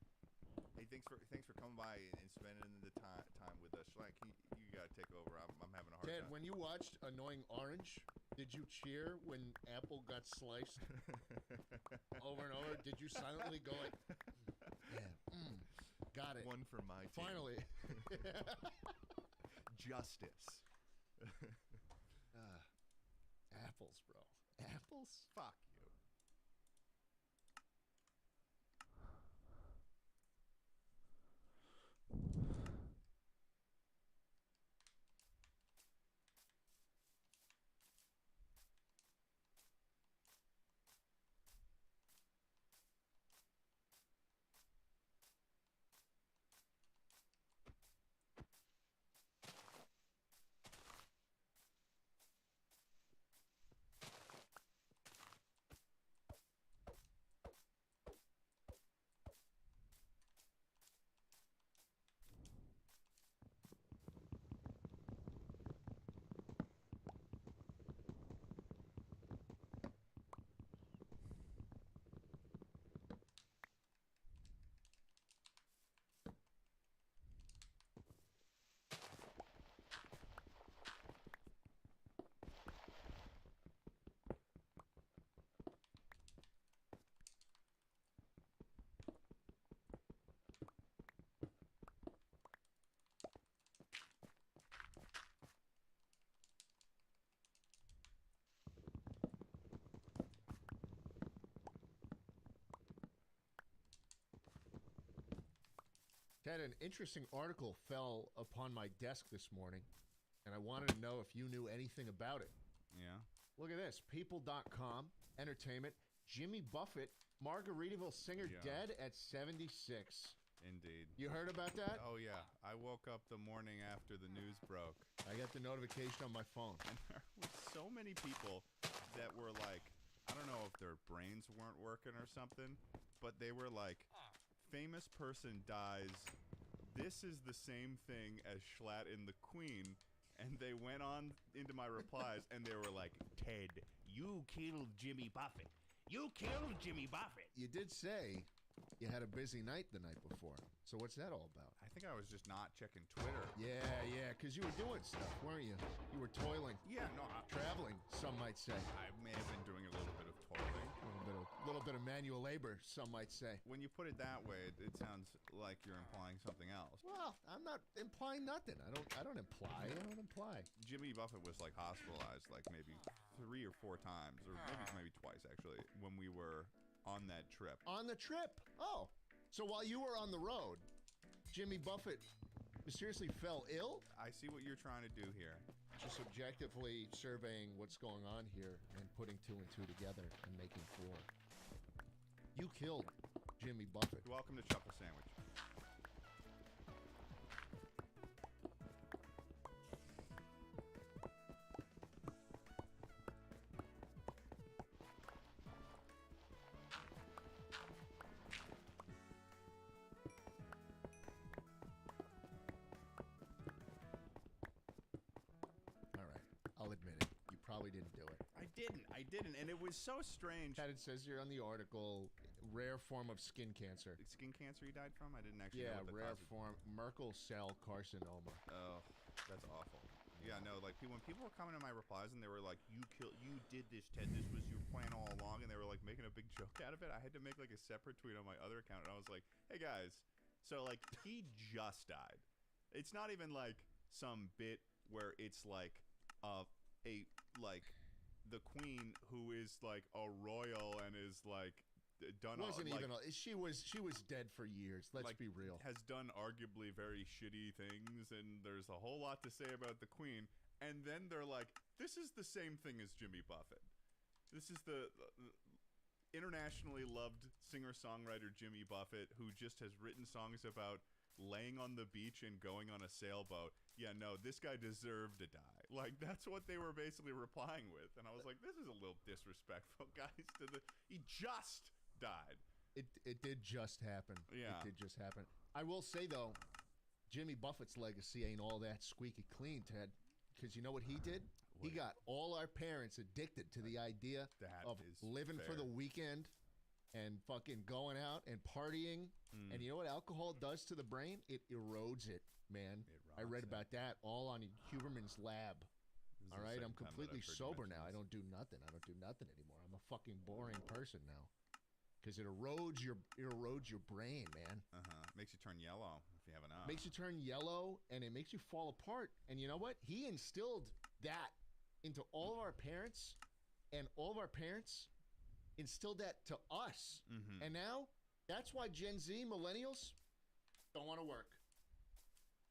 thanks for coming by and spending the time with us. Schlank, you gotta take over. I'm having a hard Ted, time. when you watched Annoying Orange, did you cheer when Apple got sliced over and over? Did you silently go like, yeah, got it. One for my team. Finally. Justice. Apples, bro. Apples? Fuck you. Ted, an interesting article fell upon my desk this morning, and I wanted to know if you knew anything about it. Yeah. Look at this. People.com, entertainment. Jimmy Buffett, Margaritaville singer, dead at 76. Indeed. You heard about that? Oh, yeah. I woke up the morning after the news broke. I got the notification on my phone. And there were so many people that were like, I don't know if their brains weren't working or something, but they were like, famous person dies. This is the same thing as Schlatt in The Queen. And they went on into my replies, and they were like, Ted, you killed Jimmy Buffett. You killed Jimmy Buffett. You did say you had a busy night the night before. So what's that all about? I think I was just not checking Twitter. Yeah, because you were doing stuff, weren't you? You were toiling. Yeah, no. Traveling, some might say. I may have been doing a little bit of toiling. A little bit of manual labor, some might say. When you put it that way, it sounds like you're implying something else. Well, I'm not implying nothing. I don't imply. Jimmy Buffett was like hospitalized like maybe 3 or 4 times, or maybe twice actually, when we were on that trip. On the trip? Oh. So while you were on the road, Jimmy Buffett mysteriously fell ill? I see what you're trying to do here. Just objectively surveying what's going on here and putting 2 and 2 together and making 4. You killed Jimmy Buffett. Welcome to Chuckle Sandwich. Probably didn't do it. I didn't, and it was so strange. That it says here on the article, rare form of skin cancer. Skin cancer he died from? I didn't actually know what the rare cause form, Merkel cell carcinoma. Oh, that's awful. Yeah, no, like when people were coming to my replies and they were like, you did this, Ted. This was your plan all along, and they were like making a big joke out of it. I had to make like a separate tweet on my other account, and I was like, hey guys, so like he just died. It's not even like some bit where it's like like the queen who is like a royal and is like done wasn't like, even she was dead for years. Let's like, be real. Has done arguably very shitty things, and there's a whole lot to say about the queen. And then they're like, this is the same thing as Jimmy Buffett. This is the internationally loved singer-songwriter Jimmy Buffett, who just has written songs about laying on the beach and going on a sailboat. Yeah, no, this guy deserved to die. Like, that's what they were basically replying with. And I was like, this is a little disrespectful, guys. He just died. It did just happen. Yeah. It did just happen. I will say, though, Jimmy Buffett's legacy ain't all that squeaky clean, Ted. Because you know what he did? He got all our parents addicted to the idea of living for the weekend and fucking going out and partying. And you know what alcohol does to the brain? It erodes it, man. I read about that all on Huberman's lab. All right, I'm completely sober now. I don't do nothing. I don't do nothing anymore. I'm a fucking boring person now. Because it erodes your brain, man. Makes you turn yellow if you have enough. Makes you turn yellow, and it makes you fall apart. And you know what? He instilled that into all of our parents, and all of our parents instilled that to us. And now, that's why Gen Z, millennials, don't want to work.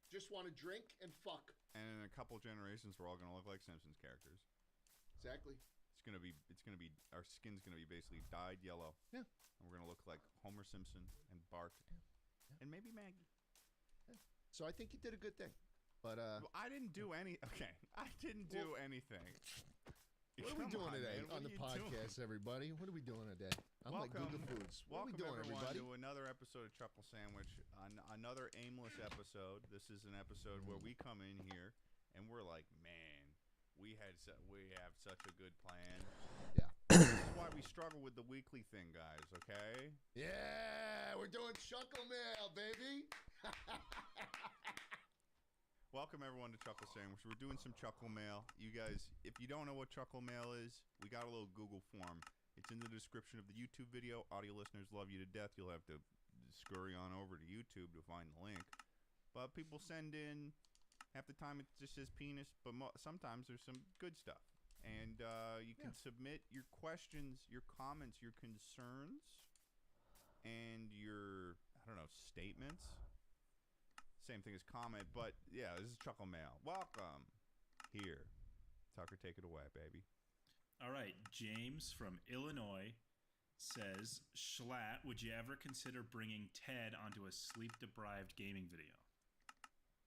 Just want to drink and fuck. And in a couple generations, we're all going to look like Simpsons characters. Exactly. It's gonna be our skin's gonna be basically dyed yellow. Yeah. And we're gonna look like Homer Simpson and Bart, and maybe Maggie. Yeah. So I think you did a good thing, but I didn't do any. Okay, I didn't do anything. What are we doing today on the podcast, everybody? What are we doing today? I'm like Google Foods. What are we doing, everybody? To another episode of Chuckle Sandwich, another aimless episode. This is an episode where we come in here and we're like, man. We have such a good plan. Yeah. This is why we struggle with the weekly thing, guys, okay? Yeah, we're doing Chuckle Mail, baby. Welcome, everyone, to Chuckle Sandwich. We're doing some Chuckle Mail. You guys, if you don't know what Chuckle Mail is, we got a little Google form. It's in the description of the YouTube video. Audio listeners love you to death. You'll have to scurry on over to YouTube to find the link. But people send in... Half the time it just says penis, but sometimes there's some good stuff. And you can submit your questions, your comments, your concerns, and your, statements. Same thing as comment, but yeah, this is Chuckle Mail. Welcome. Here. Tucker, take it away, baby. All right. James from Illinois says, Schlatt, would you ever consider bringing Ted onto a sleep-deprived gaming video?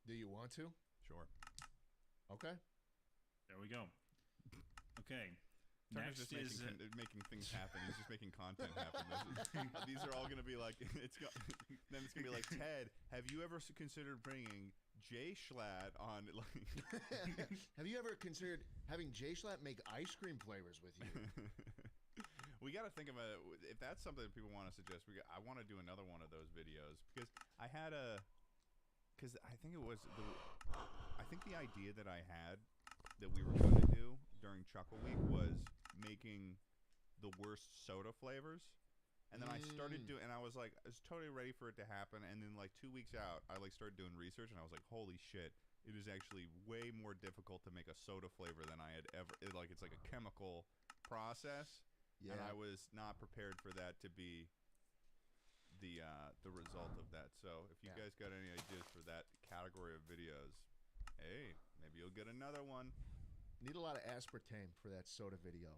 Do you want to? Sure. Okay. There we go. Okay. Turner's Next just is making things happen. He's just making content happen. These are all going to be like then it's going to be like, Ted, have you ever considered bringing Jay Schlatt on? Like, have you ever considered having Jay Schlatt make ice cream flavors with you? We got to think of if that's something that people want to suggest. I want to do another one of those videos because I had because I think the idea that I had that we were going to do during Chuckle Week was making the worst soda flavors. And then I started doing, and I was totally ready for it to happen. And then like 2 weeks out, I started doing research, and I was like, holy shit, it is actually way more difficult to make a soda flavor than I had ever. It's like a chemical process. Yeah. And I was not prepared for that to be the result of that. So if you guys got any ideas for that category of videos, hey, maybe you'll get another one. Need a lot of aspartame for that soda video,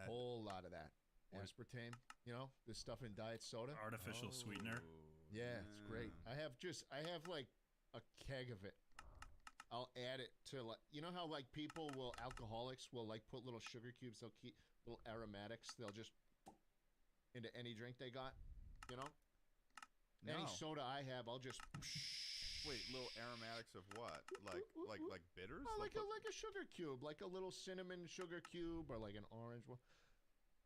whole lot of that. Aspartame, this stuff in diet soda. Artificial sweetener. Yeah, it's great. I have like a keg of it. I'll add it to how alcoholics will put little sugar cubes. They'll keep little aromatics. They'll just into any drink they got, Any soda I have, I'll just. Wait, little aromatics of what? Like bitters? Oh, like a sugar cube, like a little cinnamon sugar cube, or like an orange one.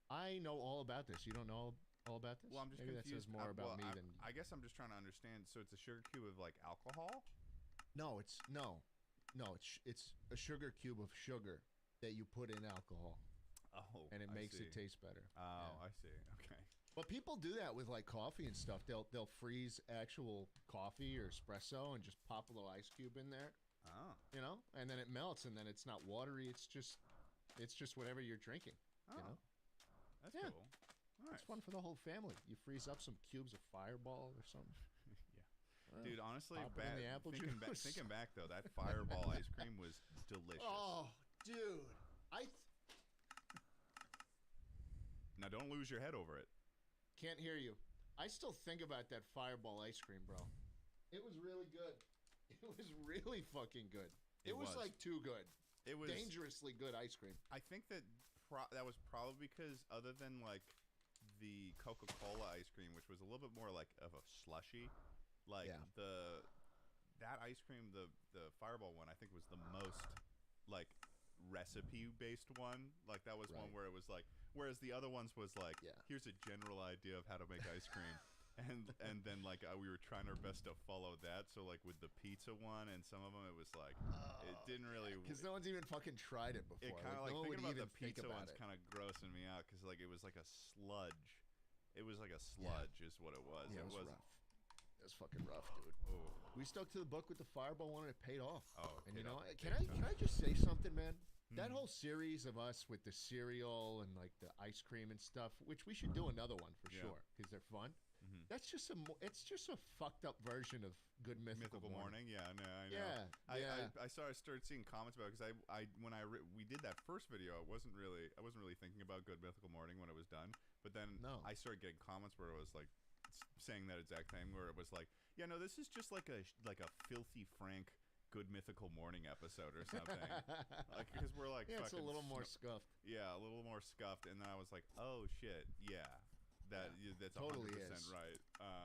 I know all about this. You don't know all about this? Well, I'm just Maybe confused. that says more about me than. I guess I'm just trying to understand. So it's a sugar cube of alcohol? No, it's no. No, it's a sugar cube of sugar that you put in alcohol. Oh, and it I makes it see. taste better. Oh, I see. Okay. But people do that with like coffee and stuff. They'll freeze actual coffee or espresso and just pop a little ice cube in there. Oh. You know, and then it melts, and then it's not watery. It's just whatever you're drinking. Oh. You know, That's Yeah. cool. Nice. it's fun for the whole family. You freeze up some cubes of Fireball or something. Yeah. Dude, honestly, pop it in the apple juice. thinking back though, that Fireball ice cream was delicious. Oh, dude, Now don't lose your head over it. Can't hear you. I still think about that Fireball ice cream, bro. It was really good. It was really fucking good. It was like too good. It was dangerously good ice cream. I think that that was probably because other than like the Coca-Cola ice cream, which was a little bit more like of a slushy, like that ice cream, the Fireball one, I think was the most like recipe based one. Like that was one where it was like, whereas the other ones was like, here's a general idea of how to make ice cream. And then like we were trying our best to follow that. So like with the pizza one and some of them, it was like it didn't really, because no one's even fucking tried it before. it kind of like, no one thinking would about even the pizza think about one's it. kind of grossing me out because like it was like a sludge. It was like a sludge is what it was. Yeah, it it was wasn't. rough. It was fucking rough, dude. Oh. We stuck to the book with the Fireball one, and it paid off. Oh, and paid you know, off can big I time. just say something, man? That Mhm. whole series of us with the cereal and like the ice cream and stuff, which we should do another one for Yeah. sure because they're fun. Mhm. That's just it's just a fucked up version of Good Mythical Morning. Yeah, no, I know. Yeah, I started seeing comments about it because when we did that first video, I wasn't really thinking about Good Mythical Morning when it was done. But then I started getting comments where it was like saying that exact thing, where it was like, yeah, no, this is just like a filthy Frank Good Mythical Morning episode or something. Like because we're like, yeah, it's a fucking little more scuffed. Yeah, a little more scuffed. And then I was like, oh shit, yeah. That's Totally 100% is. right.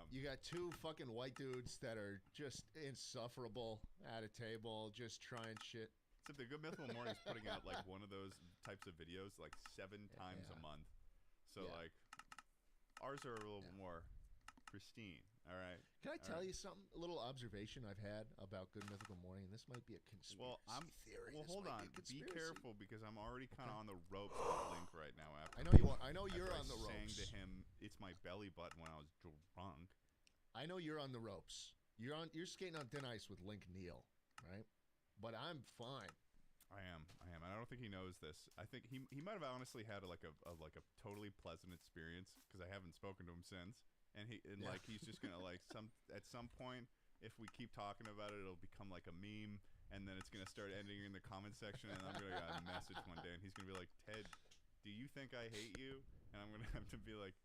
You got two fucking white dudes that are just insufferable at a table, just trying shit. Except the Good Mythical Morning is putting out like one of those types of videos like 7 times a month. So like ours are a little more pristine. All right. Can I tell you something? A little observation I've had about Good Mythical Morning. This might be a conspiracy theory. Well, This hold might on. be a Be conspiracy. careful because I'm already kind of on the ropes with Link right now. After I know you are. I know you're after on the saying ropes. to him, "It's my belly button" when I was drunk. I know you're on the ropes. You're skating on thin ice with Link Neal, right? But I'm fine. I am, and I don't think he knows this. I think he might have honestly had like a totally pleasant experience because I haven't spoken to him since, and like he's just gonna like at some point, if we keep talking about it, it'll become like a meme, and then it's gonna start ending in the comment section, and I'm gonna get a message one day, and he's gonna be like, "Ted, do you think I hate you?" And I'm gonna have to be like,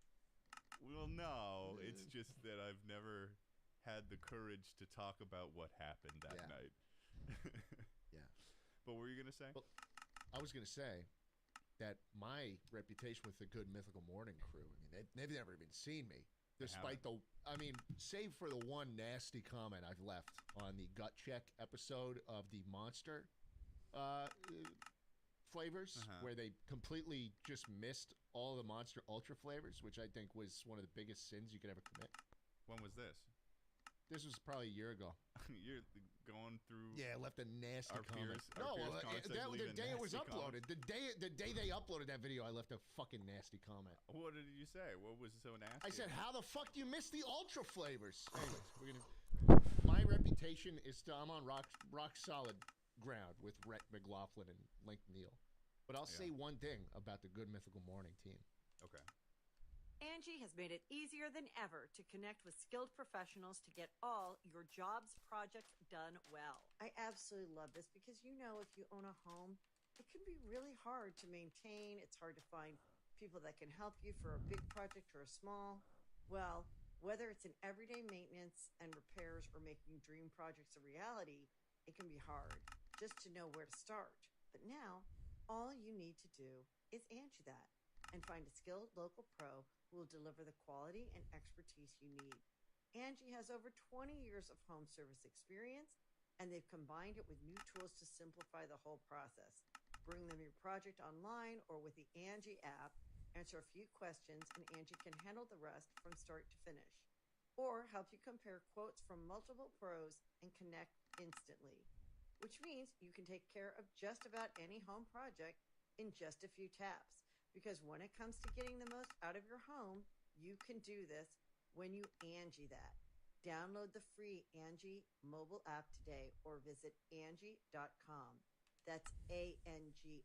"Well, no, it's just that I've never had the courage to talk about what happened that night." Yeah. But what were you gonna say? Well, I was gonna say that my reputation with the Good Mythical Morning crew. I mean, they've never even seen me, despite save for the one nasty comment I've left on the Gut Check episode of the Monster flavors, where they completely just missed all the Monster Ultra flavors, which I think was one of the biggest sins you could ever commit. When was this? This was probably a year ago. You're going through. Yeah, I left a nasty our comment. Peers, our peers comment section, the leave a day it was nasty uploaded, comment. the day they uploaded that video, I left a fucking nasty comment. What did you say? What was so nasty? I said, "How the fuck do you miss the ultra flavors?" Anyways, we're gonna. My reputation is still. I'm on rock solid ground with Rhett McLaughlin and Link Neal. But I'll say one thing about the Good Mythical Morning team. Okay. Angie has made it easier than ever to connect with skilled professionals to get all your jobs projects done well. I absolutely love this because if you own a home, it can be really hard to maintain. It's hard to find people that can help you for a big project or a small. Well, whether it's in everyday maintenance and repairs or making dream projects a reality, it can be hard just to know where to start. But now, all you need to do is Angie that and find a skilled local pro who will deliver the quality and expertise you need. Angie has over 20 years of home service experience, and they've combined it with new tools to simplify the whole process. Bring them your project online or with the Angie app, answer a few questions, and Angie can handle the rest from start to finish. Or help you compare quotes from multiple pros and connect instantly. which means you can take care of just about any home project in just a few taps. Because when it comes to getting the most out of your home, you can do this when you Angie that. Download the free Angie mobile app today or visit Angie.com. That's ANGI.com.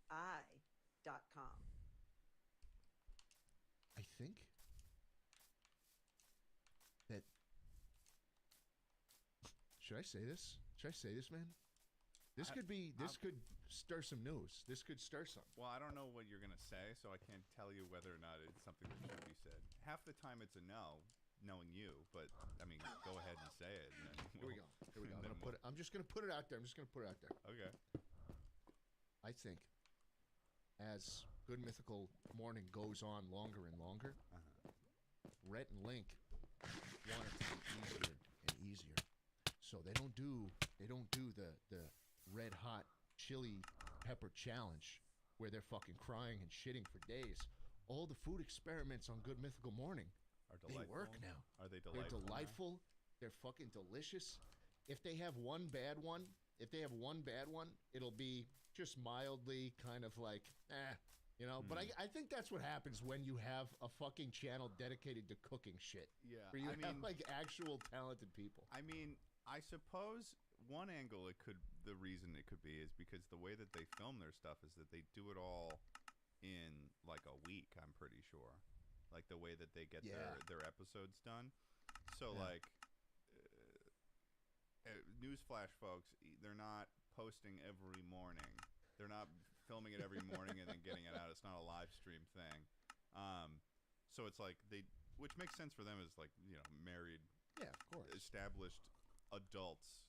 I think that... Should I say this? Should I say this, man? This could stir some news. This could stir some. Well, I don't know what you're going to say, so I can't tell you whether or not it's something that should be said. Half the time it's a no, knowing you, but, I mean, go ahead and say it. And then Here we go. I'm just going to put it out there. Okay. I think as Good Mythical Morning goes on longer and longer, Rhett and Link want it to be easier and easier. So they don't do the red hot chili pepper challenge where they're fucking crying and shitting for days. All the food experiments on Good Mythical Morning, they work now. Are they They're delightful. They're fucking delicious. If they have one bad one, it'll be just mildly kind of like, you know. But I think that's what happens when you have a fucking channel dedicated to cooking shit. Yeah, where you have like actual talented people. I mean, I suppose one angle the reason it could be is because the way that they film their stuff is that they do it all in like a week, I'm pretty sure. Like the way that they get their episodes done. So like newsflash, folks, they're not posting every morning. They're not filming it every morning and then getting it out. It's not a live stream thing. So it's like which makes sense for them as like, you know, married, of course, established adults.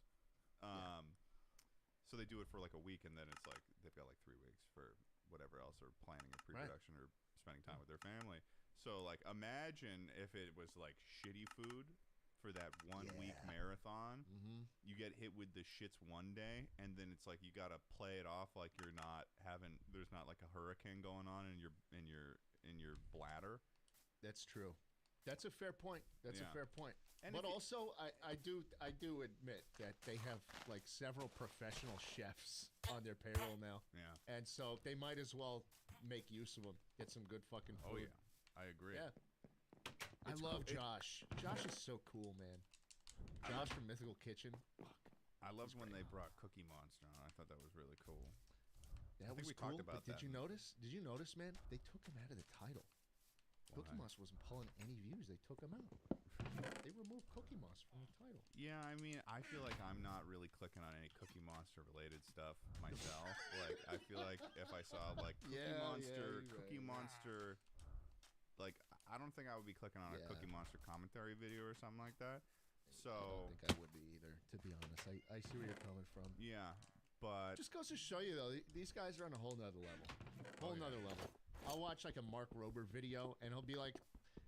So they do it for like a week, and then it's like they've got like 3 weeks for whatever else, or planning a pre-production or spending time with their family. So like imagine if it was like shitty food for that 1 week marathon. You get hit with the shits one day, and then it's like you gotta play it off like you're not there's not like a hurricane going on in your bladder. That's true. That's a fair point. A fair point. And but also, I do admit that they have like several professional chefs on their payroll now. Yeah. And so they might as well make use of them. Get some good fucking food. Oh yeah, I agree. Yeah. I love Josh. Josh is so cool, man. Josh from Mythical Kitchen. I loved when they brought Cookie Monster on. I thought that was really cool. That was we cool. talked about but did that. you notice, man? They took him out of the title. Cookie Monster wasn't pulling any views. They took him out. They removed Cookie Monster from the title. Yeah, I mean, I feel like I'm not really clicking on any Cookie Monster related stuff myself. Like, I feel like if I saw like Cookie Monster, like I don't think I would be clicking on a Cookie Monster commentary video or something like that. So I don't think I would be either, to be honest. I see where you're coming from. Yeah, but just goes to show you though, these guys are on a whole nother level. Nother level. I'll watch like a Mark Rober video, and he'll be like,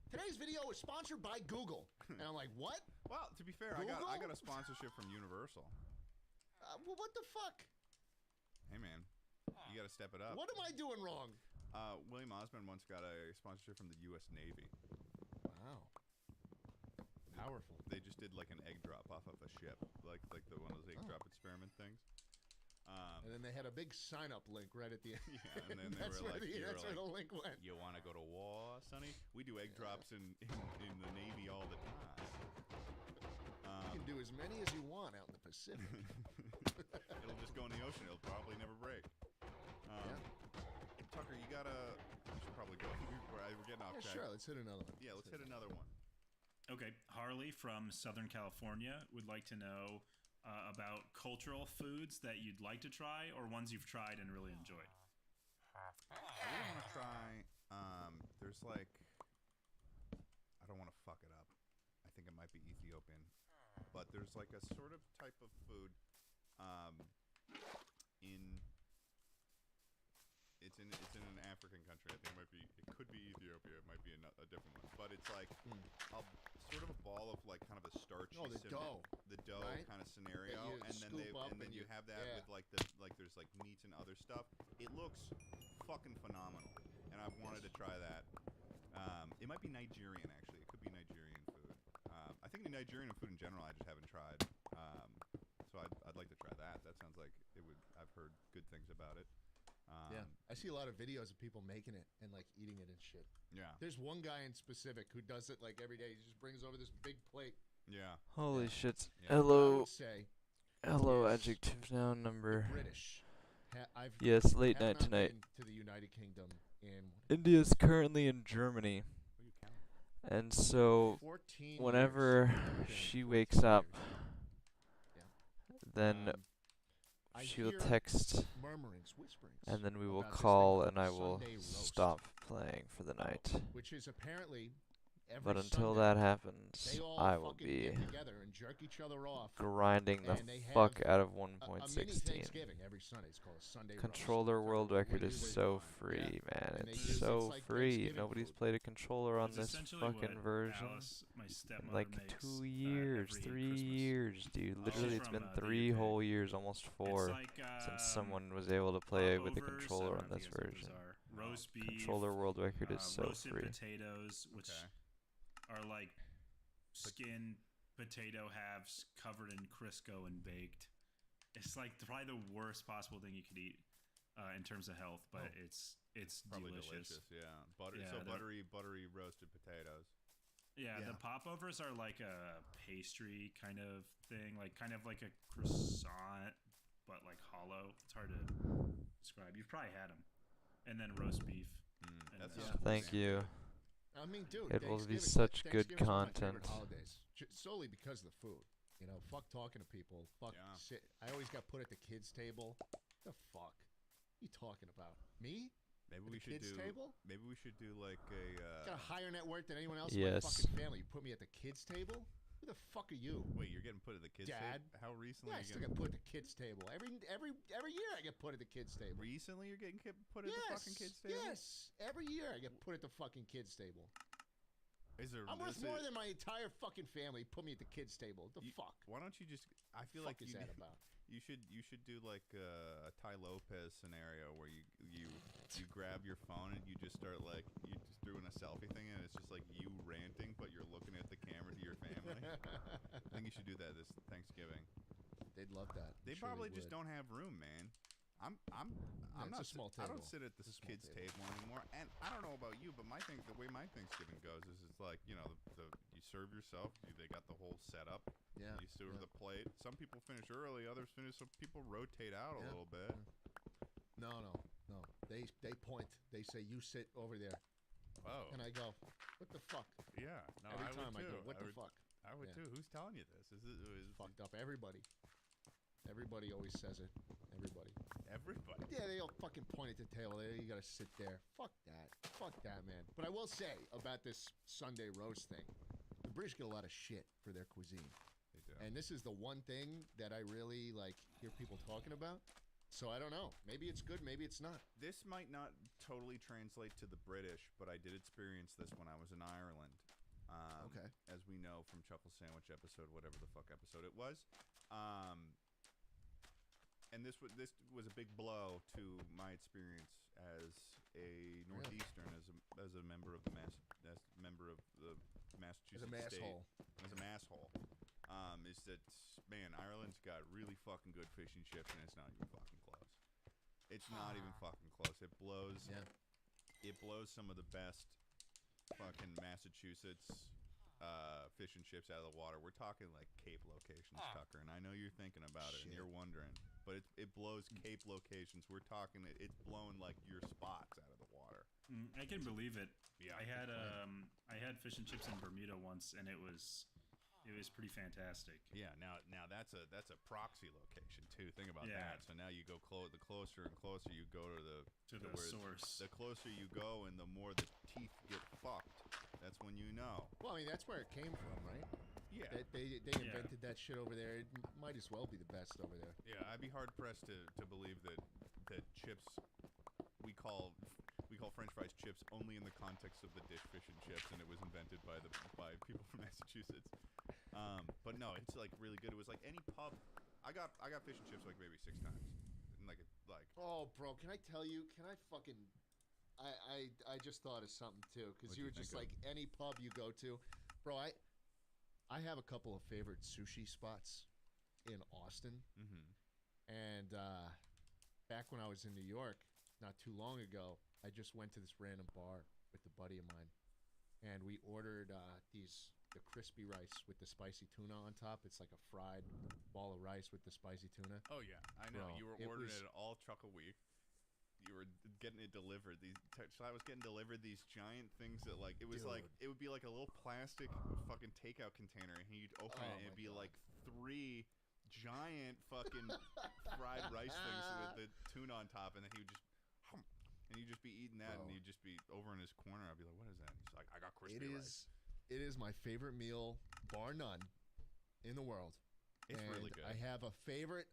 "Today's video is sponsored by Google," and I'm like, "What?" Well, to be fair, I got a sponsorship from Universal. Well, what the fuck? Hey man, you got to step it up. What am I doing wrong? William Osmond once got a sponsorship from the U.S. Navy. Wow. Powerful. They just did like an egg drop off of a ship, like the one of those egg drop experiment things. And then they had a big sign-up link right at the end. Yeah, and then that's where the link went. You want to go to war, Sonny? We do egg drops in the Navy all the time. You can do as many as you want out in the Pacific. It'll just go in the ocean. It'll probably never break. Tucker, you should probably go. We're getting off track. Sure, let's hit another one. Yeah, let's hit another one. Okay, Harley from Southern California would like to know about cultural foods that you'd like to try, or ones you've tried and really enjoyed. I really want to try. There's like, I don't want to fuck it up. I think it might be Ethiopian, but there's like a sort of type of food. It's in an African country. I think it could be Ethiopia. It might be a different one, but it's like sort of a ball of like kind of a starchy. Oh, the dough right? Kind of scenario, and then you have that with like there's like meats and other stuff. It looks fucking phenomenal, and I've wanted to try that. It might be Nigerian actually. It could be Nigerian food. I think the Nigerian food in general I just haven't tried. So I'd like to try that. That sounds like it would. I've heard good things about it. Yeah, I see a lot of videos of people making it and like eating it and shit. Yeah. There's one guy in specific who does it like every day. He just brings over this big plate. Yeah. Holy shit. Yeah. Hello. Say Hello, is adjective noun number. British. Yes, late have night not tonight. been to the United Kingdom in India's currently in Germany. And so 14 whenever she wakes up, then I she will hear text, murmurings, whisperings and then we will about this thing call, called and I will Sunday roast. stop playing for the night. Which is apparently every But until Sunday, that happens, they all I will fucking be get together and jerk each other off, grinding the and they fuck have out of a mini 1.16. Thanksgiving every Sunday. It's called a Sunday roast. Controller world record They is do the- so free, man. And they It's use- so it's like free. Thanksgiving Nobody's food. played a controller on It's this essentially fucking what version. Alice, my stepmother, Like makes, 2 years, every 3 Christmas. years, dude. Oh, Literally, she's it's from, been the 3 UK. whole years, almost 4, like, since someone was able to play with a popovers, controller I on don't know this if you guys know what version. those are. Roast beef, Controller world record is so roasted free. potatoes, which are like skinned potato halves covered in Crisco and baked. It's like probably the worst possible thing you could eat in terms of health, but it's Probably delicious. Yeah. Butter. Yeah, So they're- buttery roasted potatoes. Yeah, the popovers are like a pastry kind of thing, like kind of like a croissant, but like hollow. It's hard to describe. You've probably had them. And then roast beef. And That's then- Thank you. I mean, dude, It will be Thanksgiving- such good Thanksgiving's one of my favorite content. holidays, solely because of the food. You know, fuck talking to people. Fuck shit. I always got put at the kids' table. The fuck? What you talking about? Me? Maybe At we the should kids' do. table? Maybe we should do like a. Got a higher net worth than anyone else in Yes. my fucking family. You put me at the kids' table? Who the fuck are you? Wait, you're getting put at the kids' Dad? table? How recently? Yeah, I are you still getting get put at the kids' table. Every year I get put at the kids' table. Recently, you're getting put at the fucking kids' table. Yes, every year I get put at the fucking kids' table. Is there? I'm worth is more it- than my entire fucking family. Put me at the kids' table. The fuck? Why don't you just? I feel Fuck like is you that need- about? You should do like a Ty Lopez scenario where you grab your phone and you just start like you just doing a selfie thing and it's just like you ranting but you're looking at the camera to your family. I think you should do that this Thanksgiving. They'd love that. They I'm sure probably just would. don't have room, man. I'm it's not a small I don't table. sit at the It's a small kids' table. table anymore. And I don't know about you, but the way my Thanksgiving goes is it's like you serve yourself. They got the whole setup. Yeah, You serve yeah. the plate. Some people finish early, others finish. Some people rotate out a Yeah, little bit. No. They point. They say you sit over there. Oh. And I go, what the fuck? Yeah. No, Every I time would I too. go, what I the would- fuck? I would Yeah. too. Who's telling you this? Is Fucked up. Everybody. Everybody always says it. Everybody. everybody? Yeah, they all fucking point at the table. You gotta sit there. Fuck that, man. But I will say about this Sunday roast thing, the British get a lot of shit for their cuisine. They do. And this is the one thing that I really like hear people talking about. So I don't know. Maybe it's good. Maybe it's not. This might not totally translate to the British, but I did experience this when I was in Ireland. Okay. As we know from Chuckle Sandwich episode, whatever the fuck episode it was. And this was a big blow to my experience as a Northeastern, as a member of the Massachusetts As a state, masshole. as a masshole. Is that man? Ireland's got really fucking good fish and chips, and it's not even fucking close. It's not even fucking close. It blows. Yeah. It blows some of the best fucking Massachusetts fish and chips out of the water. We're talking like Cape locations, Tucker, and I know you're thinking about it and you're wondering, but it blows Cape locations. We're talking it's blowing like your spots out of the water. I can believe it. Yeah, I had fish and chips in Bermuda once, and it was pretty fantastic. Yeah, now that's a proxy location too. Think about Yeah. that. So now you go the closer and closer you go to the the source. The closer you go, and the more the teeth get fucked. That's when you know. Well, I mean, that's where it came from, right? Yeah. They invented that shit over there. It might as well be the best over there. Yeah, I'd be hard pressed to believe that chips we call French fries chips only in the context of the dish fish and chips, and it was invented by people from Massachusetts. But no, it's like really good. It was like any pub. I got fish and chips like maybe 6 times. And like. Oh, bro, can I tell you? Can I fucking? I just thought of something too, because What'd you you were just think like any pub you go to, bro. I have a couple of favorite sushi spots in Austin. Mm-hmm. And back when I was in New York, not too long ago, I just went to this random bar with a buddy of mine, and we ordered the crispy rice with the spicy tuna on top. It's like a fried ball of rice with the spicy tuna. Oh yeah, I know. Bro, You were ordering it all truck a week. You were getting it delivered. So I was getting delivered these giant things that like it was Dude. like it would be like a little plastic fucking takeout container, and you'd open it and it'd be like 3 giant fucking fried rice things with the tuna on top, and then he would just and you'd just be eating that, and you'd just be over in his corner. I'd be like, "What is that?" And he's like, "I got crispy rice." It is my favorite meal, bar none, in the world. It's And really good. I have a favorite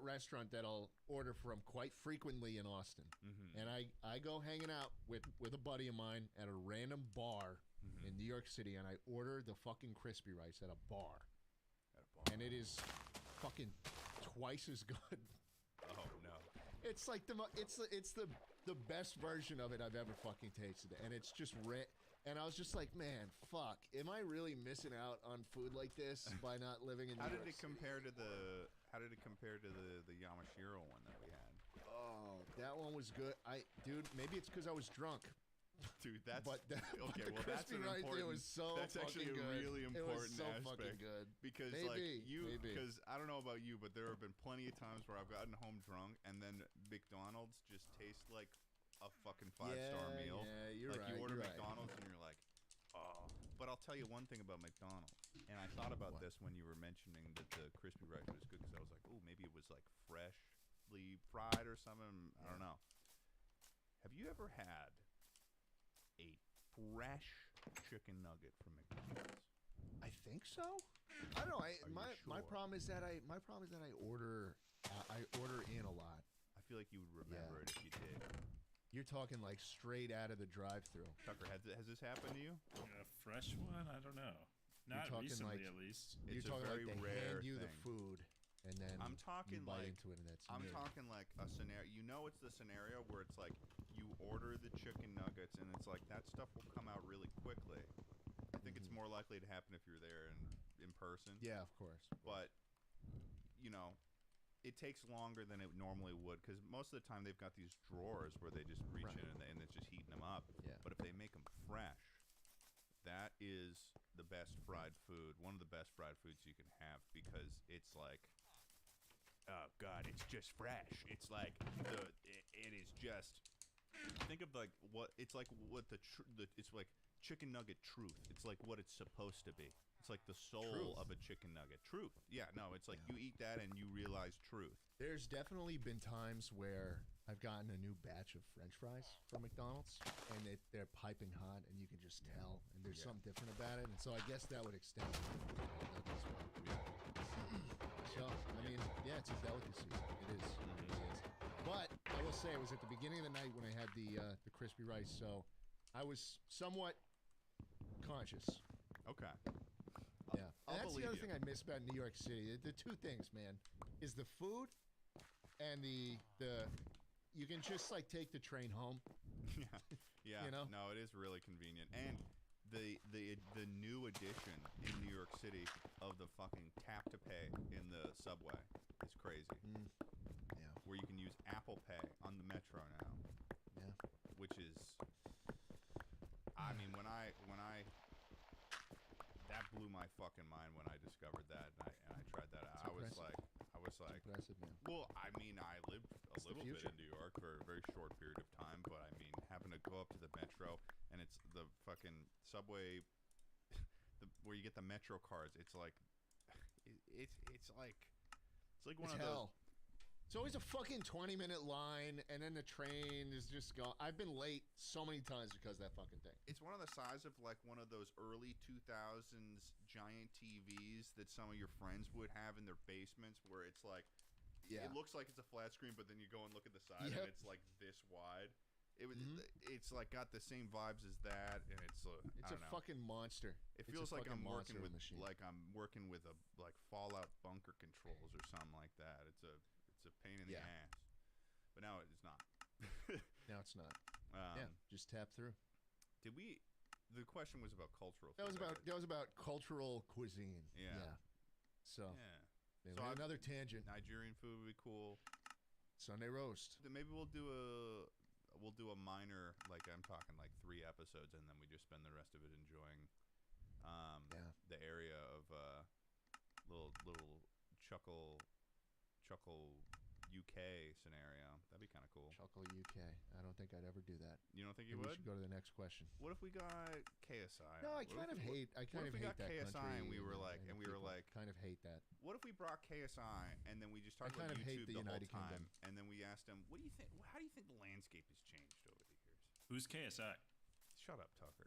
restaurant that I'll order from quite frequently in Austin. Mm-hmm. And I go hanging out with a buddy of mine at a random bar in New York City, and I order the fucking crispy rice at a bar. And it is fucking twice as good. Oh no. It's like the best version of it I've ever fucking tasted, and it's just and I was just like, man, fuck, am I really missing out on food like this by not living in New How York did it City? compare to the Yamashiro one that we had? Oh, that one was good. Dude, maybe it's because I was drunk. Dude, that's but okay. the Well, that's crispy an rice, important. it was so that's actually fucking a good. really It important was so aspect fucking good. because Maybe. because I don't know about you, but there have been plenty of times where I've gotten home drunk and then McDonald's just tastes like a fucking 5-star meal. Yeah, you're like right. you order you're right. McDonald's and you're like, oh. But I'll tell you one thing about McDonald's, and I thought about this when you were mentioning that the crispy rice was good because I was like, oh, maybe it was like freshly fried or something. I don't know. Have you ever had a fresh chicken nugget from McDonald's? I think so. I don't know. My sure? problem is that I order in a lot. I feel like you would remember it if you did. You're talking like straight out of the drive-through. Tucker, has this happened to you? A fresh one? I don't know. Not talking recently, like- at least. You're It's a talking very like they rare hand you the thing. food, and then I'm talking you bite like into it, and that's I'm new. talking like a scenario. You know, it's the scenario where it's like you order the chicken nuggets, and it's like that stuff will come out really quickly. I think it's more likely to happen if you're there in person. Yeah, of course. But you know, it takes longer than it normally would because most of the time they've got these drawers where they just reach in and it's just heating them up. Yeah. But if they make them fresh, that is the best fried food. One of the best fried foods you can have because it's like, oh god, it's just fresh. It's like it is just. Think of like what it's like. What it's like chicken nugget truth. It's like what it's supposed to be. It's like the soul Truth. of a chicken nugget. Truth. Yeah, no, it's like you eat that and you realize truth. There's definitely been times where I've gotten a new batch of French fries from McDonald's, and they're piping hot, and you can just tell, and there's something different about it, and so I guess that would extend to McDonald's as well. So, I mean, yeah, it's a delicacy. It is. It really is. But I will say, it was at the beginning of the night when I had the crispy rice, so I was somewhat conscious. Okay. Yeah, I'll and that's the believe other you. thing I miss about New York City. The two things, man, is the food and the you can just like take the train home. Yeah. You know? No, it is really convenient. And the new addition in New York City of the fucking tap to pay in the subway is crazy. Yeah. Where you can use Apple Pay on the metro now. Yeah. Which is I mean when I that blew my fucking mind when I discovered that and I tried that out. I was like Impressive, man. well, I mean, I lived a It's the little bit future. in New York for a very short period of time, but I mean, having to go up to the metro and it's the fucking subway, where you get the metro cards. It's like, it's like one It's of hell. It's always a fucking 20-minute line, and then the train is just gone. I've been late so many times because of that fucking thing. It's one of the size of like one of those early 2000s giant TVs that some of your friends would have in their basements, where it's like, it looks like it's a flat screen, but then you go and look at the side, and it's like this wide. It was, it's like got the same vibes as that, and it's I It's a don't know. fucking monster. It It's feels a like fucking I'm working monster with machine. a like Fallout bunker controls or something like that. It's a pain in the ass, but now it's not. Now it's not. Yeah, just tap through. Did we? The question was about cultural. That was food, about cultural cuisine. Yeah. So Yeah. Man, we had another tangent. Nigerian food would be cool. Sunday roast. Then maybe we'll do a minor, like I'm talking like 3 episodes, and then we just spend the rest of it enjoying the area of little Chuckle UK scenario. That'd be kind of cool. Chuckle UK. I don't think I'd ever do that. You don't think you Maybe would? We should go to the next question. What if we got KSI? No, I kind of hate that KSI country and we were like, kind of hate that. What if we brought KSI and then we just talked about YouTube the whole time, and then we asked him, "What do you think? How do you think the landscape has changed over the years?" Who's KSI? Shut up, Tucker.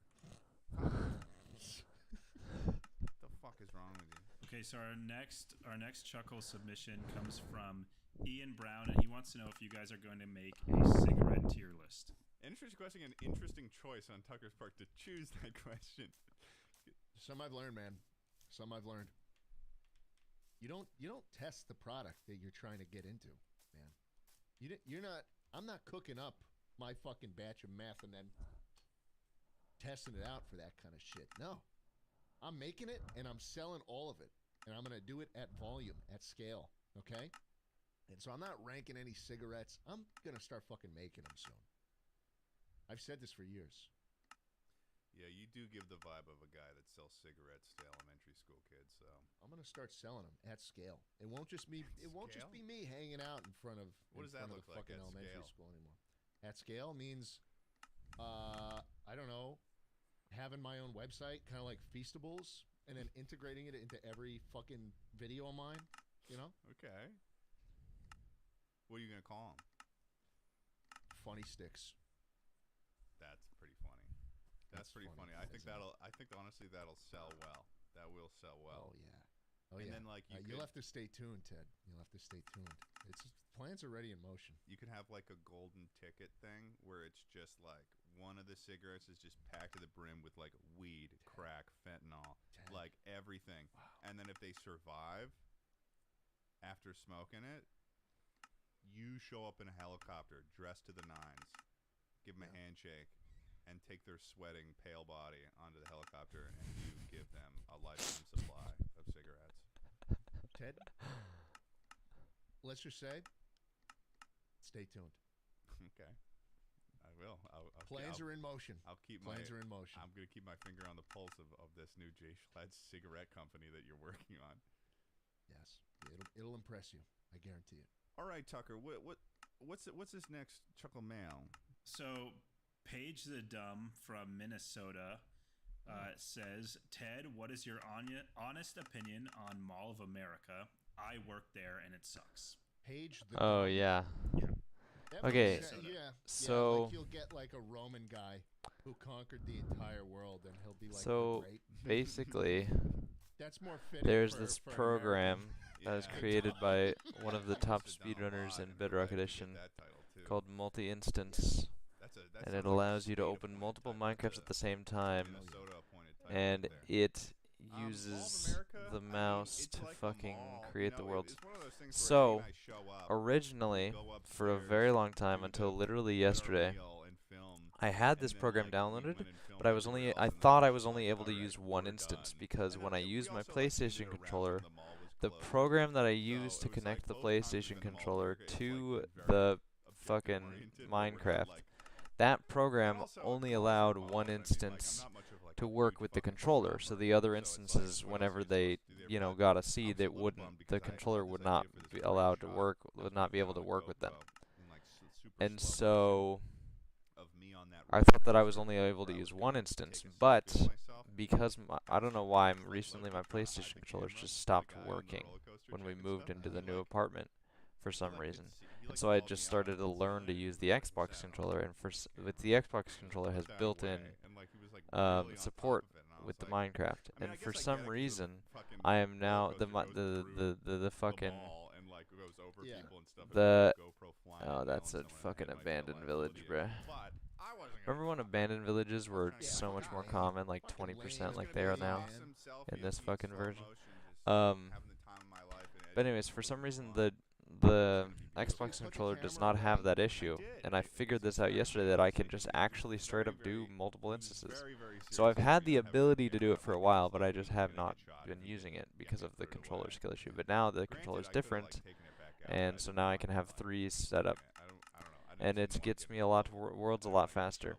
The fuck is wrong with you? Okay, so our next Chuckle submission comes from Ian Brown, and he wants to know if you guys are going to make a cigarette tier list. Interesting question and interesting choice on Tucker's part to choose that question. Some I've learned, man. Some I've learned. You don't test the product that you're trying to get into, man. You're not. I'm not cooking up my fucking batch of meth and then testing it out for that kind of shit. No, I'm making it and I'm selling all of it, and I'm gonna do it at volume, at scale. Okay. And so I'm not ranking any cigarettes. I'm going to start fucking making them soon. I've said this for years. Yeah, you do give the vibe of a guy that sells cigarettes to elementary school kids, so I'm going to start selling them at scale. It won't just be me hanging out in front of what does that look like fucking at elementary scale? school anymore. At scale means I don't know, having my own website, kind of like Feastables, and then integrating it into every fucking video of mine, you know? Okay. What are you going to call them? Funny Sticks. That's pretty funny. That's pretty funny. I think honestly that'll sell well. That will sell well. Oh yeah. And then like you'll have to stay tuned, Ted. You'll have to stay tuned. Plans are already in motion. You can have like a golden ticket thing where it's just like one of the cigarettes is just packed to the brim with like weed, crack, fentanyl, like everything. Wow. And then if they survive after smoking it, you show up in a helicopter dressed to the nines, give them a handshake, and take their sweating, pale body onto the helicopter, and you give them a lifetime supply of cigarettes. Ted, let's just say, stay tuned. Okay. I will. Plans are in motion. Plans are in motion. I'm going to keep my finger on the pulse of this new Jay Schlatt cigarette company that you're working on. Yes. It'll impress you. I guarantee it. All right, Tucker. What's this next Chuckle Mail? So, Paige the Dumb from Minnesota says, Ted, what is your honest opinion on Mall of America? I work there and it sucks. Paige the Oh, yeah. Okay, so like you'll get like a Roman guy who conquered the entire world, and he'll be like, so great. basically, that's more fitting there's for, this for program that was Yeah. created by one of the top It's a dumb speedrunners mod. in Bedrock You get Edition that title, too. called Multi-Instance, That and sounds it like a allows you to state open appointed multiple title. Minecrafts at the same time, Minnesota appointed title and right there. it Mall of uses America, the I mean, mouse it's to like a fucking mall, create you the know, world. it's one of those things where So, Andy and I show up, originally, go for a upstairs, very long time, do until the- literally get our yesterday, meal and film, I had and this then, program like, we downloaded, went and filmed but I was everywhere only, else, I and then thought it I was was only like, able to alright, use one we're instance, done. because And when then I we used my also, like, moved PlayStation around controller, when the mall was the closed. program that I So used to it was, like, connect the both times PlayStation we've been to Mall of controller America, it's, to like, been the very fucking objective-oriented, where we're not, Minecraft, like, that program also a only closet allowed mall, one but I mean, like, I'm instance not much of, like, to a work huge with the fucking controller. So the other shopper, so it's like, instances, what else are whenever you they, supposed to do there? you know, But got a I'm seed, just a it little wouldn't, bummed the because I controller had would this not idea for this be great allowed to shot work, that would not be able to on a work with them. GoPro in, like, super And slow motion so of me on that I roller thought that I was coaster only able to where I use would one go instance, take a selfie but with myself. because I don't know why, Like, recently my low-key trying to PlayStation hide the controllers camera just from the stopped guy on the working roller coaster when we checking moved stuff, into and the he, new like, apartment for he, some like, reason. he, And like, so I called just me out started to on learn to it, use and the I was Xbox sad. controller, and with the Camera. Xbox Just controller put has that built-in away, and, like, he was, like, really on top support of it, and I with was the like, Minecraft. I mean, I And guess for I some get it 'cause the reason, fucking I am now roller coaster goes through the fucking mall and, like, goes over people and stuff, and the there's a GoPro flying oh, and that's a nailing someone, and fucking it might feel abandoned like village, Lydia. bruh. But I wasn't gonna Remember when abandoned villages were so much more common, like 20%, like they are now in this fucking version? But anyways, for some reason the the Xbox controller does not have that issue, and I figured this out yesterday that I can just actually straight up do multiple instances. So I've had the ability to do it for a while, but I just have not been using it because of the controller skill issue. But now the controller's different, and so now I can have 3 set up, and it gets me a lot worlds a lot faster.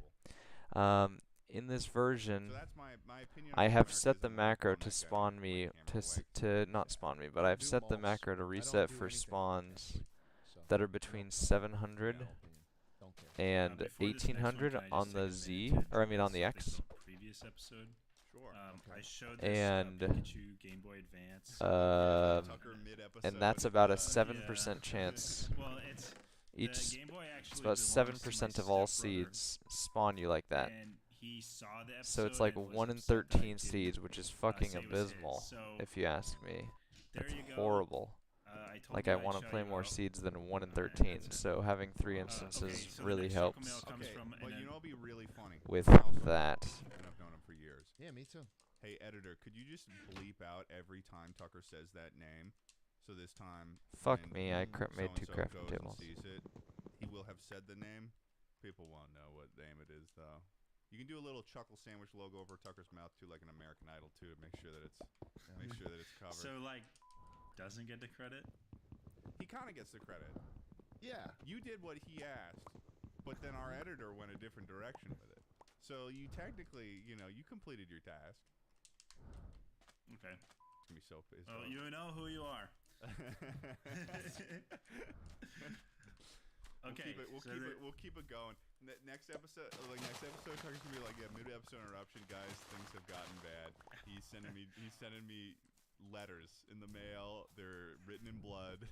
In this version, I have set the macro to spawn me to not spawn me, but I've set the macro to reset for spawns that are between 700 and 1800 on the Z, or I mean on the X. Previous episode. I showed And Pikachu Game Boy Advance. And that's about a 7% chance. Well, It's about 7% of all seeds spawn you like that. He saw the So it's episode like and was 1 in upset that I 13 didn't, seeds, which is fucking say it was his. abysmal, So, if you ask me. there That's you go. horrible. I told Like you I I'd want to show play you more out. seeds than 1 in 13, so having 3 instances so the really next helps Chocomail comes from but an- you know, it'd be really funny. with I also that. and I've known him for years. Yeah, me too. Hey, editor, could you just bleep out every time Tucker says that name? So this time, Fuck when me, I made 2 so-and-so crafting goes and tables. sees it, he will have said the name. People won't know what name it is, though. You can do a little chuckle sandwich logo over Tucker's mouth too, like an American Idol too, to make sure that it's covered. So like, doesn't get the credit. He kind of gets the credit. Yeah. You did what he asked, but then our editor went a different direction with it. So you technically, you completed your task. Okay. It's gonna be so pissed. Oh, you know who you are. Okay. We'll keep it going. Next episode, Tucker's gonna be like, yeah, mid-episode interruption, guys. Things have gotten bad. He's sending me letters in the mail. They're written in blood.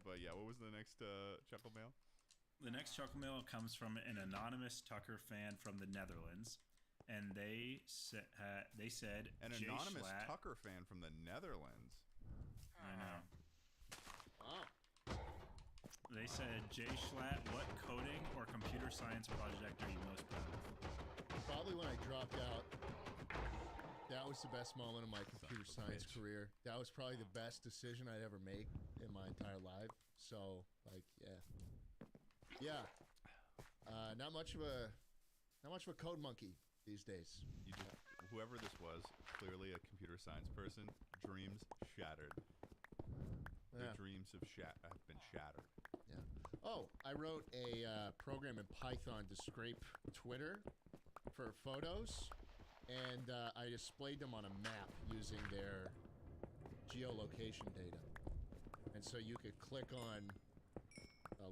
But yeah, what was the next chuckle mail? The next chuckle mail comes from an anonymous Tucker fan from the Netherlands, and they said An Jay anonymous Schlatt. Tucker fan from the Netherlands. I know. Oh. They said, Jay Schlatt, what coding or computer science project are you most proud of? Probably when I dropped out. That was the best moment of my computer science career. That was probably the best decision I'd ever make in my entire life. So, like, yeah. Not much of a code monkey these days. Whoever this was, clearly a computer science person. Dreams shattered. Their dreams have been shattered. Yeah. Oh, I wrote a program in Python to scrape Twitter for photos, and I displayed them on a map using their geolocation data. And so you could click on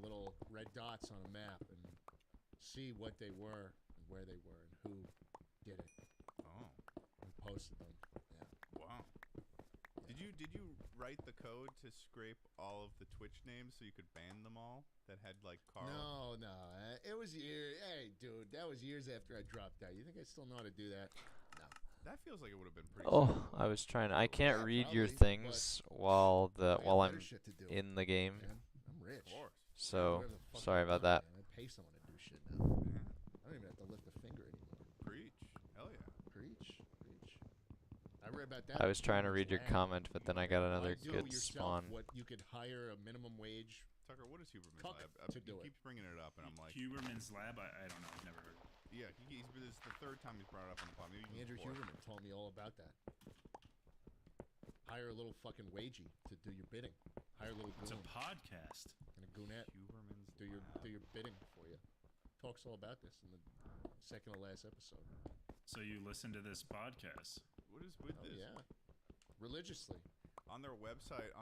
little red dots on a map and see what they were and where they were and who did it. Oh. And posted them. Yeah. Wow. Did you write the code to scrape all of the Twitch names so you could ban them all that had like Carl? No. It was years. Hey, dude, that was years after I dropped out. You think I still know how to do that? No. That feels like it would have been pretty. Oh, simple. I was trying to. I can't Yeah, read your probably, things while I'm better shit to do, in the game. man. I'm rich. Of course. So Whatever the fuck sorry I about want, that. man. I pay someone to do shit now. I don't even have to lift a finger anymore. Preach. Hell yeah. Preach. I read about that. I was trying to read your Lab. comment, but then I got another Do good yourself spawn. What you could hire a minimum wage Tucker, what is Huberman's cook Lab? to do He it. keeps bringing it up, and I'm like, Huberman's Lab? I don't know. I've never heard of it. yeah, this is the third time he's brought it up on the pod. Maybe even Andrew fourth. Huberman told me all about that. Hire a little fucking wagey to do your bidding. Hire a little It's a goon podcast. and a goonette Huberman's do your bidding for you. Talks all about this in the second to last episode. So you listen to this podcast? What is with Oh this? yeah, religiously. On their website,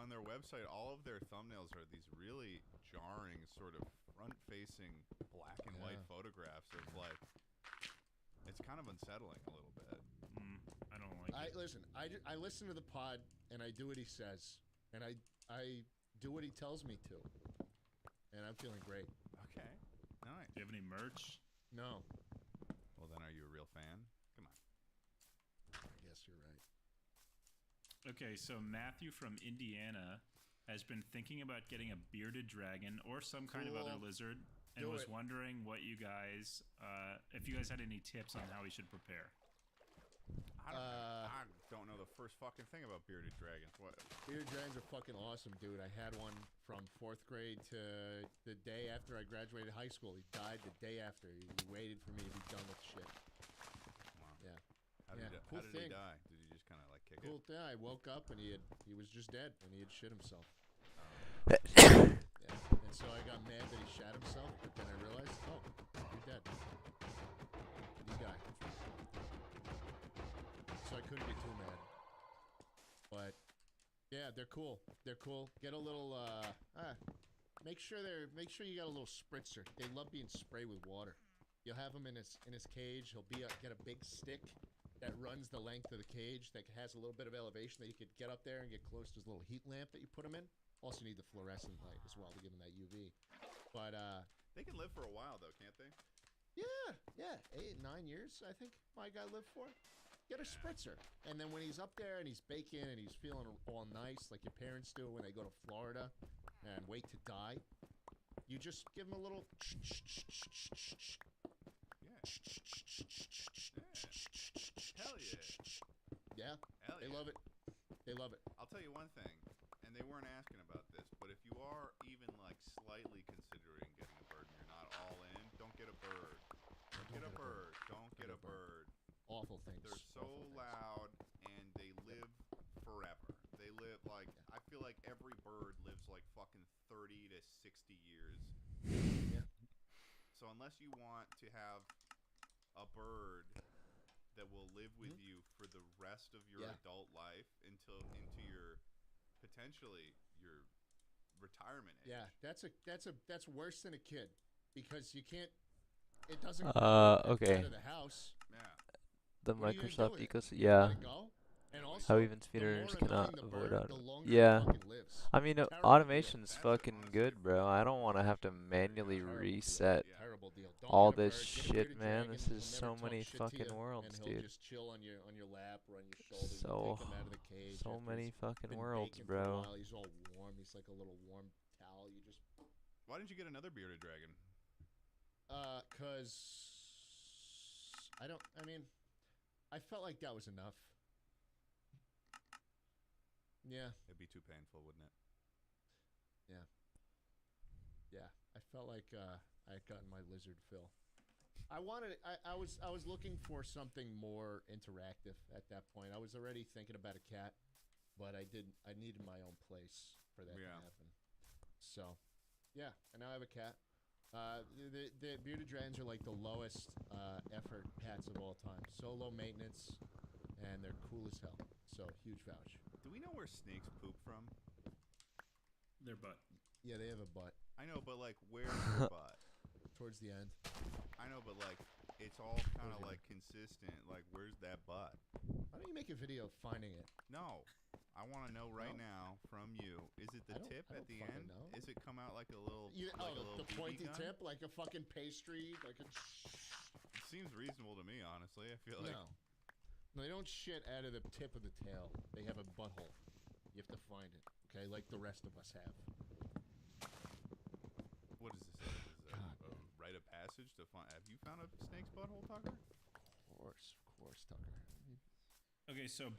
all of their thumbnails are these really jarring, sort of front-facing black and white Yeah. photographs of like. It's kind of unsettling a little bit. I don't like it. Listen. I listen to the pod and I do what he says, and I do what he tells me to, and I'm feeling great. Okay, nice. Do you have any merch? No, Well, then, are you a real fan? Come on. I guess you're right. Okay, so Matthew from Indiana has been thinking about getting a bearded dragon or some kind of other Cool. lizard, and Do was it. wondering what you guys, if you guys had any tips on how he should prepare. I don't know the first fucking thing about bearded dragons. What? Bearded dragons are fucking awesome, dude. I had one from 4th grade to the day after I graduated high school. He died the day after. He waited for me to be done with shit. Wow. Yeah. How did he die? Did he just kind of like kick it? Cool thing. I woke up and he was just dead and he had shit himself. Yeah. And so I got mad that he shat himself, but then I realized, oh, you're dead. You died. So I couldn't get too mad. But yeah, they're cool. They're cool. Get a little make sure you got a little spritzer. They love being sprayed with water. You'll have him in his cage. He'll get a big stick that runs the length of the cage that has a little bit of elevation that you could get up there and get close to his little heat lamp that you put him in. Also need the fluorescent light as well to give him that UV. But they can live for a while though, can't they? Yeah, 8, 9 years I think my guy lived for. Get a spritzer, and then when he's up there and he's baking and he's feeling all nice like your parents do when they go to Florida and wait to die, you just give him a little. Hell yeah. Yeah. Hell They yeah. love it. They love it. I'll tell you one thing, and they weren't asking about this, but if you are even like slightly considering getting a bird and you're not all in, don't get a bird. Don't get a bird. Don't get a bird. Awful things. They're so loud and they live forever. They live like I feel like every bird lives like fucking 30 to 60 years. Yeah. So unless you want to have a bird that will live with you for the rest of your adult life into your potentially your retirement age. Yeah, that's worse than a kid because you can't. It doesn't. Okay. Out of the house. Yeah. The What are you gonna Microsoft do with it? ecosystem, You yeah. let it go? And also, How even the speedrunners more cannot annoying the avoid bird, auto. the longer Yeah. it fucking lives. I mean, Terrible automation's deal. fucking good, bro. I don't want to have to manually reset Terrible deal. Don't all get a this bird, get a shit, bearded man. dragon. This He'll is never so talk many shit to fucking you, worlds, and he'll dude. just chill on your lap or on your shoulder. So You take him out of the cage. so after many he's fucking been worlds, baking for a bro. while. He's all warm. He's like a little warm towel. You just Why didn't you get another bearded dragon? cause I felt like that was enough. Yeah. It'd be too painful, wouldn't it? Yeah, I felt like I had gotten my lizard fill. I was looking for something more interactive at that point. I was already thinking about a cat, but I needed my own place for that to happen. So, yeah, and now I have a cat. The bearded dragons are like the lowest effort cats of all time. So low maintenance, and they're cool as hell. So huge vouch. Do we know where snakes poop from? Their butt. Yeah, they have a butt. I know, but like, where's their butt? Towards the end. I know, but like, it's all kind of like consistent. Like, where's that butt? Why don't you make a video of finding it? No, I want to know right now from you. Is it the tip at the end? Know. Is it come out like a little? The BB pointy gun? tip, like a fucking pastry, like a. It seems reasonable to me, honestly. I feel like. No, they don't shit out of the tip of the tail. They have a butthole. You have to find it, okay? Like the rest of us have. What is this? Is a rite of passage to find? Have you found a snake's butthole, Tucker? Of course, Tucker. Okay, so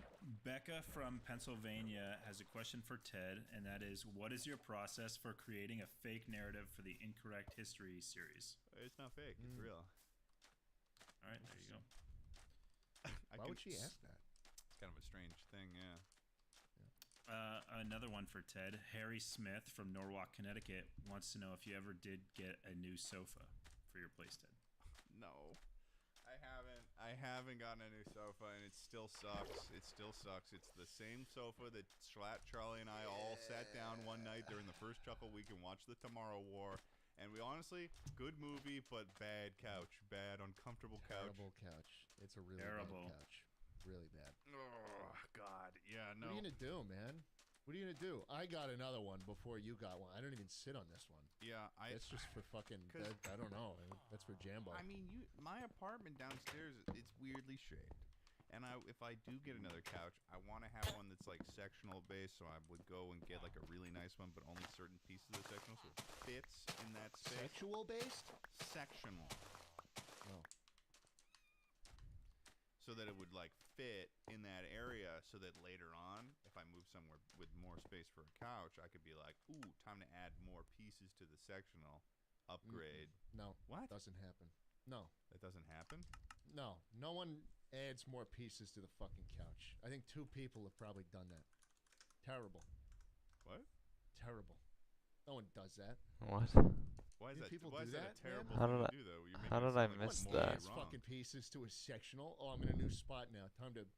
Becca from Pennsylvania has a question for Ted, and that is, what is your process for creating a fake narrative for the Incorrect History series? It's not fake. It's real. All right, there you go. Why would she ask that? It's kind of a strange thing, yeah. Another one for Ted. Harry Smith from Norwalk, Connecticut wants to know if you ever did get a new sofa for your place, Ted. No, I haven't gotten a new sofa, and it still sucks. It still sucks. It's the same sofa that Charlie and I all sat down one night during the first Chuckle Week and watched The Tomorrow War. And we honestly, good movie, but bad couch. Bad, uncomfortable couch. Terrible couch. It's a really Terrible bad couch. Really bad. Oh, God. Yeah, no. What are you going to do, man? What are you going to do? I got another one before you got one. I don't even sit on this one. Yeah, That's just for fucking, I don't know. That's for Jambo. I mean, my apartment downstairs, it's weirdly shaped. And if I do get another couch, I want to have one that's like sectional based, so I would go and get like a really nice one, but only certain pieces of the sectional, so it fits in that space. Sexual based? Sectional. No. so that it would like fit in that area, so that later on, if I move somewhere with more space for a couch, I could be like, ooh, time to add more pieces to the sectional, upgrade. No, what doesn't happen? No, that doesn't happen. No, no one adds more pieces to the fucking couch. I think 2 people have probably done that. Terrible. What? Terrible. No one does that. What? Why is that? People Why do is that man? a terrible How thing did to I- do, though? You're how making it did I sound like miss it's that? morally wrong. Fucking pieces to a sectional. Oh, I'm in a new spot now. Time to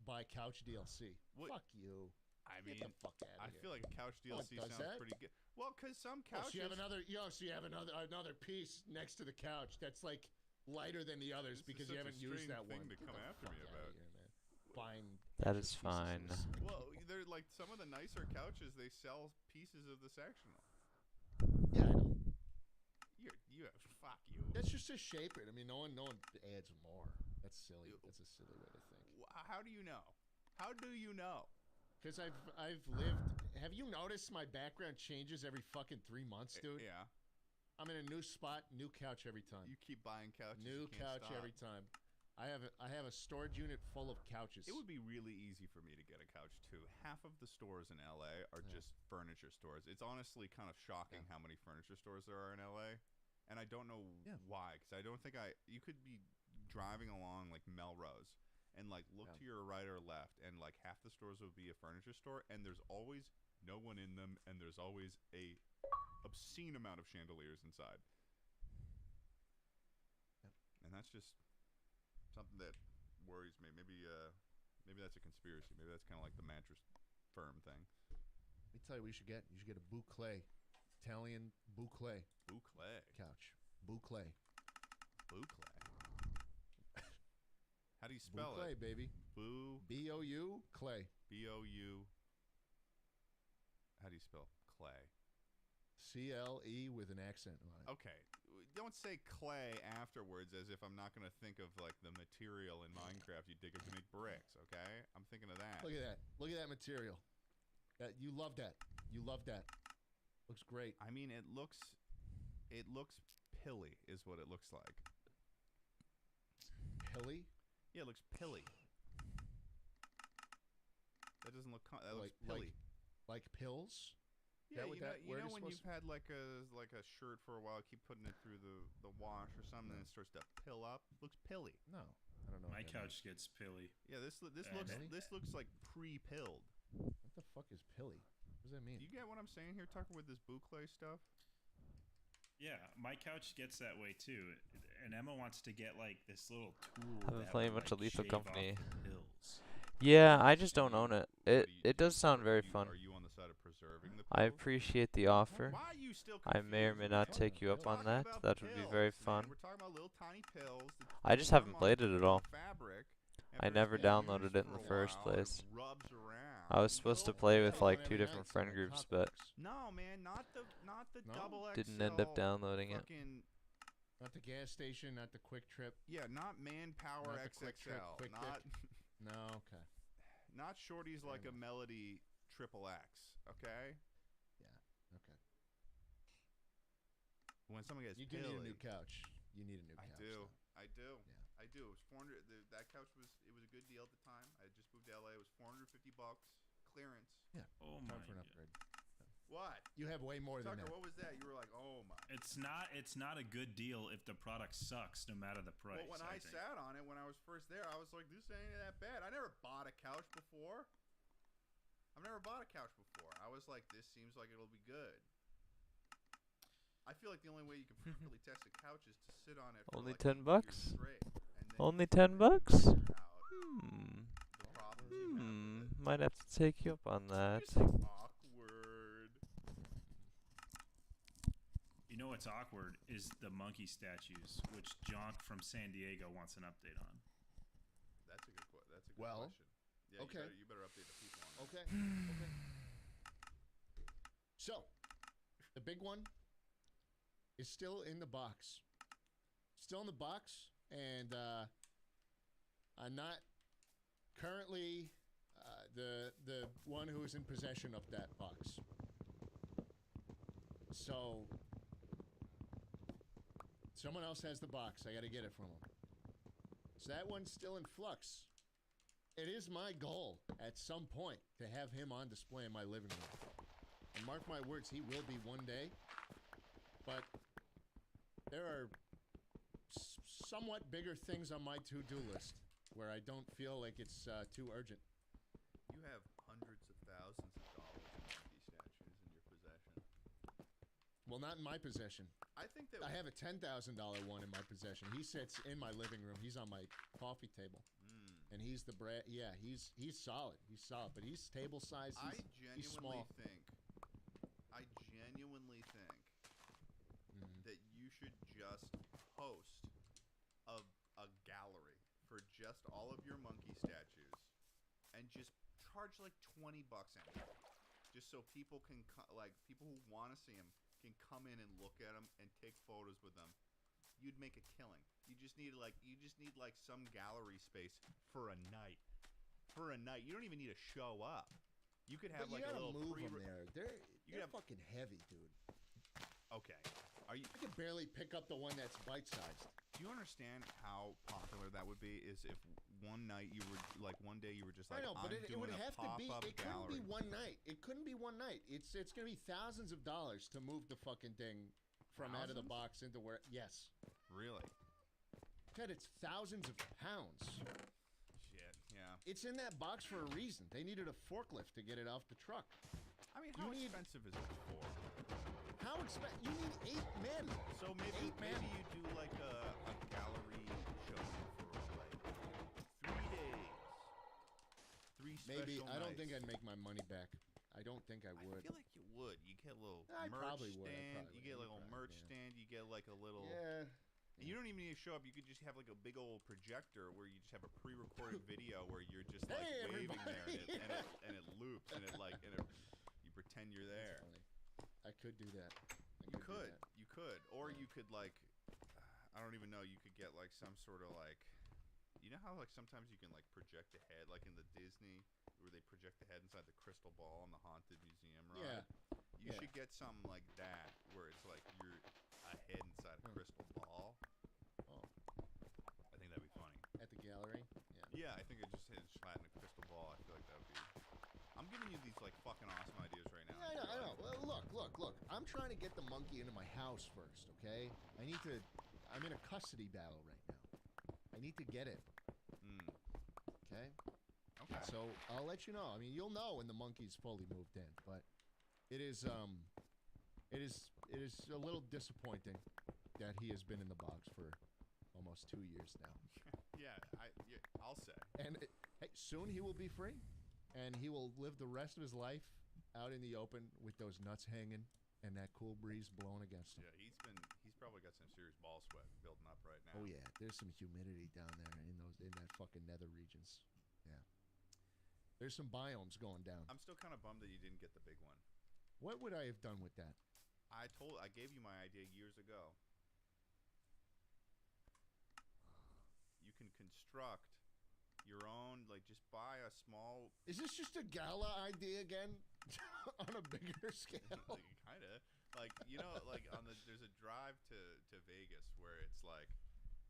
buy couch DLC. What? Fuck you. I Get mean, the fuck out of I here. feel like a couch No one DLC does sounds that. pretty good. Well, because some Oh, couches. so you have another piece next to the couch that's like lighter than the others This is because such you a haven't used strange that thing one. to Get come the after fuck me outta about. here, man. Buying That extra is pieces fine. of the sectional. Well, they're like some of the nicer couches. They sell pieces of the sectional. Yeah, I know. You have fuck you. That's just to shape it. I mean, no one adds more. That's silly. That's a silly way to think. How do you know? How do you know? Because I've lived. Have you noticed my background changes every fucking 3 months, dude? Yeah. I'm in a new spot, new couch every time. You keep buying couches. New you can't couch stop. every time. I have a storage unit full of couches. It would be really easy for me to get a couch too. Half of the stores in LA are just furniture stores. It's honestly kind of shocking how many furniture stores there are in LA, and I don't know why. Because I don't think you could be driving along like Melrose and like look to your right or left, and like half the stores would be a furniture store, and there's always no one in them, and there's always a obscene amount of chandeliers inside. And that's just something that worries me. Maybe that's a conspiracy. Maybe that's kind of like the mattress firm thing. Let me tell you what you should get. You should get a boucle, Italian boucle. Boucle couch. Boucle. Boucle. How do you spell Boucle, it? baby. B-O-U, clay. B-O-U. How do you spell clay? C-L-E with an accent on it. Okay. Don't say clay afterwards as if I'm not going to think of like the material in Minecraft you dig up to make bricks, okay? I'm thinking of that. Look at that. Look at that material. You love that. You love that. Looks great. I mean, it looks pilly is what it looks like. Pilly? Yeah, it looks pilly. That doesn't look that looks pilly. Like pills? Yeah, you know when you've had like a shirt for a while, keep putting it through the wash or something, and it starts to pill up. Looks pilly. No, I don't know. My couch gets pilly. Yeah, this looks like pre-pilled. What the fuck is pilly? What does that mean? Do you get what I'm saying here, Tucker, with this boucle stuff? Yeah, my couch gets that way too. And Emma wants to get like this little tool. I've been that playing a would, bunch of like, Lethal shave off Company. the pills. Yeah, I just don't own it. It does sound very fun. Are you on the side of preserving the I pills? appreciate the offer. Why are you still I may or may not take you up on that. That would be very fun. We're talking about little tiny pills. I just haven't played it at all. Fabric. I never downloaded it in the first place. I was supposed to play with like 2 different friend groups, but no, man, not the double XL. didn't end up downloading it. Not the gas station, not the Quick Trip. Yeah, not Manpower Not the Quick Trip, XXL. Quick Not No, okay. not Shorty's like a Melody Triple X. Okay. Yeah. Okay. When someone gets You do need a pilly- new couch. You need a new couch. I do. though. I do. Yeah. I do. It was 400. That couch was a good deal at the time. I just moved to LA. It was $450 clearance. Yeah. Oh Time my for an God. upgrade. What? You have way more Tucker, than that. what was that? You were like, oh my. It's not a good deal if the product sucks, no matter the price. Well, when I think. sat on it when I was first there, I was like, this ain't that bad. I never bought a couch before. I've never bought a couch before. I was like, this seems like it'll be good. I feel like the only way you can properly test a couch is to sit on it for Only like 10 a year bucks? straight, and then Only you 10 can bucks? figure out the problems you have with it. Might have to take you up on that. Awkward. You know what's awkward is the monkey statues, which Jonk from San Diego wants an update on. That's a good question. Well, Yeah, okay. You better update the people on that. Okay. Okay. So, the big one is still in the box. Still in the box, and I'm not currently the one who is in possession of that box. So, someone else has the box. I got to get it from them. So that one's still in flux. It is my goal at some point to have him on display in my living room. And mark my words, he will be one day. But there are somewhat bigger things on my to-do list where I don't feel like it's too urgent. You have hundreds of thousands of dollars in monkey statues in your possession. Well, not in my possession. I think that I have a $10,000 one in my possession. He sits in my living room. He's on my coffee table. And he's the yeah, he's solid. He's solid, but he's table size. He's small. I genuinely think that you should just host a gallery for just all of your monkey statues and just charge like $20 annually. Just so people can people who want to see them can come in and look at them and take photos with them. You'd make a killing. You just need some gallery space for a night. For a night. You don't even need to show up. You could have but like you a little move them there. They're have fucking heavy, dude. Okay. I could barely pick up the one that's bite-sized. Do you understand how popular that would be? Is if one night you were like, one day you were just like, I know, but it would have to be. It couldn't be one night. It couldn't be one night. It's gonna be thousands of dollars to move the fucking thing from out of the box into where. Yes. Really? God, it's thousands of pounds. Shit. Yeah. It's in that box for a reason. They needed a forklift to get it off the truck. I mean, how expensive is it for? How expensive? You need 8 men. So maybe you do like a gallery show for like 3 days. 3 special Maybe. I don't nights. think I'd make my money back. I don't think I would. I feel like you would. You get a little I merch probably would. stand. You get like a little merch stand. You get like a little. Yeah. And you don't even need to show up. You could just have like a big old projector where you just have a pre-recorded video where you're just like waving there and it loops and you pretend you're there. I could do that. You could, or you could like, I don't even know. You could get like some sort of like, you know how like sometimes you can like project a head, like in the Disney where they project the head inside the crystal ball in the haunted museum, right? Yeah. You should get something like that where it's like you're a head inside a crystal ball. Oh. I think that'd be funny. At the gallery? Yeah, I think it just hit flat in a crystal ball. I feel like that would be. I'm giving you these like fucking awesome ideas right now. Yeah, I know. Well, look. I'm trying to get the monkey into my house first, okay? I'm in a custody battle right now. I need to get it. Okay? Okay. So I'll let you know. I mean, you'll know when the monkey's fully moved in, but it is a little disappointing that he has been in the box for almost 2 years now. Yeah, I'll say. And hey, soon he will be free, and he will live the rest of his life out in the open with those nuts hanging and that cool breeze blowing against him. Yeah, he's probably got some serious ball sweat building up right now. Oh yeah, there's some humidity down there in that fucking nether regions. Yeah, there's some biomes going down. I'm still kind of bummed that you didn't get the big one. What would I have done with that? I gave you my idea years ago. You can construct your own, like just buy a small. Is this just a gala idea again? On a bigger scale? Kind of. Like, you know, like there's a drive to Vegas where it's like,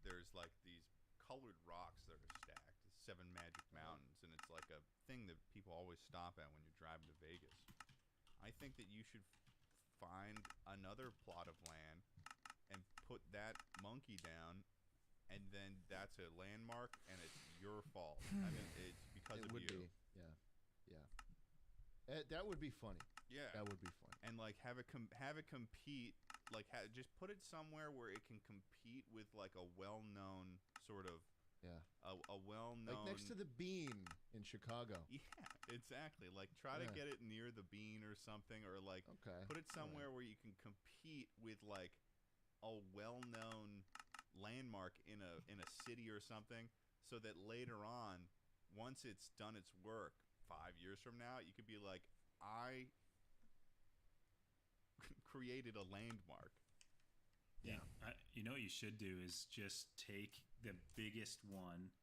there's like these colored rocks that are stacked. 7 Magic Mountains, and it's like a thing that people always stop at when you're driving to Vegas. I think that you should find another plot of land and put that monkey down, and then that's a landmark, and it's your fault. I mean, it's because it of would you. Be. Yeah. That would be funny. Yeah, that would be funny. And like have it compete. Like just put it somewhere where it can compete with like a well-known sort of. Yeah. A well-known. Like next to the Bean in Chicago. Yeah, exactly. Like try to get it near the Bean or something, or like put it somewhere where you can compete with like a well-known landmark in a city or something, so that later on, once it's done its work, 5 years from now, you could be like, I created a landmark. Yeah. You know what you should do is just take the biggest one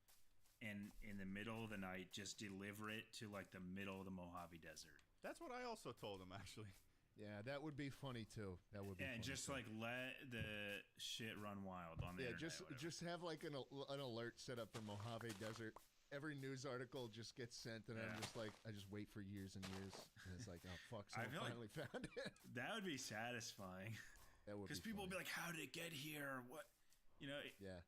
and in the middle of the night just deliver it to like the middle of the Mojave Desert. That's what I also told him, actually. Yeah, that would be funny too. That would be. And funny just too. like let the shit run wild on the internet. just have like an alert set up for Mojave Desert. Every news article just gets sent, and I'm just like, I just wait for years and years, and it's like, oh fuck, someone finally found it. That would be satisfying. That would because people would be like, how did it get here? What, you know? Yeah.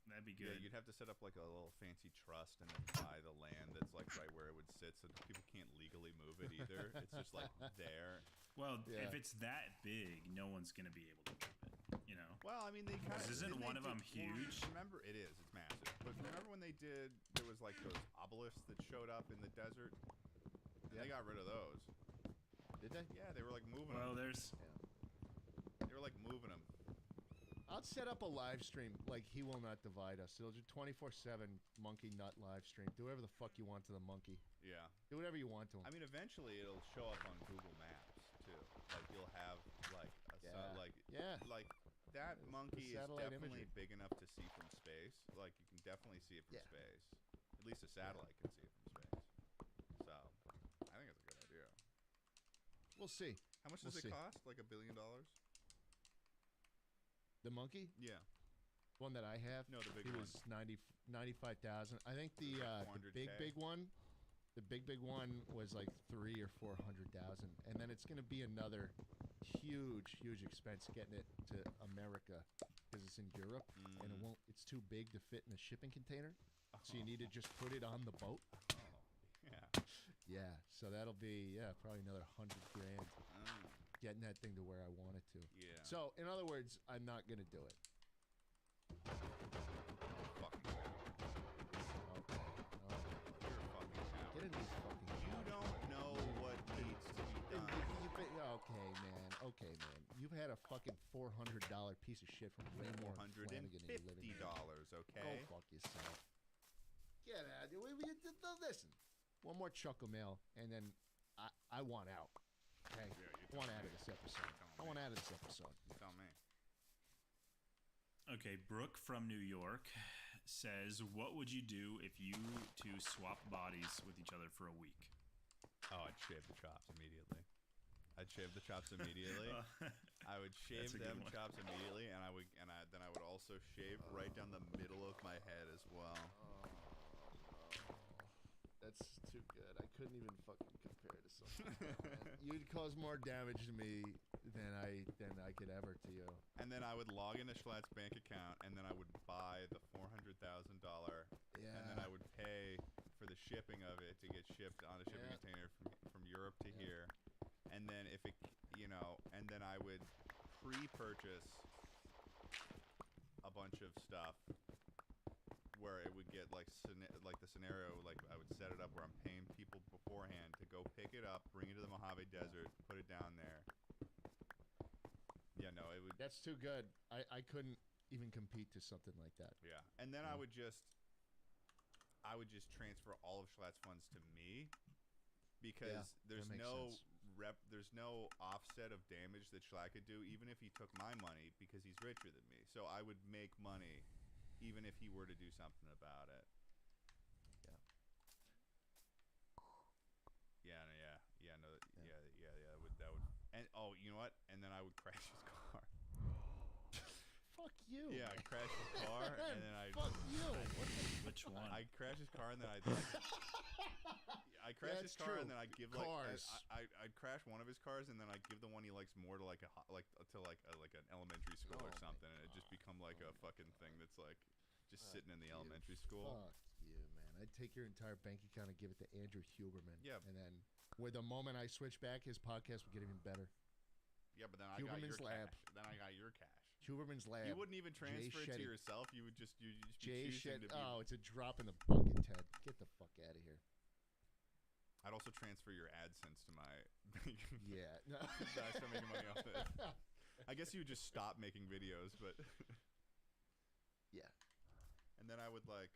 That'd be good. Yeah, you'd have to set up like a little fancy trust and then buy the land that's like right where it would sit, so people can't legally move it either. It's just like there. Well, if it's that big, no one's gonna be able to move it. You know. Well, I mean, they kind of isn't one of them huge? Remember, it is. It's massive. But remember when there was like those obelisks that showed up in the desert? Yeah. They got rid of those. Did they? Yeah, they were like moving. Well, them. there's. They were like moving them. I'll set up a live stream like He Will Not Divide Us. It'll do 24/7 Monkey Nut live stream. Do whatever the fuck you want to the monkey. Yeah. Do whatever you want to him. I mean, eventually it'll show up on Google Maps too. Like you'll have like like that monkey is definitely big enough to see from space. Like you can definitely see it from space. At least a satellite can see it from space. So I think it's a good idea. We'll see. How much does it cost? Like $1 billion? The monkey? Yeah. One that I have? No, the big one. It was 95,000. I think the big one, the big one was like 300,000 or 400,000, and then it's going to be another huge expense getting it to America because it's in Europe and it won't. It's too big to fit in a shipping container, so you need to just put it on the boat. Yeah. Yeah. So that'll be probably another $100,000. Getting that thing to where I want it to. Yeah. So, in other words, I'm not going to do it. Fucking Okay. You're a fucking coward. Get in these fucking. You don't know what needs to be done. Okay, man. You've had a fucking $400 piece of shit from Raymore Flanagan and you're living in $450, okay? Go fuck yourself. Get out. Listen. One more chuckle mail, and then I want out. Okay, I want out of this episode. You tell me. Okay, Brooke from New York says, "What would you do if you two swapped bodies with each other for a week?" Oh, I'd shave the chops immediately. I would shave them chops immediately, and then I would also shave right down the middle of my head as well. That's too good. I couldn't even fucking compare to something. You'd cause more damage to me than I could ever to you. And then I would log into Schlatt's bank account, and then I would buy the $400,000. Yeah. And then I would pay for the shipping of it to get shipped on a shipping container from Europe to here. And then and then I would pre-purchase a bunch of stuff where it would get like the scenario, like I would set it up where I'm paying people beforehand to go pick it up, bring it to the Mojave Desert, put it down there. Yeah, no, it would. That's too good. I couldn't even compete to something like that. Yeah, and then I would just transfer all of Schlatt's funds to me because there's no offset of damage that Schlatt could do, even if he took my money, because he's richer than me. So I would make money even if he were to do something about it. That would. And you know what? And then I would crash his car. Fuck you. Yeah, I'd crash his car and then I'd. Fuck you. Which one? I'd crash his car and then I'd crash his car and then I'd give cars. I'd crash one of his cars and then I'd give the one he likes more to like an elementary school or something, and it just become like a fucking thing that's like just sitting in the elementary school. Fuck you, man. I'd take your entire bank account and give it to Andrew Huberman. Yeah. And then with the moment I switch back, his podcast would get even better. Yeah, but then I got your cash. Then I got your cash. Huberman's Lab. You wouldn't even transfer it to yourself. You would just be choosing to be. Oh, it's a drop in the bucket, Ted. Get the fuck out of here. I'd also transfer your AdSense to my. Yeah. No. I start making money off it. I guess you would just stop making videos, but. Yeah. And then I would like.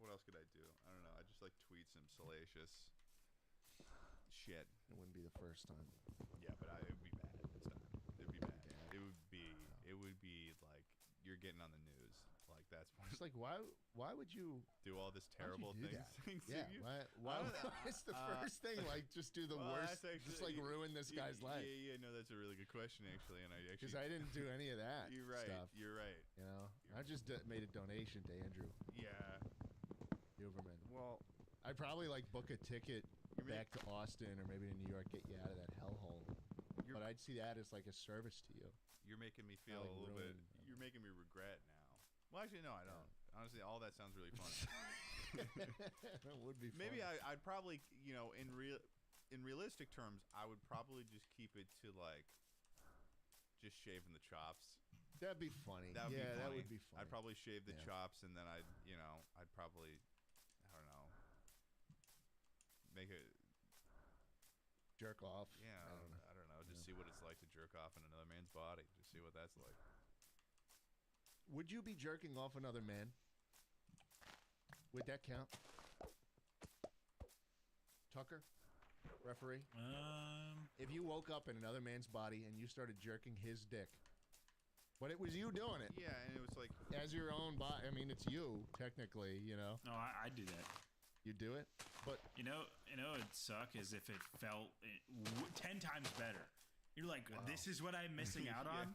What else could I do? I don't know. I just like tweet some salacious shit. It wouldn't be the first time. Yeah, but it would be bad this time. It'd be bad. Yeah. It would be like you're getting on the news. Like that's funny. It's like, why would you do all this why'd you terrible do things? that? Yeah, why it's the first thing, like, just do the worst, just like ruin this guy's life. Yeah, no, that's a really good question, actually. And because I didn't do any of that. You're right. Stuff. You're right. You know, I just made a donation to Andrew. Yeah. Huberman. Well, I'd probably like book a ticket back to Austin or maybe to New York, get you out of that hellhole. But I'd see that as like a service to you. You're making me feel a little bit. You're making me regret now. Well, actually, no, I don't. Honestly, all that sounds really funny. That would be fun. Maybe I'd probably, you know, in realistic terms, I would probably just keep it to like just shaving the chops. That'd be funny. That would be funny. That would be funny. I'd probably shave the chops, and then I'd probably, I don't know, make a jerk off. Yeah, I don't know. Just see what it's like to jerk off in another man's body. Just see what that's like. Would you be jerking off another man? Would that count? Tucker, referee. If you woke up in another man's body and you started jerking his dick, but it was you doing it. Yeah, and it was like as your own body. I mean, it's you technically. You know. No, I do that. You do it, but you know, it'd suck is if it felt 10 times better. You're like, this is what I'm missing out on.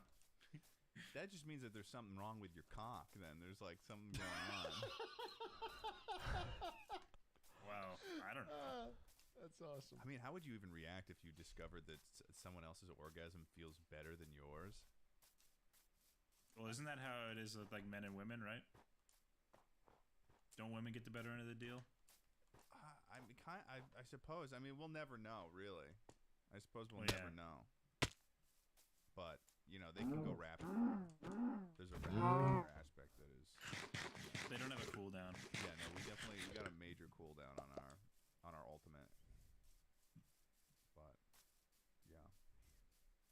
That just means that there's something wrong with your cock. Then there's like something going on. Wow, I don't know. That's awesome. I mean, how would you even react if you discovered that someone else's orgasm feels better than yours? Well, isn't that how it is with like men and women, right? Don't women get the better end of the deal? I suppose. I mean, we'll never know, really. I suppose we'll never know. But you know, they can go rapid. There's a rapid aspect that is. They don't have a cooldown. Yeah, no, we got a major cooldown on our ultimate. But yeah,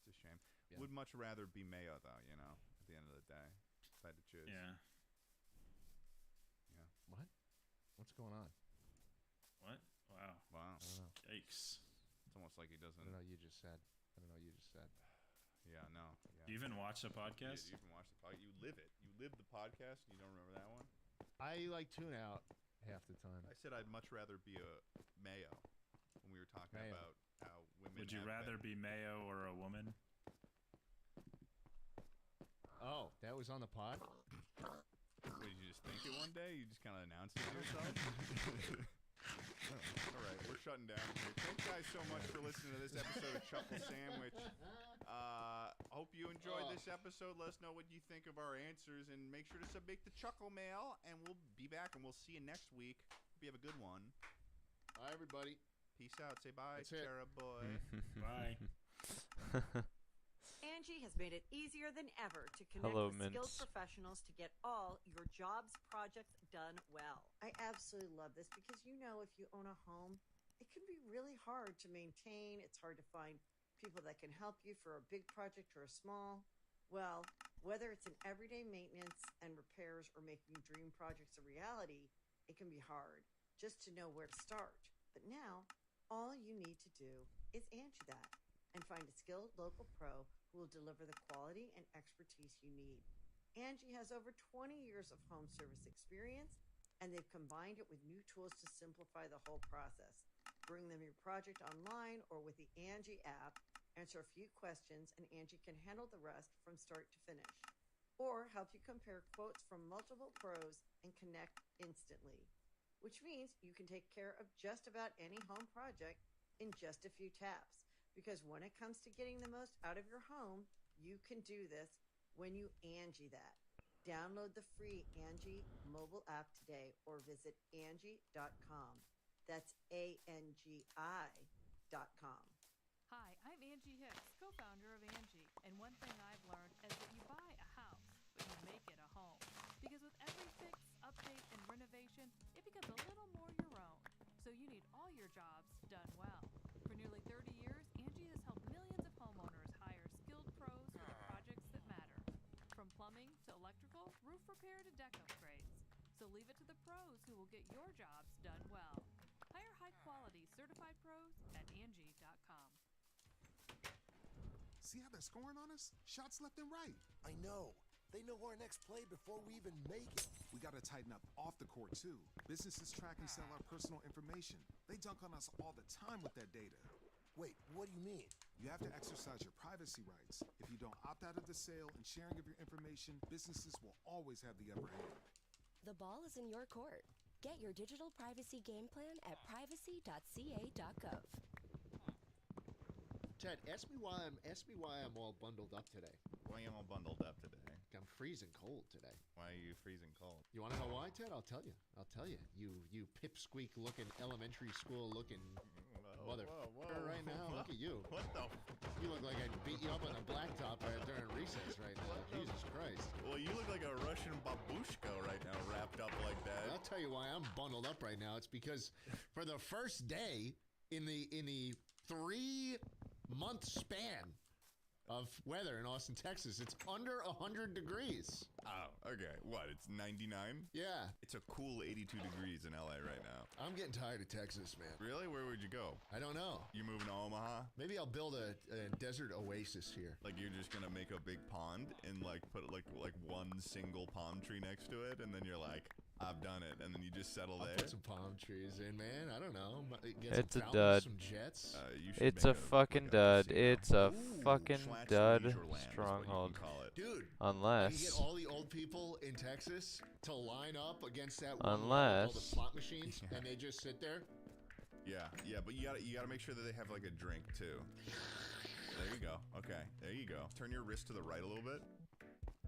it's a shame. Yeah. Would much rather be Mayo though. You know, at the end of the day, if I had to choose. Yeah. Yeah. What? What's going on? What? Wow. Wow. I don't know. Yikes. It's almost like he doesn't. I don't know what you just said. Yeah, no. Yeah. Do you even watch the podcast? You even watch the podcast. You live it. You live the podcast. And you don't remember that one? I like tune out half the time. I said I'd much rather be a Mayo when we were talking about how women. Would you rather be Mayo or a woman? Oh, that was on the pod? Did you just think it one day? You just kind of announced it to yourself? All right, we're shutting down here. Thanks, guys, so much for listening to this episode of Chuckle Sandwich. Hope you enjoyed this episode. Let us know what you think of our answers, and make sure to submit the Chuckle Mail, and we'll be back, and we'll see you next week. Hope you have a good one. Bye, everybody. Peace out. Say bye, That's it. Cherub Boy. Bye. Angie has made it easier than ever to connect Hello, with skilled Mints. professionals to get all your jobs projects done well. I absolutely love this because, you know, if you own a home, it can be really hard to maintain. It's hard to find people that can help you for a big project or a small. Well, whether it's in everyday maintenance and repairs or making dream projects a reality, it can be hard just to know where to start. But now, all you need to do is Angie that and find a skilled local pro who will deliver the quality and expertise you need. Angie has over 20 years of home service experience, and they've combined it with new tools to simplify the whole process. Bring them your project online or with the Angie app, answer a few questions, and Angie can handle the rest from start to finish. Or help you compare quotes from multiple pros and connect instantly, which means you can take care of just about any home project in just a few taps. Because when it comes to getting the most out of your home, you can do this when you Angie that. Download the free Angie mobile app today or visit Angie.com. That's ANGI.com. Hi, I'm Angie Hicks, co-founder of Angie. And one thing I've learned is that you buy a house, but you make it a home. Because with every fix, update, and renovation, it becomes a little more your own. So you need all your jobs done well. For nearly 30 years, Angie has helped millions of homeowners hire skilled pros for the projects that matter. From plumbing to electrical, roof repair to deck upgrades. So leave it to the pros who will get your jobs done well. Hire high-quality certified pros at Angie.com. See how they're scoring on us? Shots left and right. I know. They know our next play before we even make it. We gotta tighten up off the court too. Businesses track and sell our personal information. They dunk on us all the time with that data. Wait, what do you mean? You have to exercise your privacy rights. If you don't opt out of the sale and sharing of your information, businesses will always have the upper hand. The ball is in your court. Get your digital privacy game plan at privacy.ca.gov. Ted, ask me why I'm all bundled up today. Why are you all bundled up today? I'm freezing cold today. Why are you freezing cold? You want to know why, Ted? I'll tell you. You pipsqueak looking elementary school looking motherfucker right now. Look at you. What the? You look like I'd beat you up on a blacktop during recess right now. Jesus Christ. Well, you look like a Russian babushka right now, wrapped up like that. I'll tell you why I'm bundled up right now. It's because for the first day in the 3-month span of weather in Austin, Texas, it's under 100 degrees. Oh, okay. What? It's 99? Yeah. It's a cool 82 degrees in LA right now. I'm getting tired of Texas, man. Really? Where would you go? I don't know. You moving to Omaha? Maybe I'll build a desert oasis here. Like you're just gonna make a big pond and like put like one single palm tree next to it, and then you're like, I've done it, and then you just settle I'll there. put some palm trees in, man. I don't know. It's a dud. Some jets. It's a fucking dud. It's a fucking dud stronghold. Dude, unless you get all the old people in Texas to line up against that one unless all the slot machines, and they just sit there. Yeah, but you gotta make sure that they have like a drink too. There you go. Okay, there you go. Turn your wrist to the right a little bit.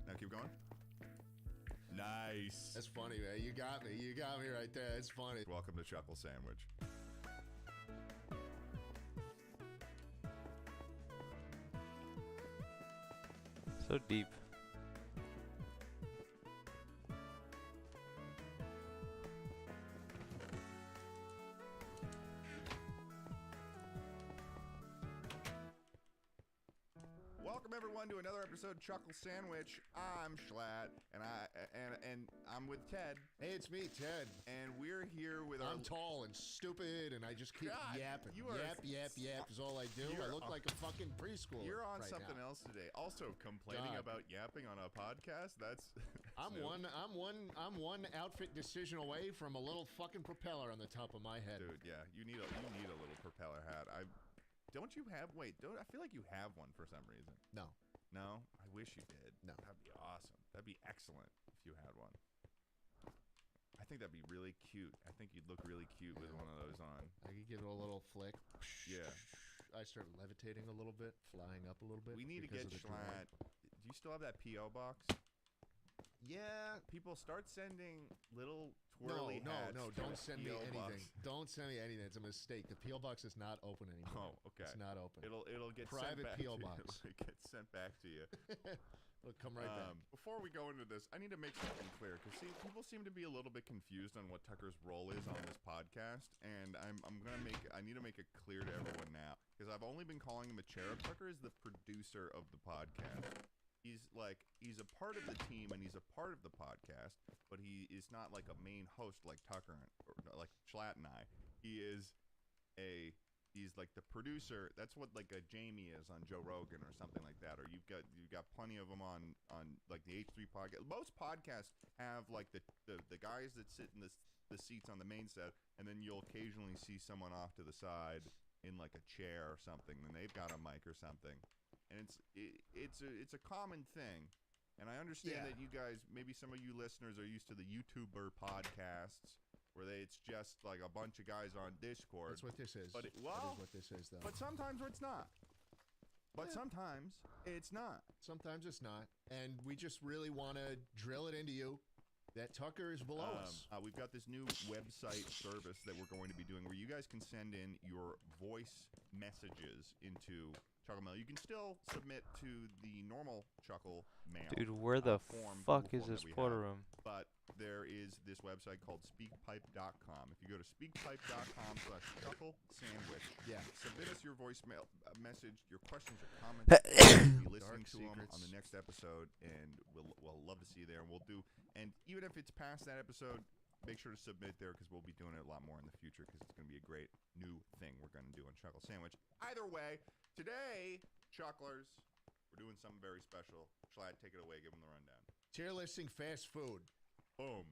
Now keep going. Nice. That's funny, man. You got me. You got me right there. It's funny. Welcome to Chuckle Sandwich. So deep. Welcome everyone to another episode of Chuckle Sandwich. I'm Schlatt, and I'm with Ted. Hey, it's me, Ted. And we're here with I'm tall and stupid, and I just keep yapping. Yap is all I do. I look like a fucking preschooler. You're on right something now. else today. Also, complaining about yapping on a podcast. That's. I'm one outfit decision away from a little fucking propeller on the top of my head. Dude, yeah, you need a little propeller hat. Don't you have? Wait, I feel like you have one for some reason. No. No? I wish you did. No. That'd be awesome. That'd be excellent if you had one. I think that'd be really cute. I think you'd look really cute with one of those on. I could give it a little flick. Yeah. I start levitating a little bit, flying up a little bit. We need to get Schlatt. Do you still have that P.O. box? Yeah. People start sending little twirly hats. No, don't send me anything. Box. Don't send me anything. It's a mistake. The P.O. box is not open anymore. Oh, okay. It's not open. It'll get private sent back P.O. to box. You. It'll get sent back to you. It'll come right back. Before we go into this, I need to make something clear because people seem to be a little bit confused on what Tucker's role is on this podcast, and I need to make it clear to everyone now because I've only been calling him a cherub. Tucker is the producer of the podcast. He's a part of the team and he's a part of the podcast, but he is not like a main host like Tucker or like Schlatt and I. He's like the producer. That's what like a Jamie is on Joe Rogan or something like that. Or you've got plenty of them on like the H3 podcast. Most podcasts have like the guys that sit in the seats on the main set, and then you'll occasionally see someone off to the side in like a chair or something, and they've got a mic or something. And it's a common thing, and I understand that you guys, maybe some of you listeners are used to the YouTuber podcasts where it's just like a bunch of guys on Discord. That's what this is. But that is what this is, though. But sometimes it's not. But sometimes it's not. Sometimes it's not, and we just really want to drill it into you that Tucker is below us. We've got this new website service that we're going to be doing where you guys can send in your voice messages into Chuckle Mail. You can still submit to the normal Chuckle Mail. Dude, where the form, fuck Google is form this that we porter have. room? But there is this website called speakpipe.com. If you go to speakpipe.com/chuckle sandwich, submit us your voicemail message, your questions or comments. We'll be listening to them on the next episode, and we'll love to see you there. And we'll do. And even if it's past that episode, make sure to submit there because we'll be doing it a lot more in the future because it's going to be a great new thing we're going to do on Chuckle Sandwich. Either way, today, Chucklers, we're doing something very special. Schlatt, take it away. Give them the rundown. Tier listing fast food. Boom.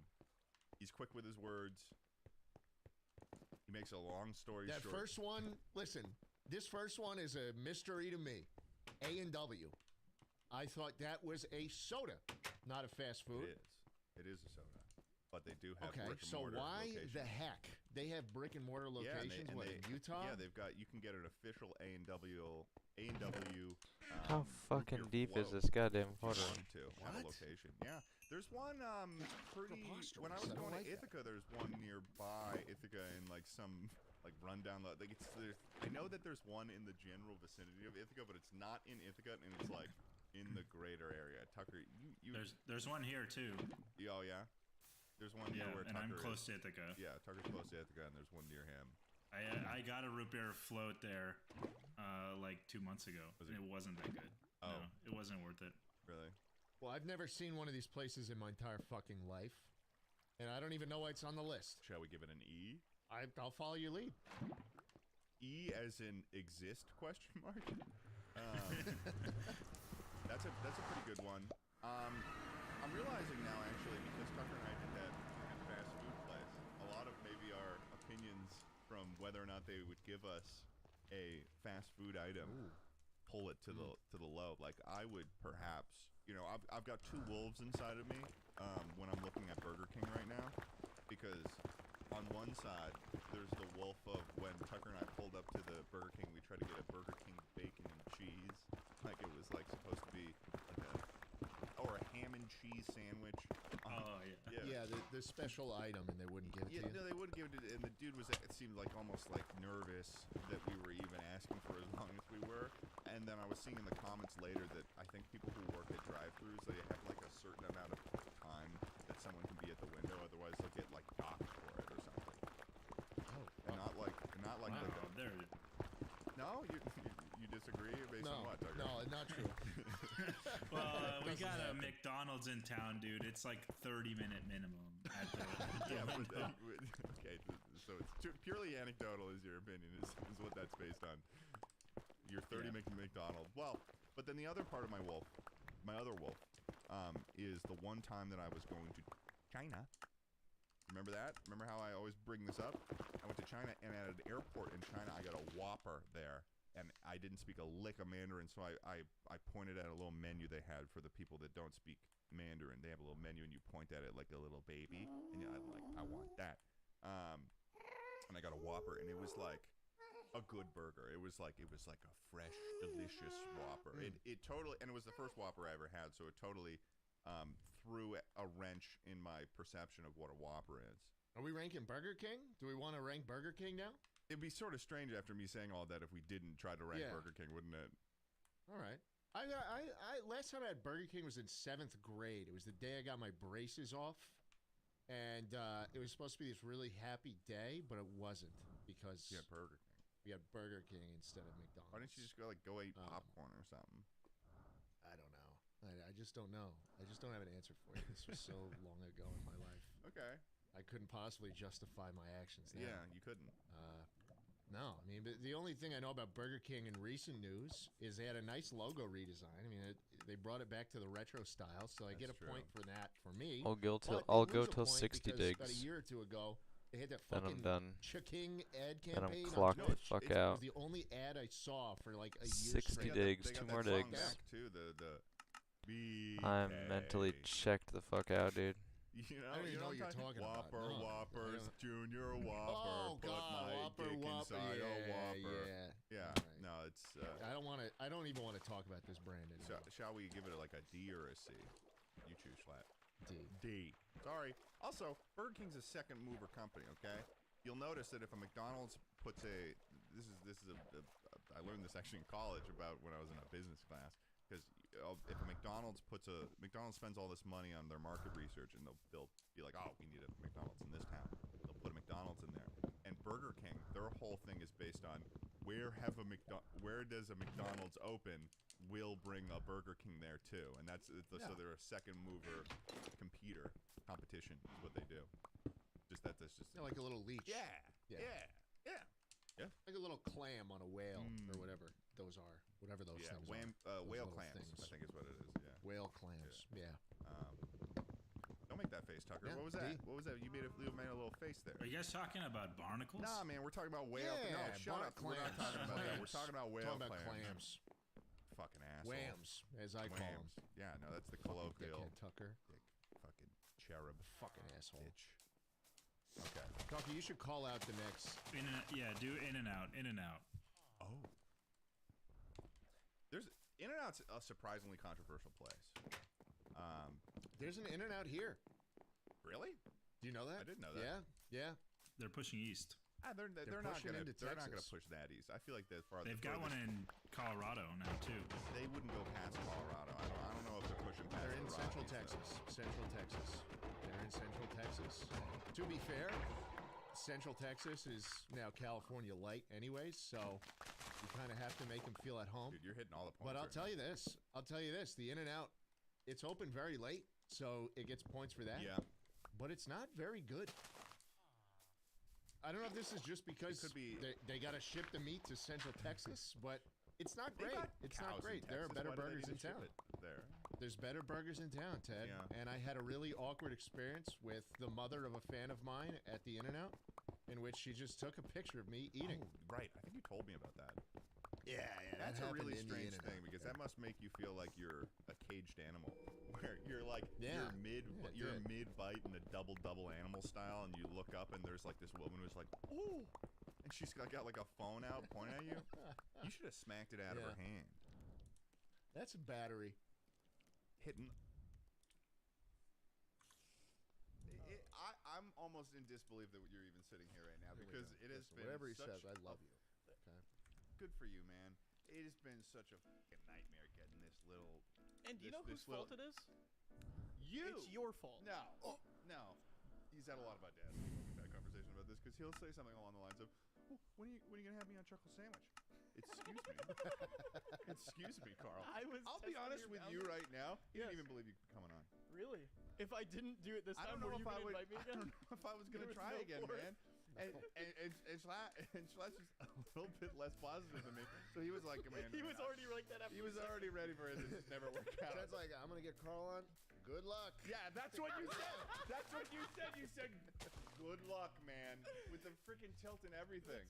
He's quick with his words. He makes a long story short. That first one, listen, this first one is a mystery to me. A&W. I thought that was a soda, not a fast food. It is a soda. But they do have brick and so mortar why locations. the heck? They have brick and mortar locations in Utah? Yeah, they've got, you can get an official A&W How fucking root deep beer is float this goddamn if you footer? want to have a location. Yeah. There's one pretty when I was going to Ithaca, there's one nearby Ithaca in like some like rundown like I know that there's one in the general vicinity of Ithaca, but it's not in Ithaca and it's like in the greater area. Tucker, There's one here too. Oh yeah. There's one near where and Tucker I'm close is. to Ithaca. Yeah, Tucker's close to Ithaca, and there's one near him. I got a root beer float there like 2 months ago. It wasn't that good. Oh. No, it wasn't worth it. Really? Well, I've never seen one of these places in my entire fucking life. And I don't even know why it's on the list. Shall we give it an E? I'll follow your lead. E as in exist, question mark? That's a pretty good one. I'm realizing now, actually, because Tucker and I did that fast food place, a lot of maybe our opinions from whether or not they would give us a fast food item pull it to the low. Like I would perhaps, I've got two wolves inside of me when I'm looking at Burger King right now, because on one side there's the wolf of when Tucker and I pulled up to the Burger King, we tried to get a Burger King bacon and cheese, like it was like supposed to be like a ham and cheese sandwich. Oh yeah. Yeah, the special item, and they wouldn't give it to you. No, they wouldn't give it to you. And the dude was, it seemed like almost like nervous that we were even asking for as long as we were. And then I was seeing in the comments later that I think people who work at drive-thrus, they have like a certain amount of time that someone can be at the window, otherwise they'll get like docked for it or something. And not like No, you disagree based on what, Tucker? No, not true. Well, we got a McDonald's in town, dude. It's like 30-minute minimum. At the okay, so it's purely anecdotal, is your opinion, is what that's based on. Your 30 McDonald's. Well, but then the other part of my other wolf, is the one time that I was going to China. Remember that? Remember how I always bring this up? I went to China, and at an airport in China, I got a Whopper there. And I didn't speak a lick of Mandarin, so I pointed at a little menu they had for the people that don't speak Mandarin. They have a little menu, and you point at it like a little baby, and I'm like, I want that. And I got a Whopper, and it was like a good burger. It was like a fresh, delicious Whopper. It totally, and it was the first Whopper I ever had, so it totally threw a wrench in my perception of what a Whopper is. Are we ranking Burger King? Do we want to rank Burger King now? It'd be sort of strange after me saying all that if we didn't try to rank Burger King, wouldn't it? All right. I last time I had Burger King was in 7th grade. It was the day I got my braces off, and it was supposed to be this really happy day, but it wasn't because you had Burger King. We had Burger King instead of McDonald's. Why didn't you just go eat popcorn or something? I don't know. I just don't know. I just don't have an answer for you. This was so long ago in my life. Okay. I couldn't possibly justify my actions now. Yeah, you couldn't. No, I mean, but the only thing I know about Burger King in recent news is they had a nice logo redesign. I mean, they brought it back to the retro style, so I get a point for that for me. I'll go But till they lose a 60 point because digs. About a year or two ago, they had that Then I'm fucking done. Cha-King ad Then I'm campaign. clocked on the Twitch. fuck It out. was the only ad I saw for like a year 60 straight. digs, They got 2 that more song digs. back too, the I'm mentally checked the fuck out, dude. You know, I don't even know what you're talking about. Whopper, No. Whoppers, Junior Whopper, Oh, put God, my Whopper, dick Whopper, inside a yeah, Whopper. yeah. Yeah, no, it's. I don't even want to talk about this brand anymore. Shall we give it like a D or a C? You choose, Schlatt. D. Sorry. Also, Burger King's a second mover company. Okay, you'll notice that if a McDonald's puts a I learned this actually in college about when I was in a business class. Because if a McDonald's spends all this money on their market research, and they'll be like, oh, we need a McDonald's in this town. They'll put a McDonald's in there. And Burger King, their whole thing is based on where does a McDonald's open? We'll bring a Burger King there too, and so they're a second mover competition is what they do. That's just like a little leech. Yeah. Like a little clam on a whale or whatever those are. Whatever those things are. Whale Those clams, things. I think is what it is. Yeah. Whale clams. Yeah. Tucker. Yeah, What was that? D. What was that? You made a little face there. Are you guys talking about barnacles? Nah, man, we're talking about whale. No, Yeah, shut up. We're not talking about that. We're talking about whale Talking about clams. clams. Fucking asshole. Whams, as I call them. Yeah, no, that's the colloquial. Dickhead Tucker. Fucking cherub. Fucking asshole. Bitch. Okay. Tucker, you should call out the next. Do in and out. In and out. Oh. There's In-N-Out's a surprisingly controversial place. There's an In-N-Out here. Really? Do you know that? I didn't know that. Yeah. They're pushing east. They're not pushing gonna into they're not gonna Texas. push that east. I feel like They've got one in Colorado now too. They wouldn't go past Colorado. I don't know if they're pushing past. They're in the Central Rockies, Texas. Central Texas. They're in Central Texas. To be fair, Central Texas is now California light anyways, so you kind of have to make them feel at home. Dude, you're hitting all the points. But I'll tell you this. The In-N-Out, it's open very late, so it gets points for that. Yeah. But it's not very good. I don't know if this is just because they got to ship the meat to Central Texas, but it's not great. It's not great. There are better burgers in town. There's better burgers in town, Ted. Yeah. And I had a really awkward experience with the mother of a fan of mine at the In-N-Out, in which she just took a picture of me eating. Oh, right. I think you told me about that. Yeah. That's a really happened in the strange In-N-Out. thing because that must make you feel like you're a caged animal, where you're like Yeah. you're mid bite in a double animal style, and you look up and there's like this woman who's like, ooh, and she's got like a phone out pointing at you. You should have smacked it out of her hand. That's a battery. Hitting. I'm almost in disbelief that you're even sitting here right now because it has been whatever he such says. I love you. Okay. Good for you, man. It has been such a fucking nightmare getting this little. And do you know whose fault it is? You. It's your fault. No. No. He's had a lot of our dads had a conversation about this because he'll say something along the lines of, oh, when are you gonna have me on chocolate sandwich? Excuse me. Excuse me, Carl. I'll be honest with you right now. He didn't even believe you were coming on. Really? If I didn't do it this I time, don't know were you if I going to would. invite me I again? don't know if I was gonna There was try no again, force. man. And Schlatt's just a little bit less positive than me, so he was like, "Man, He was already like that after he was already ready for it to just never work out." Ted's like, I'm gonna get Carl on. Good luck. Yeah, that's what you said. That's what you said. You said, "Good luck, man," with the freaking tilt and everything.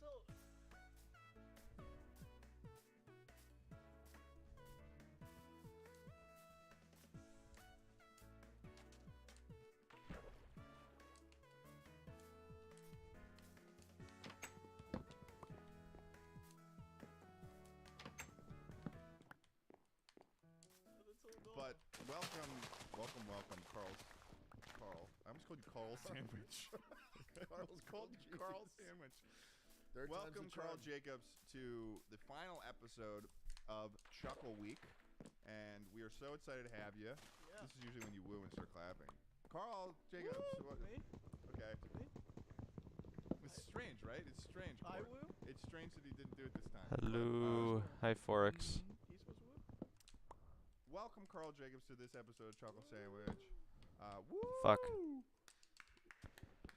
But welcome, Carl. I almost called you Carl Sandwich. Carl's called you Carl Sandwich. Third time's Welcome, the Carl charm. Jacobs, to the final episode of Chuckle Week, and we are so excited to have you. Yeah. This is usually when you woo and start clapping. Carl Jacobs. Me? Okay. It's strange, right? It's strange. I Court. woo? It's strange that he didn't do it this time. Hello. Hi, Forex. He's supposed to woo? Welcome, Carl Jacobs, to this episode of Chocolate Sandwich. Woo! Fuck.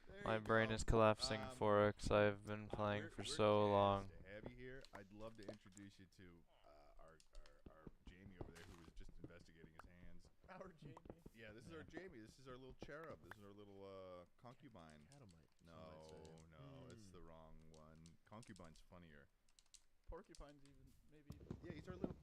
There My you brain go. is collapsing, Forex. I've been playing for so long. To have you here, I'd love to introduce you to our Jamie over there, who was just investigating his hands. Our Jamie. Yeah, this is our Jamie. This is our little cherub. This is our little concubine. Catamite. No, it's the wrong one. Concubine's funnier. Porcupine's even, maybe. Yeah, he's our little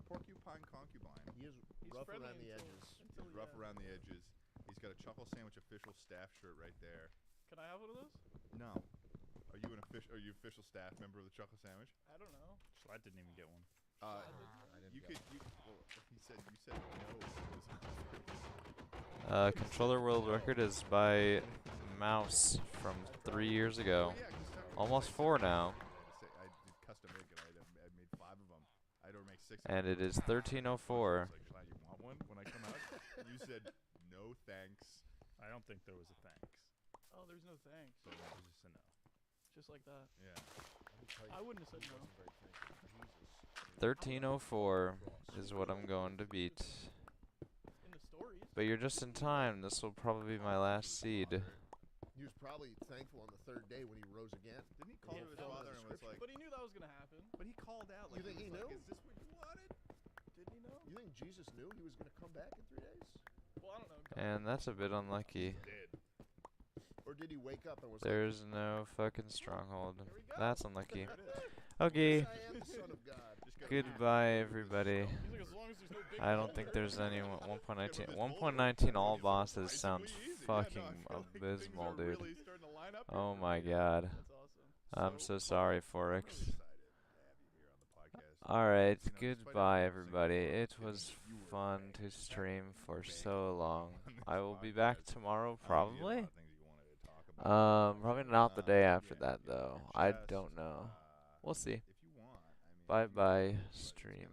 porcupine concubine. He is He's rough friendly around the until- edges. until He's he, rough around the edges. He's got a Chuckle Sandwich official staff shirt right there. Can I have one of those? No. Are you official staff member of the Chuckle Sandwich? I don't know. Schlatt didn't even get one. I didn't You get could. Well, you said no. Controller world record is by Mouse from 3 years ago. Yeah, 'cause Almost 4 now. I did custom make it. I made 5 of them. I don't make 6. And it is 1304. I was like, Schlatt, you want one when I come out? And you said no, thanks. I don't think there was a thanks. Oh, there's no thanks. So that was just a no. Just like that. Yeah. I wouldn't have said no. 1304 is what I'm going to beat. In the stories. But you're just in time. This will probably be my last seed. He was probably thankful on the third day when he rose again. Didn't he call to his father and was like? But he knew that was going to happen. But he called out. Like, You think he was knew? Like, is this what you wanted? Did he know? You think Jesus knew he was going to come back in 3 days? Well, I don't know. And that's a bit unlucky. Or did he wake up and was There's no fucking stronghold. That's unlucky. Okay. Goodbye, everybody. I don't think there's any 1.19. 1.19 all bosses sounds fucking abysmal, dude. Oh my god. I'm so sorry, Forex. Alright, goodbye, everybody. It was fun to stream for so long. I will be back tomorrow, probably. Probably not the day after that, though. I don't know. We'll see. Bye bye, stream.